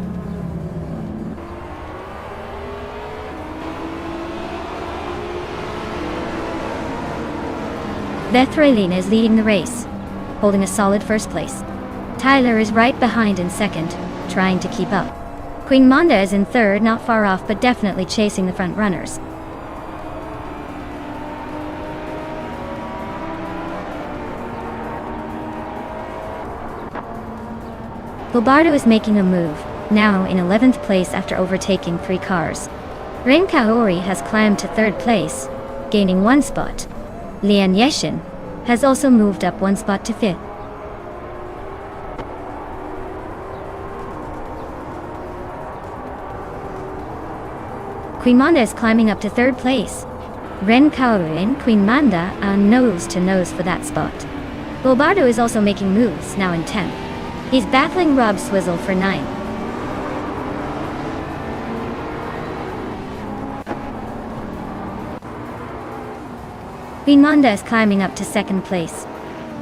Bethraleen is leading the race, holding a solid first place. Tyler is right behind in second, trying to keep up. Queen Manda is in third, not far off but definitely chasing the front runners. Lobardo is making a move, now in 11th place after overtaking 3 cars. Ren Kaori has climbed to 3rd place, gaining 1 spot. Lian Yeshin has also moved up 1 spot to 5th. Queen Manda is climbing up to 3rd place. Ren Kaori and Queen Manda are nose to nose for that spot. Lobardo is also making moves, now in 10th. He's battling Rob Swizzle for 9th. Queen Manda is climbing up to 2nd place.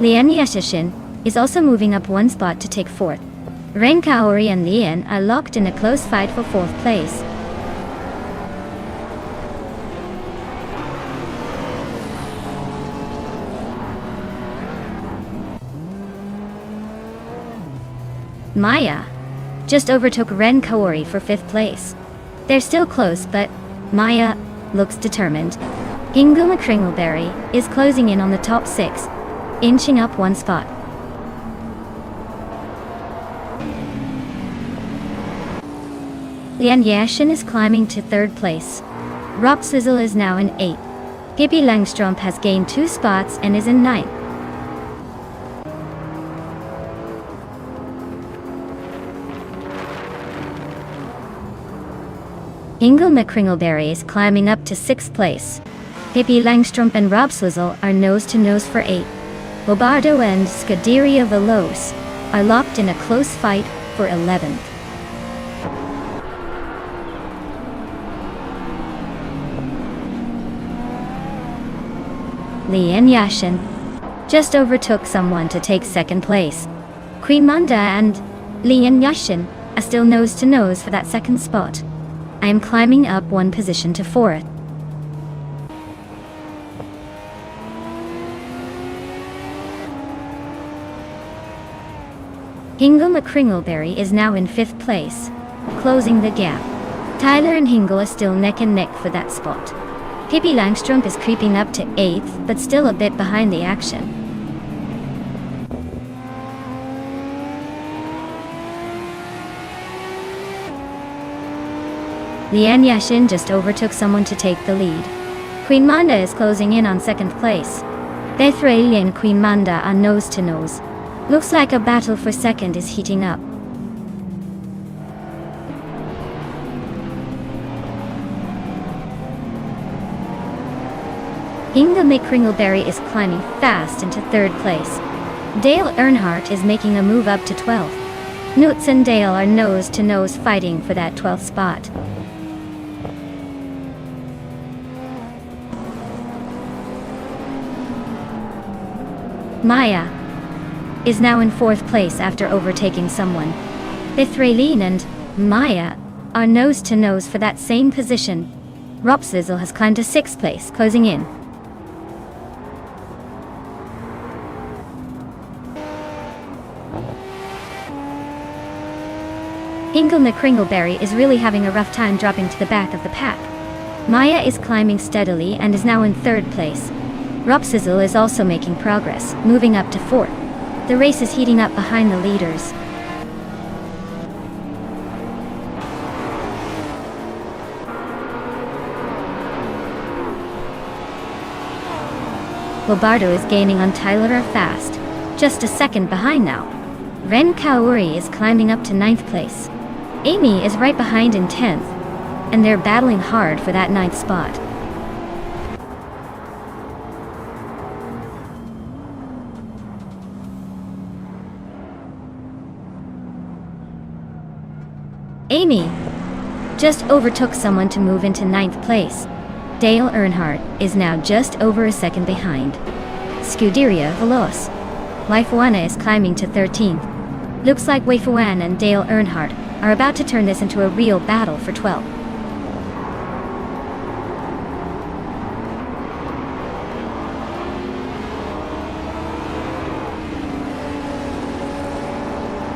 Lian Yashishin is also moving up 1 spot to take 4th. Ren Kaori and Lian are locked in a close fight for 4th place. Maya just overtook Ren Kaori for 5th place. They're still close, but Maya looks determined. Inguma Kringleberry is closing in on the top 6, inching up 1 spot. Lian Yashin is climbing to 3rd place. Rob Sizzle is now in 8th. Gibby Langstromp has gained 2 spots and is in 9th. Ingle McCringleberry is climbing up to 6th place. Hippie Langstromp and Rob Swizzle are nose to nose for 8th. Lobardo and Scuderia Veloce are locked in a close fight for 11th. Lian Yashin just overtook someone to take 2nd place. Queen Manda and Lian Yashin are still nose to nose for that 2nd spot. I am climbing up 1 position to 4th. Hingle McCringleberry is now in 5th place, closing the gap. Tyler and Hingle are still neck and neck for that spot. Pippi Langstromp is creeping up to 8th, but still a bit behind the action. Lian Yashin just overtook someone to take the lead. Queen Manda is closing in on 2nd place. Bethraeli and Queen Manda are nose to nose. Looks like a battle for 2nd is heating up. Inga McCringleberry is climbing fast into 3rd place. Dale Earnhardt is making a move up to 12th. Newts and Dale are nose to nose fighting for that 12th spot. Maya is now in 4th place after overtaking someone. Bethraleen and Maya are nose to nose for that same position. Rob Sizzle has climbed to 6th place, closing in. Ingle McCringleberry is really having a rough time dropping to the back of the pack. Maya is climbing steadily and is now in 3rd place. Rob Sizzle is also making progress, moving up to 4th. The race is heating up behind the leaders. Lobardo is gaining on Tyler fast, just a 2nd behind now. Ren Kaori is climbing up to 9th place. Amy is right behind in 10th, and they're battling hard for that 9th spot. Amy just overtook someone to move into 9th place. Dale Earnhardt is now just over a second behind. Scuderia Veloz. Life1 is climbing to 13th. Looks like Wei-Fuan and Dale Earnhardt are about to turn this into a real battle for 12th.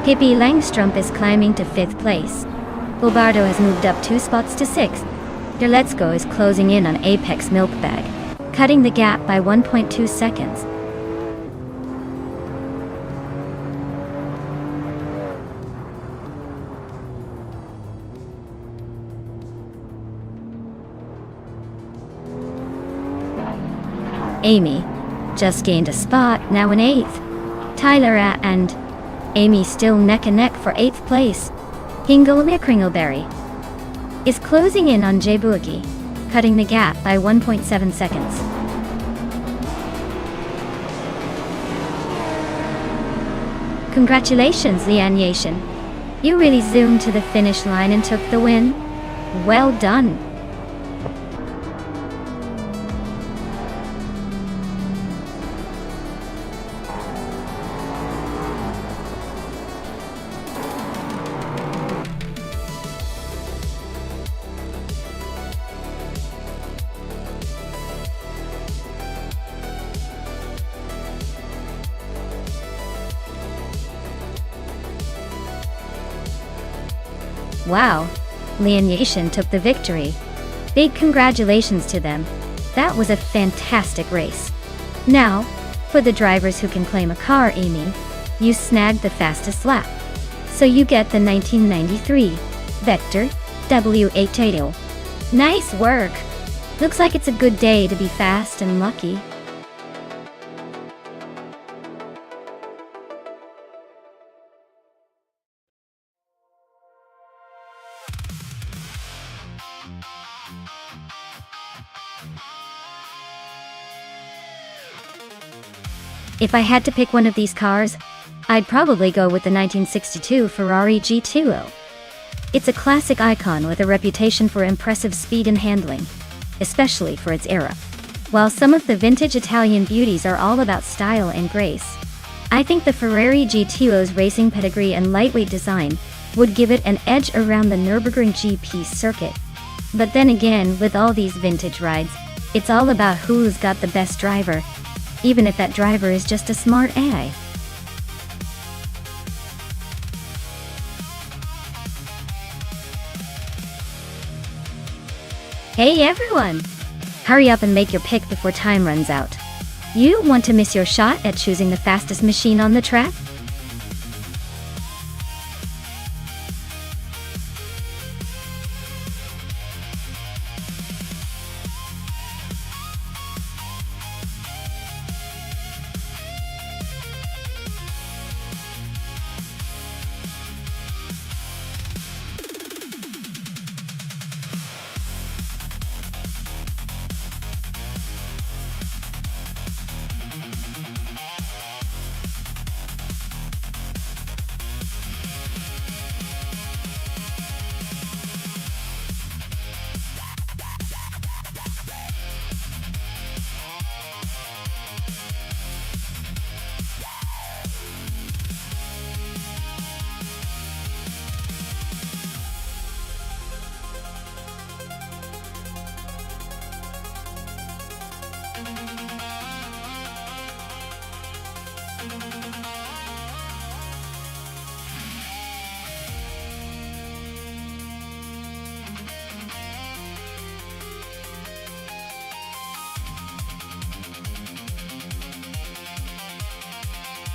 Pippi Langstrup is climbing to 5th place. Bobardo has moved up 2 spots to 6th. Der Let's Go is closing in on Apex Milkbag, cutting the gap by 1.2 seconds. Amy just gained a spot, now in 8th. Tyler and Amy still neck and neck for 8th place. Hingolia Kringleberry is closing in on Jaybuagi, cutting the gap by 1.7 seconds. Congratulations, Lian Yashin. You really zoomed to the finish line and took the win. Well done. Wow, Lian Yashin took the victory. Big congratulations to them. That was a fantastic race. Now, for the drivers who can claim a car, Amy, you snagged the fastest lap. So you get the 1993 Vector W8 title. Nice work! Looks like it's a good day to be fast and lucky. If I had to pick one of these cars, I'd probably go with the 1962 Ferrari G20. It's a classic icon with a reputation for impressive speed and handling, especially for its era. While some of the vintage Italian beauties are all about style and grace, I think the Ferrari G20's racing pedigree and lightweight design would give it an edge around the Nürburgring GP circuit. But then again, with all these vintage rides, it's all about who's got the best driver, even if that driver is just a smart AI. Hey everyone! Hurry up and make your pick before time runs out. You want to miss your shot at choosing the fastest machine on the track?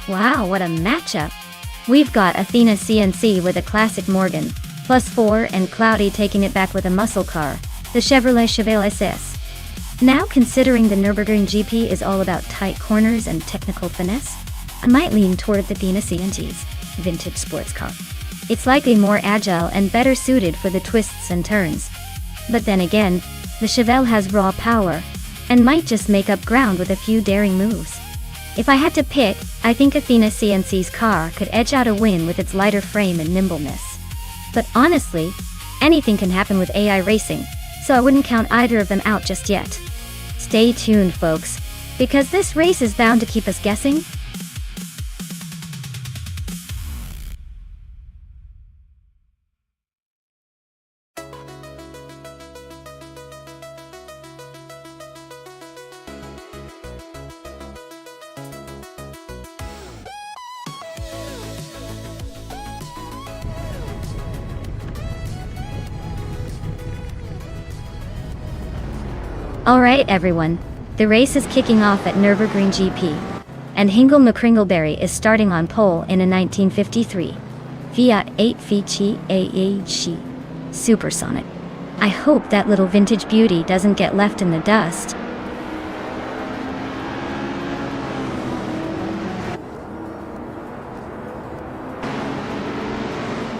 Wow, what a matchup! We've got Athena CNC with a classic Morgan, +4, and Cloudy taking it back with a muscle car, the Chevrolet Chevelle SS. Now, considering the Nürburgring GP is all about tight corners and technical finesse, I might lean toward the Athena CNC's vintage sports car. It's likely more agile and better suited for the twists and turns. But then again, the Chevelle has raw power, and might just make up ground with a few daring moves. If I had to pick, I think Athena CNC's car could edge out a win with its lighter frame and nimbleness. But honestly, Anything can happen with AI racing, so I wouldn't count either of them out just yet. Stay tuned, folks, because this race is bound to keep us guessing. Alright everyone, the race is kicking off at Nürburgring GP, and Hingle McCringleberry is starting on pole in a 1953 Fiat 850 AEG Supersonic. I hope that little vintage beauty doesn't get left in the dust.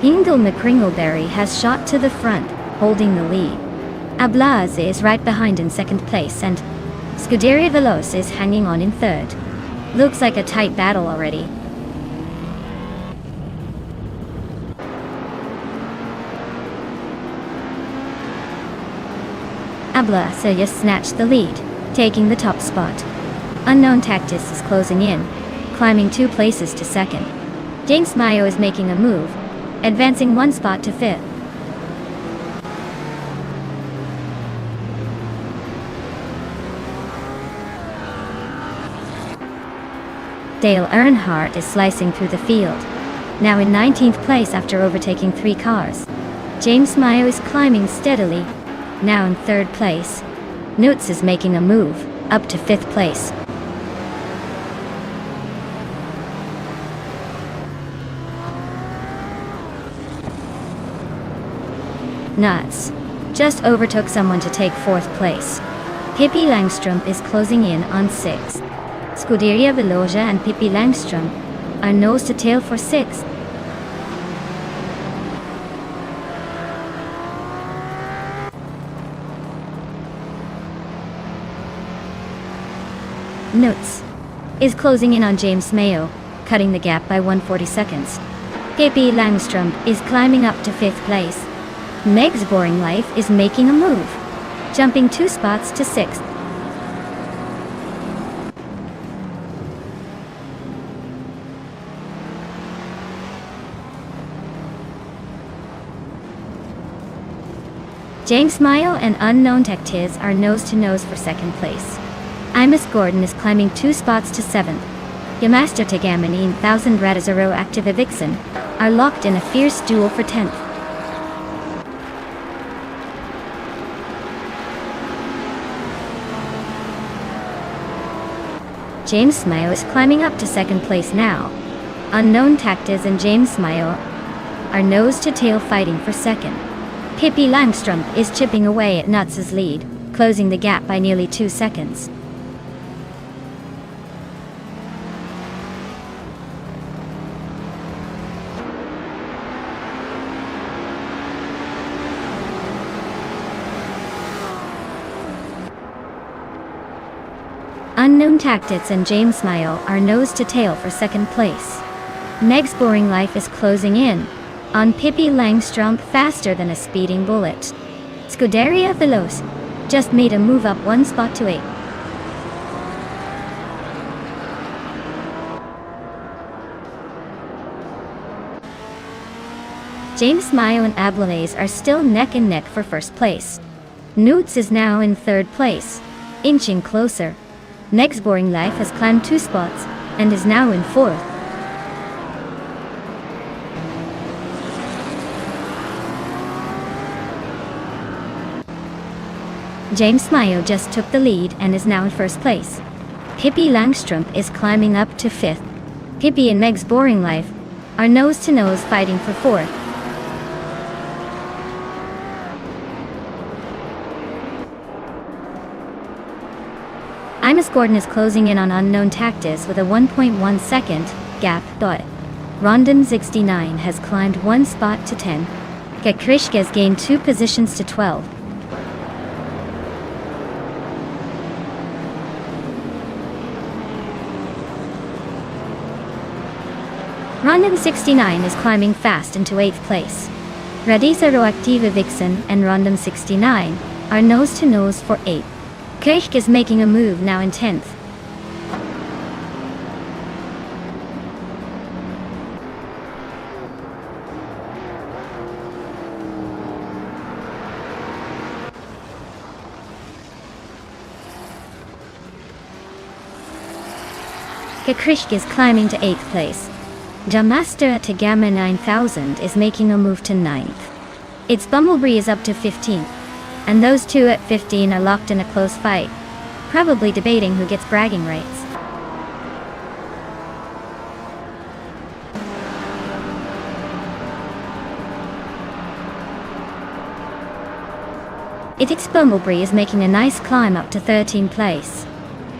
Hingle McCringleberry has shot to the front, holding the lead. Ablaze is right behind in second place, and Scuderia Veloce is hanging on in third. Looks like a tight battle already. Ablaze just snatched the lead, taking the top spot. Unknown Tactis is closing in, climbing 2 places to second. James Mayo is making a move, advancing 1 spot to fifth. Dale Earnhardt is slicing through the field, now in 19th place after overtaking 3 cars. James Mayo is climbing steadily, now in 3rd place. Newts is making a move, up to 5th place. Nuts just overtook someone to take 4th place. Pippi Langström is closing in on 6th. Scuderia Veloce and Pippi Langström are nose to tail for 6th. Nutz is closing in on James Mayo, cutting the gap by 140 seconds. Pippi Langström is climbing up to 5th place. Meg's Boring Life is making a move, jumping 2 spots to 6th. James Mayo and Unknown Tactiz are nose-to-nose for 2nd place. Imus Gordon is climbing 2 spots to 7th. Yamaster Tegamini and 1000 Radazaro Active Vixen are locked in a fierce duel for 10th. James Mayo is climbing up to 2nd place now. Unknown Tactiz and James Mayo are nose-to-tail fighting for 2nd. Pippi Langström is chipping away at Nuts' lead, closing the gap by nearly 2 seconds. Unknown Tactics and James Mayo are nose to tail for 2nd place. Meg's Boring Life is closing in on Pippi Langström faster than a speeding bullet. Scuderia Veloce just made a move up 1 spot to 8th. James Mayo and Ablaze are still neck and neck for 1st place. Newts is now in 3rd place, inching closer. Meg's Boring Life has climbed 2 spots and is now in 4th. James Mayo just took the lead and is now in 1st place. Pippi Langström is climbing up to 5th. Pippi and Meg's Boring Life are nose-to-nose fighting for 4th. Imus Gordon is closing in on Unknown Tactics with a 1.1 second gap. Rondon 69 has climbed 1 spot to 10. Gekrishke has gained 2 positions to 12. Rondon 69 is climbing fast into 8th place. Radioaktive Vixen and Random 69 are nose-to-nose for 8th. Kirch is making a move now in 10th. Kirch is climbing to 8th place. Jamaster at Gamma 9000 is making a move to 9th. Its Bumblebee is up to 15th. And those two at 15 are locked in a close fight, probably debating who gets bragging rights. Its Bumblebee is making a nice climb up to 13th place.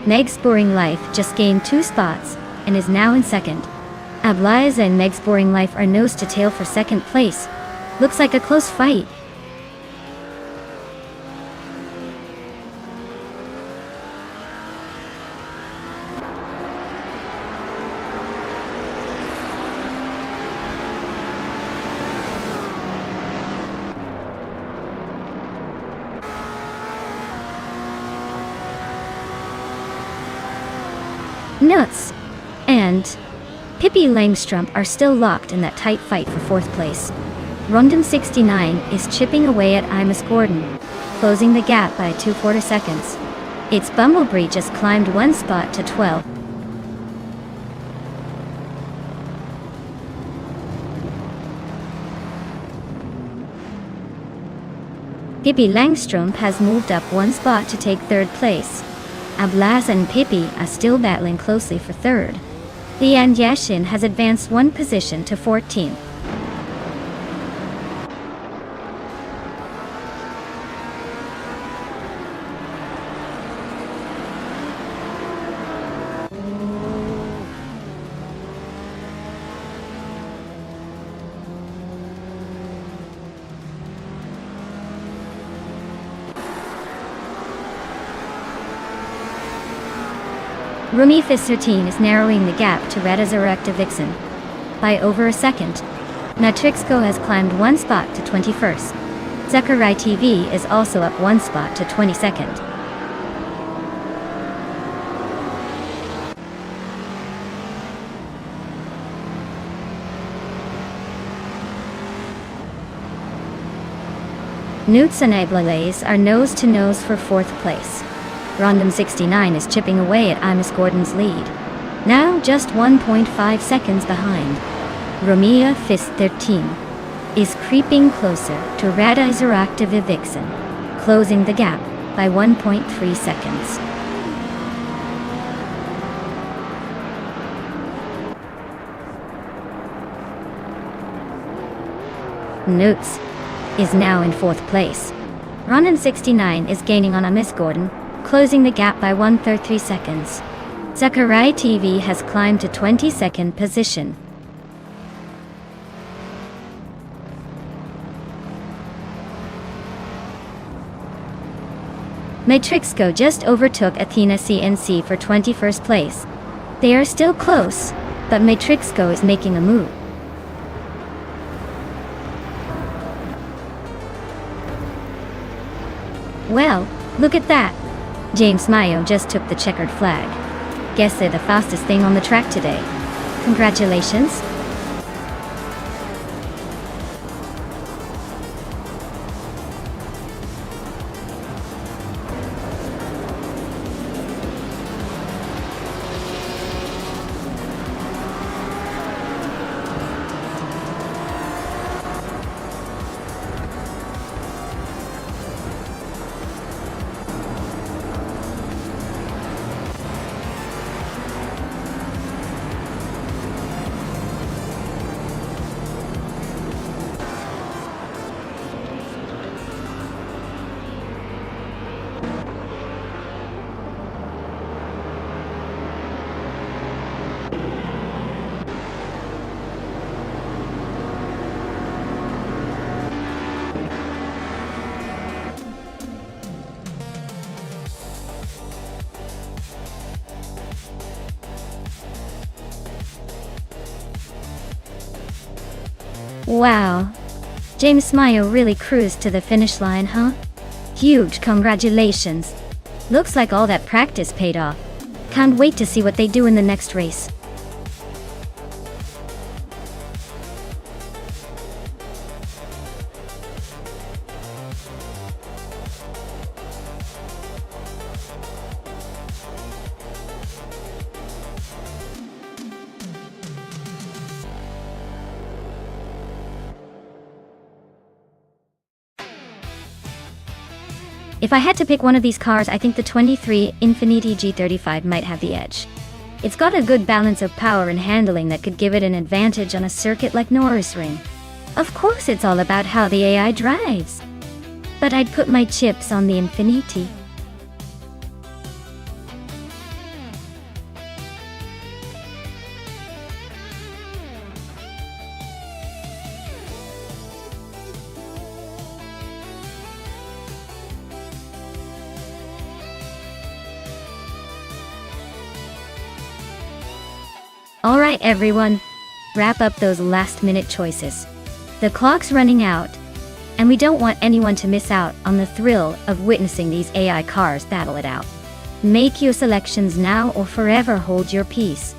Meg's Boring Life just gained 2 spots and is now in 2nd. Ablaze and Meg's Boring Life are nose to tail for 2nd place. Looks like a close fight. Nuts and Pippi Langstrump are still locked in that tight fight for 4th place. Rondon 69 is chipping away at Imus Gordon, closing the gap by 2/4 seconds. Its Bumblebee just climbed 1 spot to 12. Pippi Langstrump has moved up 1 spot to take 3rd place. Ablaze and Pippi are still battling closely for 3rd. Lian Yashin has advanced 1 position to 14th. Rumi Fis13 is narrowing the gap to Radioaktive Vixen by over a second. Matrixco has climbed 1 spot to 21st. Zechariah TV is also up 1 spot to 22nd. Newts and Ablaze are nose-to-nose for 4th place. Rondon 69 is chipping away at Imus Gordon's lead, now just 1.5 seconds behind. Romea Fist 13 is creeping closer to Radioaktive Vixen, closing the gap by 1.3 seconds. Newts is now in 4th place. Rondon 69 is gaining on Imus Gordon, closing the gap by 1/3 seconds. Zechariah TV has climbed to 22nd position. Matrixco just overtook Athena CNC for 21st place. They are still close, but Matrixco is making a move. Well, look at that. James Mayo just took the checkered flag. Guess they're the fastest thing on the track today. Congratulations. Wow, James Mayo really cruised to the finish line, huh? Huge congratulations. Looks like all that practice paid off. Can't wait to see what they do in the next race. If I had to pick one of these cars, I think the 23 Infiniti G35 might have the edge. It's got a good balance of power and handling that could give it an advantage on a circuit like Nürburgring. Of course it's all about how the AI drives. But I'd put my chips on the Infiniti. Alright everyone, wrap up those last-minute choices. The clock's running out, and we don't want anyone to miss out on the thrill of witnessing these AI cars battle it out. Make your selections now or forever hold your peace.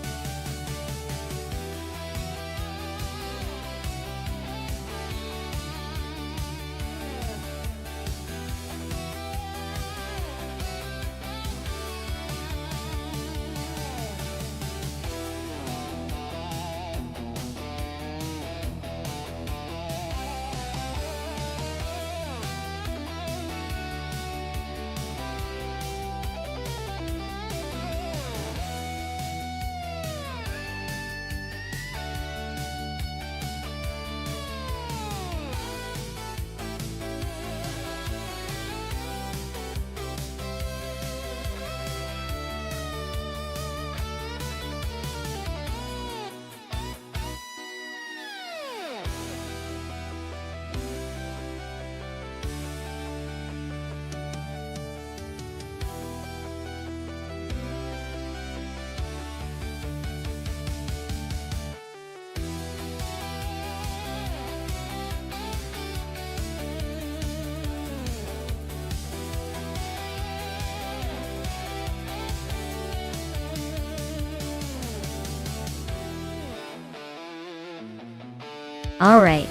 Alright,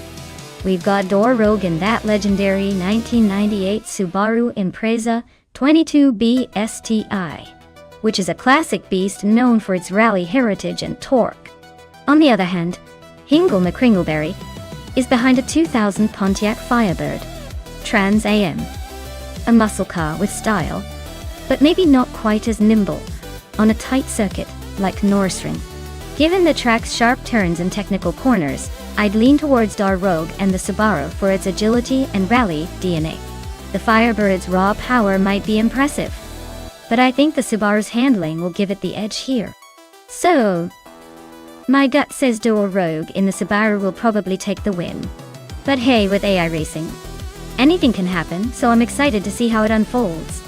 we've got Door Rogue in that legendary 1998 Subaru Impreza 22B STI, which is a classic beast known for its rally heritage and torque. On the other hand, Hingle McCringleberry is behind a 2000 Pontiac Firebird Trans AM, a muscle car with style, but maybe not quite as nimble on a tight circuit like Nürburgring. Given the track's sharp turns and technical corners, I'd lean towards Door Rogue and the Subaru for its agility and rally DNA. The Firebird's raw power might be impressive, but I think the Subaru's handling will give it the edge here. So, my gut says Door Rogue in the Subaru will probably take the win. But hey, with AI racing, anything can happen, so I'm excited to see how it unfolds.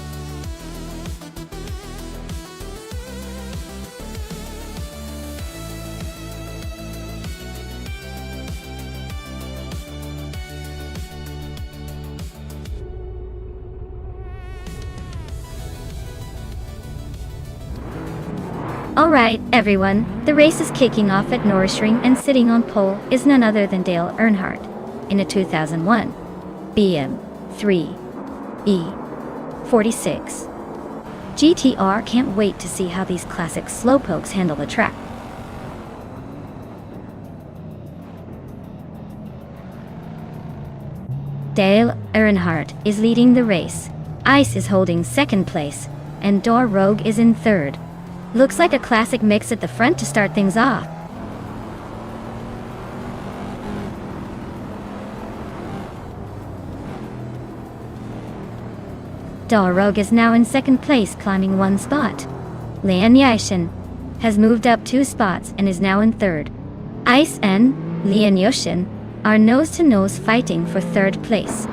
Alright, everyone, the race is kicking off at Nürburgring, and sitting on pole is none other than Dale Earnhardt in a 2001 BM3 E46 GTR. Can't wait to see how these classic slowpokes handle the track. Dale Earnhardt is leading the race, Ice is holding second place, and Door Rogue is in third. Looks like a classic mix at the front to start things off. Door Rogue is now in second place, climbing one spot. Lian Yashin has moved up 2 spots and is now in third. Ice and Lian Yashin are nose-to-nose fighting for third place.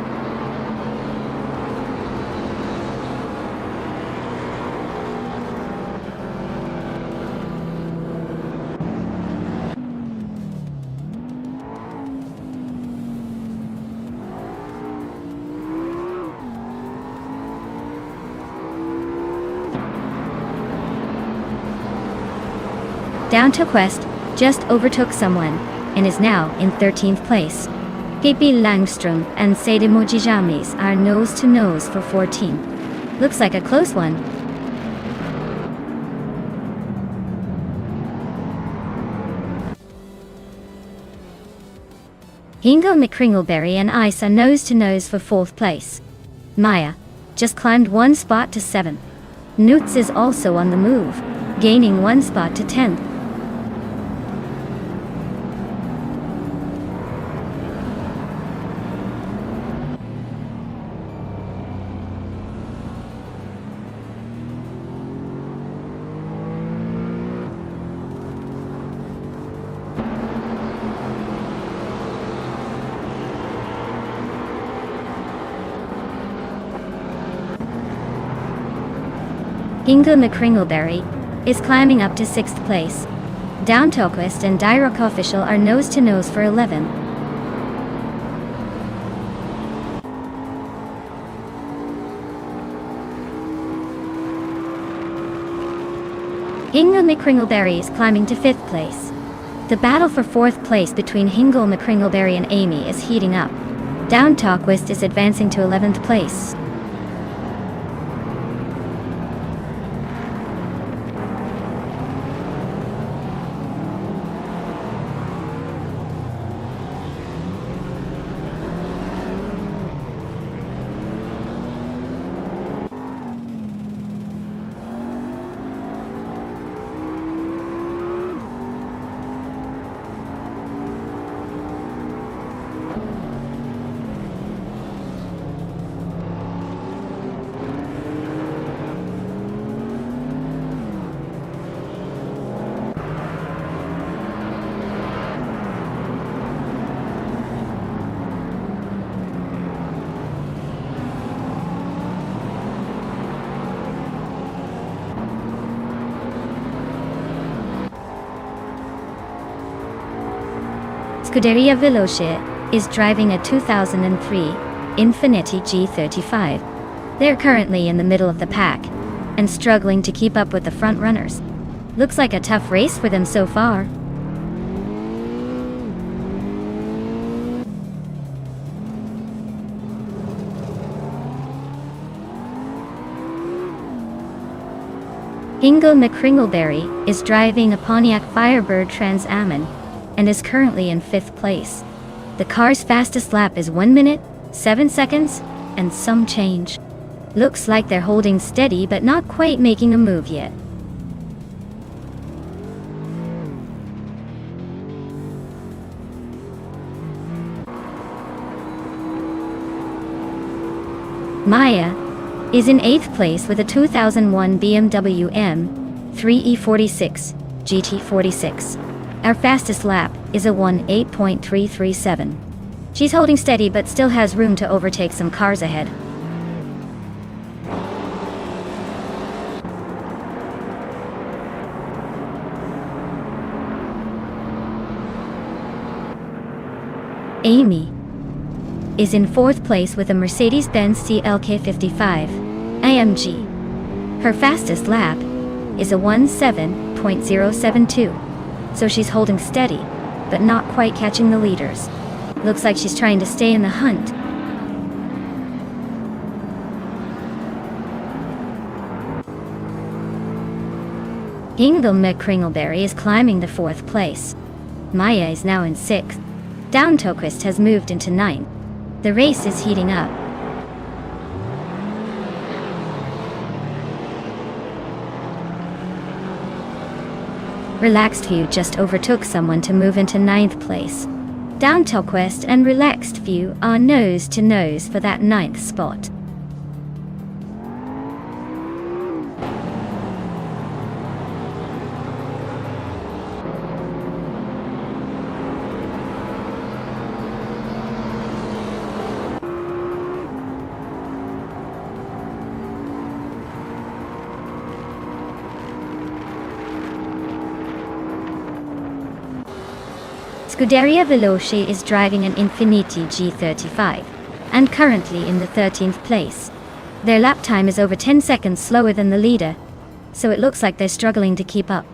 Down to Quest just overtook someone and is now in 13th place. KP Langstrom and Sade Mojijamis are nose to nose for 14th. Looks like a close one. Hingo McCringleberry and Ice are nose to nose for 4th place. Maya just climbed 1 spot to 7th. Newts is also on the move, gaining 1 spot to 10th. Hingo McCringleberry is climbing up to 6th place. Down Tolquist and Dyrock Official are nose to nose for 11. Hingo McCringleberry is climbing to 5th place. The battle for 4th place between Hingo McCringleberry and Amy is heating up. Down Tolquist is advancing to 11th place. Scuderia Veloce is driving a 2003 Infiniti G35. They're currently in the middle of the pack and struggling to keep up with the front runners. Looks like a tough race for them so far. Hingo McCringleberry is driving a Pontiac Firebird Trans Am and is currently in 5th place. The car's fastest lap is 1 minute, 7 seconds, and some change. Looks like they're holding steady but not quite making a move yet. Maya is in 8th place with a 2001 BMW M3E46 GT46. Our fastest lap is a 1:8.337. She's holding steady but still has room to overtake some cars ahead. Amy is in 4th place with a Mercedes-Benz CLK55 AMG. Her fastest lap is a 1:7.072. So she's holding steady, but not quite catching the leaders. Looks like she's trying to stay in the hunt. Hingo McCringleberry is climbing to 4th place. Maya is now in 6th. Down Tolquist has moved into 9th. The race is heating up. Relaxed View just overtook someone to move into 9th place. Down Tolquist and Relaxed View are nose to nose for that 9th spot. Scuderia Veloce is driving an Infiniti G35 and currently in the 13th place. Their lap time is over 10 seconds slower than the leader, so it looks like they're struggling to keep up.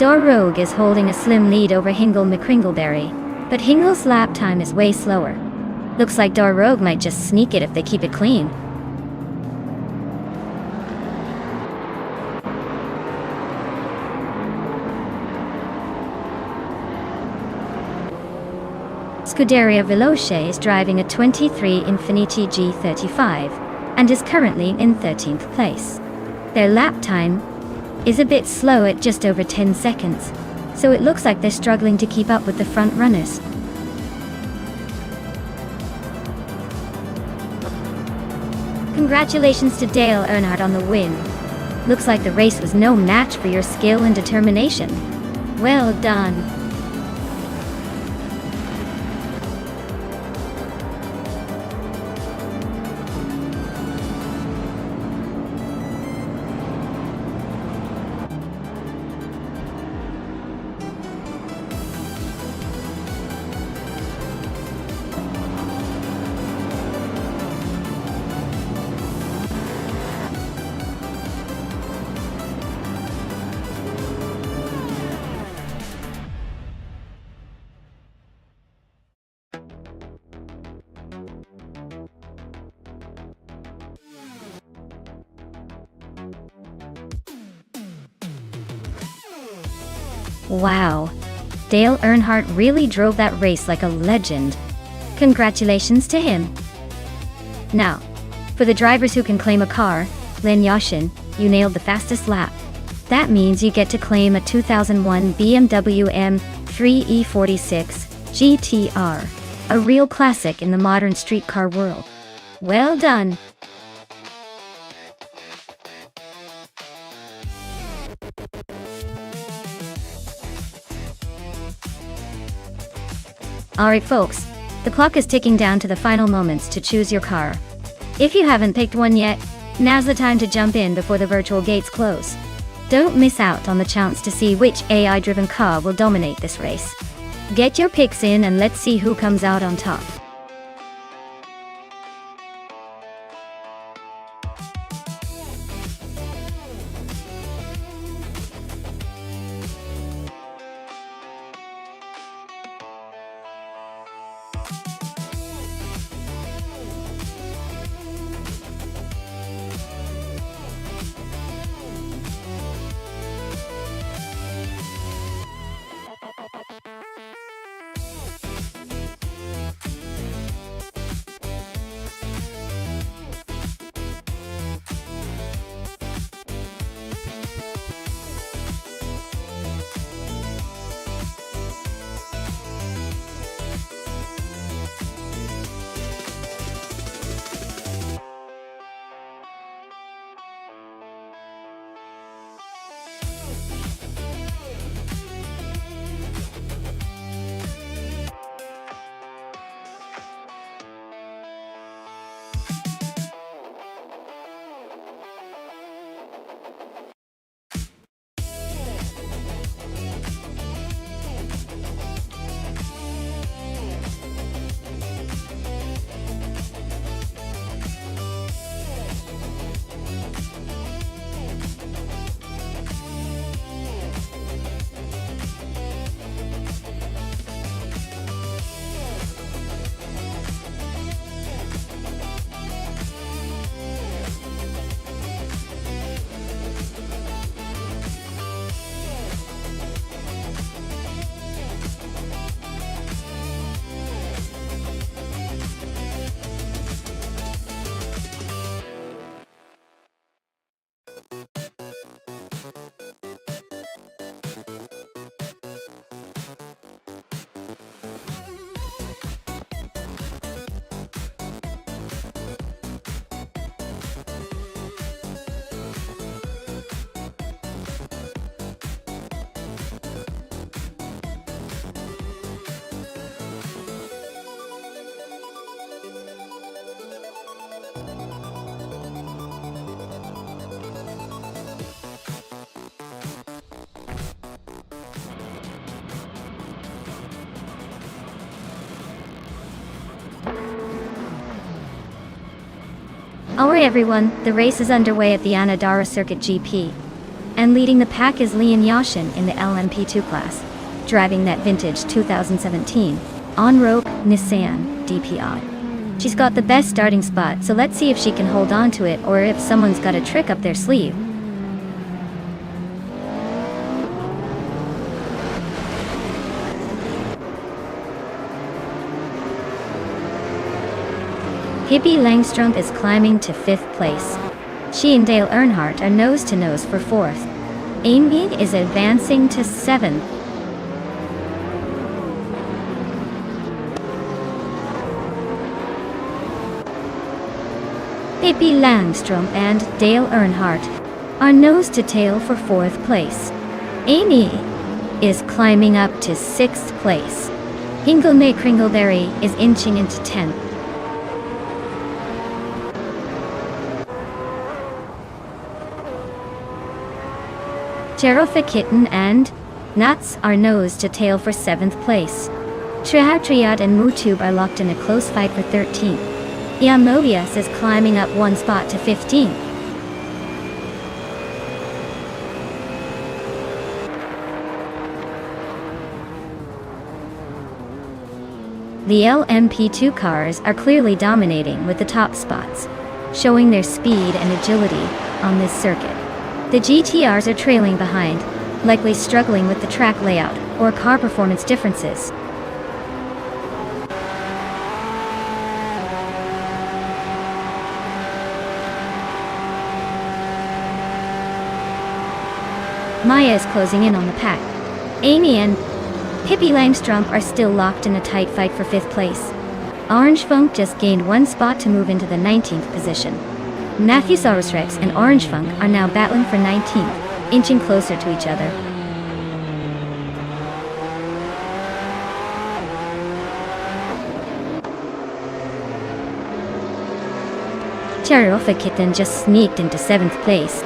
Rogue is holding a slim lead over Hingle McCringleberry, but Hingle's lap time is way slower. Looks like Rogue might just sneak it if they keep it clean. Scuderia Veloce is driving a 23 Infiniti G35 and is currently in 13th place. Their lap time is a bit slow at just over 10 seconds, so it looks like they're struggling to keep up with the front runners. Congratulations to Dale Earnhardt on the win. Looks like the race was no match for your skill and determination. Well done. Wow, Dale Earnhardt really drove that race like a legend. Congratulations to him. Now, for the drivers who can claim a car, Len Yashin, you nailed the fastest lap. That means you get to claim a 2001 BMW M3 E46 GTR, a real classic in the modern streetcar world. Well done. Alright folks, the clock is ticking down to the final moments to choose your car. If you haven't picked one yet, now's the time to jump in before the virtual gates close. Don't miss out on the chance to see which AI-driven car will dominate this race. Get your picks in and let's see who comes out on top. Alright everyone, the race is underway at the Anadara Circuit GP. And leading the pack is Lian Yashin in the LMP2 class, driving that vintage 2017 on-road Nissan DPI. She's got the best starting spot, so let's see if she can hold on to it or if someone's got a trick up their sleeve. Pippi Langstrup is climbing to 5th place. She and Dale Earnhardt are nose-to-nose for 4th. Amy is advancing to 7th. Pippi Langstrup and Dale Earnhardt are nose-to-tail for 4th place. Amy is climbing up to 6th place. Hingle Kringleberry is inching into 10th. Cheroffa Kitten and Nuts are nose-to-tail for 7th place. Triad and Mutube are locked in a close fight for 13th. Mobius is climbing up 1 spot to 15th. The LMP2 cars are clearly dominating with the top spots, showing their speed and agility on this circuit. The GTRs are trailing behind, likely struggling with the track layout or car performance differences. Maya is closing in on the pack. Amy and Pippi Langstrup are still locked in a tight fight for 5th place. Orange Funk just gained 1 spot to move into the 19th position. Matthewsaurus Rex and Orange Funk are now battling for 19th, inching closer to each other. Cheroffa Kitten just sneaked into 7th place.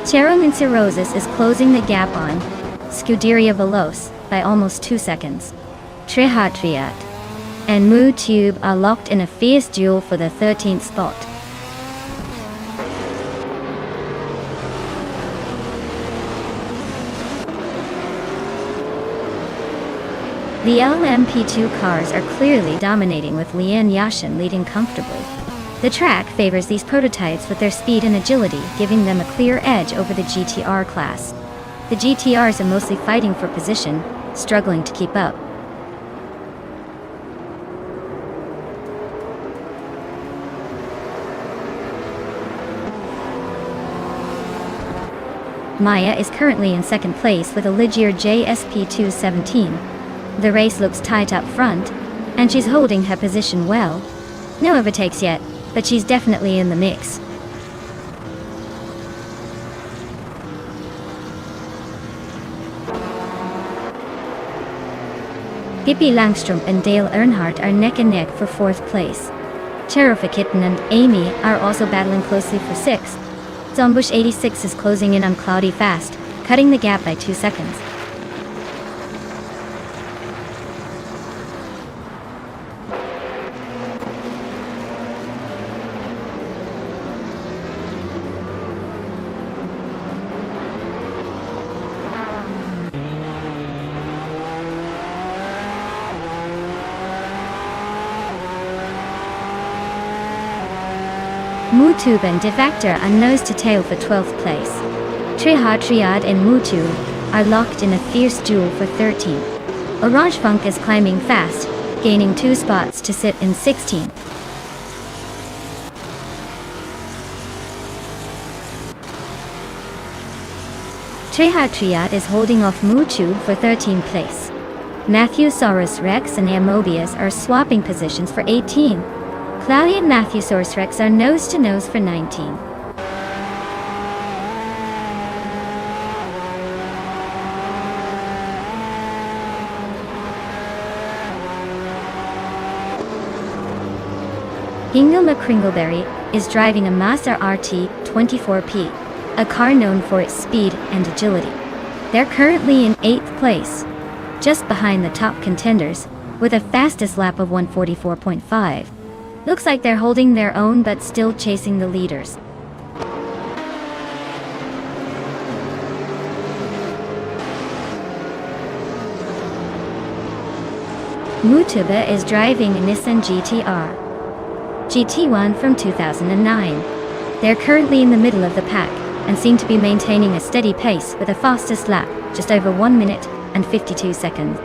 Cheromincerosis is closing the gap on Scuderia Veloce by almost 2 seconds. Triad and Mutube are locked in a fierce duel for the 13th spot. The LMP2 cars are clearly dominating with Lian Yashin leading comfortably. The track favors these prototypes with their speed and agility, giving them a clear edge over the GTR class. The GTRs are mostly fighting for position, struggling to keep up. Maya is currently in 2nd place with a Ligier JSP217. The race looks tight up front, and she's holding her position well. No overtakes yet, but she's definitely in the mix. Pippi Langstrup and Dale Earnhardt are neck and neck for 4th place. Cheroffa Kitten and Amy are also battling closely for 6th. Zombush 86 is closing in on Cloudy fast, cutting the gap by 2 seconds. Mutube and Defactor are nose-to-tail for 12th place. Triad and Mutube are locked in a fierce duel for 13th. Orange Funk is climbing fast, gaining 2 spots to sit in 16th. Triad is holding off Mutube for 13th place. Matthewsaurus Rex and Mobius are swapping positions for 18. Cloudy and Matthewsaurus Rex are nose-to-nose for 19. Hingle McCringleberry is driving a Mazda RT 24P, a car known for its speed and agility. They're currently in 8th place, just behind the top contenders, with a fastest lap of 144.5. Looks like they're holding their own but still chasing the leaders. Mutuba is driving a Nissan GT-R GT1 from 2009. They're currently in the middle of the pack and seem to be maintaining a steady pace with a fastest lap just over 1 minute and 52 seconds.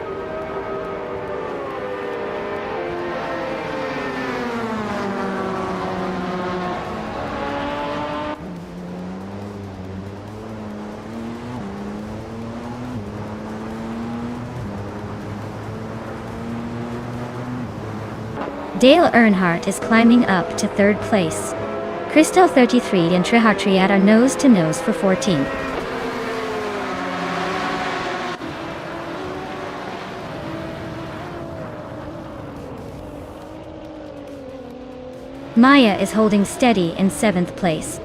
Dale Earnhardt is climbing up to third place. Crystal 33 and Trihartriad are nose-to-nose for 14th. Maya is holding steady in 7th place.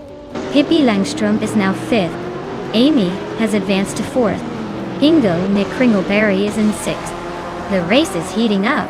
Pippi Langstrom is now 5th. Amy has advanced to 4th. Ingo Nick Kringleberry is in 6th. The race is heating up.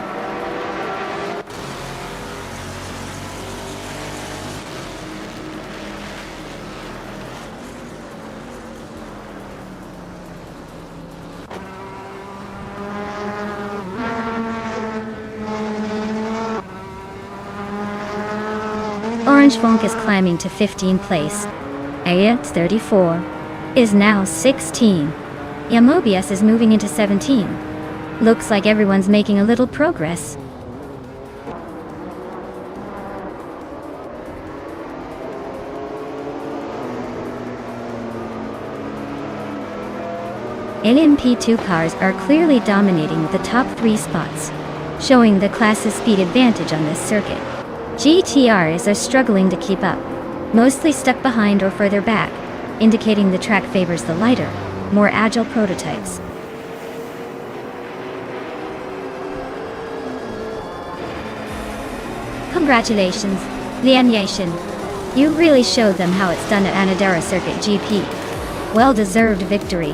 Orange Funk is climbing to 15th place. Aya, 34, is now 16. Yamobius is moving into 17. Looks like everyone's making a little progress. LMP2 cars are clearly dominating the top 3 spots, showing the class's speed advantage on this circuit. GTRs are struggling to keep up, mostly stuck behind or further back, indicating the track favors the lighter, more agile prototypes. Congratulations, Lian Yashin. You really showed them how it's done at Anadara Circuit GP. Well-deserved victory.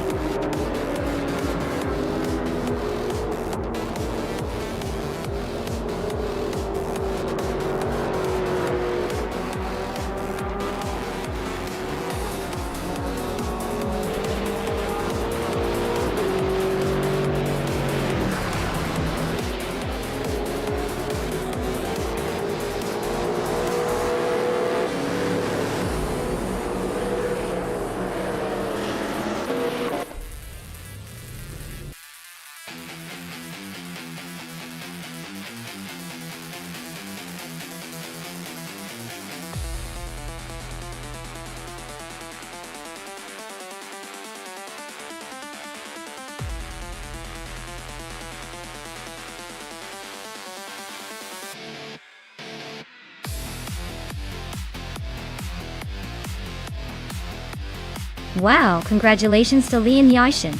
Wow, congratulations to Lian Yashin.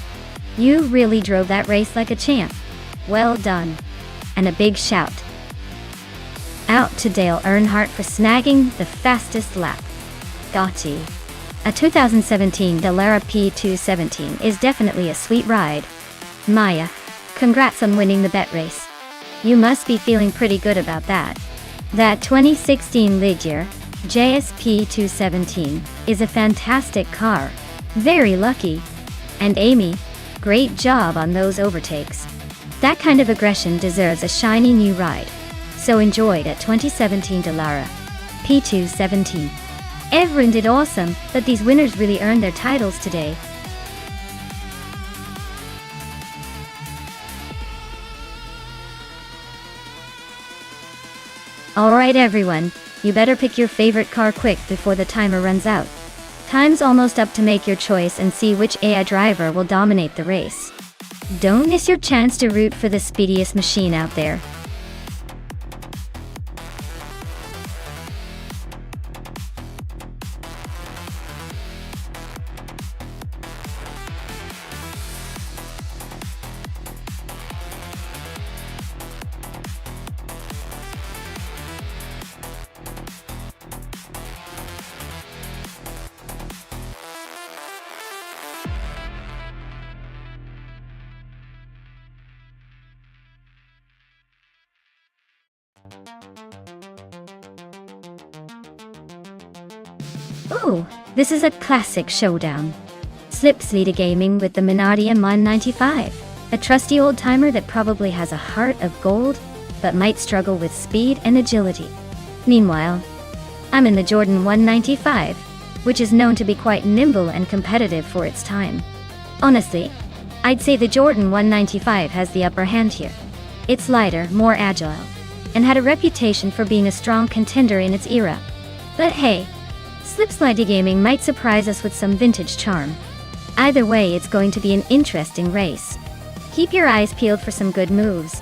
You really drove that race like a champ. Well done. And a big shout out to Dale Earnhardt for snagging the fastest lap. Gotti. A 2017 Dallara P217 is definitely a sweet ride. Maya, congrats on winning the bet race. You must be feeling pretty good about that. That 2016 Ligier JSP 217 is a fantastic car. Very lucky. And Amy, great job on those overtakes. That kind of aggression deserves a shiny new ride. So enjoy that 2017 Dallara P217. Everyone did awesome, but these winners really earned their titles today. Alright everyone, you better pick your favorite car quick before the timer runs out. Time's almost up to make your choice and see which AI driver will dominate the race. Don't miss your chance to root for the speediest machine out there. Ooh, this is a classic showdown. Slips lead a gaming with the Minardi M195. A trusty old-timer that probably has a heart of gold, but might struggle with speed and agility. Meanwhile, I'm in the Jordan 195, which is known to be quite nimble and competitive for its time. Honestly, I'd say the Jordan 195 has the upper hand here. It's lighter, more agile, and had a reputation for being a strong contender in its era. But hey, Slipslide Gaming might surprise us with some vintage charm. Either way, it's going to be an interesting race. Keep your eyes peeled for some good moves.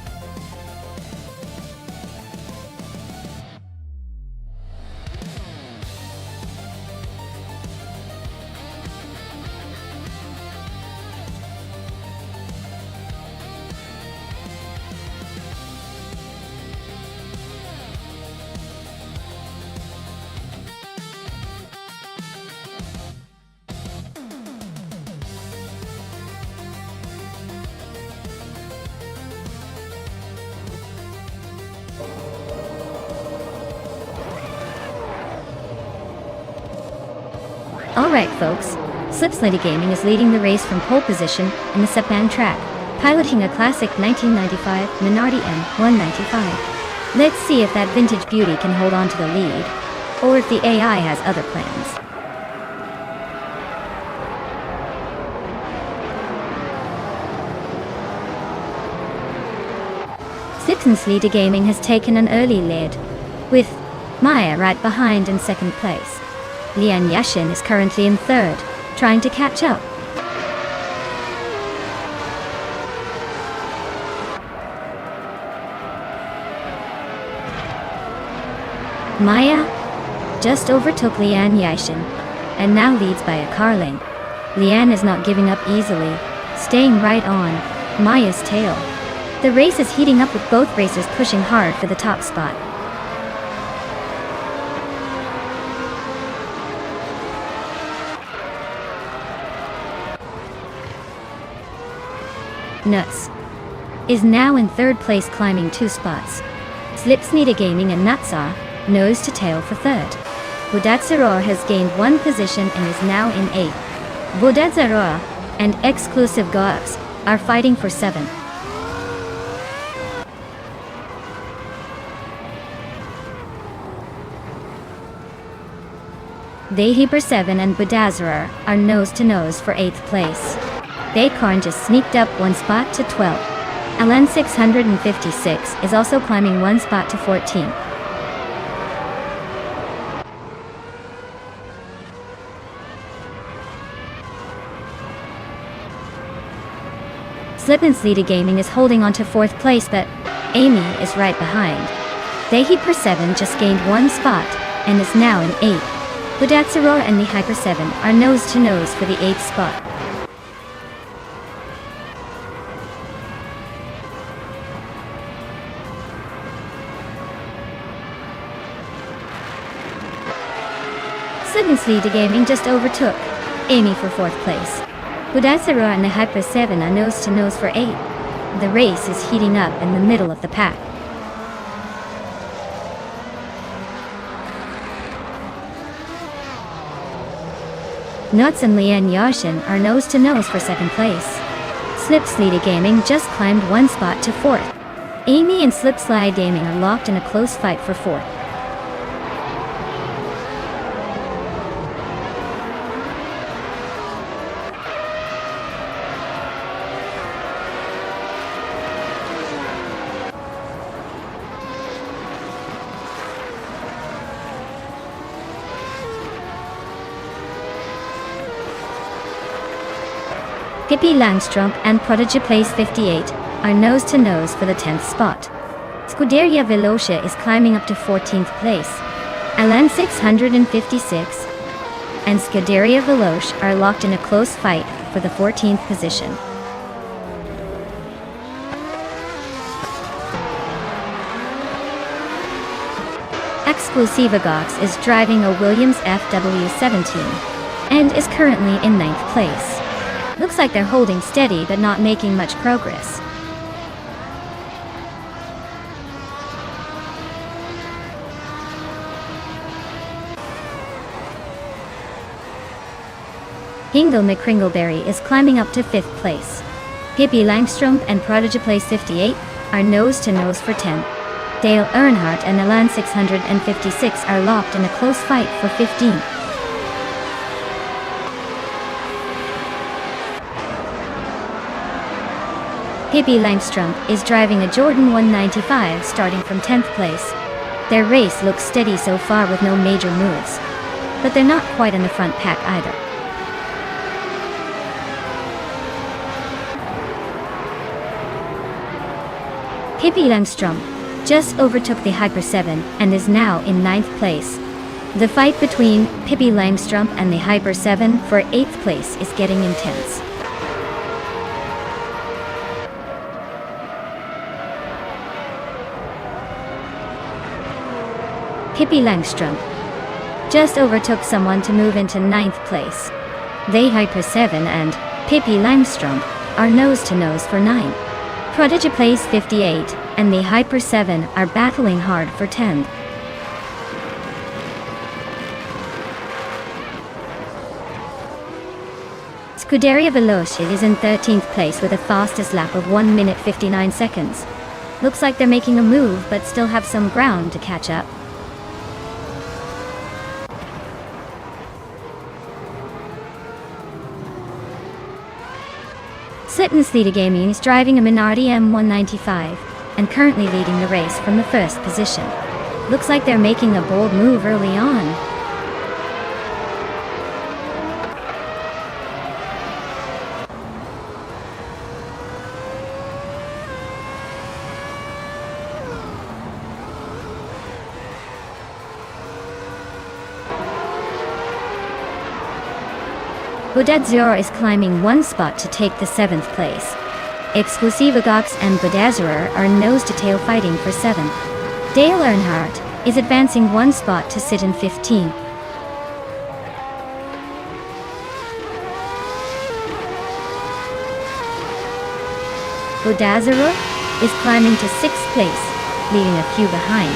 Alright folks, Slipslide Gaming is leading the race from pole position in the Sepang track, piloting a classic 1995 Minardi M195. Let's see if that vintage beauty can hold on to the lead, or if the AI has other plans. Slipslide Gaming has taken an early lead, with Maya right behind in second place. Lian Yashin is currently in third, trying to catch up. Maya just overtook Lian Yashin, and now leads by a car length. Lian is not giving up easily, staying right on Maya's tail. The race is heating up with both racers pushing hard for the top spot. Nuts is now in third place, climbing 2 spots. Slipslide Gaming and Natsa nose to tail for third. Budatsaror has gained 1 position and is now in 8th. Budatsaror and Exclusive Gox are fighting for 7th. Dehiper 7 and Budatsaror are nose to nose for 8th place. Dakarn just sneaked up 1 spot to 12. Alan 656 is also climbing 1 spot to 14. Slipslide Gaming is holding on to 4th place, but Amy is right behind. Dehiper 7 just gained 1 spot and is now in 8th. Budatsaror and the Hyper 7 are nose to nose for the 8th spot. Slipslide Gaming just overtook Amy for 4th place. Budatsaror and the Hyper 7 are nose to nose for 8th. The race is heating up in the middle of the pack. Nuts and Lian Yashin are nose to nose for 2nd place. Slipslide Gaming just climbed 1 spot to 4th. Amy and Slipslide Gaming are locked in a close fight for 4th. Pippi Langstrom and Prodigy Place 58 are nose to nose for the 10th spot. Scuderia Velocia is climbing up to 14th place. Alan 656 and Scuderia Veloce are locked in a close fight for the 14th position. Exclusiva Gox is driving a Williams FW17 and is currently in 9th place. Looks like they're holding steady but not making much progress. Hingle McCringleberry is climbing up to 5th place. Pippi Langstrumpf and Prodigy Place 58 are nose-to-nose for 10th. Dale Earnhardt and Elan 656 are locked in a close fight for 15th. Pippi Langstrumpf is driving a Jordan 195 starting from 10th place. Their race looks steady so far with no major moves, but they're not quite in the front pack either. Pippi Langstrumpf just overtook the Hyper 7 and is now in 9th place. The fight between Pippi Langstrumpf and the Hyper 7 for 8th place is getting intense. Pippi Langstrumpf just overtook someone to move into 9th place. The Hyper 7 and Pippi Langstrumpf are nose-to-nose for 9th. Prodigy Place 58 and the Hyper 7 are battling hard for 10th. Scuderia Veloce is in 13th place with a fastest lap of 1 minute 59 seconds. Looks like they're making a move but still have some ground to catch up. Slitten Theta Gaming is driving a Minardi M195 and currently leading the race from the first position. Looks like they're making a bold move early on. Bodazzuro is climbing one spot to take the 7th place. Exclusiva Gox and Bodazzuro are nose-to-tail fighting for 7th. Dale Earnhardt is advancing one spot to sit in 15th. Bodazzuro is climbing to 6th place, leaving a few behind.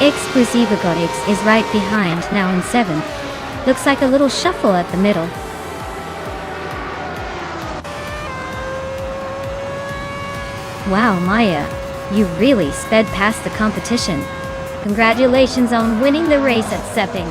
Exclusiva Gox is right behind, now in 7th. Looks like a little shuffle at the middle. Wow, Maya, you really sped past the competition. Congratulations on winning the race at Sepping.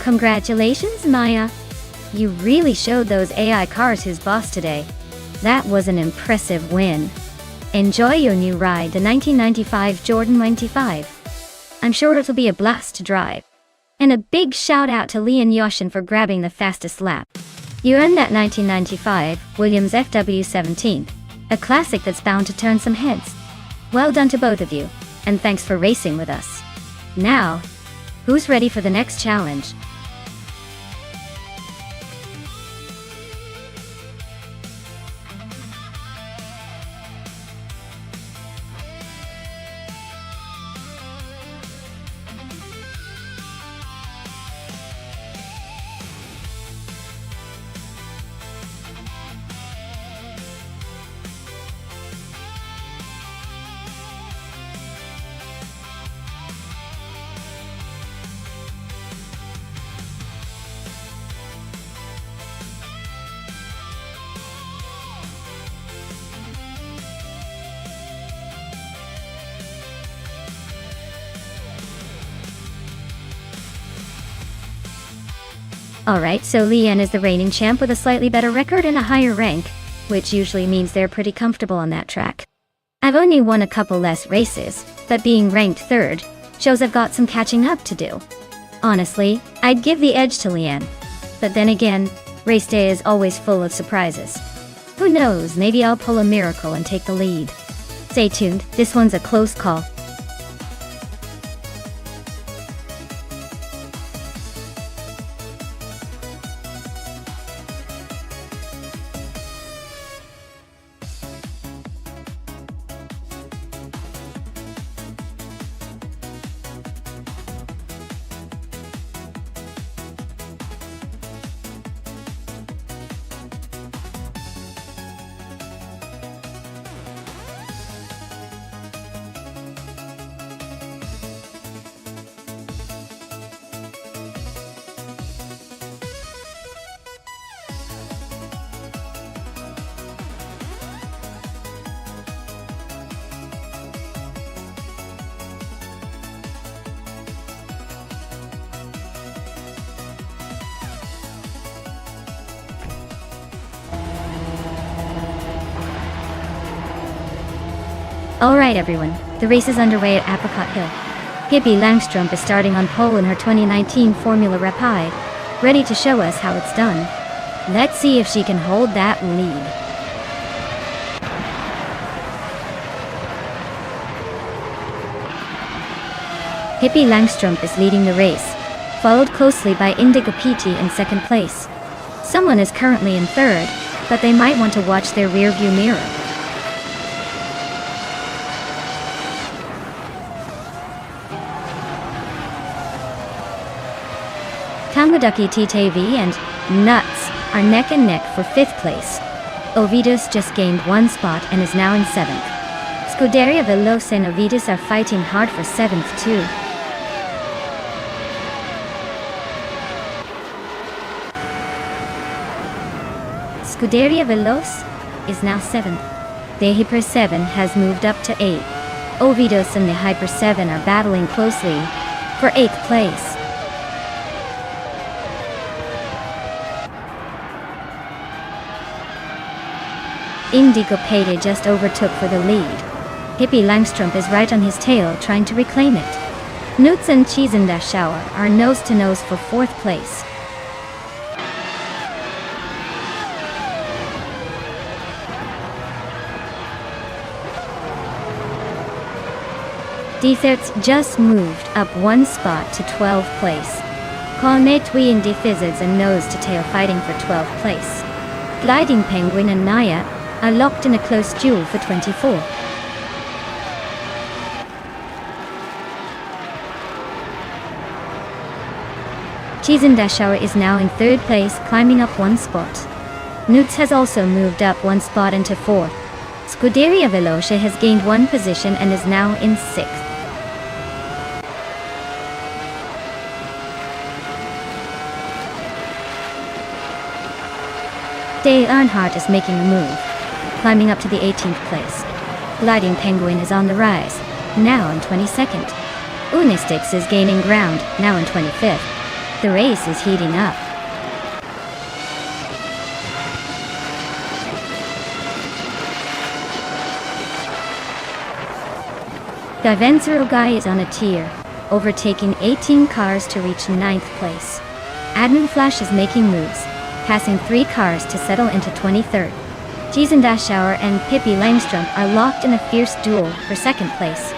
Congratulations, Maya. You really showed those AI cars who's boss today. That was an impressive win. Enjoy your new ride, the 1995 Jordan 95. I'm sure it'll be a blast to drive. And a big shout out to Lee and Yoshin for grabbing the fastest lap. You earned that 1995 Williams FW17, a classic that's bound to turn some heads. Well done to both of you, and thanks for racing with us. Now, who's ready for the next challenge? Alright, so Leanne is the reigning champ with a slightly better record and a higher rank, which usually means they're pretty comfortable on that track. I've only won a couple less races, but being ranked third shows I've got some catching up to do. Honestly, I'd give the edge to Leanne. But then again, race day is always full of surprises. Who knows, maybe I'll pull a miracle and take the lead. Stay tuned, this one's a close call. Alright everyone, the race is underway at Apricot Hill. Pippi Langstrumpf is starting on pole in her 2019 Formula Rapide, ready to show us how it's done. Let's see if she can hold that lead. Pippi Langstrumpf is leading the race, followed closely by Indigo PT in second place. Someone is currently in third, but they might want to watch their rear view mirror. Tangaduki TTV and Nuts are neck and neck for 5th place. Ovidus just gained 1 spot and is now in 7th. Scuderia Veloce and Ovidus are fighting hard for 7th too. Scuderia Veloce is now 7th. The Hyper 7 has moved up to 8th. Ovidus and the Hyper 7 are battling closely for 8th place. Indigo Payday just overtook for the lead. Pippi Langstrumpf is right on his tail trying to reclaim it. Nutz and Schauer are nose to nose for 4th place. Deserts just moved up 1 spot to 12th place. Cornetui and Defizzards are nose to tail fighting for 12th place. Gliding Penguin and Naya are locked in a close duel for 24. Schauer is now in 3rd place, climbing up 1 spot. Nutz has also moved up 1 spot into 4th. Scuderia Veloce has gained 1 position and is now in 6th. Dale Earnhardt is making a move, climbing up to the 18th place. Gliding Penguin is on the rise, now in 22nd. Unistix is gaining ground, now in 25th. The race is heating up. Divencer Guy is on a tier, overtaking 18 cars to reach 9th place. Admin Flash is making moves, passing 3 cars to settle into 23rd. Schauer and Pippi Langstrumpf are locked in a fierce duel for 2nd place.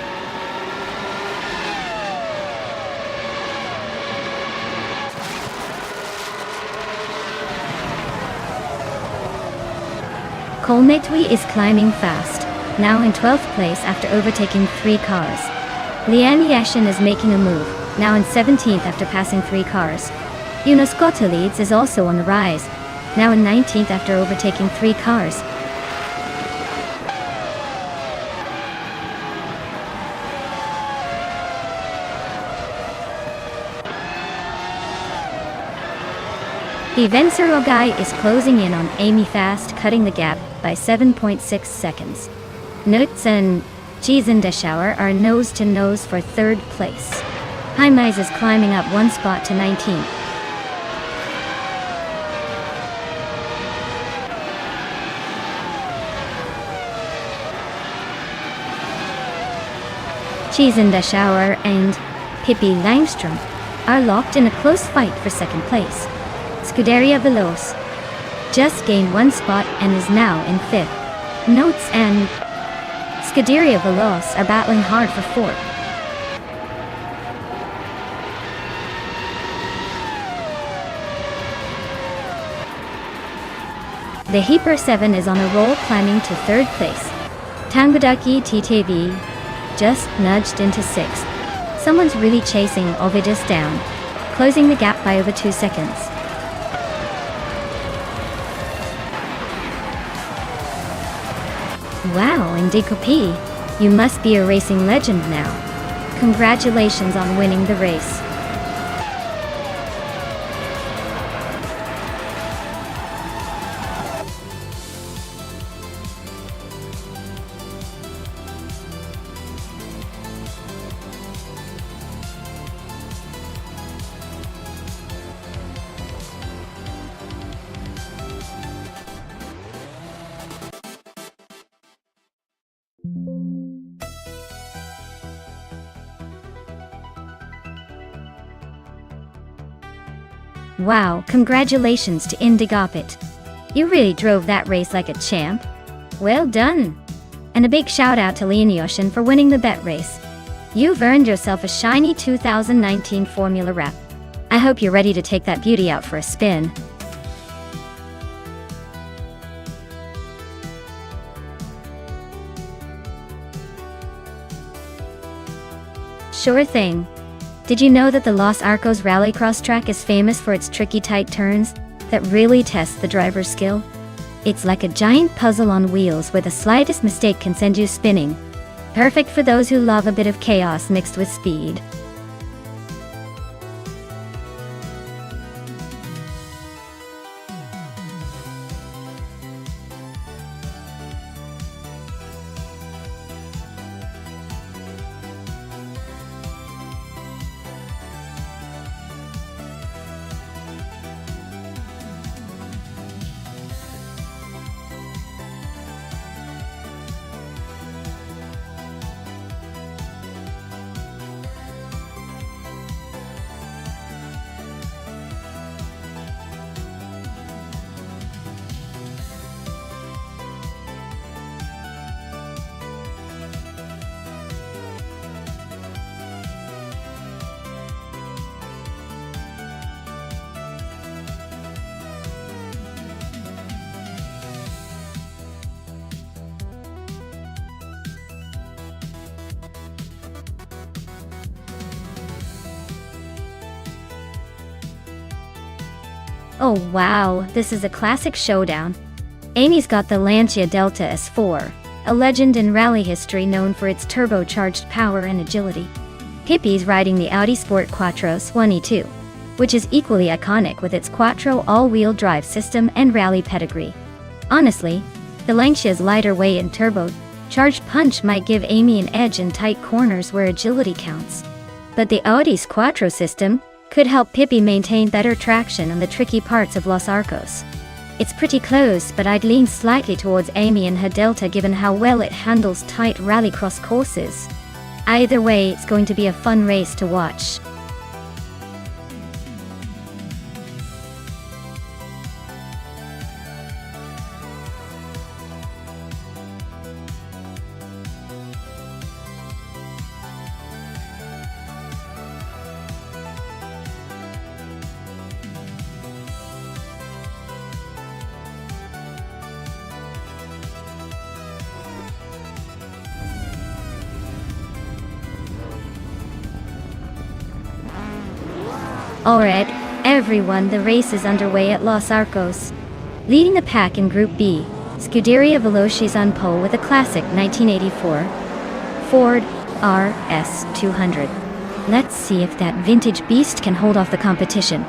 Colmetui is climbing fast, now in 12th place after overtaking 3 cars. Leanne Yashin is making a move, now in 17th after passing 3 cars. Unoscota Leads is also on the rise, now in 19th after overtaking 3 cars. The Vencer Guy is closing in on Amy fast, cutting the gap by 7.6 seconds. Nutz and Schauer are nose to nose for 3rd place. Heimize is climbing up 1 spot to 19th. She's in the shower and Pippi Langstrom are locked in a close fight for second place. Scuderia Veloce just gained 1 spot and is now in 5th. Notes and Scuderia Veloce are battling hard for 4th. The Hyper 7 is on a roll, climbing to 3rd place. Tangodaki TTV just nudged into 6th. Someone's really chasing Ovidus down, closing the gap by over 2 seconds. Wow, Indico P, you must be a racing legend now. Congratulations on winning the race. Wow, congratulations to Indigopit. You really drove that race like a champ. Well done! And a big shout out to Leonyoshin for winning the bet race. You've earned yourself a shiny 2019 Formula wrap. I hope you're ready to take that beauty out for a spin. Sure thing. Did you know that the Los Arcos Rallycross track is famous for its tricky tight turns that really test the driver's skill? It's like a giant puzzle on wheels where the slightest mistake can send you spinning. Perfect for those who love a bit of chaos mixed with speed. Oh wow, this is a classic showdown. Amy's got the Lancia Delta S4, a legend in rally history known for its turbocharged power and agility. Pippi's riding the Audi Sport Quattro S1E2, which is equally iconic with its Quattro all-wheel drive system and rally pedigree. Honestly, the Lancia's lighter weight and turbocharged punch might give Amy an edge in tight corners where agility counts. But the Audi's Quattro system could help Pippi maintain better traction on the tricky parts of Los Arcos. It's pretty close, but I'd lean slightly towards Amy and her Delta given how well it handles tight rallycross courses. Either way, it's going to be a fun race to watch. Alright, everyone, the race is underway at Los Arcos. Leading the pack in Group B, Scuderia Veloce's on pole with a classic 1984 Ford RS200. Let's see if that vintage beast can hold off the competition.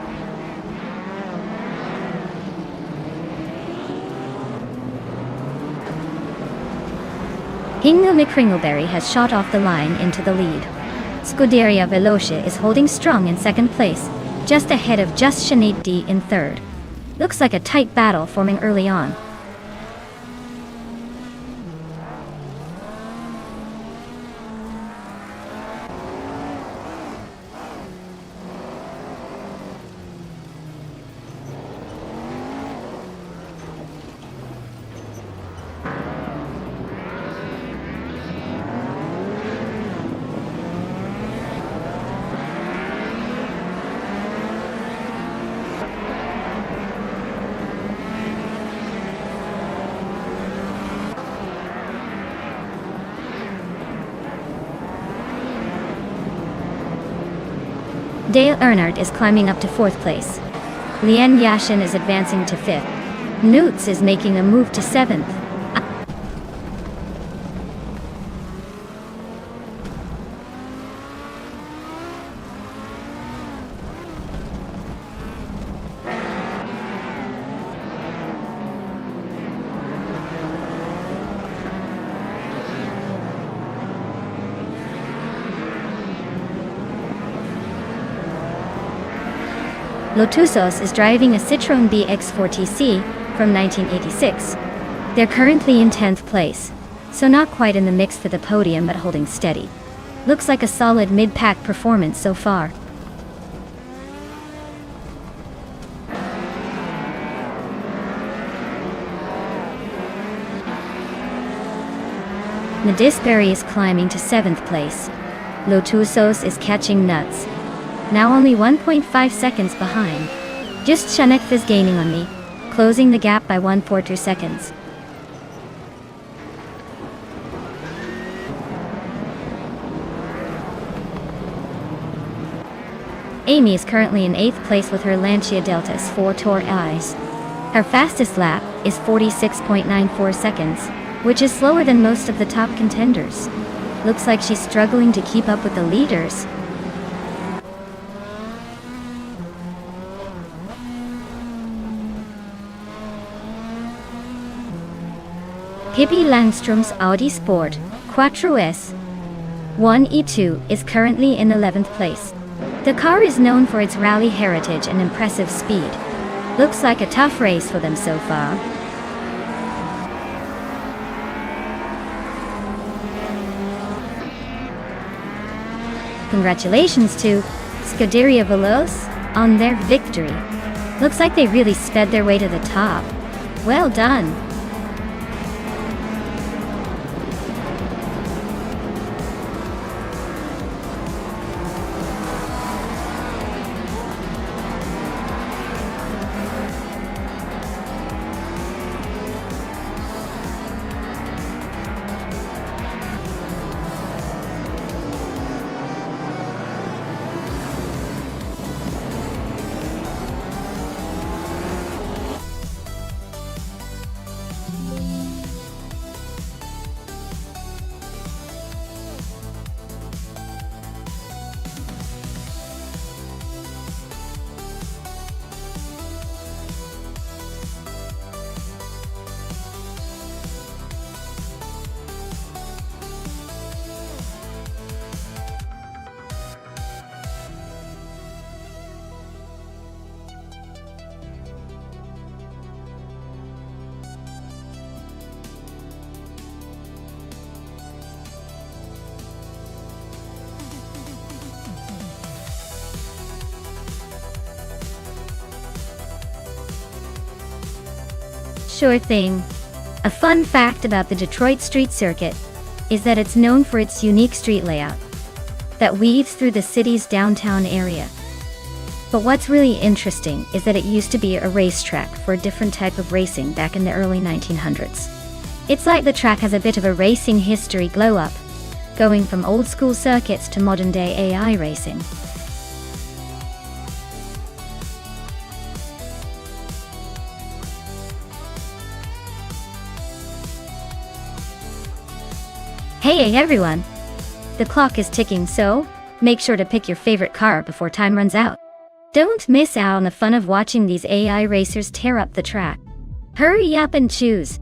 Hingle McCringleberry has shot off the line into the lead. Scuderia Veloce is holding strong in second place, just ahead of Just Sinead D in third. Looks like a tight battle forming early on. Dale Earnhardt is climbing up to 4th place. Lian Yashin is advancing to 5th. Newts is making a move to 7th. Lotusos is driving a Citroën BX4TC from 1986. They're currently in 10th place, so not quite in the mix for the podium but holding steady. Looks like a solid mid-pack performance so far. Nadisberry is climbing to 7th place. Lotusos is catching nuts. Now only 1.5 seconds behind. Just Shanekth is gaining on me, closing the gap by 1.2 seconds. Amy is currently in 8th place with her Lancia Deltas 4 Tour Eyes. Her fastest lap is 46.94 seconds, which is slower than most of the top contenders. Looks like she's struggling to keep up with the leaders. Pippi Langström's Audi Sport Quattro S 1E2 is currently in 11th place. The car is known for its rally heritage and impressive speed. Looks like a tough race for them so far. Congratulations to Scuderia Veloce on their victory. Looks like they really sped their way to the top. Well done. Sure thing. A fun fact about the Detroit street circuit is that it's known for its unique street layout that weaves through the city's downtown area. But what's really interesting is that it used to be a racetrack for a different type of racing back in the early 1900s. It's like the track has a bit of a racing history glow-up, going from old-school circuits to modern-day AI racing. Hey everyone! The clock is ticking, so make sure to pick your favorite car before time runs out. Don't miss out on the fun of watching these AI racers tear up the track. Hurry up and choose!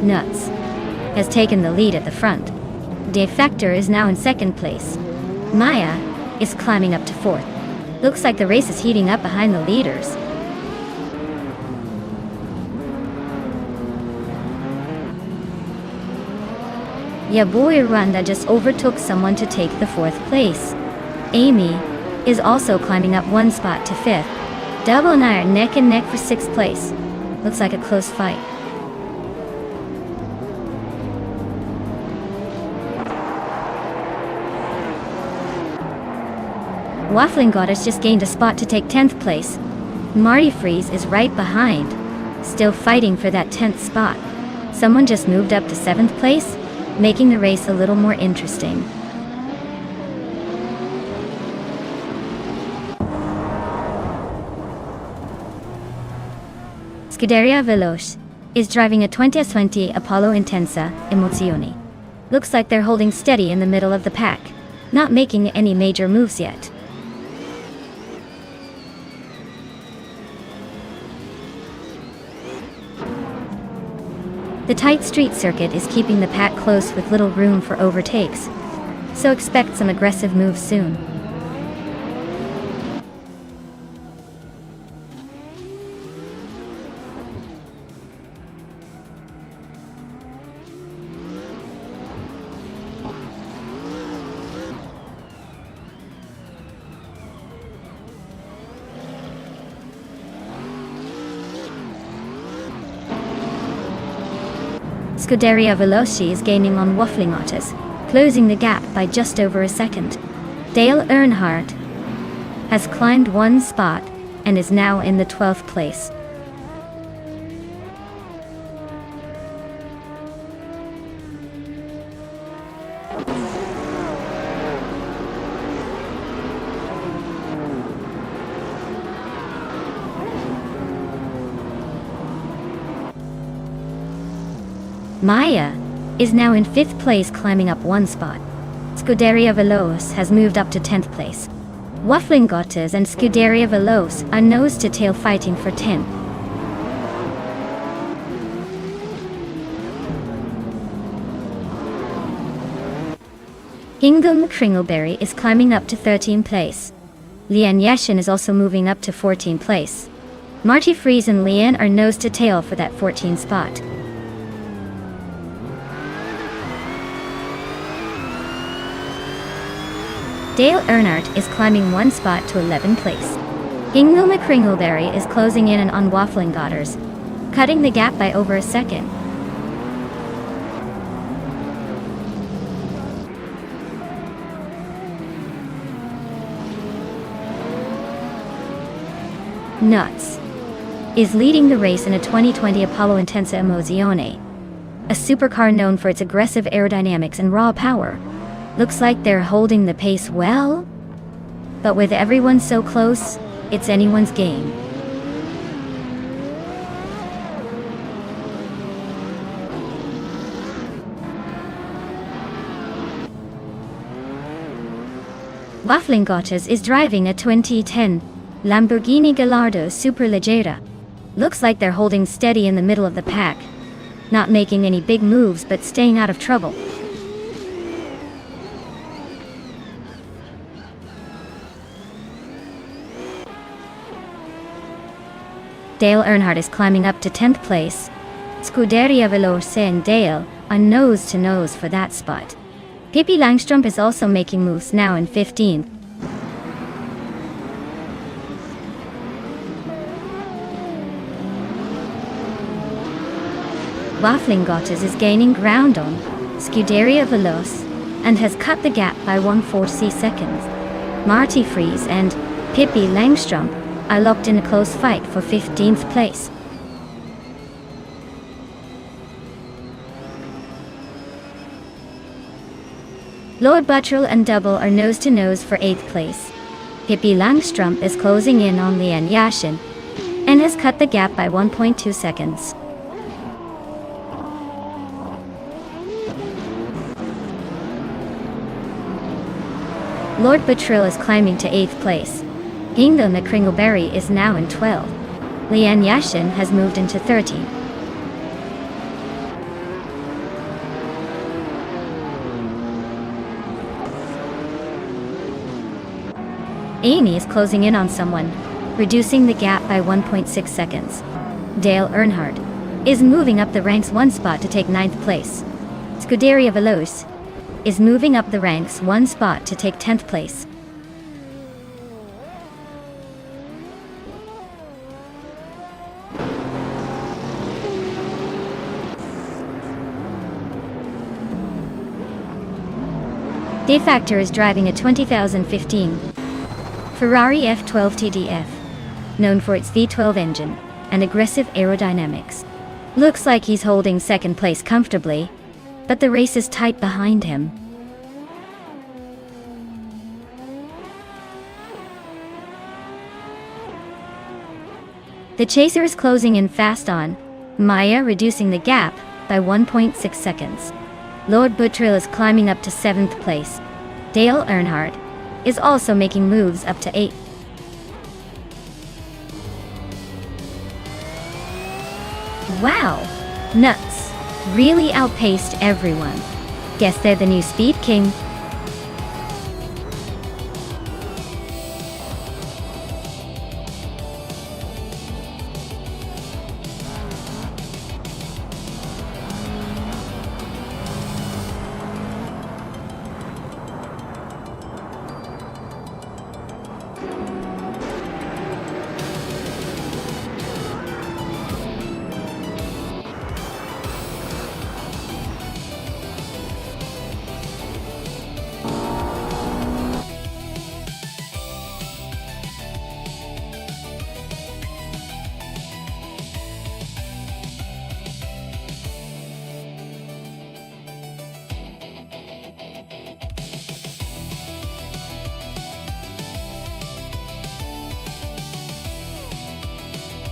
Nuts has taken the lead at the front. Defector is now in second place. Maya is climbing up to fourth. Looks like the race is heating up behind the leaders. Ya boy Rwanda just overtook someone to take the fourth place. Amy is also climbing up one spot to fifth. Double and I are neck and neck for sixth place. Looks like a close fight. Waffling Goddess just gained a spot to take 10th place. Marty Freeze is right behind, still fighting for that 10th spot. Someone just moved up to 7th place, making the race a little more interesting. Scuderia Veloce is driving a 2020 Apollo Intensa Emozioni. Looks like they're holding steady in the middle of the pack, not making any major moves yet. The tight street circuit is keeping the pack close with little room for overtakes, so expect some aggressive moves soon. Scuderia Veloci is gaining on Waffling Otters, closing the gap by just over a second. Dale Earnhardt has climbed one spot and is now in the 12th place. Maya is now in 5th place, climbing up one spot. Scuderia Veloce has moved up to 10th place. Waffling Gottes and Scuderia Veloce are nose to tail fighting for 10th. Hingham Kringleberry is climbing up to 13th place. Lian Yashin is also moving up to 14th place. Marty Freeze and Lian are nose to tail for that 14th spot. Dale Earnhardt is climbing one spot to 11th place. Hingham Kringleberry is closing in on Waffling Godders, cutting the gap by over a second. Nuts is leading the race in a 2020 Apollo Intensa Emozione, a supercar known for its aggressive aerodynamics and raw power. Looks like they're holding the pace well, but with everyone so close, it's anyone's game. Waffling Gottes is driving a 2010 Lamborghini Gallardo Superleggera. Looks like they're holding steady in the middle of the pack, not making any big moves but staying out of trouble. Dale Earnhardt is climbing up to 10th place. Scuderia Veloce and Dale are nose to nose for that spot. Pippi Langstrup is also making moves, now in 15th. Waffling Gottes is gaining ground on Scuderia Veloce and has cut the gap by 1/4 seconds. Marty Freeze and Pippi Langstrup are locked in a close fight for 15th place. Lord Buttrell and Double are nose to nose for 8th place. Pippi Langstrup is closing in on Lian Yashin and has cut the gap by 1.2 seconds. Lord Buttrell is climbing to 8th place. Hingham Kringleberry is now in 12th. Lian Yashin has moved into 13th. Amy is closing in on someone, reducing the gap by 1.6 seconds. Dale Earnhardt is moving up the ranks one spot to take 9th place. Scuderia Veloce is moving up the ranks one spot to take 10th place. De Factor is driving a 2015 Ferrari F12 TDF, known for its V12 engine and aggressive aerodynamics. Looks like he's holding second place comfortably, but the race is tight behind him. The chaser is closing in fast on Maya, reducing the gap by 1.6 seconds. Lord Buttrill is climbing up to 7th place. Dale Earnhardt is also making moves up to 8th. Wow! Nuts! Really outpaced everyone. Guess they're the new Speed King.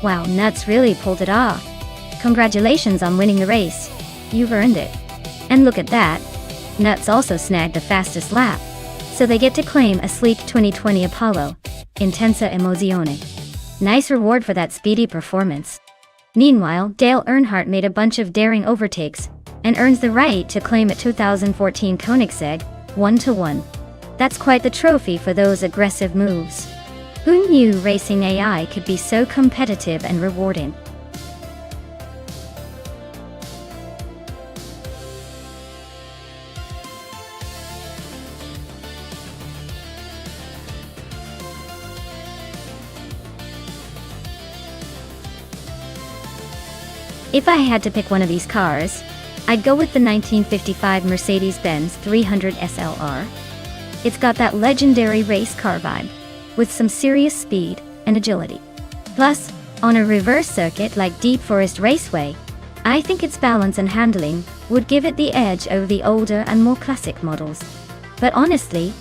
Wow, Nuts really pulled it off. Congratulations on winning the race. You've earned it. And look at that. Nuts also snagged the fastest lap. So they get to claim a sleek 2020 Apollo. Intensa Emozione. Nice reward for that speedy performance. Meanwhile, Dale Earnhardt made a bunch of daring overtakes and earns the right to claim a 2014 Koenigsegg 1-1. That's quite the trophy for those aggressive moves. Who knew racing AI could be so competitive and rewarding? If I had to pick one of these cars, I'd go with the 1955 Mercedes-Benz 300 SLR. It's got that legendary race car vibe, with some serious speed and agility. Plus, on a reverse circuit like Deep Forest Raceway, I think its balance and handling would give it the edge over the older and more classic models. But honestly,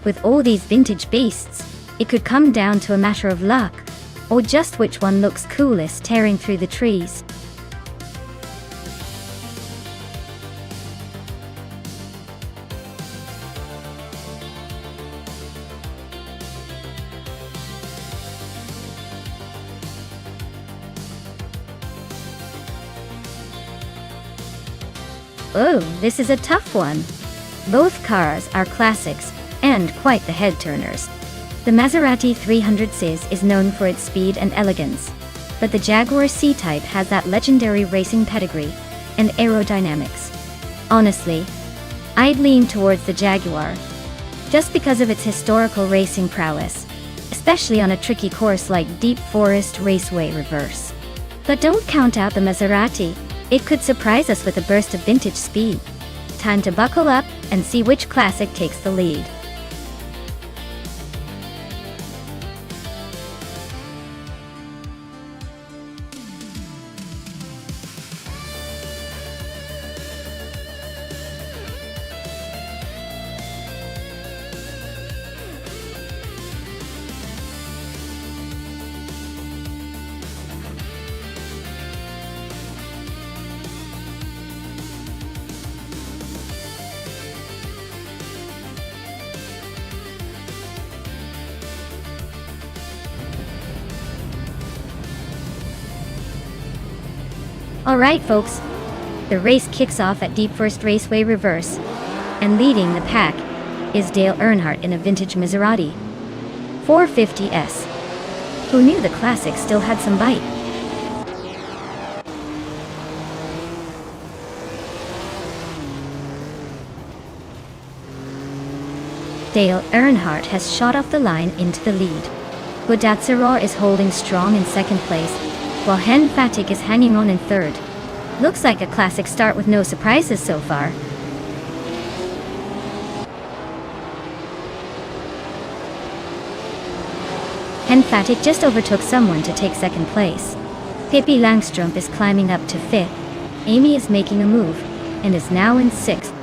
with all these vintage beasts, it could come down to a matter of luck, or just which one looks coolest tearing through the trees. Oh, this is a tough one. Both cars are classics, and quite the head-turners. The Maserati 300 is known for its speed and elegance, but the Jaguar C-Type has that legendary racing pedigree and aerodynamics. Honestly, I'd lean towards the Jaguar, just because of its historical racing prowess, especially on a tricky course like Deep Forest Raceway Reverse. But don't count out the Maserati. It could surprise us with a burst of vintage speed. Time to buckle up and see which classic takes the lead. Alright folks, the race kicks off at Deep Forest Raceway Reverse, and leading the pack is Dale Earnhardt in a vintage Maserati. 450s. Who knew the classic still had some bite? Dale Earnhardt has shot off the line into the lead. Budatsaror is holding strong in second place, while Hen Fatik is hanging on in third. Looks like a classic start with no surprises so far. Hen Fatik just overtook someone to take second place. Pippi Langstrup is climbing up to fifth. Amy is making a move, and is now in sixth.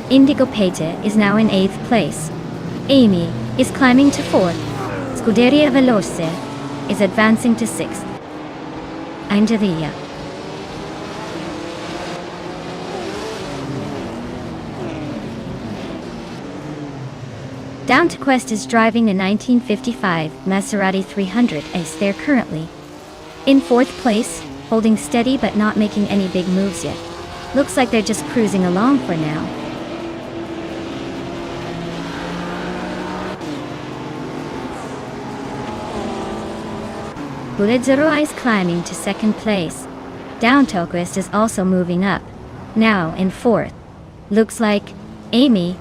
Indigo Pete is now in 8th place. Amy is climbing to 4th. Scuderia Veloce is advancing to 6th. Angelia. Down to Quest is driving a 1955 Maserati 300S there currently. In 4th place, holding steady but not making any big moves yet. Looks like they're just cruising along for now. Budatsaror is climbing to 2nd place. Down to Quest is also moving up, now in 4th. Looks like Amy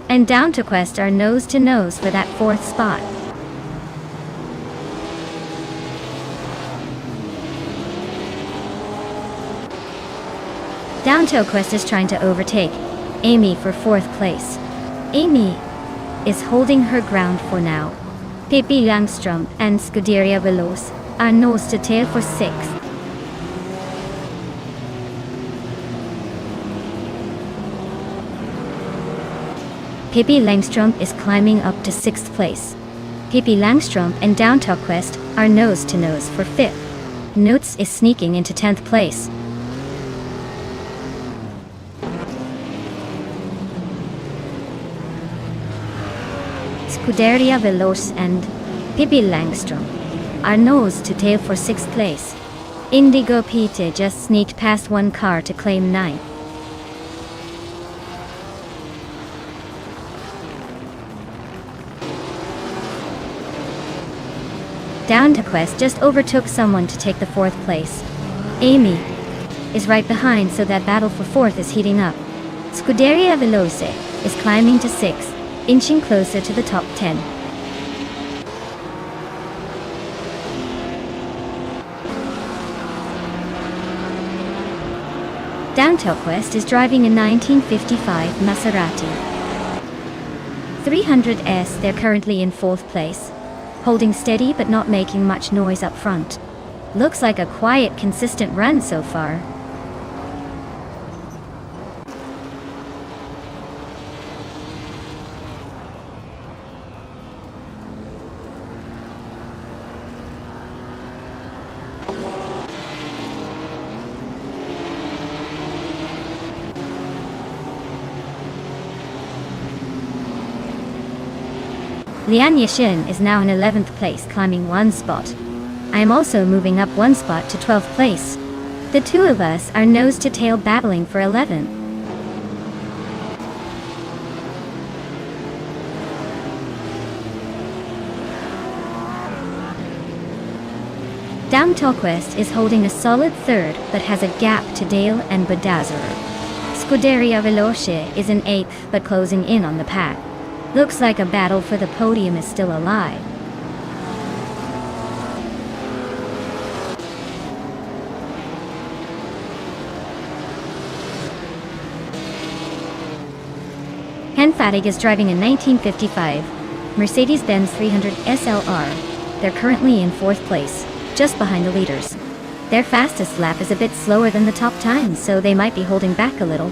and Down to Quest are nose to nose for that 4th spot. Down to Quest is trying to overtake Amy for 4th place. Amy is holding her ground for now. Pippi Langstrup and Scuderia Veloce are nose to tail for 6th. Pippi Langstrup is climbing up to 6th place. Pippi Langstrup and Down to Quest are nose to nose for 5th. Notes is sneaking into 10th place. Scuderia Veloce and Pippi Langstrup are nose to tail for 6th place. Indigo Pete just sneaked past one car to claim 9th. Down to Quest just overtook someone to take the 4th place. Amy is right behind, so that battle for 4th is heating up. Scuderia Veloce is climbing to 6th, inching closer to the top 10. Down to Quest is driving a 1955 Maserati 300S. They're currently in 4th place, holding steady but not making much noise up front. Looks like a quiet, consistent run so far. Lian Yashin is now in 11th place, climbing 1 spot. I am also moving up 1 spot to 12th place. The two of us are nose to tail battling for 11th. Down to Quest is holding a solid 3rd but has a gap to Dale and Budatsaror. Scuderia Veloce is in 8th but closing in on the pack. Looks like a battle for the podium is still alive. Hen Fatik is driving a 1955 Mercedes-Benz 300 SLR. They're currently in 4th place, just behind the leaders. Their fastest lap is a bit slower than the top times, so they might be holding back a little.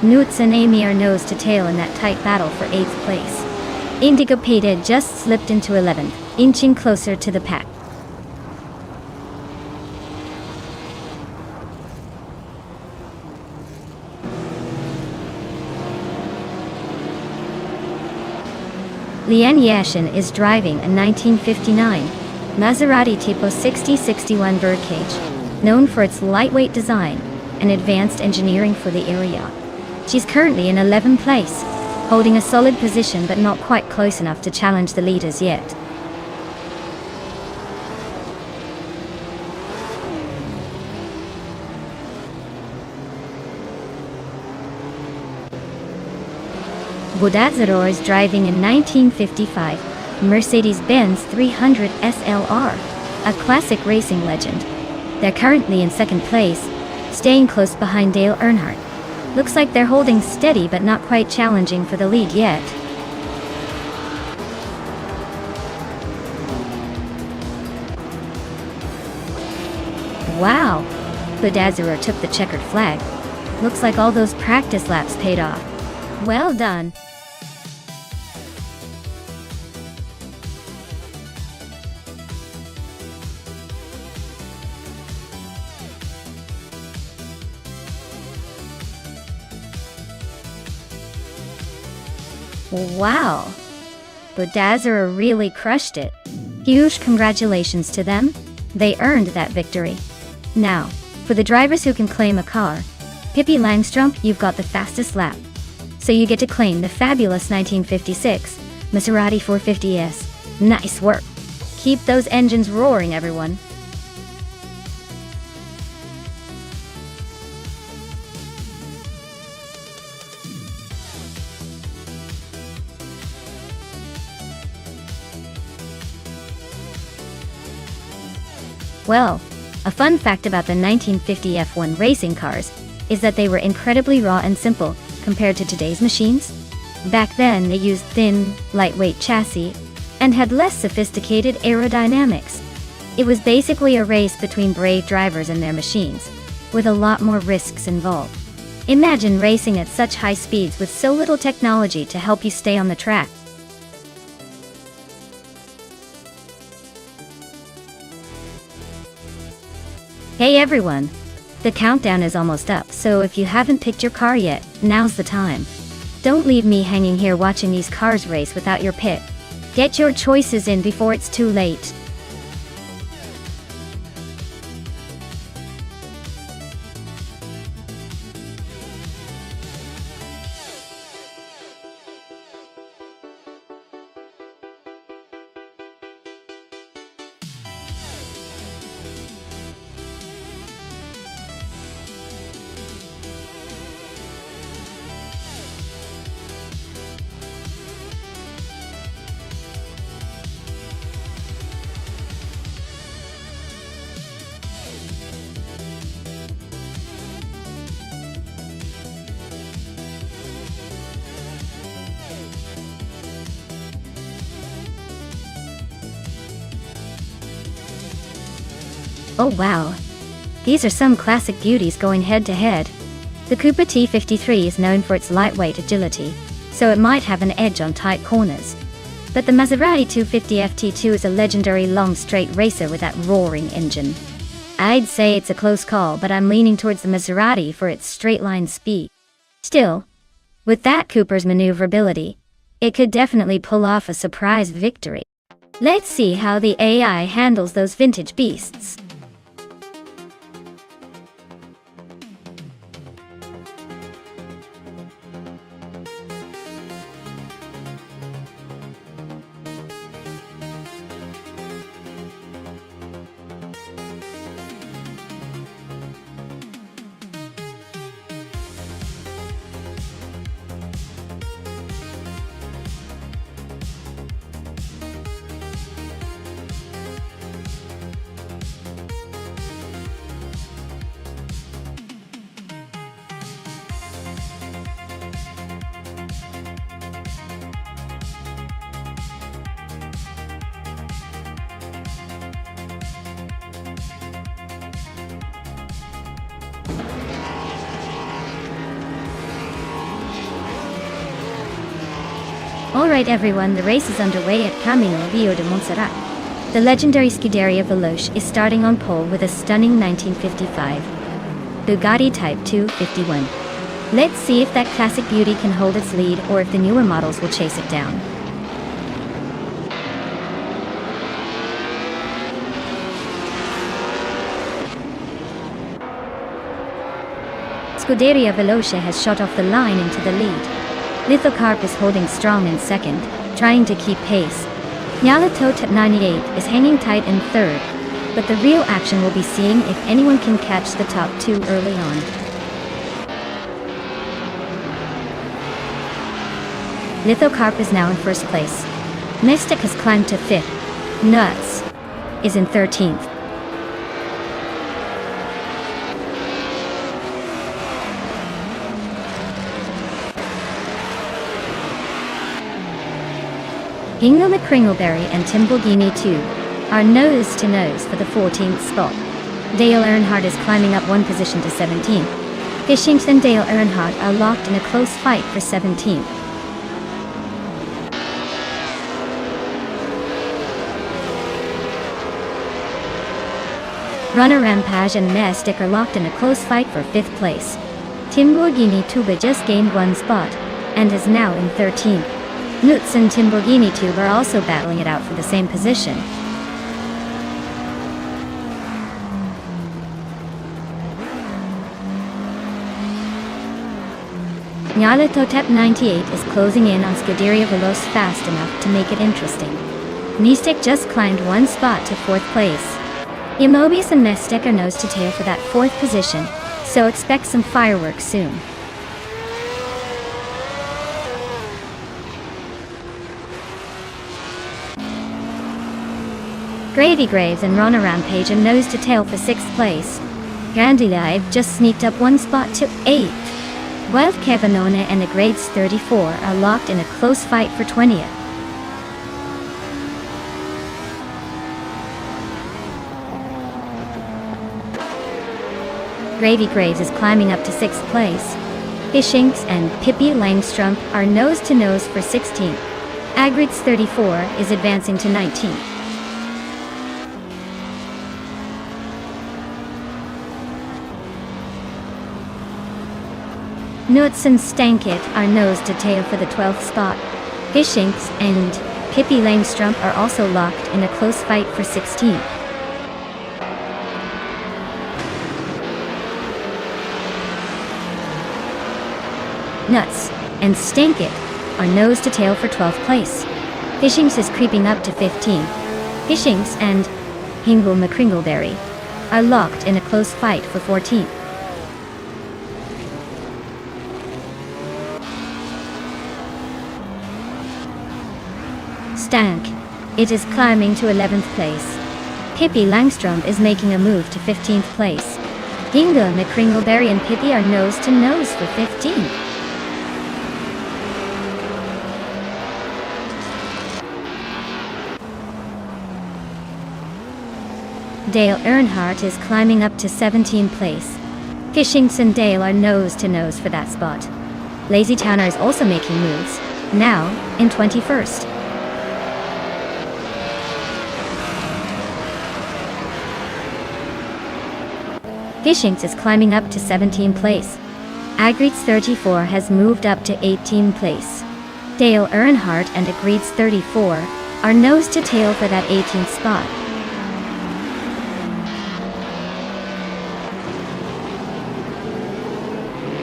Newts and Amy are nose to tail in that tight battle for 8th place. Indigo Payday just slipped into 11th, inching closer to the pack. Lian Yashin is driving a 1959 Maserati Tipo 6061 birdcage, known for its lightweight design and advanced engineering for the area. She's currently in 11th place, holding a solid position but not quite close enough to challenge the leaders yet. Bodazzaro is driving a 1955 Mercedes-Benz 300 SLR, a classic racing legend. They're currently in 2nd place, staying close behind Dale Earnhardt. Looks like they're holding steady but not quite challenging for the lead yet. Wow! Bodazzaro took the checkered flag. Looks like all those practice laps paid off. Well done! Wow! Bodazzaro really crushed it. Huge congratulations to them. They earned that victory. Now, for the drivers who can claim a car, Pippi Langstrup, you've got the fastest lap. So you get to claim the fabulous 1956 Maserati 450S. Nice work! Keep those engines roaring, everyone. Well, a fun fact about the 1950 F1 racing cars is that they were incredibly raw and simple compared to today's machines. Back then, they used thin, lightweight chassis and had less sophisticated aerodynamics. It was basically a race between brave drivers and their machines, with a lot more risks involved. Imagine racing at such high speeds with so little technology to help you stay on the track. Hey everyone! The countdown is almost up, so if you haven't picked your car yet, now's the time. Don't leave me hanging here watching these cars race without your pick. Get your choices in before it's too late. Oh wow! These are some classic beauties going head to head. The Cooper T53 is known for its lightweight agility, so it might have an edge on tight corners. But the Maserati 250 FT2 is a legendary long straight racer with that roaring engine. I'd say it's a close call, but I'm leaning towards the Maserati for its straight line speed. Still, with that Cooper's maneuverability, it could definitely pull off a surprise victory. Let's see how the AI handles those vintage beasts. Alright everyone, the race is underway at Camino Rio de Montserrat. The legendary Scuderia Veloce is starting on pole with a stunning 1955 Bugatti Type 251. Let's see if that classic beauty can hold its lead or if the newer models will chase it down. Scuderia Veloce has shot off the line into the lead. Lithocarp is holding strong in second, trying to keep pace. Nyalatot at 98 is hanging tight in third, but the real action will be seeing if anyone can catch the top two early on. Lithocarp is now in first place. Mystic has climbed to fifth. Nuts is in 13th. Hingle McCringleberry and Timborghini 2 are nose to nose for the 14th spot. Dale Earnhardt is climbing up one position to 17th. Hishings and Dale Earnhardt are locked in a close fight for 17th. Runner Rampage and Mystic are locked in a close fight for 5th place. Timborghini Tuba just gained one spot and is now in 13th. Nuts and Timborghini Tube are also battling it out for the same position. Nyalatot 98 is closing in on Scuderia Veloce fast enough to make it interesting. Mystic just climbed one spot to 4th place. Immobis and Mystic are nose to tail for that 4th position, so expect some fireworks soon. Gravy Graves and Ronna Rampage are nose to tail for 6th place. Gandhi Live just sneaked up one spot to 8th. Wild Kevinona and the Grades 34 are locked in a close fight for 20th. Gravy Graves is climbing up to 6th place. Hishings and Pippi Langstrump are nose to nose for 16th. Agrids 34 is advancing to 19th. Nuts and Stankit are nose to tail for the 12th spot. Hishings and Pippi Langstrump are also locked in a close fight for 16th. Nuts and Stankit are nose to tail for 12th place. Hishings is creeping up to 15th. Hishings and Hingle McCringleberry are locked in a close fight for 14th. Stank. It is climbing to 11th place. Pippi Langstrom is making a move to 15th place. Hingle McCringleberry and Pippi are nose to nose for 15th. Dale Earnhardt is climbing up to 17th place. Hishings and Dale are nose to nose for that spot. Lazy Towner is also making moves, now in 21st. Hishings is climbing up to 17th place. Agrids 34 has moved up to 18th place. Dale Earnhardt and Agrids 34 are nose to tail for that 18th spot.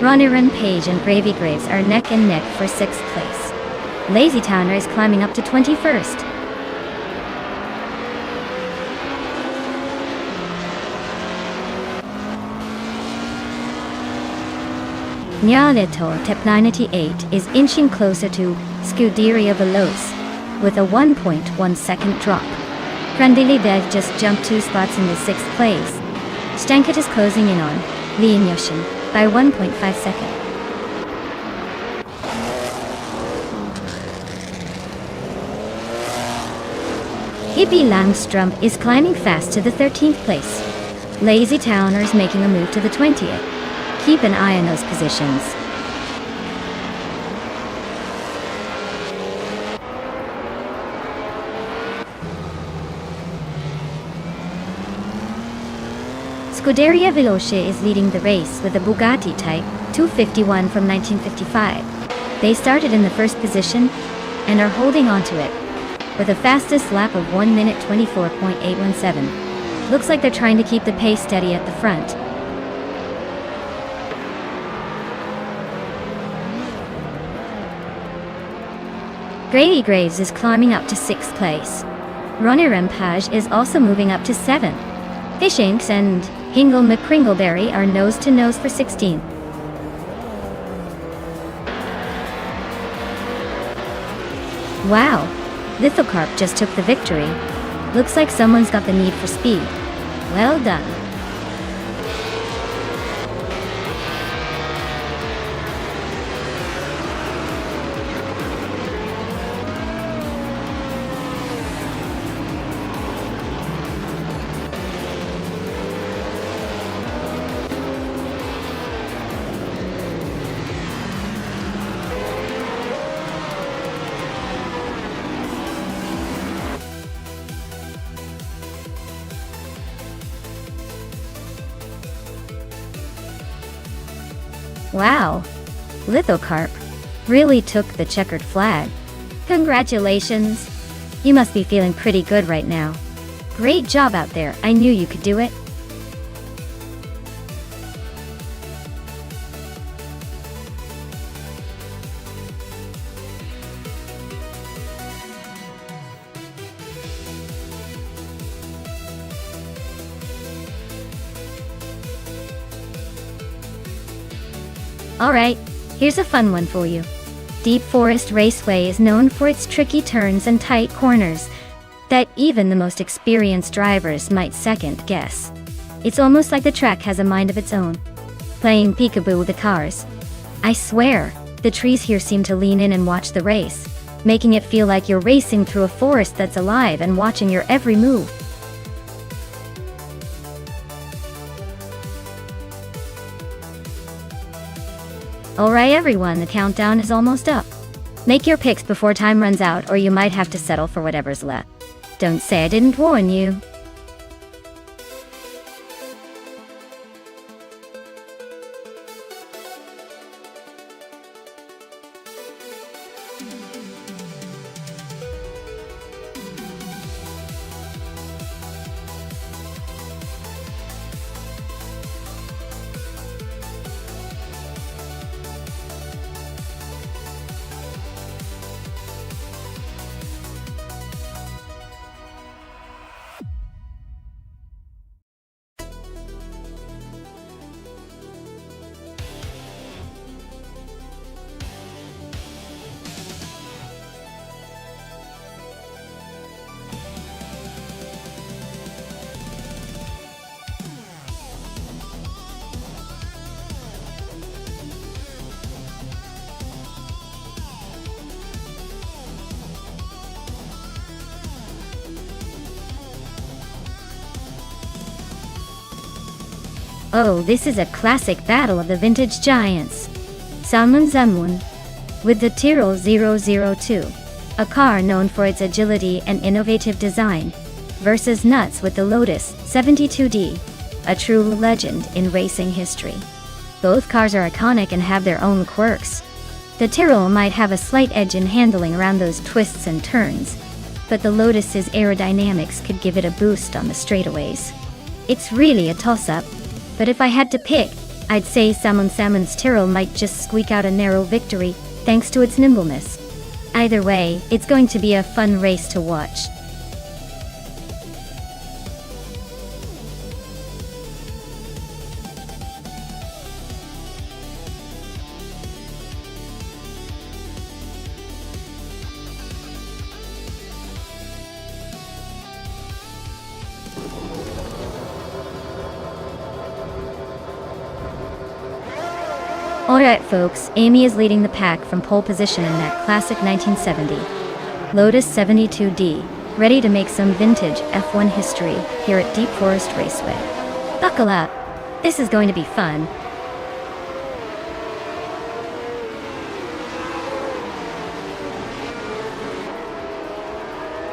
Ronnie Page and Gravy Graves are neck and neck for 6th place. Lazy Towner is climbing up to 21st. Nyaleto Tep 98 is inching closer to Scuderia Veloce with a 1.1 second drop. Grandili Dev just jumped 2 spots into 6th place. Stanket is closing in on Liinyoshin by 1.5 seconds. Pippi Langstrom is climbing fast to the 13th place. Lazy Towner is making a move to the 20th. Keep an eye on those positions. Scuderia Veloce is leading the race with a Bugatti Type 251 from 1955. They started in the first position and are holding on to it with a fastest lap of 1 minute 24.817. Looks like they're trying to keep the pace steady at the front. Grady Graves is climbing up to 6th place. Ronnie Rampage is also moving up to 7th. Fishinks and Hingle McCringleberry are nose-to-nose for 16th. Wow, Lithocarp just took the victory. Looks like someone's got the need for speed. Well done. Wow, Lithocarp really took the checkered flag. Congratulations! You must be feeling pretty good right now. Great job out there, I knew you could do it. Alright, here's a fun one for you. Deep Forest Raceway is known for its tricky turns and tight corners that even the most experienced drivers might second guess. It's almost like the track has a mind of its own, playing peekaboo with the cars. I swear, the trees here seem to lean in and watch the race, making it feel like you're racing through a forest that's alive and watching your every move. Alright everyone, the countdown is almost up. Make your picks before time runs out or you might have to settle for whatever's left. Don't say I didn't warn you. Oh, this is a classic battle of the vintage giants. Salmon Zamun with the Tyrrell 002, a car known for its agility and innovative design, versus Nuts with the Lotus 72D, a true legend in racing history. Both cars are iconic and have their own quirks. The Tyrrell might have a slight edge in handling around those twists and turns, but the Lotus's aerodynamics could give it a boost on the straightaways. It's really a toss-up, but if I had to pick, I'd say Salmon's Tyrrell might just squeak out a narrow victory, thanks to its nimbleness. Either way, it's going to be a fun race to watch. Alright folks, Amy is leading the pack from pole position in that classic 1970 Lotus 72D, ready to make some vintage F1 history here at Deep Forest Raceway. Buckle up, this is going to be fun.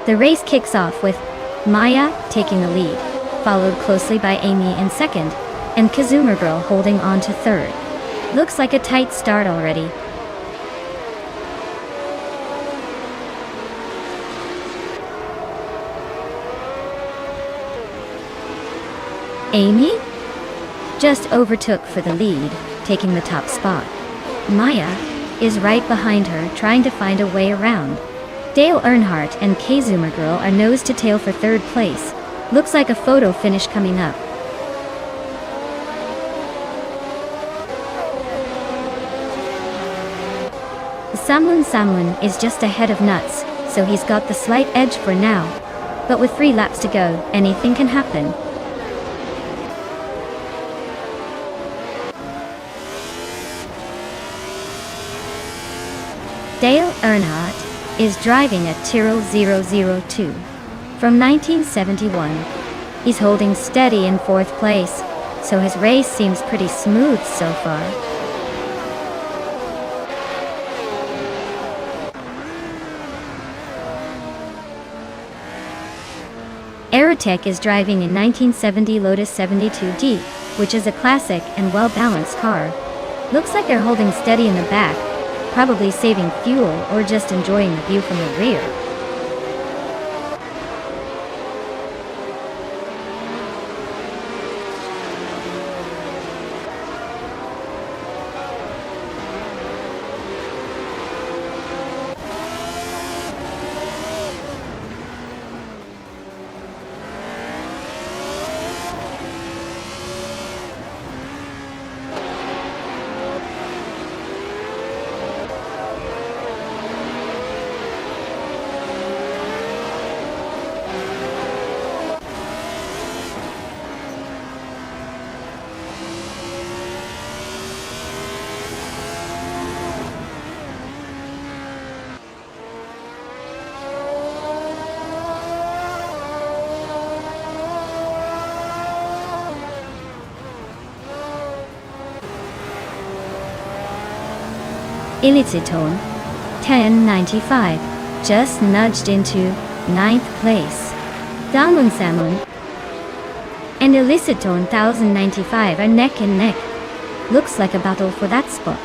The race kicks off with Maya taking the lead, followed closely by Amy in second, and Kazuma Girl holding on to third. Looks like a tight start already. Amy just overtook for the lead, taking the top spot. Maya is right behind her, trying to find a way around. Dale Earnhardt and Kazuma Girl are nose to tail for third place. Looks like a photo finish coming up. Samlun is just ahead of Nuts, so he's got the slight edge for now. But with 3 laps to go, anything can happen. Dale Earnhardt is driving a Tyrrell 002 from 1971. He's holding steady in 4th place, so his race seems pretty smooth so far. Aerotech is driving a 1970 Lotus 72D, which is a classic and well-balanced car. Looks like they're holding steady in the back, probably saving fuel or just enjoying the view from the rear. Elititone 1095 just nudged into 9th place. Dangun Samun and Elititone 1095 are neck and neck. Looks like a battle for that spot.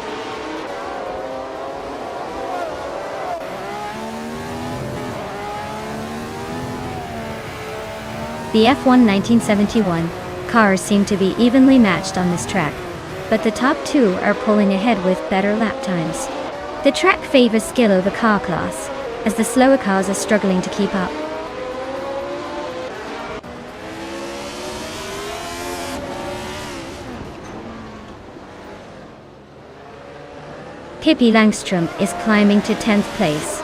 The F1 1971 cars seem to be evenly matched on this track, but the top 2 are pulling ahead with better lap times. The track favors skill over car class, as the slower cars are struggling to keep up. Pippi Langstrom is climbing to 10th place.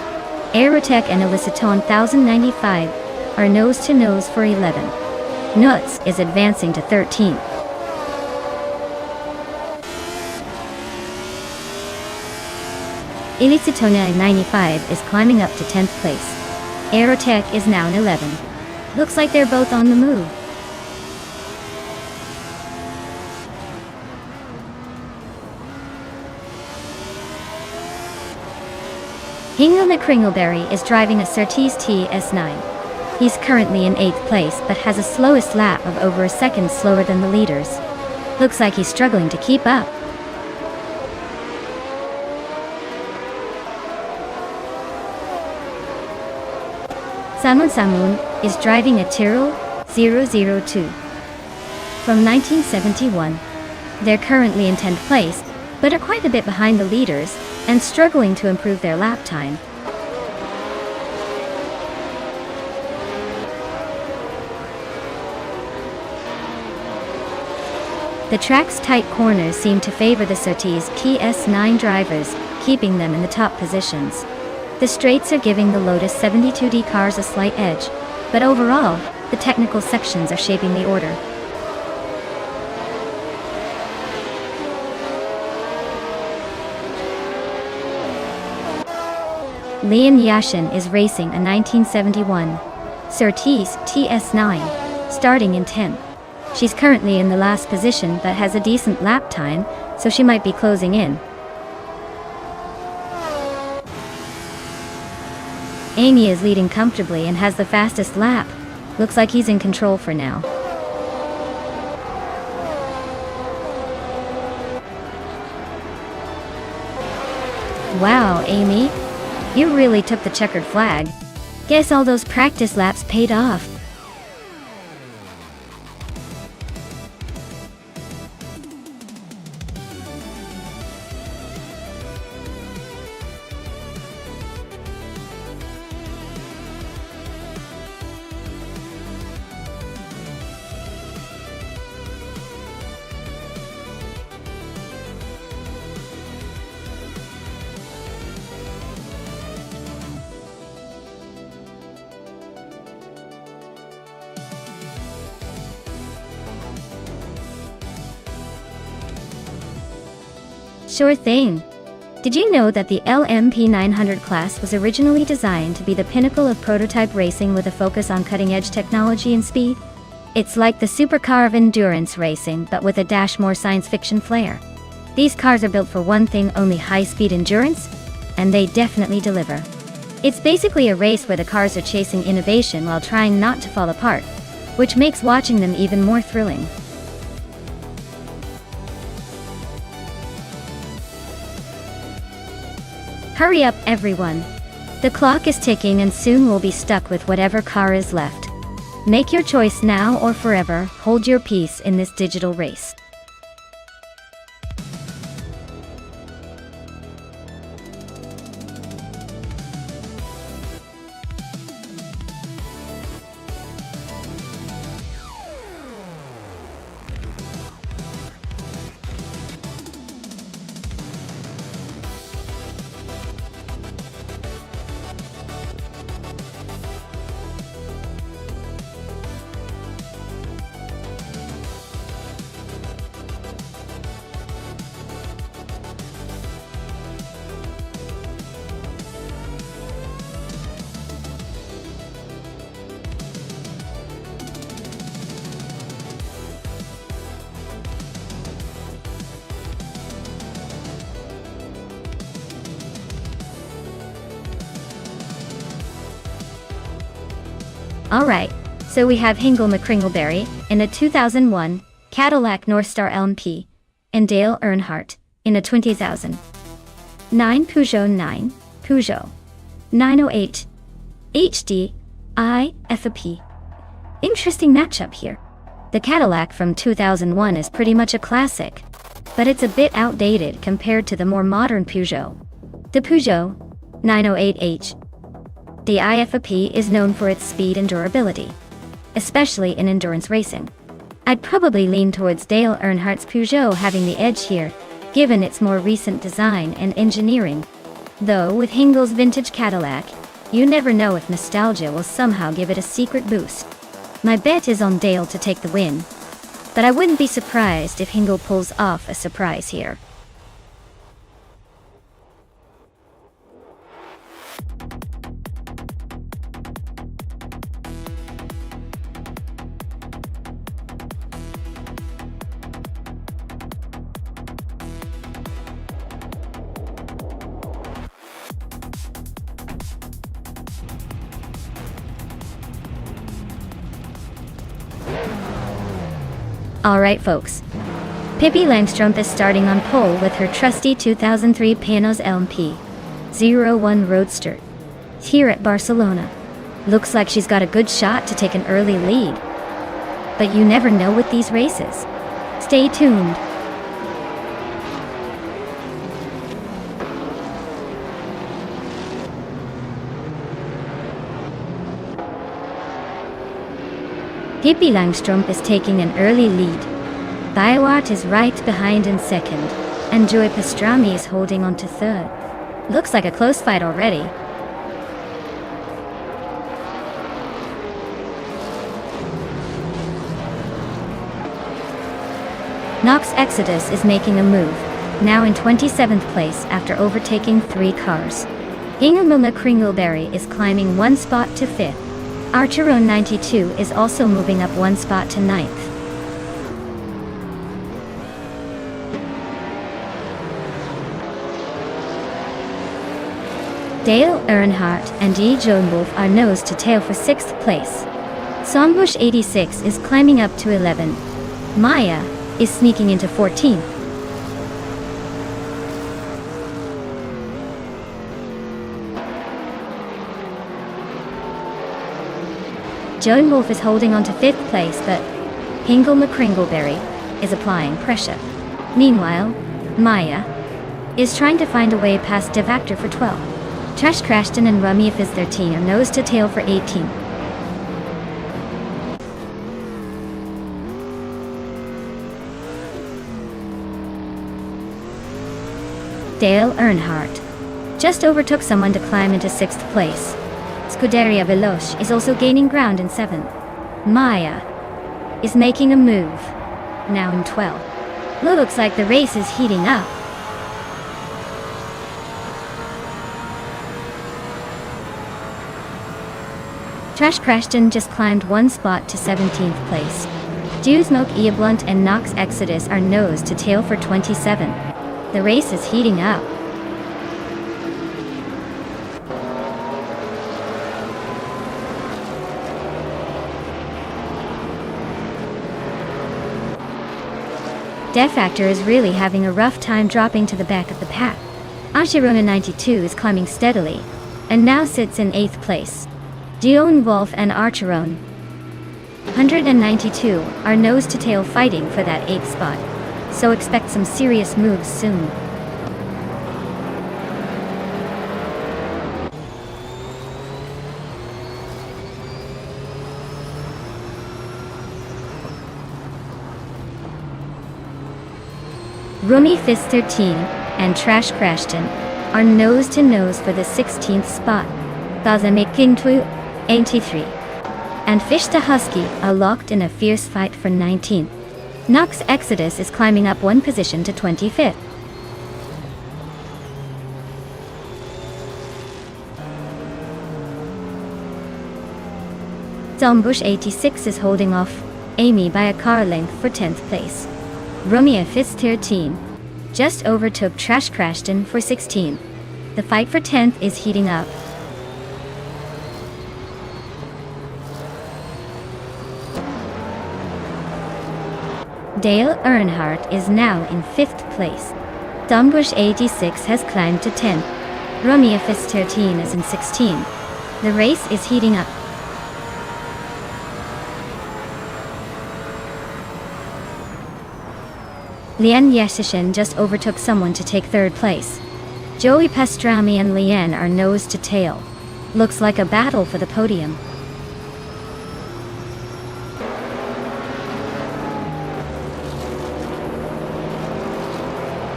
Aerotech and Eliciton 1095 are nose to nose for 11. Nuts is advancing to 13th. Elicitona 95 is climbing up to 10th place. Aerotech is now in 11. Looks like they're both on the move. Hingle Kringleberry is driving a Surtees TS9. He's currently in 8th place but has a slowest lap of over a second slower than the leaders. Looks like he's struggling to keep up. Samun is driving a Tyrrell 002 from 1971. They're currently in 10th place, but are quite a bit behind the leaders and struggling to improve their lap time. The track's tight corners seem to favor the Surtees TS9 drivers, keeping them in the top positions. The straights are giving the Lotus 72D cars a slight edge, but overall, the technical sections are shaping the order. Lian Yashin is racing a 1971 Surtees TS9, starting in 10th. She's currently in the last position but has a decent lap time, so she might be closing in. Amy is leading comfortably and has the fastest lap. Looks like he's in control for now. Wow, Amy, you really took the checkered flag. Guess all those practice laps paid off. Sure thing. Did you know that the LMP 900 class was originally designed to be the pinnacle of prototype racing with a focus on cutting-edge technology and speed? It's like the supercar of endurance racing, but with a dash more science fiction flair. These cars are built for one thing only: high-speed endurance, and they definitely deliver. It's basically a race where the cars are chasing innovation while trying not to fall apart, which makes watching them even more thrilling. Hurry up, everyone. The clock is ticking and soon we'll be stuck with whatever car is left. Make your choice now or forever. Hold your peace in this digital race. Alright, so we have Hingle McCringleberry in a 2001 Cadillac Northstar LMP, and Dale Earnhardt in a 2009 Peugeot 908 HD IFP. Interesting matchup here. The Cadillac from 2001 is pretty much a classic, but it's a bit outdated compared to the more modern Peugeot. The Peugeot 908H. The IFP is known for its speed and durability, especially in endurance racing. I'd probably lean towards Dale Earnhardt's Peugeot having the edge here, given its more recent design and engineering. Though with Hingle's vintage Cadillac, you never know if nostalgia will somehow give it a secret boost. My bet is on Dale to take the win, but I wouldn't be surprised if Hingle pulls off a surprise here. Alright folks, Pippi Langstrup is starting on pole with her trusty 2003 Panoz LMP 01 Roadster here at Barcelona. Looks like she's got a good shot to take an early lead. But you never know with these races. Stay tuned. Pippi Langstrup is taking an early lead. Biowart is right behind in second, and Joy Pastrami is holding on to third. Looks like a close fight already. Knox Exodus is making a move, now in 27th place after overtaking 3 cars. Hingle McCringleberry is climbing 1 spot to 5th. Archeron 92 is also moving up 1 spot to 9th. Dale Earnhardt and E. Joan Wolf are nose to tail for 6th place. Songbush 86 is climbing up to 11. Maya is sneaking into 14th. Joan Wolf is holding on to 5th place, but Hingle McCringleberry is applying pressure. Meanwhile, Maya is trying to find a way past Devactor for 12. Trash Crashton and Rummy Fizz 13 are nose to tail for 18. Dale Earnhardt just overtook someone to climb into 6th place. Scuderia Veloce is also gaining ground in 7th. Maya is making a move, now in 12th. Looks like the race is heating up. Trash Crashton just climbed 1 spot to 17th place. Dew Smoke, Blunt and Nox Exodus are nose to tail for 27. The race is heating up. Defactor is really having a rough time dropping to the back of the pack. Ashirona 92 is climbing steadily, and now sits in 8th place. Dion Wolf and Archeron 192 are nose to tail fighting for that 8th spot, so expect some serious moves soon. Rummy Fizz 13 and Trash Crashton are nose to nose for the 16th spot. Gazamekintu 83 and Fish the Husky are locked in a fierce fight for 19th. Nox Exodus is climbing up 1 position to 25th. Zombush 86 is holding off Amy by a car length for 10th place. Rummy Fizz 13 just overtook Trash Crashton for 16th. The fight for 10th is heating up. Dale Earnhardt is now in 5th place. Zombush 86 has climbed to 10th. Rummy Fizz 13 is in 16th. The race is heating up. Lian Yesishin just overtook someone to take 3rd place. Joey Pastrami and Lian are nose to tail. Looks like a battle for the podium.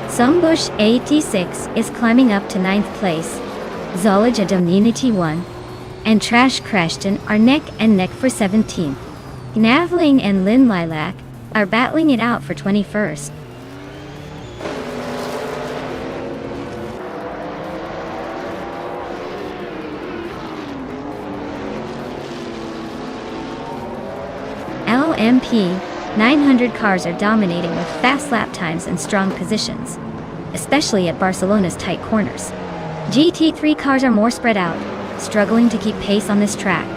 Zombush 86 is climbing up to 9th place. Zoology Dominity 1 and Trash Crashton are neck and neck for 17th. Navling and Lynn Lilac are battling it out for 21st. LMP 900 cars are dominating with fast lap times and strong positions, especially at Barcelona's tight corners. GT3 cars are more spread out, struggling to keep pace on this track.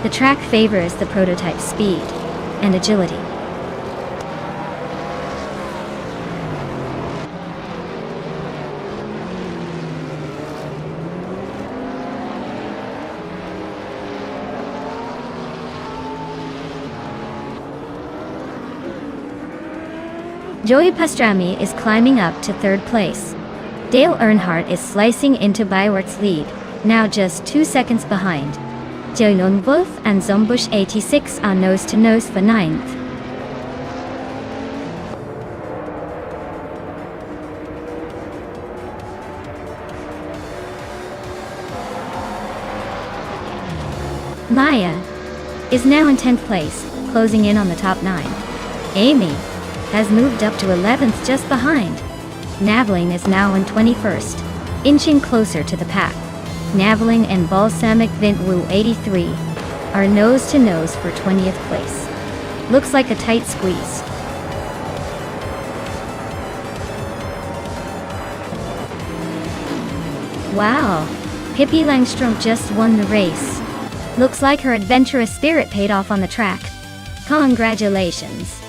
The track favors the prototype speed and agility. Joey Pastrami is climbing up to 3rd place. Dale Earnhardt is slicing into Byworth's lead, now just 2 seconds behind. Jonon Wolf and Zombush 86 are nose to nose for 9th. Maya is now in 10th place, closing in on the top 9. Amy has moved up to 11th just behind. Navling is now in 21st, inching closer to the pack. Navling and Balsamic Vint Wu 83 are nose to nose for 20th place. Looks like a tight squeeze. Wow, Pippi Langstrom just won the race. Looks like her adventurous spirit paid off on the track. Congratulations.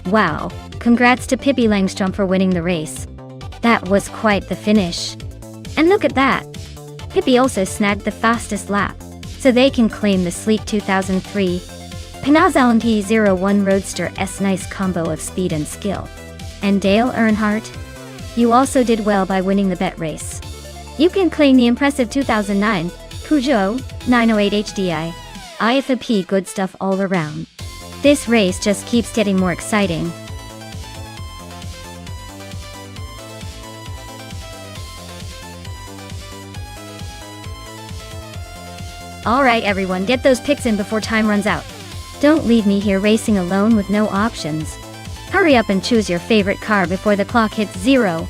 Wow, congrats to Pippi Langstrom for winning the race. That was quite the finish. And look at that! Pippi also snagged the fastest lap, so they can claim the sleek 2003 Panaz LMP01 Roadster's nice combo of speed and skill. And Dale Earnhardt, you also did well by winning the bet race. You can claim the impressive 2009 Peugeot 908 HDI. IFAP good stuff all around. This race just keeps getting more exciting. Alright everyone, get those picks in before time runs out. Don't leave me here racing alone with no options. Hurry up and choose your favorite car before the clock hits 0.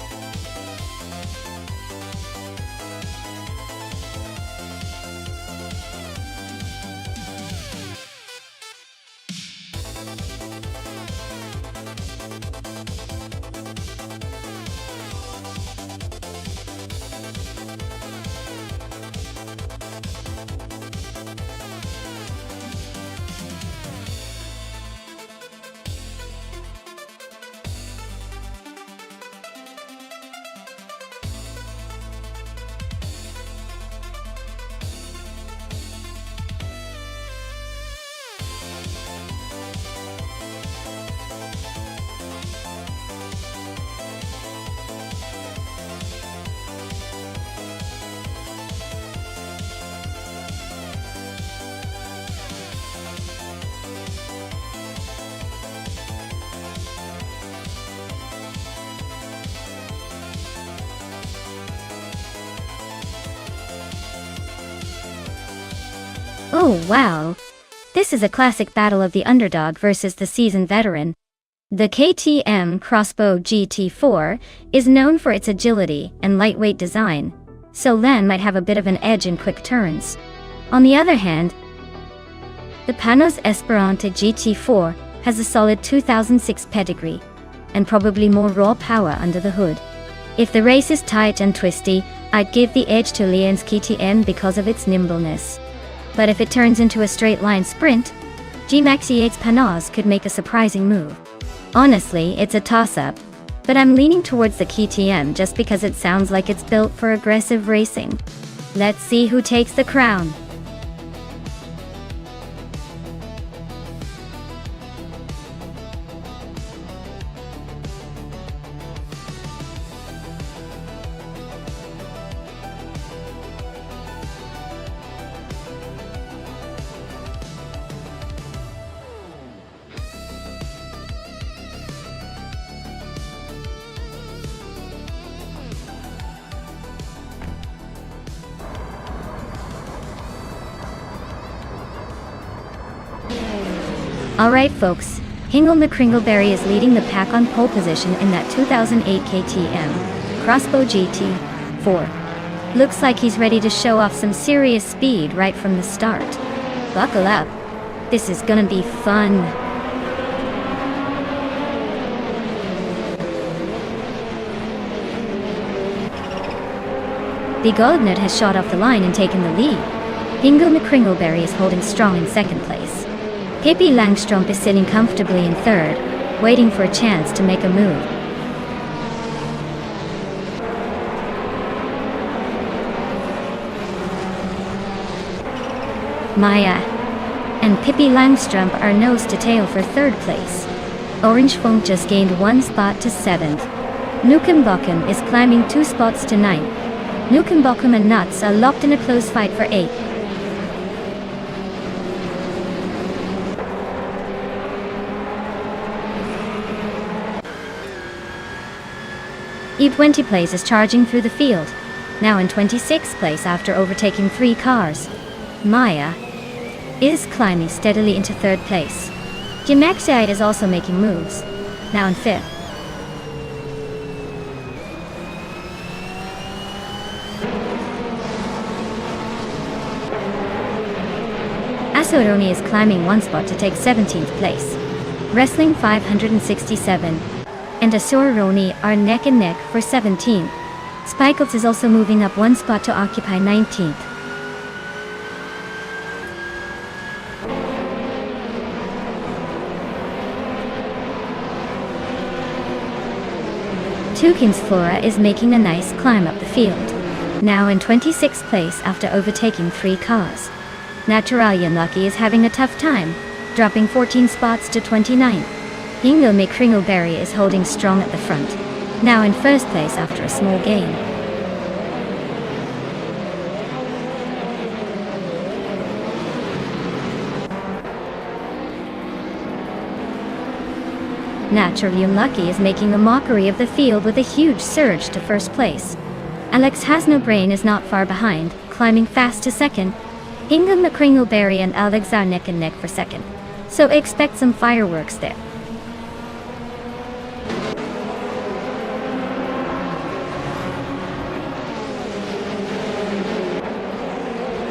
Oh wow! This is a classic battle of the underdog versus the seasoned veteran. The KTM Crossbow GT4 is known for its agility and lightweight design, so Lan might have a bit of an edge in quick turns. On the other hand, the Panos Esperante GT4 has a solid 2006 pedigree, and probably more raw power under the hood. If the race is tight and twisty, I'd give the edge to Lian's KTM because of its nimbleness. But if it turns into a straight-line sprint, G-Max-E8's Panos could make a surprising move. Honestly, it's a toss-up, but I'm leaning towards the KTM just because it sounds like it's built for aggressive racing. Let's see who takes the crown. Alright folks, Hingle McCringleberry is leading the pack on pole position in that 2008 KTM Crossbow GT4. Looks like he's ready to show off some serious speed right from the start. Buckle up. This is gonna be fun. The Goldnut has shot off the line and taken the lead. Hingle McCringleberry is holding strong in second place. Pippi Langstrom is sitting comfortably in third, waiting for a chance to make a move. Maya and Pippi Langstrom are nose to tail for third place. Orange Funk just gained 1 spot to 7th. Nukenbocken is climbing 2 spots to 9th. Nukenbocken and Nuts are locked in a close fight for 8th. E20 Place is charging through the field, now in 26th place after overtaking 3 cars. Maya is climbing steadily into 3rd place. Gemaxiite is also making moves, now in 5th. Asoroni is climbing 1 spot to take 17th place. Wrestling 567 and Asoroni are neck and neck for 17th. Spikles is also moving up 1 spot to occupy 19th. Tukin's Flora is making a nice climb up the field, now in 26th place after overtaking 3 cars. Naturalian Lucky is having a tough time, dropping 14 spots to 29th. Ingo McCringleberry is holding strong at the front, now in first place after a small gain. Naturally Unlucky is making a mockery of the field with a huge surge to first place. Alex Has No Brain is not far behind, climbing fast to second. Inga McCringleberry and Alex are neck and neck for second, so expect some fireworks there.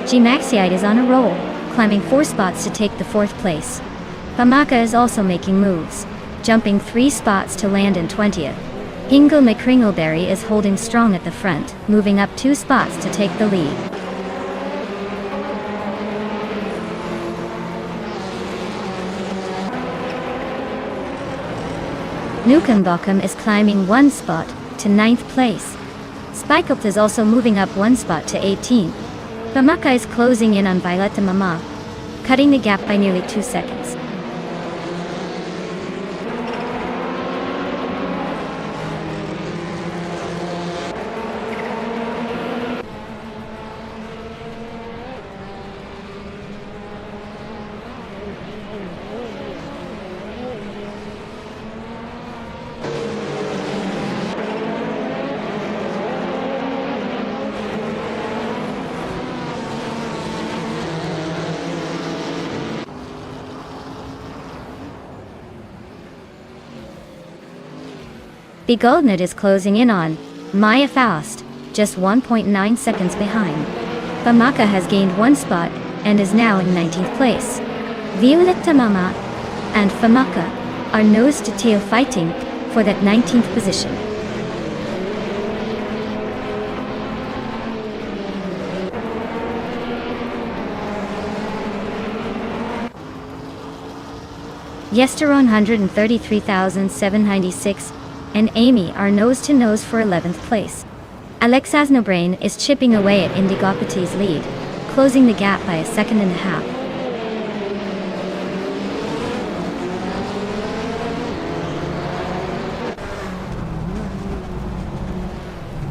G-Maxiite is on a roll, climbing 4 spots to take the 4th place. Bamaka is also making moves, jumping 3 spots to land in 20th. Ingo McCringleberry is holding strong at the front, moving up 2 spots to take the lead. Nukenbokum is climbing 1 spot to 9th place. Spikeup is also moving up 1 spot to 18th. Bamaka is closing in on Violetta Mama, cutting the gap by nearly 2 seconds. The Goldnet is closing in on Maya Faust, just 1.9 seconds behind. Bamaka has gained 1 spot and is now in 19th place. Violetta Mama and Famaka are nose to tail fighting for that 19th position. Yesteron 133,796 and Amy are nose-to-nose for 11th place. Alex Has No Brain is chipping away at Indigopati's lead, closing the gap by 1.5 seconds.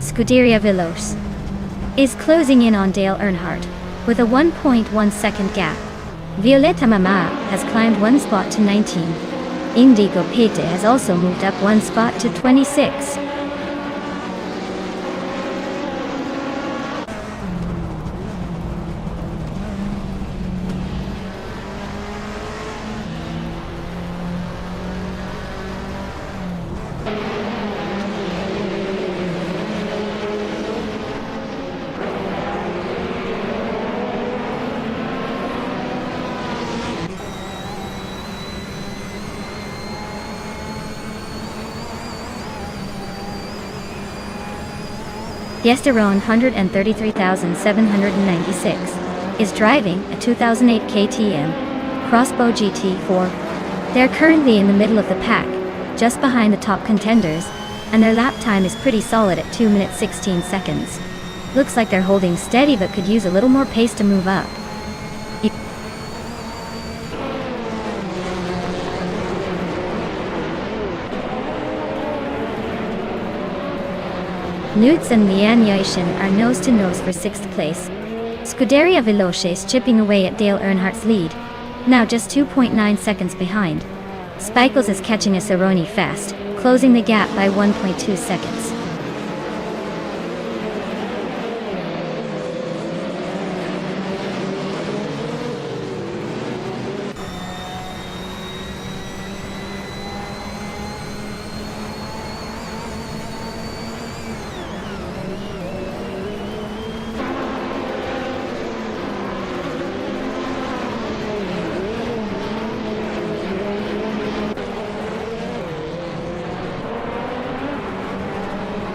Scuderia Veloce is closing in on Dale Earnhardt with a 1.1 second gap. Violetta Mama has climbed 1 spot to 19. Indigo Pete has also moved up 1 spot to 26. Yesteron 133,796 is driving a 2008 KTM Crossbow GT4. They're currently in the middle of the pack, just behind the top contenders, and their lap time is pretty solid at 2 minutes 16 seconds. Looks like they're holding steady but could use a little more pace to move up. Newts and Lian Yashin are nose-to-nose for 6th place. Scuderia Veloce is chipping away at Dale Earnhardt's lead, now just 2.9 seconds behind. Spikles is catching a Cerrone fast, closing the gap by 1.2 seconds.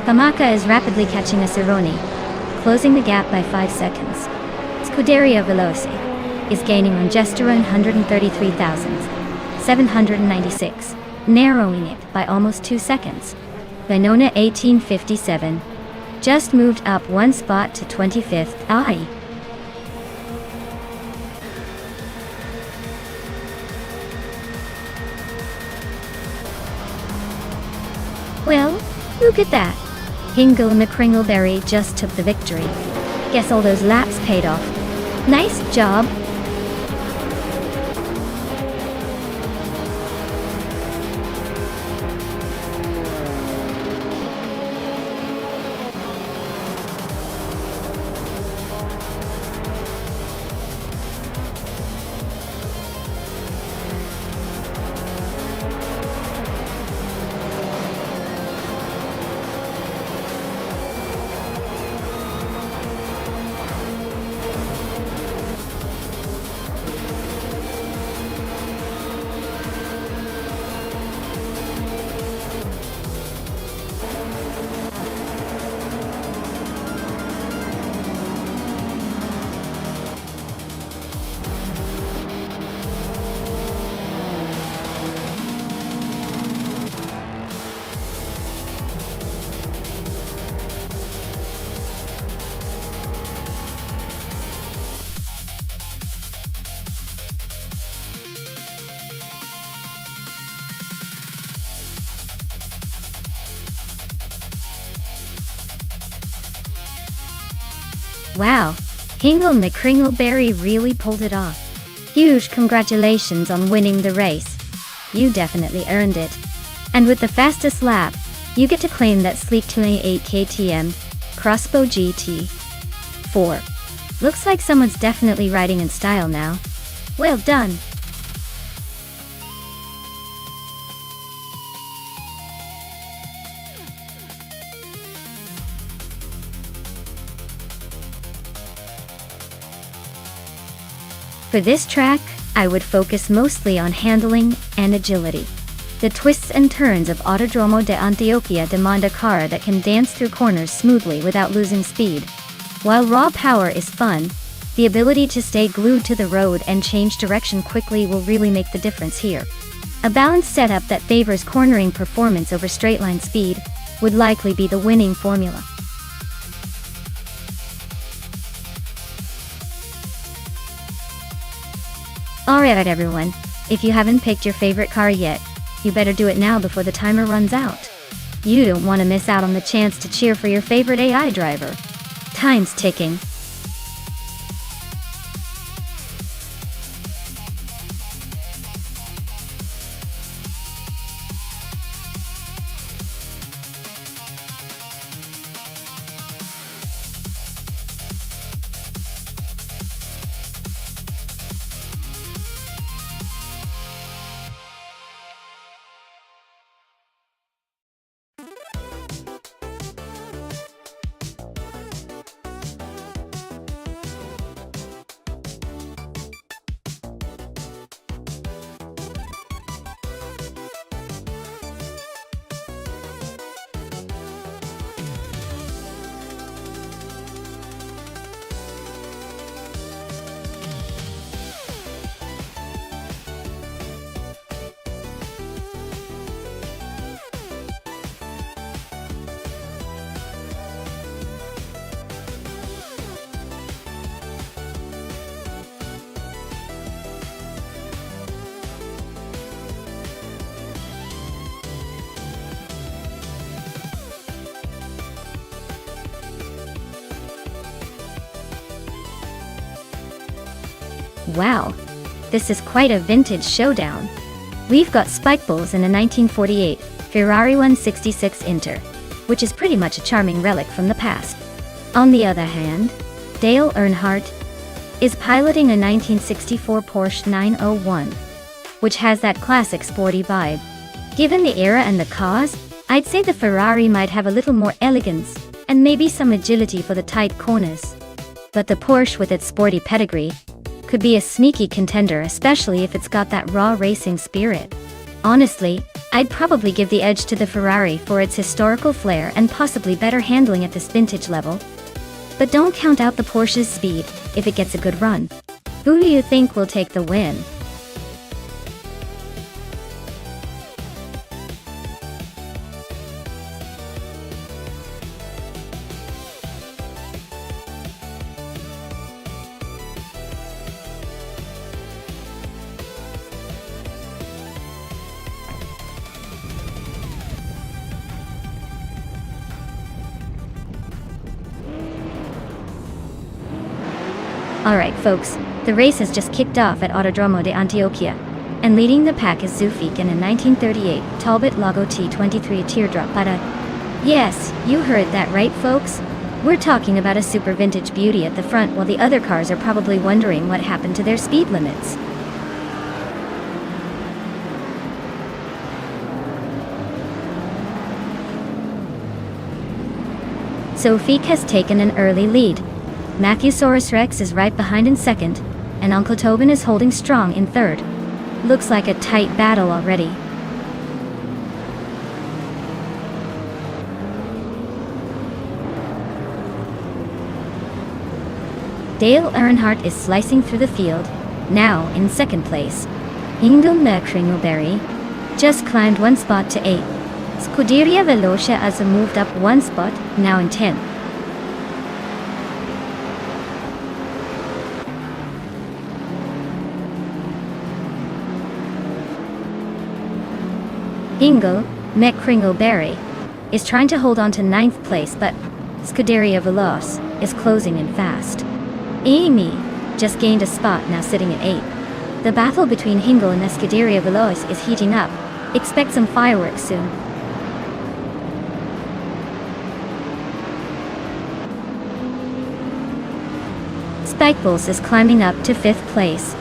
Famaka is rapidly catching a Cerrone, closing the gap by 5 seconds. Scuderia Veloce is gaining on Gesteron 133,796, narrowing it by almost 2 seconds. Winona 1857. Just moved up one spot to 25th. Aye. Well, look at that. Hingle McCringleberry just took the victory. Guess all those laps paid off. Nice job. Wow, Hingle McCringleberry really pulled it off. Huge congratulations on winning the race. You definitely earned it. And with the fastest lap, you get to claim that sleek 28 KTM Crossbow GT4. Looks like someone's definitely riding in style now. Well done. For this track, I would focus mostly on handling and agility. The twists and turns of Autodromo de Antioquia de Montecarlo that can dance through corners smoothly without losing speed. While raw power is fun, the ability to stay glued to the road and change direction quickly will really make the difference here. A balanced setup that favors cornering performance over straight-line speed would likely be the winning formula. Alright everyone, if you haven't picked your favorite car yet, you better do it now before the timer runs out. You don't want to miss out on the chance to cheer for your favorite AI driver. Time's ticking. Wow, this is quite a vintage showdown. We've got spike bulls in a 1948 Ferrari 166 Inter, which is pretty much a charming relic from the past. On the other hand, Dale Earnhardt is piloting a 1964 Porsche 901, which has that classic sporty vibe. Given the era and the cause, I'd say the Ferrari might have a little more elegance and maybe some agility for the tight corners. But the Porsche, with its sporty pedigree, could be a sneaky contender, especially if it's got that raw racing spirit. Honestly, I'd probably give the edge to the Ferrari for its historical flair and possibly better handling at this vintage level. But don't count out the Porsche's speed if it gets a good run. Who do you think will take the win? Alright folks, the race has just kicked off at Autodromo de Antioquia. And leading the pack is Zufik and in 1938, Talbot Lago T23 Teardrop Para. Yes, you heard that right folks? We're talking about a super vintage beauty at the front while the other cars are probably wondering what happened to their speed limits. Zufik has taken an early lead. Matthewsaurus Rex is right behind in second, and Uncle Tobin is holding strong in third. Looks like a tight battle already. Dale Earnhardt is slicing through the field, now in second place. Ingel Kringleberry just climbed one spot to 8th. Scuderia Velocia has moved up one spot, now in 10th. Ingel Kringleberry is trying to hold on to 9th place, but Scuderia Veloce is closing in fast. Amy just gained a spot, now sitting at 8th. The battle between Hingel and Scuderia Veloce is heating up. Expect some fireworks soon. Spikeballs is climbing up to 5th place.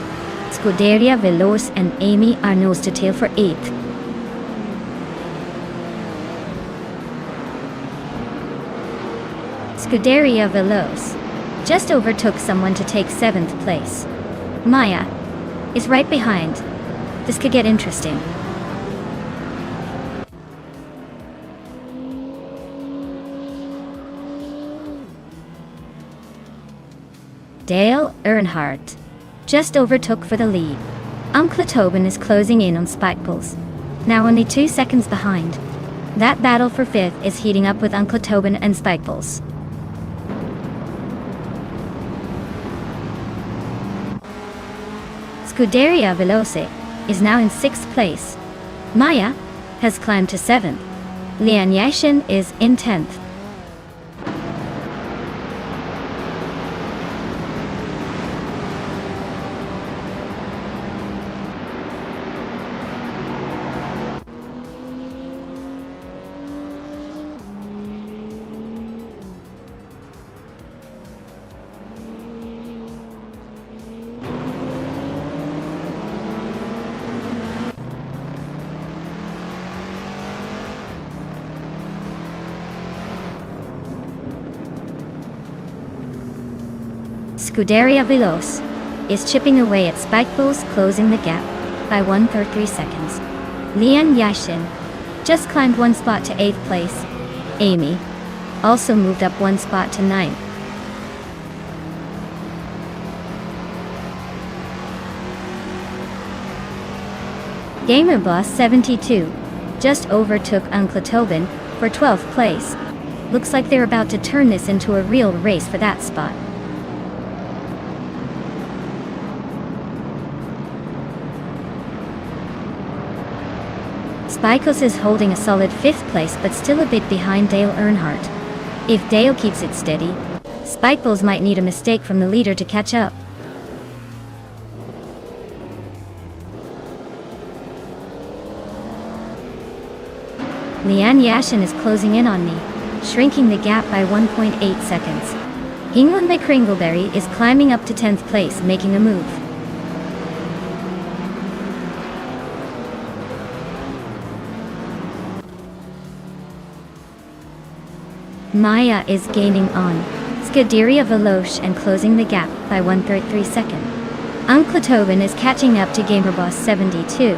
Scuderia Veloce and Amy are nose to tail for 8th. Scuderia Veloce just overtook someone to take 7th place. Maya is right behind. This could get interesting. Dale Earnhardt just overtook for the lead. Uncle Tobin is closing in on Spikeballs, now only 2 seconds behind. That battle for 5th is heating up with Uncle Tobin and Spikeballs. Scuderia Veloce is now in 6th place. Maya has climbed to 7th. Lian Yashin is in 10th. Scuderia Veloce is chipping away at Spikeballs, closing the gap by 1/3 seconds. Lian Yashin just climbed one spot to 8th place. Amy also moved up one spot to 9th. Gamerboss 72 just overtook Uncle Tobin for 12th place. Looks like they're about to turn this into a real race for that spot. Spikeballs is holding a solid 5th place but still a bit behind Dale Earnhardt. If Dale keeps it steady, Spikeballs might need a mistake from the leader to catch up. Lian Yashin is closing in on me, shrinking the gap by 1.8 seconds. England Kringleberry is climbing up to 10th place, making a move. Maya is gaining on Scuderia Veloce and closing the gap by 1/3 second. Uncle Tobin is catching up to Gamerboss 72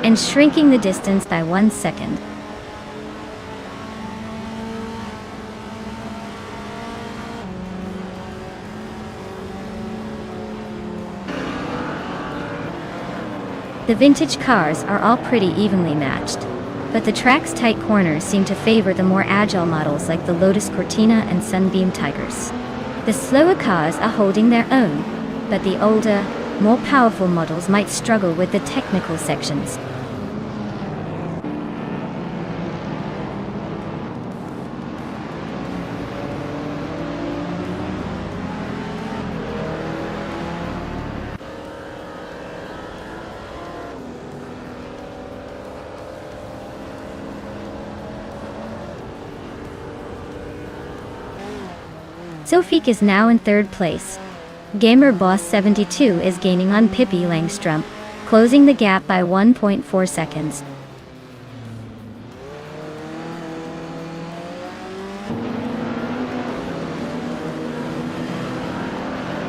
and shrinking the distance by 1 second. The vintage cars are all pretty evenly matched, but the track's tight corners seem to favor the more agile models like the Lotus Cortina and Sunbeam Tigers. The slower cars are holding their own, but the older, more powerful models might struggle with the technical sections. Sofik is now in third place. Gamer Boss 72 is gaining on Pippi Langstrumpf, closing the gap by 1.4 seconds.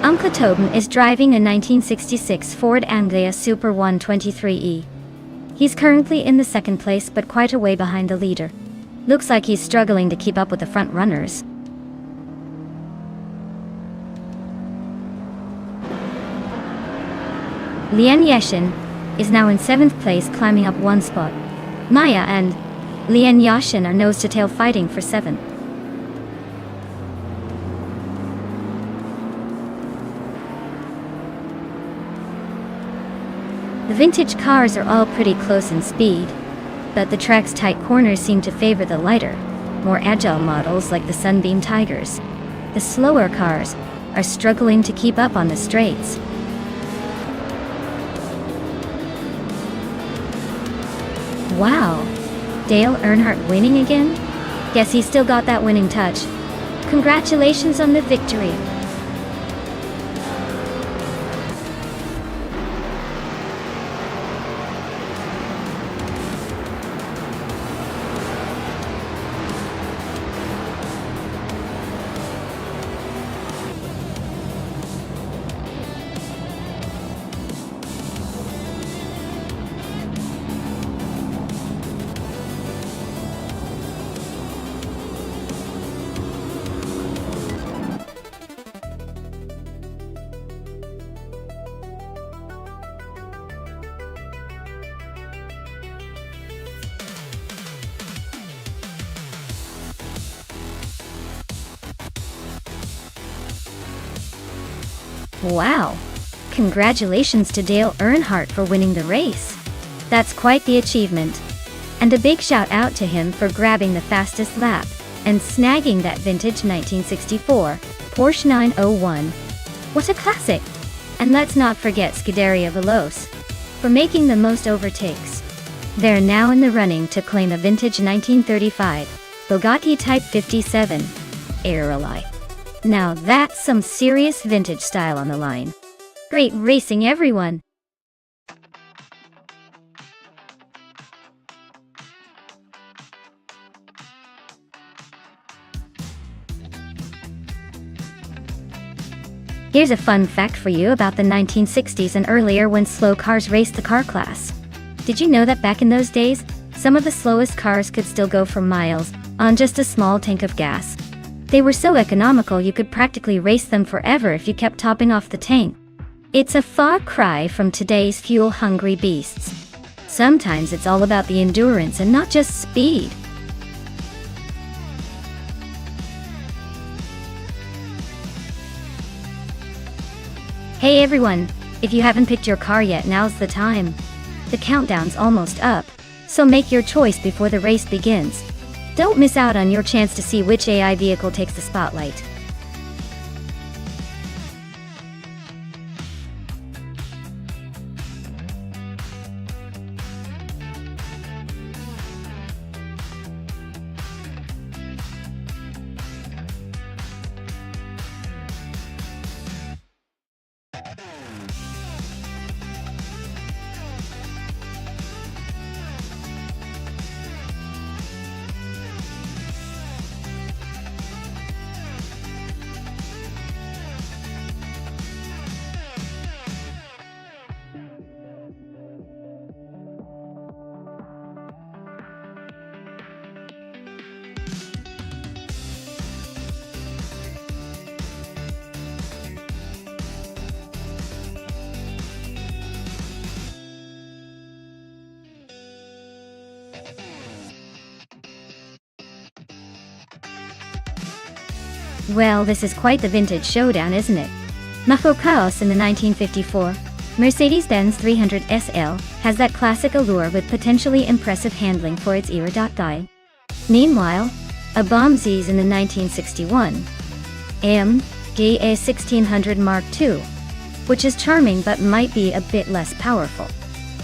Uncle Tobin is driving a 1966 Ford Anglia Super 123E. He's currently in the second place but quite a way behind the leader. Looks like he's struggling to keep up with the front runners. Lian Yashin is now in 7th place, climbing up one spot. Maya and Lian Yashin are nose-to-tail fighting for 7th. The vintage cars are all pretty close in speed, but the track's tight corners seem to favor the lighter, more agile models like the Sunbeam Tigers. The slower cars are struggling to keep up on the straights. Wow, Dale Earnhardt winning again? Guess he's still got that winning touch. Congratulations on the victory. Wow! Congratulations to Dale Earnhardt for winning the race. That's quite the achievement. And a big shout out to him for grabbing the fastest lap and snagging that vintage 1964 Porsche 901. What a classic! And let's not forget Scuderia Veloce for making the most overtakes. They're now in the running to claim a vintage 1935 Bugatti Type 57 Aeroline. Now that's some serious vintage style on the line. Great racing, everyone! Here's a fun fact for you about the 1960s and earlier when slow cars raced the car class. Did you know that back in those days, some of the slowest cars could still go for miles on just a small tank of gas? They were so economical you could practically race them forever if you kept topping off the tank. It's a far cry from today's fuel-hungry beasts. Sometimes it's all about the endurance and not just speed. Hey everyone, if you haven't picked your car yet, now's the time. The countdown's almost up, so make your choice before the race begins. Don't miss out on your chance to see which AI vehicle takes the spotlight. Well, this is quite the vintage showdown, isn't it? Majo Chaos in the 1954 Mercedes-Benz 300 SL has that classic allure with potentially impressive handling for its era. Meanwhile, a Bomb Z's in the 1961 AMG A1600 Mark II, which is charming but might be a bit less powerful.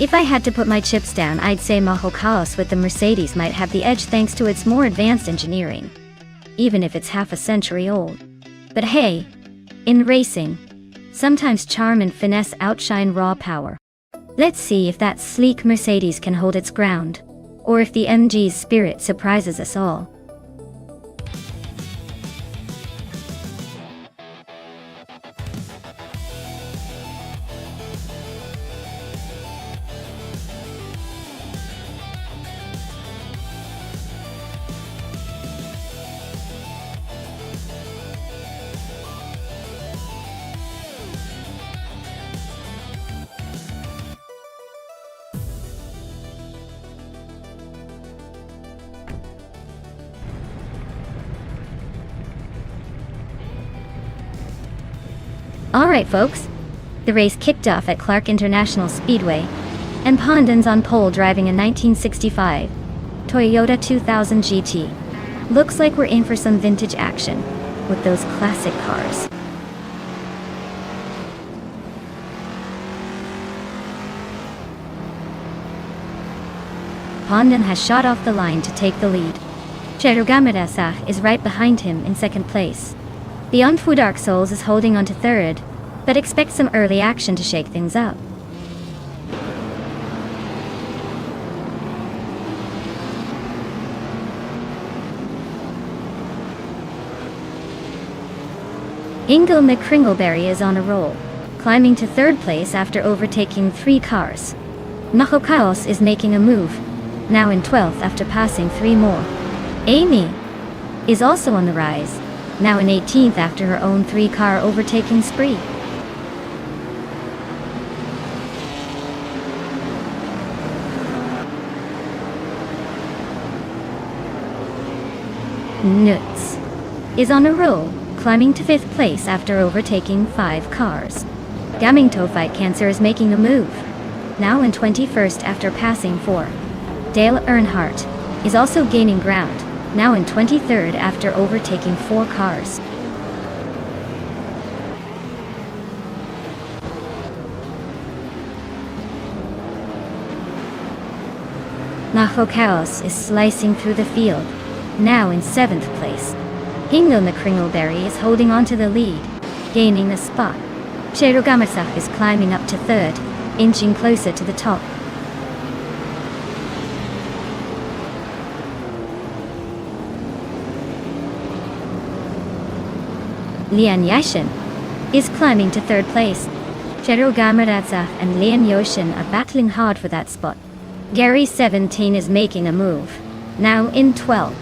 If I had to put my chips down, I'd say Majo Chaos with the Mercedes might have the edge thanks to its more advanced engineering, even if it's half a century old. But hey, in racing, sometimes charm and finesse outshine raw power. Let's see if that sleek Mercedes can hold its ground, or if the MG's spirit surprises us all. Alright folks, the race kicked off at Clark International Speedway, and Pondon's on pole driving a 1965 Toyota 2000 GT. Looks like we're in for some vintage action with those classic cars. Pondon has shot off the line to take the lead. Cherugamirasach is right behind him in second place. Beyond Fu Dark Souls is holding on to third, but expect some early action to shake things up. Ingo McCringleberry is on a roll, climbing to third place after overtaking 3 cars. Mahokaos is making a move, now in 12th after passing 3 more. Amy is also on the rise, now in 18th after her own 3-car overtaking spree. Nuts is on a roll, climbing to 5th place after overtaking 5 cars. Gamingto Fight Cancer is making a move, now in 21st after passing 4. Dale Earnhardt is also gaining ground, now in 23rd after overtaking 4 cars. Mahokaos is slicing through the field, now in 7th place. Ingo McCringleberry is holding on to the lead, gaining a spot. Cherugamirasach is climbing up to 3rd, inching closer to the top. Lian Yashin is climbing to 3rd place. Cherugamirasach and Lian Yashin are battling hard for that spot. Gary 17 is making a move, now in 12th.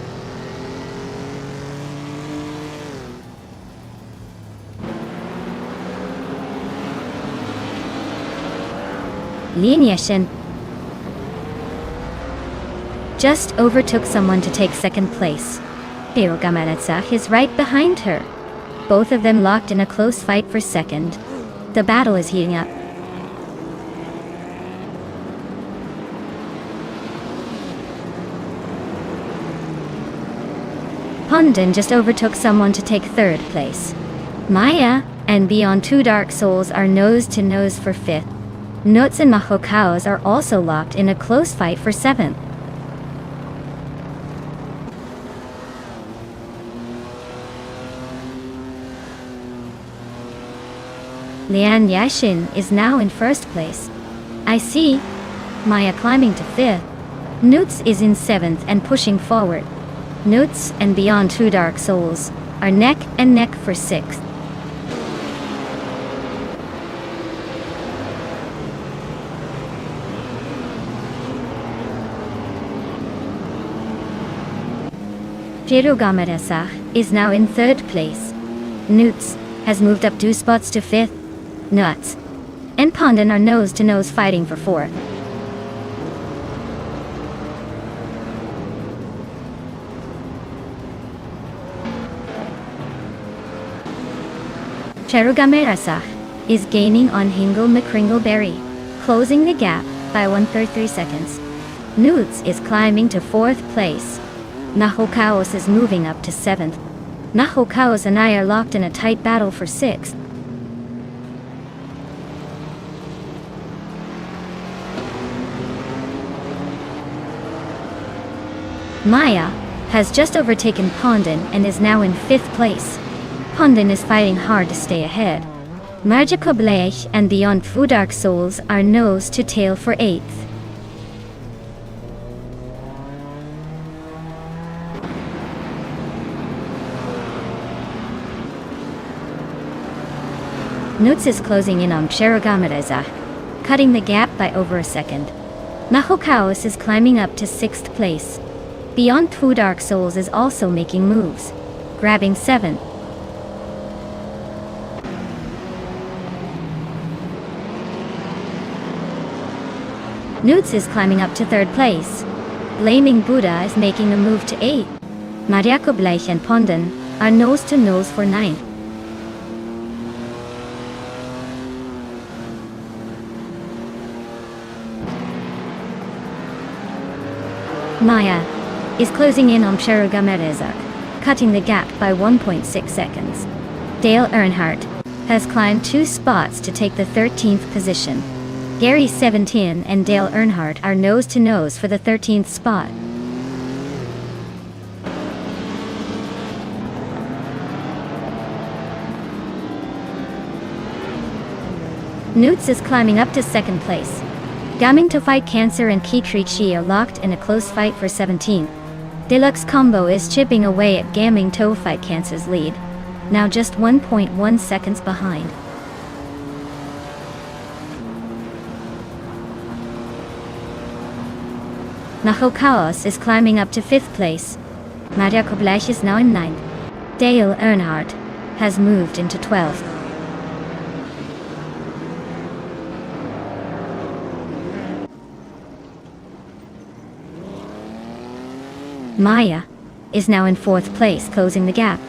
Lian Yashin just overtook someone to take 2nd place. Cherugamirasach is right behind her. Both of them locked in a close fight for 2nd. The battle is heating up. Pondon just overtook someone to take 3rd place. Maya and Beyond Two Dark Souls are nose to nose for 5th. Nuts and Mahokaos are also locked in a close fight for 7th. Lian Yashin is now in 1st place. I see Maya climbing to 5th. Nuts is in 7th and pushing forward. Nuts and Beyond Two Dark Souls are neck and neck for 6th. Cherugamirasach is now in 3rd place. Nuts has moved up 2 spots to 5th. Nuts and Pondon are nose to nose fighting for 4th. Cherugamirasach is gaining on Ingo McCringleberry, closing the gap by 1/3 seconds. Nuts is climbing to 4th place. Mahokaos is moving up to 7th. Mahokaos and I are locked in a tight battle for 6th. Maya has just overtaken Pondon and is now in 5th place. Pondin is fighting hard to stay ahead. Magical Blech and Beyond Two Dark Souls are nose to tail for 8th. Nutz is closing in on Cherogamereza, cutting the gap by over a second. Nahokaos is climbing up to 6th place. Beyond Two Dark Souls is also making moves, grabbing 7th. Nutz is climbing up to 3rd place. Blaming Buddha is making a move to 8th. Mariako Bleich and Pondon are nose to nose for 9th. Maya is closing in on Cherogamerezak, cutting the gap by 1.6 seconds. Dale Earnhardt has climbed 2 spots to take the 13th position. Gary 17 and Dale Earnhardt are nose to nose for the 13th spot. Nutz is climbing up to 2nd place. Gaming to Fight Cancer and Kitrichi are locked in a close fight for 17th. Deluxe Combo is chipping away at Gaming to Fight Cancer's lead, now just 1.1 seconds behind. Nahokaos is climbing up to 5th place. Maria Koblesh is now in 9th. Dale Earnhardt has moved into 12th. Maya is now in 4th place, closing the gap.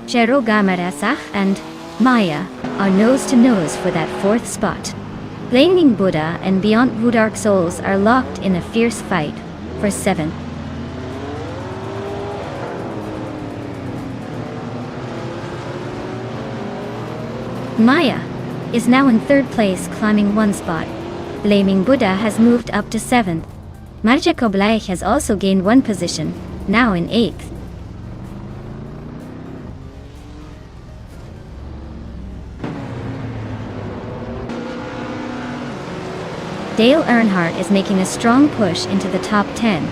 Jero Gamarasach and Maya are nose to nose for that 4th spot. Blaming Buddha and Beyond Two Dark Souls are locked in a fierce fight for 7th. Maya is now in 3rd place, climbing 1 spot. Blaming Buddha has moved up to 7th. Marja Koblaich has also gained 1 position, now in 8th. Dale Earnhardt is making a strong push into the top 10.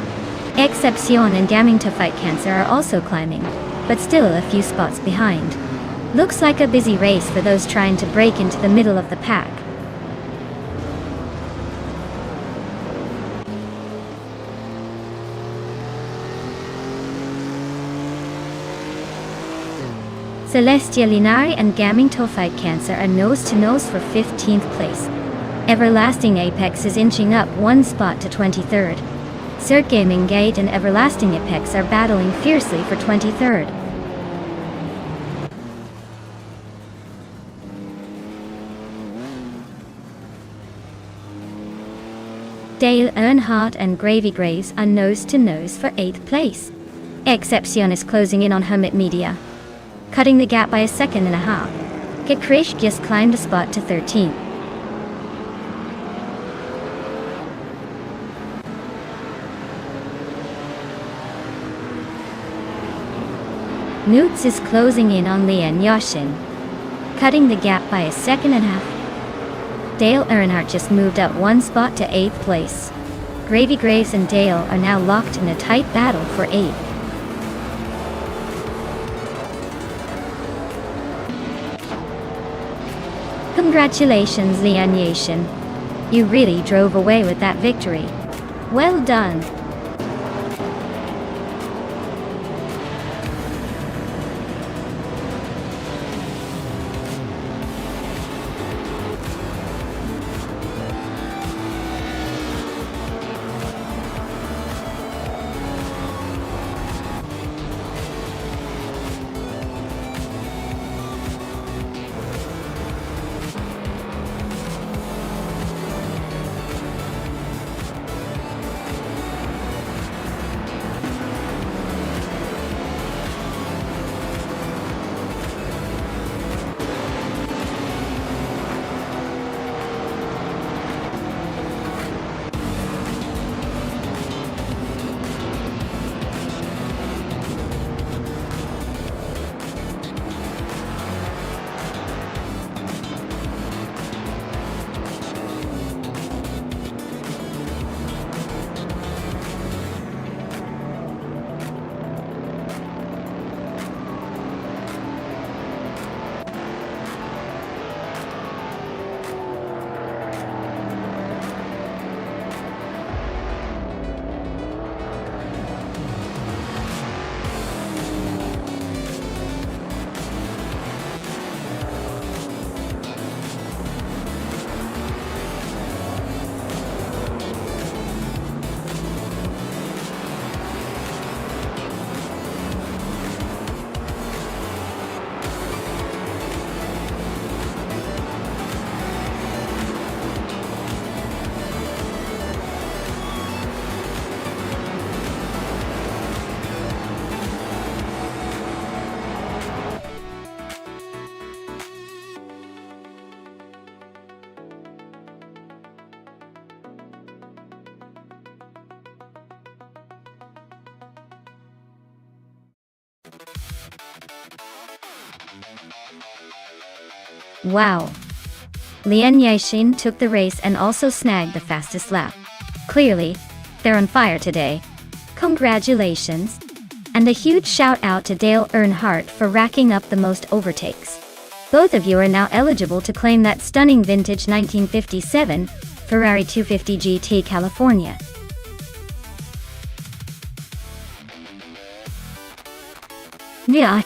Excepcion and Gaming to Fight Cancer are also climbing, but still a few spots behind. Looks like a busy race for those trying to break into the middle of the pack. Celestia Linari and Gaming to Fight Cancer are nose to nose for 15th place. Everlasting Apex is inching up 1 spot to 23rd. Cirque Gaming Gate and Everlasting Apex are battling fiercely for 23rd. Dale Earnhardt and Gravy Graves are nose to nose for 8th place. Excepcion is closing in on Hermit Media, cutting the gap by 1.5 seconds. Gekrish just climbed a spot to 13th. Nutz is closing in on Lian Yashin, cutting the gap by 1.5 seconds. Dale Earnhardt just moved up 1 spot to 8th place. Gravy Graves and Dale are now locked in a tight battle for 8th. Congratulations, Lian Yashin. You really drove away with that victory. Well done. Wow. Lian Yixin took the race and also snagged the fastest lap. Clearly, they're on fire today. Congratulations. And a huge shout out to Dale Earnhardt for racking up the most overtakes. Both of you are now eligible to claim that stunning vintage 1957 Ferrari 250 GT California. Yeah.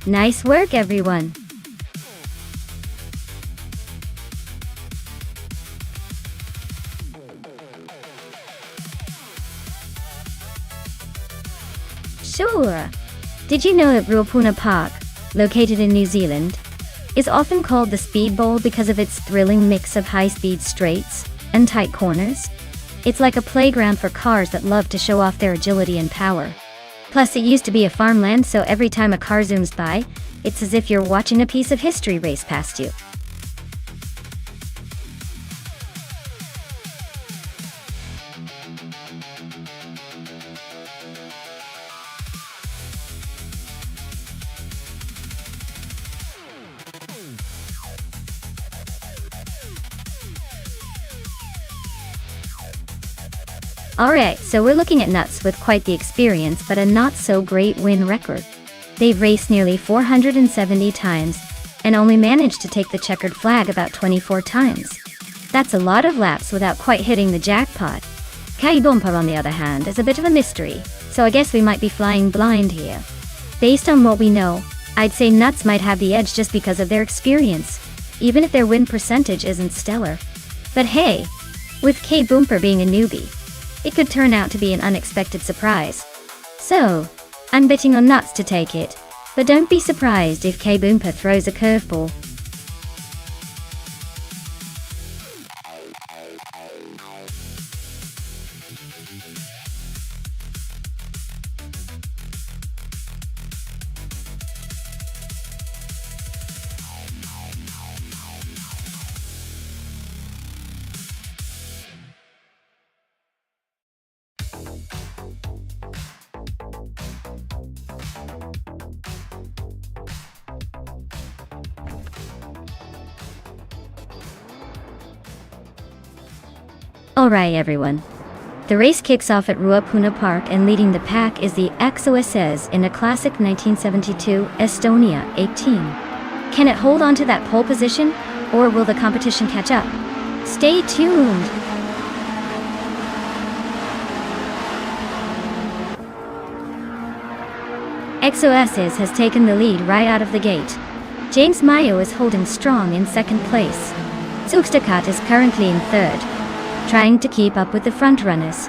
Nice work, everyone. Sure. Did you know that Ruapuna Park, located in New Zealand, is often called the Speed Bowl because of its thrilling mix of high-speed straights and tight corners? It's like a playground for cars that love to show off their agility and power. Plus, it used to be a farmland, so every time a car zooms by, it's as if you're watching a piece of history race past you. Alright, so we're looking at Nuts with quite the experience but a not-so-great win record. They've raced nearly 470 times, and only managed to take the checkered flag about 24 times. That's a lot of laps without quite hitting the jackpot. Kai Bumper, on the other hand, is a bit of a mystery, so I guess we might be flying blind here. Based on what we know, I'd say Nuts might have the edge just because of their experience, even if their win percentage isn't stellar. But hey, with K Bumper being a newbie, it could turn out to be an unexpected surprise. So, I'm betting on Nuts to take it, but don't be surprised if K Bumper throws a curveball. Alright, everyone. The race kicks off at Ruapuna Park, and leading the pack is the XOSS in a classic 1972 Estonia 18. Can it hold on to that pole position, or will the competition catch up? Stay tuned! XOSS has taken the lead right out of the gate. James Mayo is holding strong in second place. Zugstakat is currently in third, trying to keep up with the front-runners.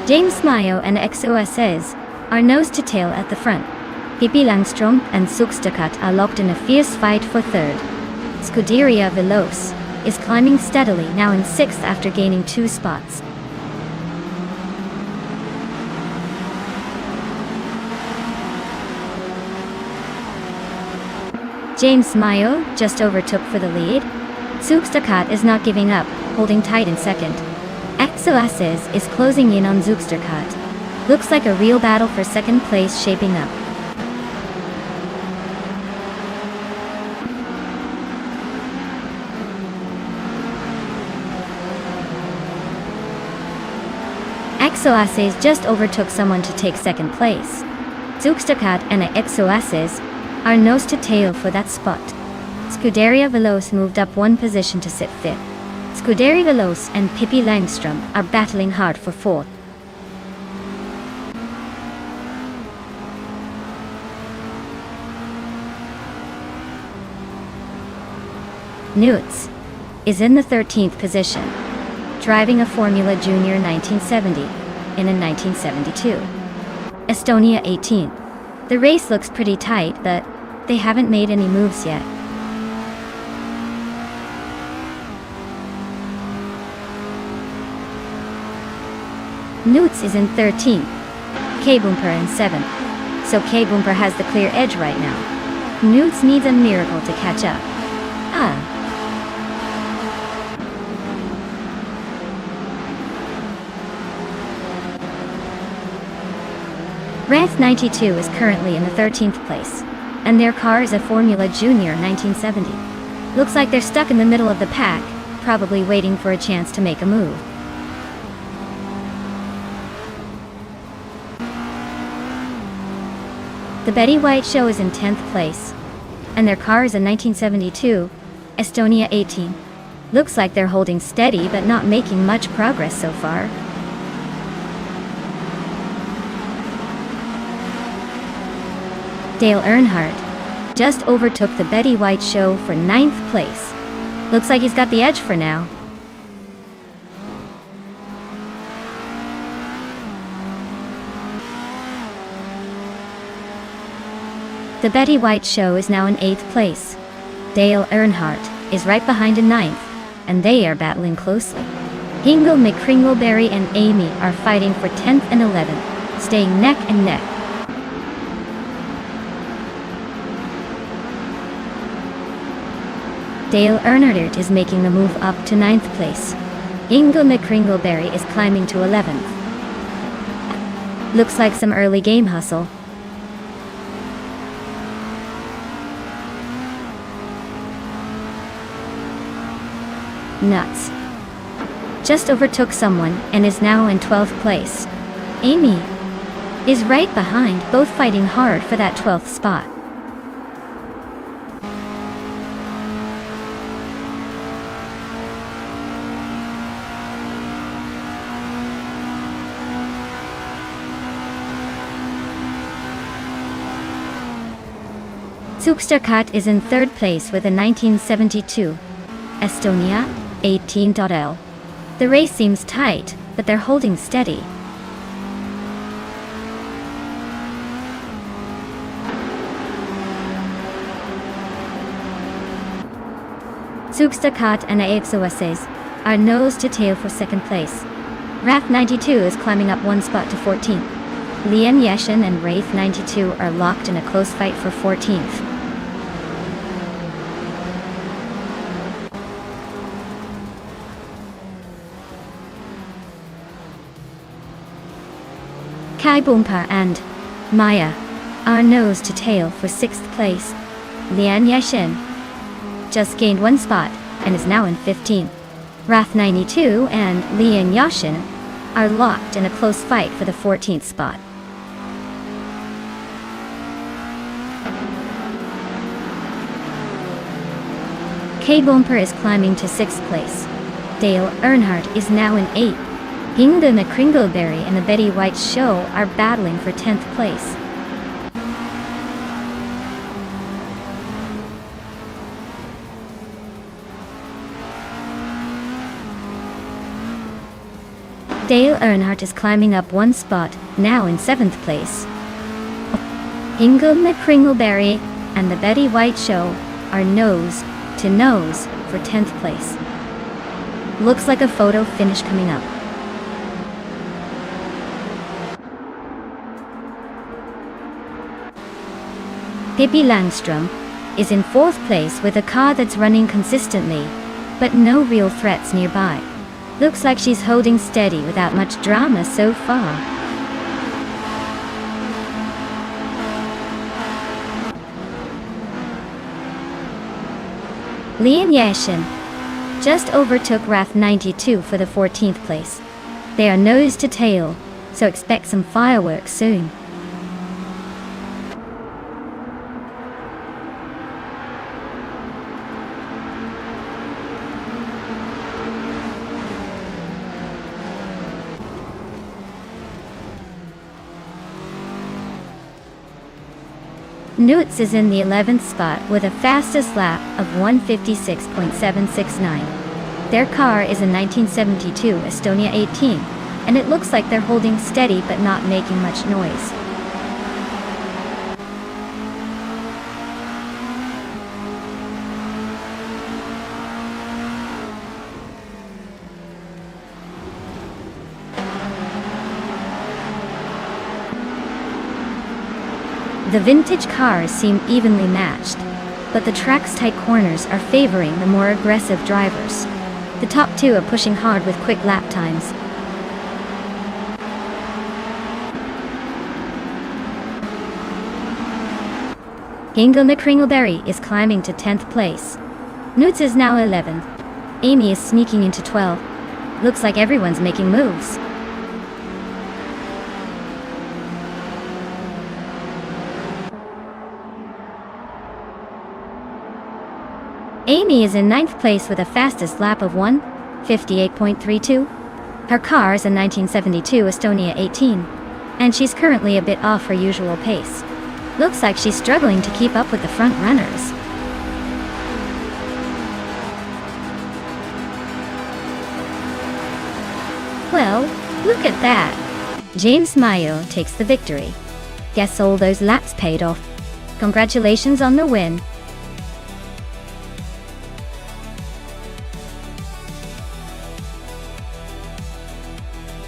James Mayo and XOSS are nose to tail at the front. Pippi Langström and Zugstakat are locked in a fierce fight for third. Scuderia Veloce is climbing steadily, now in sixth after gaining 2 spots. James Mayo just overtook for the lead. Zugstakat is not giving up, holding tight in second. XOSS is closing in on Zugstakat. Looks like a real battle for second place shaping up. XOSS just overtook someone to take second place. Zugstakat and XOSS are nose to tail for that spot. Scuderia Veloce moved up 1 position to sit 5th. Scuderia Veloce and Pippi Langström are battling hard for 4th. Newts is in the 13th position, driving a Formula Junior 1970 in a 1972. Estonia 18th. The race looks pretty tight, but they haven't made any moves yet. Newts is in 13th, K Bumper in 7th, so K Bumper has the clear edge right now. Newts needs a miracle to catch up. Ref 92 is currently in the 13th place, and their car is a Formula Junior 1970. Looks like they're stuck in the middle of the pack, probably waiting for a chance to make a move. The Betty White Show is in 10th place, and their car is a 1972 Estonia 18. Looks like they're holding steady but not making much progress so far. Dale Earnhardt just overtook the Betty White Show for 9th place. Looks like he's got the edge for now. The Betty White Show is now in 8th place. Dale Earnhardt is right behind in 9th, and they are battling closely. Hingle McCringleberry and Amy are fighting for 10th and 11th, staying neck and neck. Dale Earnhardt is making the move up to 9th place. Hingle McCringleberry is climbing to 11th. Looks like some early game hustle. Nuts. Just overtook someone and is now in 12th place. Amy is right behind, both fighting hard for that 12th spot. Supercat is in 3rd place with a 1972 Estonia 18.L. The race seems tight, but they're holding steady. Supercat and AXOSAs are nose to tail for 2nd place. RAF 92 is climbing up 1 spot to 14th. Lian Yeshin and Wraith 92 are locked in a close fight for 14th. Kai Bumpa and Maya are nose to tail for 6th place. Lian Yeshin just gained 1 spot and is now in 15th. RAF 92 and Lian Yashin are locked in a close fight for the 14th spot. Kai Bumper is climbing to 6th place. Dale Earnhardt is now in 8th. Hingle McCringleberry and the Betty White Show are battling for 10th place. Dale Earnhardt is climbing up 1 spot, now in 7th place. Hingle McCringleberry and the Betty White Show are nose to nose for 10th place. Looks like a photo finish coming up. Pippi Langstrom is in 4th place with a car that's running consistently, but no real threats nearby. Looks like she's holding steady without much drama so far. Lian Yashin just overtook RAF 92 for the 14th place. They are nose to tail, so expect some fireworks soon. Newts is in the 11th spot with a fastest lap of 156.769. Their car is a 1972 Estonia 18, and it looks like they're holding steady but not making much noise. The vintage cars seem evenly matched, but the track's tight corners are favoring the more aggressive drivers. The top two are pushing hard with quick lap times. Hingle McCringleberry is climbing to 10th place. Newts is now 11th. Amy is sneaking into 12th. Looks like everyone's making moves. Amy is in 9th place with a fastest lap of 1:58.32. Her car is a 1972 Estonia 18, and she's currently a bit off her usual pace. Looks like she's struggling to keep up with the front runners. Well, look at that. James Mayo takes the victory. Guess all those laps paid off. Congratulations on the win.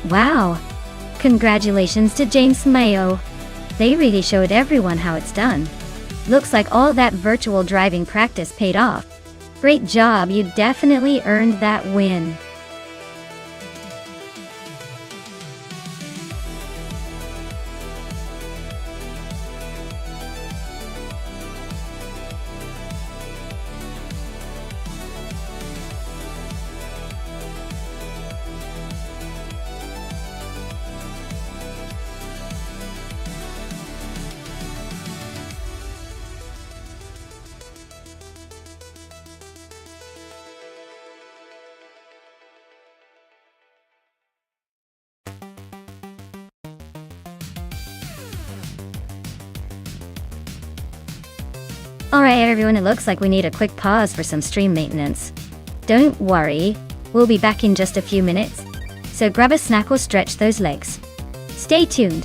Wow! Congratulations to James Mayo. They really showed everyone how it's done. Looks like all that virtual driving practice paid off. Great job, you definitely earned that win. Alright everyone, it looks like we need a quick pause for some stream maintenance. Don't worry, we'll be back in just a few minutes, so grab a snack or stretch those legs. Stay tuned.